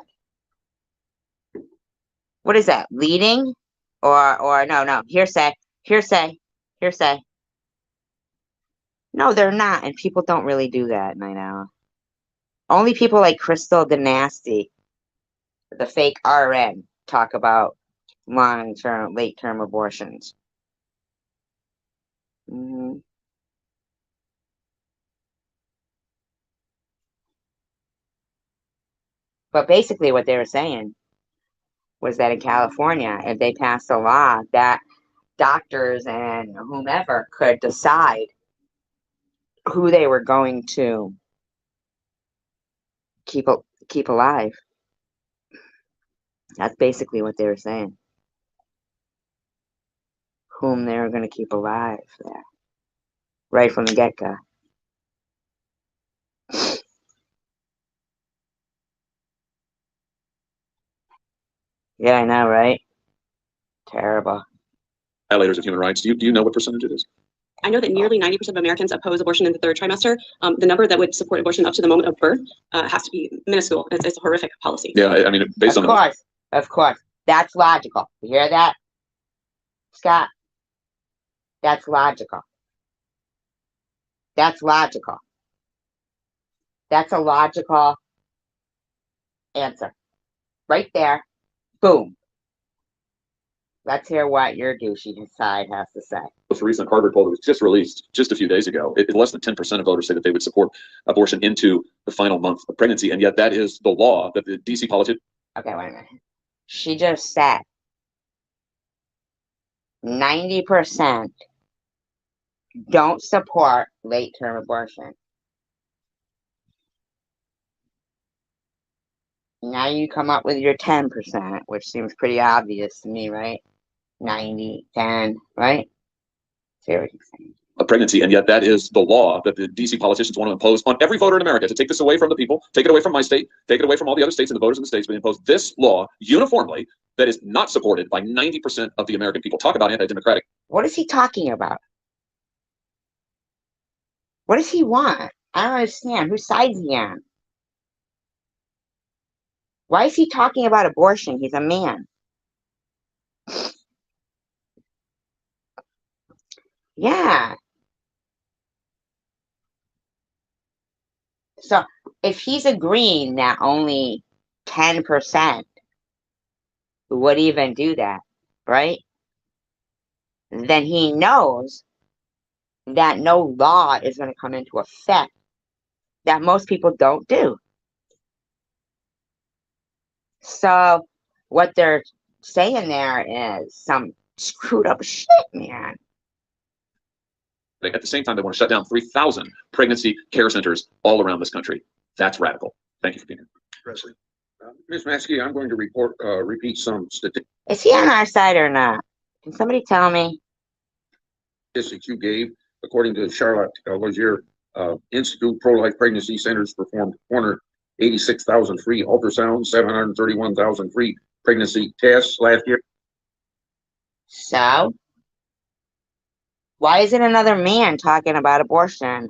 What is that? Leading? Or no. Hearsay. No, they're not. And people don't really do that, Night Owl. Only people like Crystal Dynasty, the fake RN, talk about long-term, late-term abortions. Mm-hmm. But basically what they were saying was that in California, if they passed a law that doctors and whomever could decide who they were going to keep alive. That's basically what they were saying. Whom they were going to keep alive there. Right from the get-go. Yeah, I know, right? Terrible. Violators of human rights. Do you know what percentage it is? I know that nearly 90% of Americans oppose abortion in the third trimester. The number that would support abortion up to the moment of birth has to be minuscule. It's a horrific policy. Yeah, I mean, based on Of course. That's logical. You hear that, Scott? That's logical. That's logical. That's a logical answer. Right there. Boom. Let's hear what your douchey side has to say. most recent Harvard poll that was just released just a few days ago, less than 10% of voters say that they would support abortion into the final month of pregnancy, and yet that is the law that the DC politicians. Okay, wait a minute. She just said 90% don't support late-term abortion. Now you come up with your 10%, which seems pretty obvious to me, right? 90, 10, right? See what you're saying. Of pregnancy, and yet that is the law that the DC politicians want to impose on every voter in America, to take this away from the people, take it away from my state, take it away from all the other states and the voters in the states, but impose this law uniformly that is not supported by 90% of the American people. Talk about anti-democratic. What is he talking about? What does he want? I don't understand. Whose side is he on? Why is he talking about abortion? He's a man. Yeah. So if he's agreeing that only 10% would even do that, right? Then he knows that no law is going to come into effect that most people don't do. So what they're saying there is some screwed up shit, man. At the same time, they want to shut down 3,000 pregnancy care centers all around this country. That's radical. Thank you for being here. Presley. Ms. Maskey, I'm going to repeat some statistics Is he on our side or not? Can somebody tell me? you gave. According to Charlotte Lozier Institute, pro-life pregnancy centers performed 486,000 free ultrasounds, 731,000 free pregnancy tests last year. So? Why is it another man talking about abortion?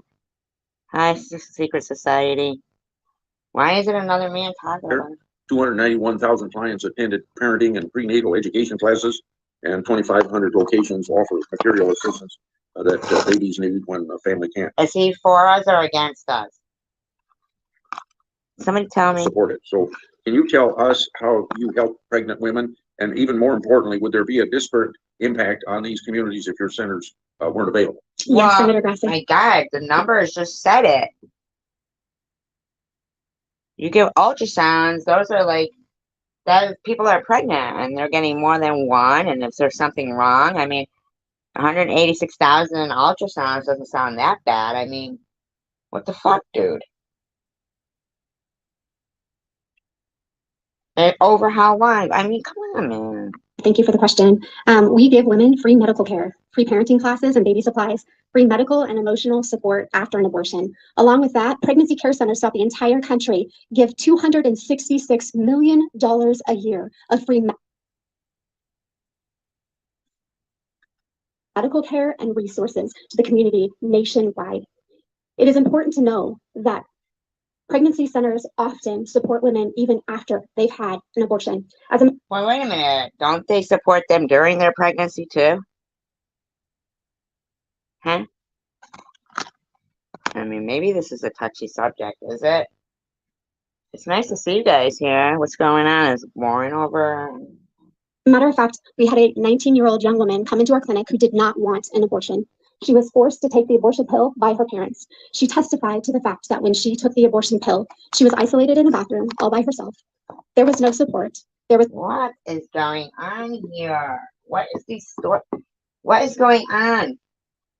Hi, Secret Society. Why is it another man talking about it? 291,000 clients attended parenting and prenatal education classes, and 2,500 locations offer material assistance that babies need when a family can't Is he for us or against us? Somebody tell me. support it. So can you tell us how you help pregnant women? And even more importantly, would there be a disparate impact on these communities if your centers weren't available? Yes, Senator Grassley. My God, the numbers just said it. You give ultrasounds, those are like, that people are pregnant and they're getting more than one, and if there's something wrong, I mean, 186,000 ultrasounds doesn't sound that bad. I mean, what the fuck, dude? And over how long? I mean, come on, man. Thank you for the question. We give women free medical care, free parenting classes and baby supplies, free medical and emotional support after an abortion. Along with that, pregnancy care centers throughout the entire country give $266 million a year of free medical care and resources to the community nationwide. It is important to know that pregnancy centers often support women even after they've had an abortion. Well, wait a minute. Don't they support them during their pregnancy too? Huh? I mean, maybe this is a touchy subject, is it? It's nice to see you guys here. What's going on? Is Warren over? Matter of fact, we had a 19-year-old young woman come into our clinic who did not want an abortion. She was forced to take the abortion pill by her parents. She testified to the fact that when she took the abortion pill, she was isolated in a bathroom all by herself. There was no support. There was What is going on here? What is these story? What is going on?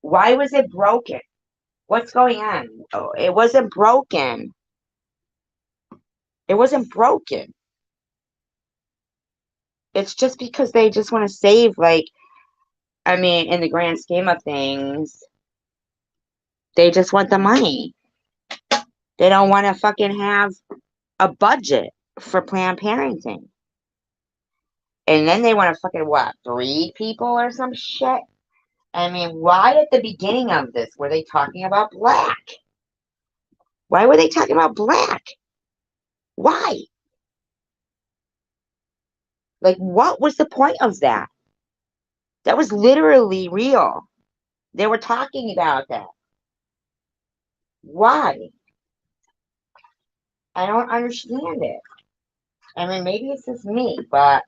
Why was it broken? What's going on? Oh, it wasn't broken. It wasn't broken. It's just because they just want to save, like, I mean, in the grand scheme of things, they just want the money. They don't want to fucking have a budget for Planned Parenting. And then they want to fucking, what, 3 people or some shit? I mean, why at the beginning of this were they talking about black? Why were they talking about black? Why? Like, what was the point of that? That was literally real. They were talking about that. Why? I don't understand it. I mean, maybe it's just me, but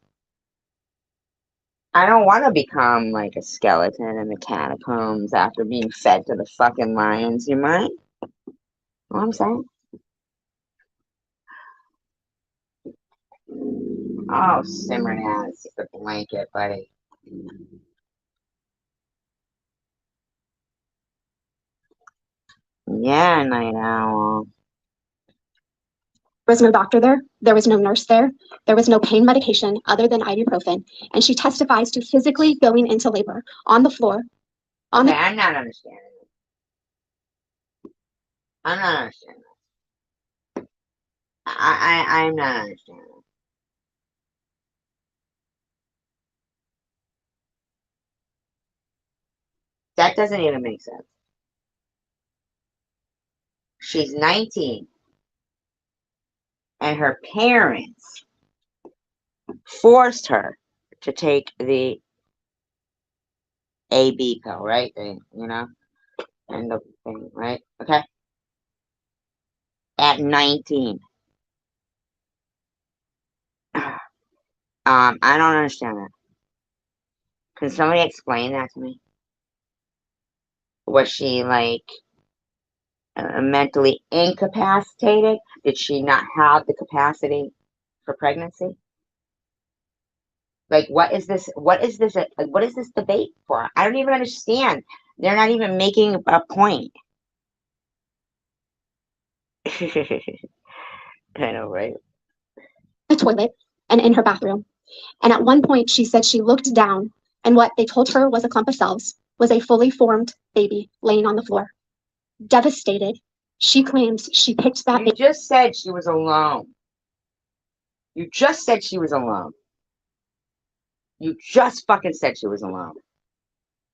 I don't want to become like a skeleton in the catacombs after being fed to the fucking lions. You mind? Know what I'm saying? Oh, simmer ass the blanket, buddy. Yeah, night owl. There was no doctor there. There was no nurse there. There was no pain medication other than ibuprofen. And she testifies to physically going into labor on the floor. Okay, I'm not understanding. I'm not understanding. I'm not understanding. That doesn't even make sense. She's 19. And her parents forced her to take the AB pill, right? You know? And the thing, right? Okay. At 19. I don't understand that. Can somebody explain that to me? Was she like mentally incapacitated? Did she not have the capacity for pregnancy? Like, what is this? What is this? What is this debate for? I don't even understand. They're not even making a point. I know, right? The toilet and in her bathroom. And at one point, she said she looked down, and what they told her was a clump of cells, was a fully formed baby laying on the floor. Devastated, she claims she picked that You just said she was alone. You just said she was alone. You just fucking said she was alone.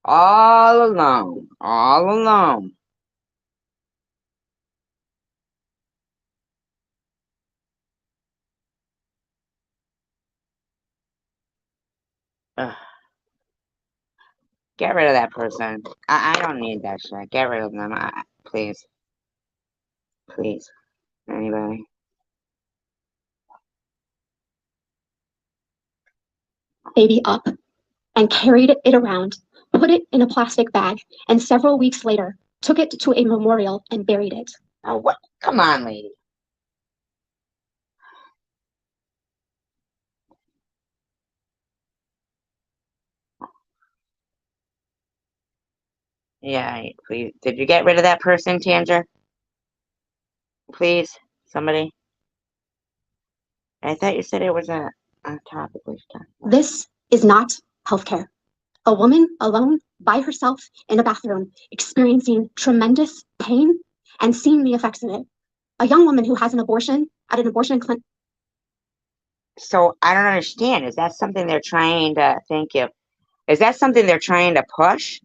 All alone. All alone. Ugh. Get rid of that person. I don't need that shit. Get rid of them. Please. Please. Anybody. baby up and carried it around, put it in a plastic bag, and several weeks later, took it to a memorial and buried it. Oh, what? Come on, lady. Yeah, please. Did you get rid of that person, Tanger? Please, somebody. I thought you said it was a topic we should talk about. This is not healthcare. A woman alone by herself in a bathroom, experiencing tremendous pain and seeing the effects of it. A young woman who has an abortion at an abortion clinic. So I don't understand. Is that something they're trying to, thank you. Is that something they're trying to push?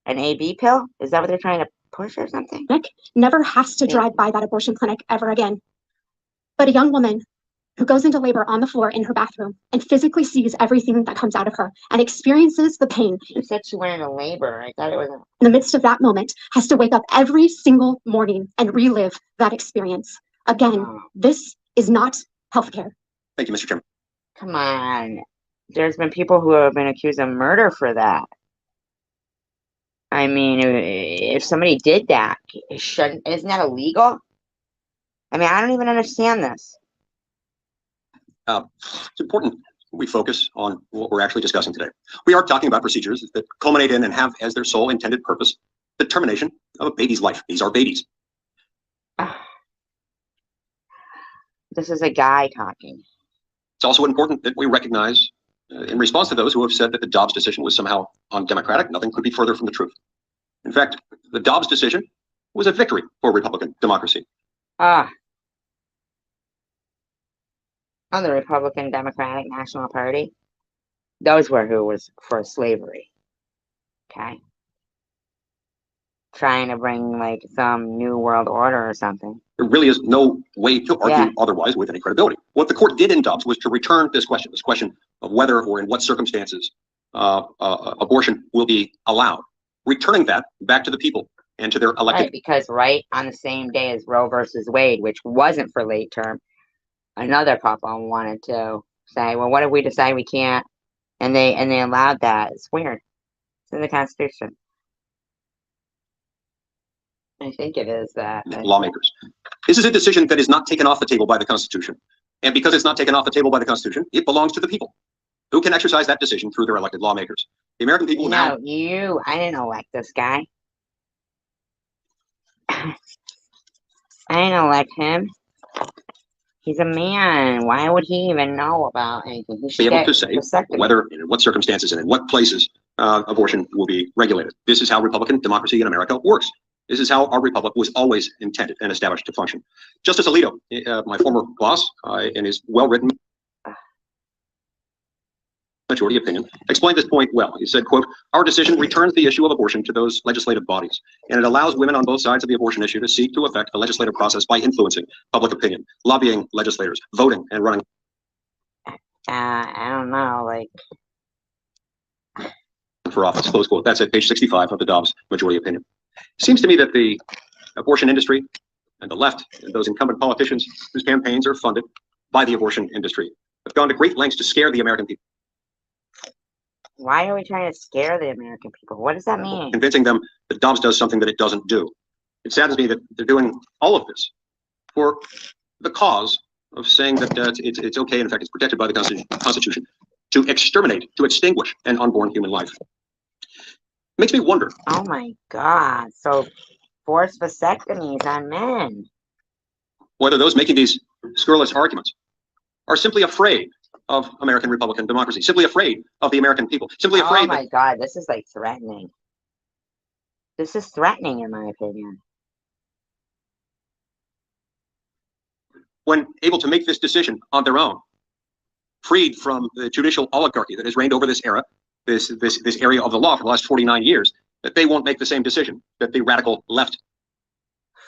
An AB pill? Is that what they're trying to push or something? Never has to drive by that abortion clinic ever again. But a young woman who goes into labor on the floor in her bathroom and physically sees everything that comes out of her and experiences the pain. You said she went into labor. I thought it was. In the midst of that moment, has to wake up every single morning and relive that experience. Again, this is not healthcare. Thank you, Mr. Chairman. Come on. There's been people who have been accused of murder for that. I mean, if somebody did that, isn't that illegal? I mean, I don't even understand this. It's important we focus on what we're actually discussing today. We are talking about procedures that culminate in and have as their sole intended purpose the termination of a baby's life. These are babies. This is a guy talking. It's also important that we recognize, in response to those who have said that the Dobbs decision was somehow undemocratic, nothing could be further from the truth. In fact, the Dobbs decision was a victory for Republican democracy. On the Republican Democratic National Party, those were who was for slavery. Okay. Trying to bring like some new world order or something. There really is no way to argue otherwise with any credibility. What the court did in Dobbs was to return this question of whether or in what circumstances abortion will be allowed, returning that back to the people and to their elected. Right, because right on the same day as Roe versus Wade, which wasn't for late term, another couple wanted to say, well, what if we decide we can't? And they allowed that. It's weird. It's in the Constitution. I think it is that. Lawmakers. This is a decision that is not taken off the table by the Constitution. And because it's not taken off the table by the Constitution, it belongs to the people who can exercise that decision through their elected lawmakers. The American people now. I didn't elect this guy. I didn't elect him. He's a man. Why would he even know about anything? He should be able get to say vasectomy. whether and in what circumstances and in what places abortion will be regulated. This is how Republican democracy in America works. This is how our republic was always intended and established to function. Justice Alito, my former boss, in his well-written majority opinion, explained this point well. He said, quote, "Our decision returns the issue of abortion to those legislative bodies, and it allows women on both sides of the abortion issue to seek to affect the legislative process by influencing public opinion, lobbying legislators, voting, and running." I don't know, like. For office, close quote. That's at page 65 of the Dobbs majority opinion. Seems to me that the abortion industry and the left and those incumbent politicians whose campaigns are funded by the abortion industry have gone to great lengths to scare the American people. Why are we trying to scare the American people? What does that mean? Convincing them that Dobbs does something that it doesn't do. It saddens me that they're doing all of this for the cause of saying that it's okay, in fact, it's protected by the Constitution, to exterminate, to extinguish an unborn human life. Makes me wonder. Oh my God. So forced vasectomies on men. Whether those making these scurrilous arguments are simply afraid of American Republican democracy, simply afraid of the American people, simply afraid. Oh my God, this is like threatening. This is threatening, in my opinion. When able to make this decision on their own, freed from the judicial oligarchy that has reigned over this era, this area of the law for the last 49 years, that they won't make the same decision that the radical left.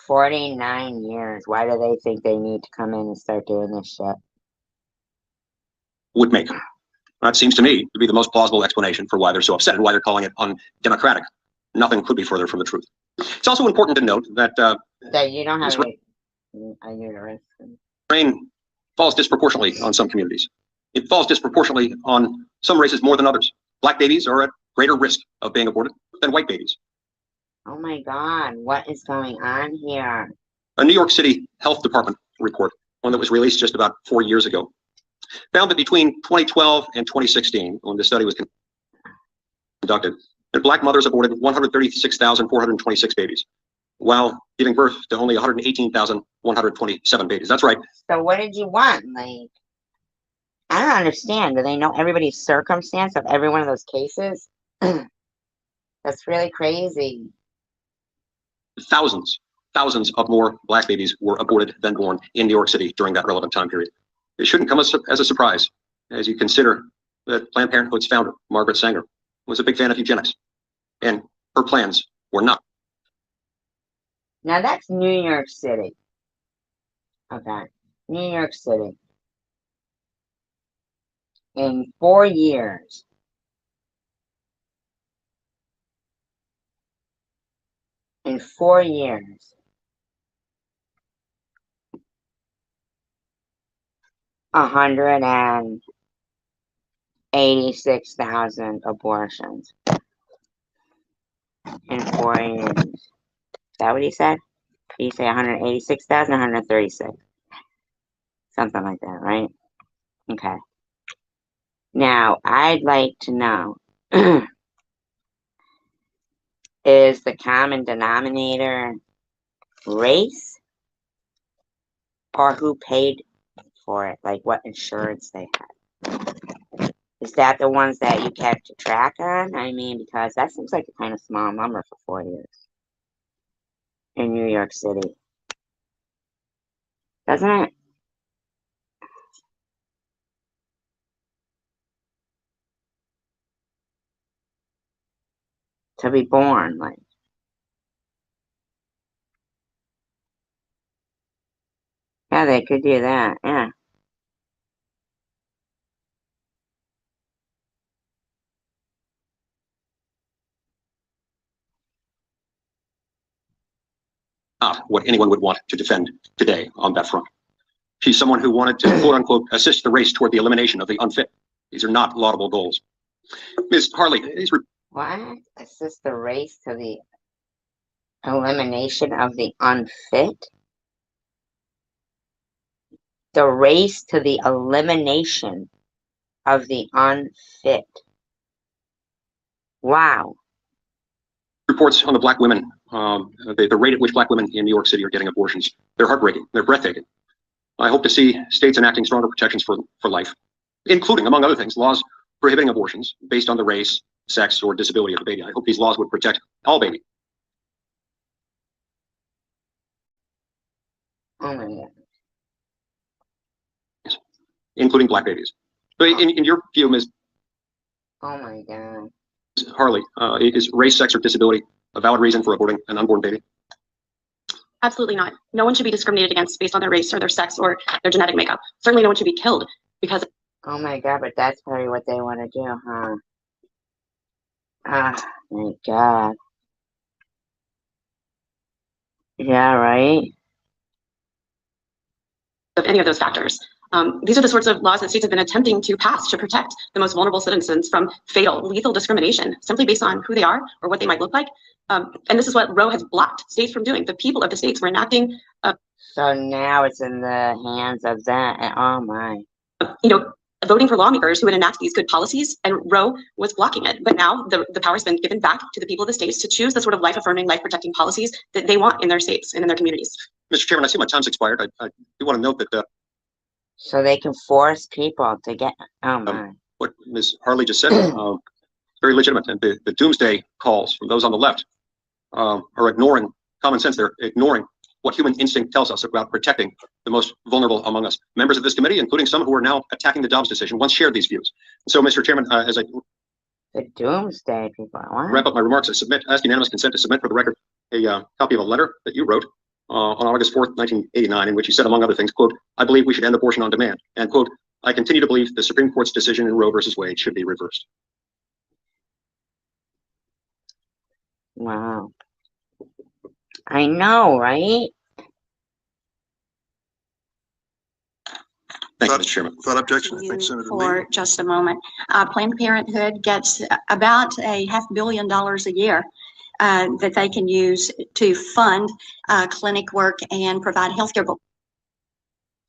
49 years. Why do they think they need to come in and start doing this shit? Would make. That seems to me to be the most plausible explanation for why they're so upset and why they're calling it undemocratic. Nothing could be further from the truth. It's also important to note that that you don't have a uterus. Rain falls disproportionately on some communities. It falls disproportionately on some races more than others. Black babies are at greater risk of being aborted than white babies. Oh my God, what is going on here? A New York City Health Department report, one that was released just about 4 years ago, found that between 2012 and 2016, when the study was conducted, that Black mothers aborted 136,426 babies, while giving birth to only 118,127 babies. That's right. So what did you want? Like, I don't understand. Do they know everybody's circumstance of every one of those cases? That's really crazy. Thousands of more Black babies were aborted than born in New York City during that relevant time period. It shouldn't come as a surprise as you consider that Planned Parenthood's founder, Margaret Sanger, was a big fan of eugenics, and her plans were not. Now that's New York City. Okay, New York City. In 4 years, in 4 years, 186,000 abortions. in 4 years. Is that what he said? He said 186,000, 136. Something like that, right? Okay. Now, I'd like to know, is the common denominator race or who paid for it? Like what insurance they had? Is that the ones that you kept track on? I mean, because that seems like a kind of small number for 4 years in New York City. Doesn't it? To be born, like. Yeah, they could do that, yeah. Not what anyone would want to defend today on that front. She's someone who wanted to, quote unquote, assist the race toward the elimination of the unfit. These are not laudable goals. Ms. Harley, What? Assist the race to the elimination of the unfit? The race to the elimination of the unfit. Wow. reports on the black women, the rate at which black women in New York City are getting abortions, they're heartbreaking. They're breathtaking. I hope to see states enacting stronger protections for life, including, among other things, laws prohibiting abortions based on the race, sex, or disability of the baby. I hope these laws would protect all babies. Oh my God. Including black babies. So in your view, Ms. Oh my God. Harley, is race, sex, or disability a valid reason for aborting an unborn baby? Absolutely not. No one should be discriminated against based on their race or their sex or their genetic makeup. Certainly no one should be killed because. Oh my God, but that's probably what they want to do, huh? Ah, my God. Yeah, right? Of any of those factors. These are the sorts of laws that states have been attempting to pass to protect the most vulnerable citizens from fatal, lethal discrimination simply based on who they are or what they might look like. And this is what Roe has blocked states from doing. The people of the states were enacting. So now it's in the hands of that. Oh my. Voting for lawmakers who would enact these good policies, and Roe was blocking it. But now the power's been given back to the people of the states to choose the sort of life-affirming, life-protecting policies that they want in their states and in their communities. Mr. Chairman, I see my time's expired. I do want to note that so they can force people to get. Oh my. What Ms. Harley just said, very legitimate. And the doomsday calls from those on the left are ignoring common sense. They're ignoring what human instinct tells us about protecting the most vulnerable among us. Members of this committee, including some who are now attacking the Dobbs decision, once shared these views. So, Mr. Chairman, as I the doomsday people, what? wrap up my remarks, I ask unanimous consent to submit for the record a copy of a letter that you wrote on August 4th, 1989, in which you said, among other things, quote, "I believe we should end abortion on demand," and quote, "I continue to believe the Supreme Court's decision in Roe versus Wade should be reversed." Wow. I know, right? Thank you, Mr. Chairman. Without objection, I think Senator Lee. For just a moment. Planned Parenthood gets about $500 million a year that they can use to fund clinic work and provide healthcare.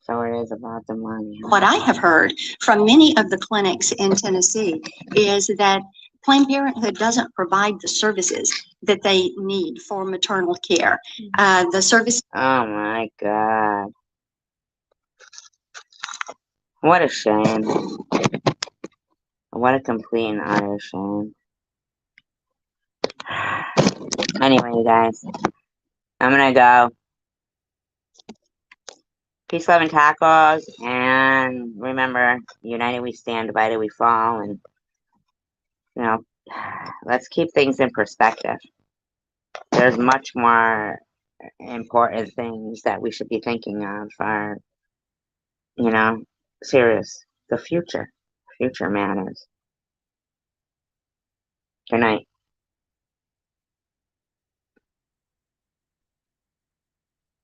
So it is about the money. What I have heard from many of the clinics in Tennessee is that Planned Parenthood doesn't provide the services that they need for maternal care. The service. Oh my God. What a shame. What a complete and utter shame. Anyway, you guys, I'm gonna go. Peace, love, and tacos. And remember, united we stand, divided we fall. And, you know, let's keep things in perspective. There's much more important things that we should be thinking of for, you know, serious. The future. Future matters. Good night.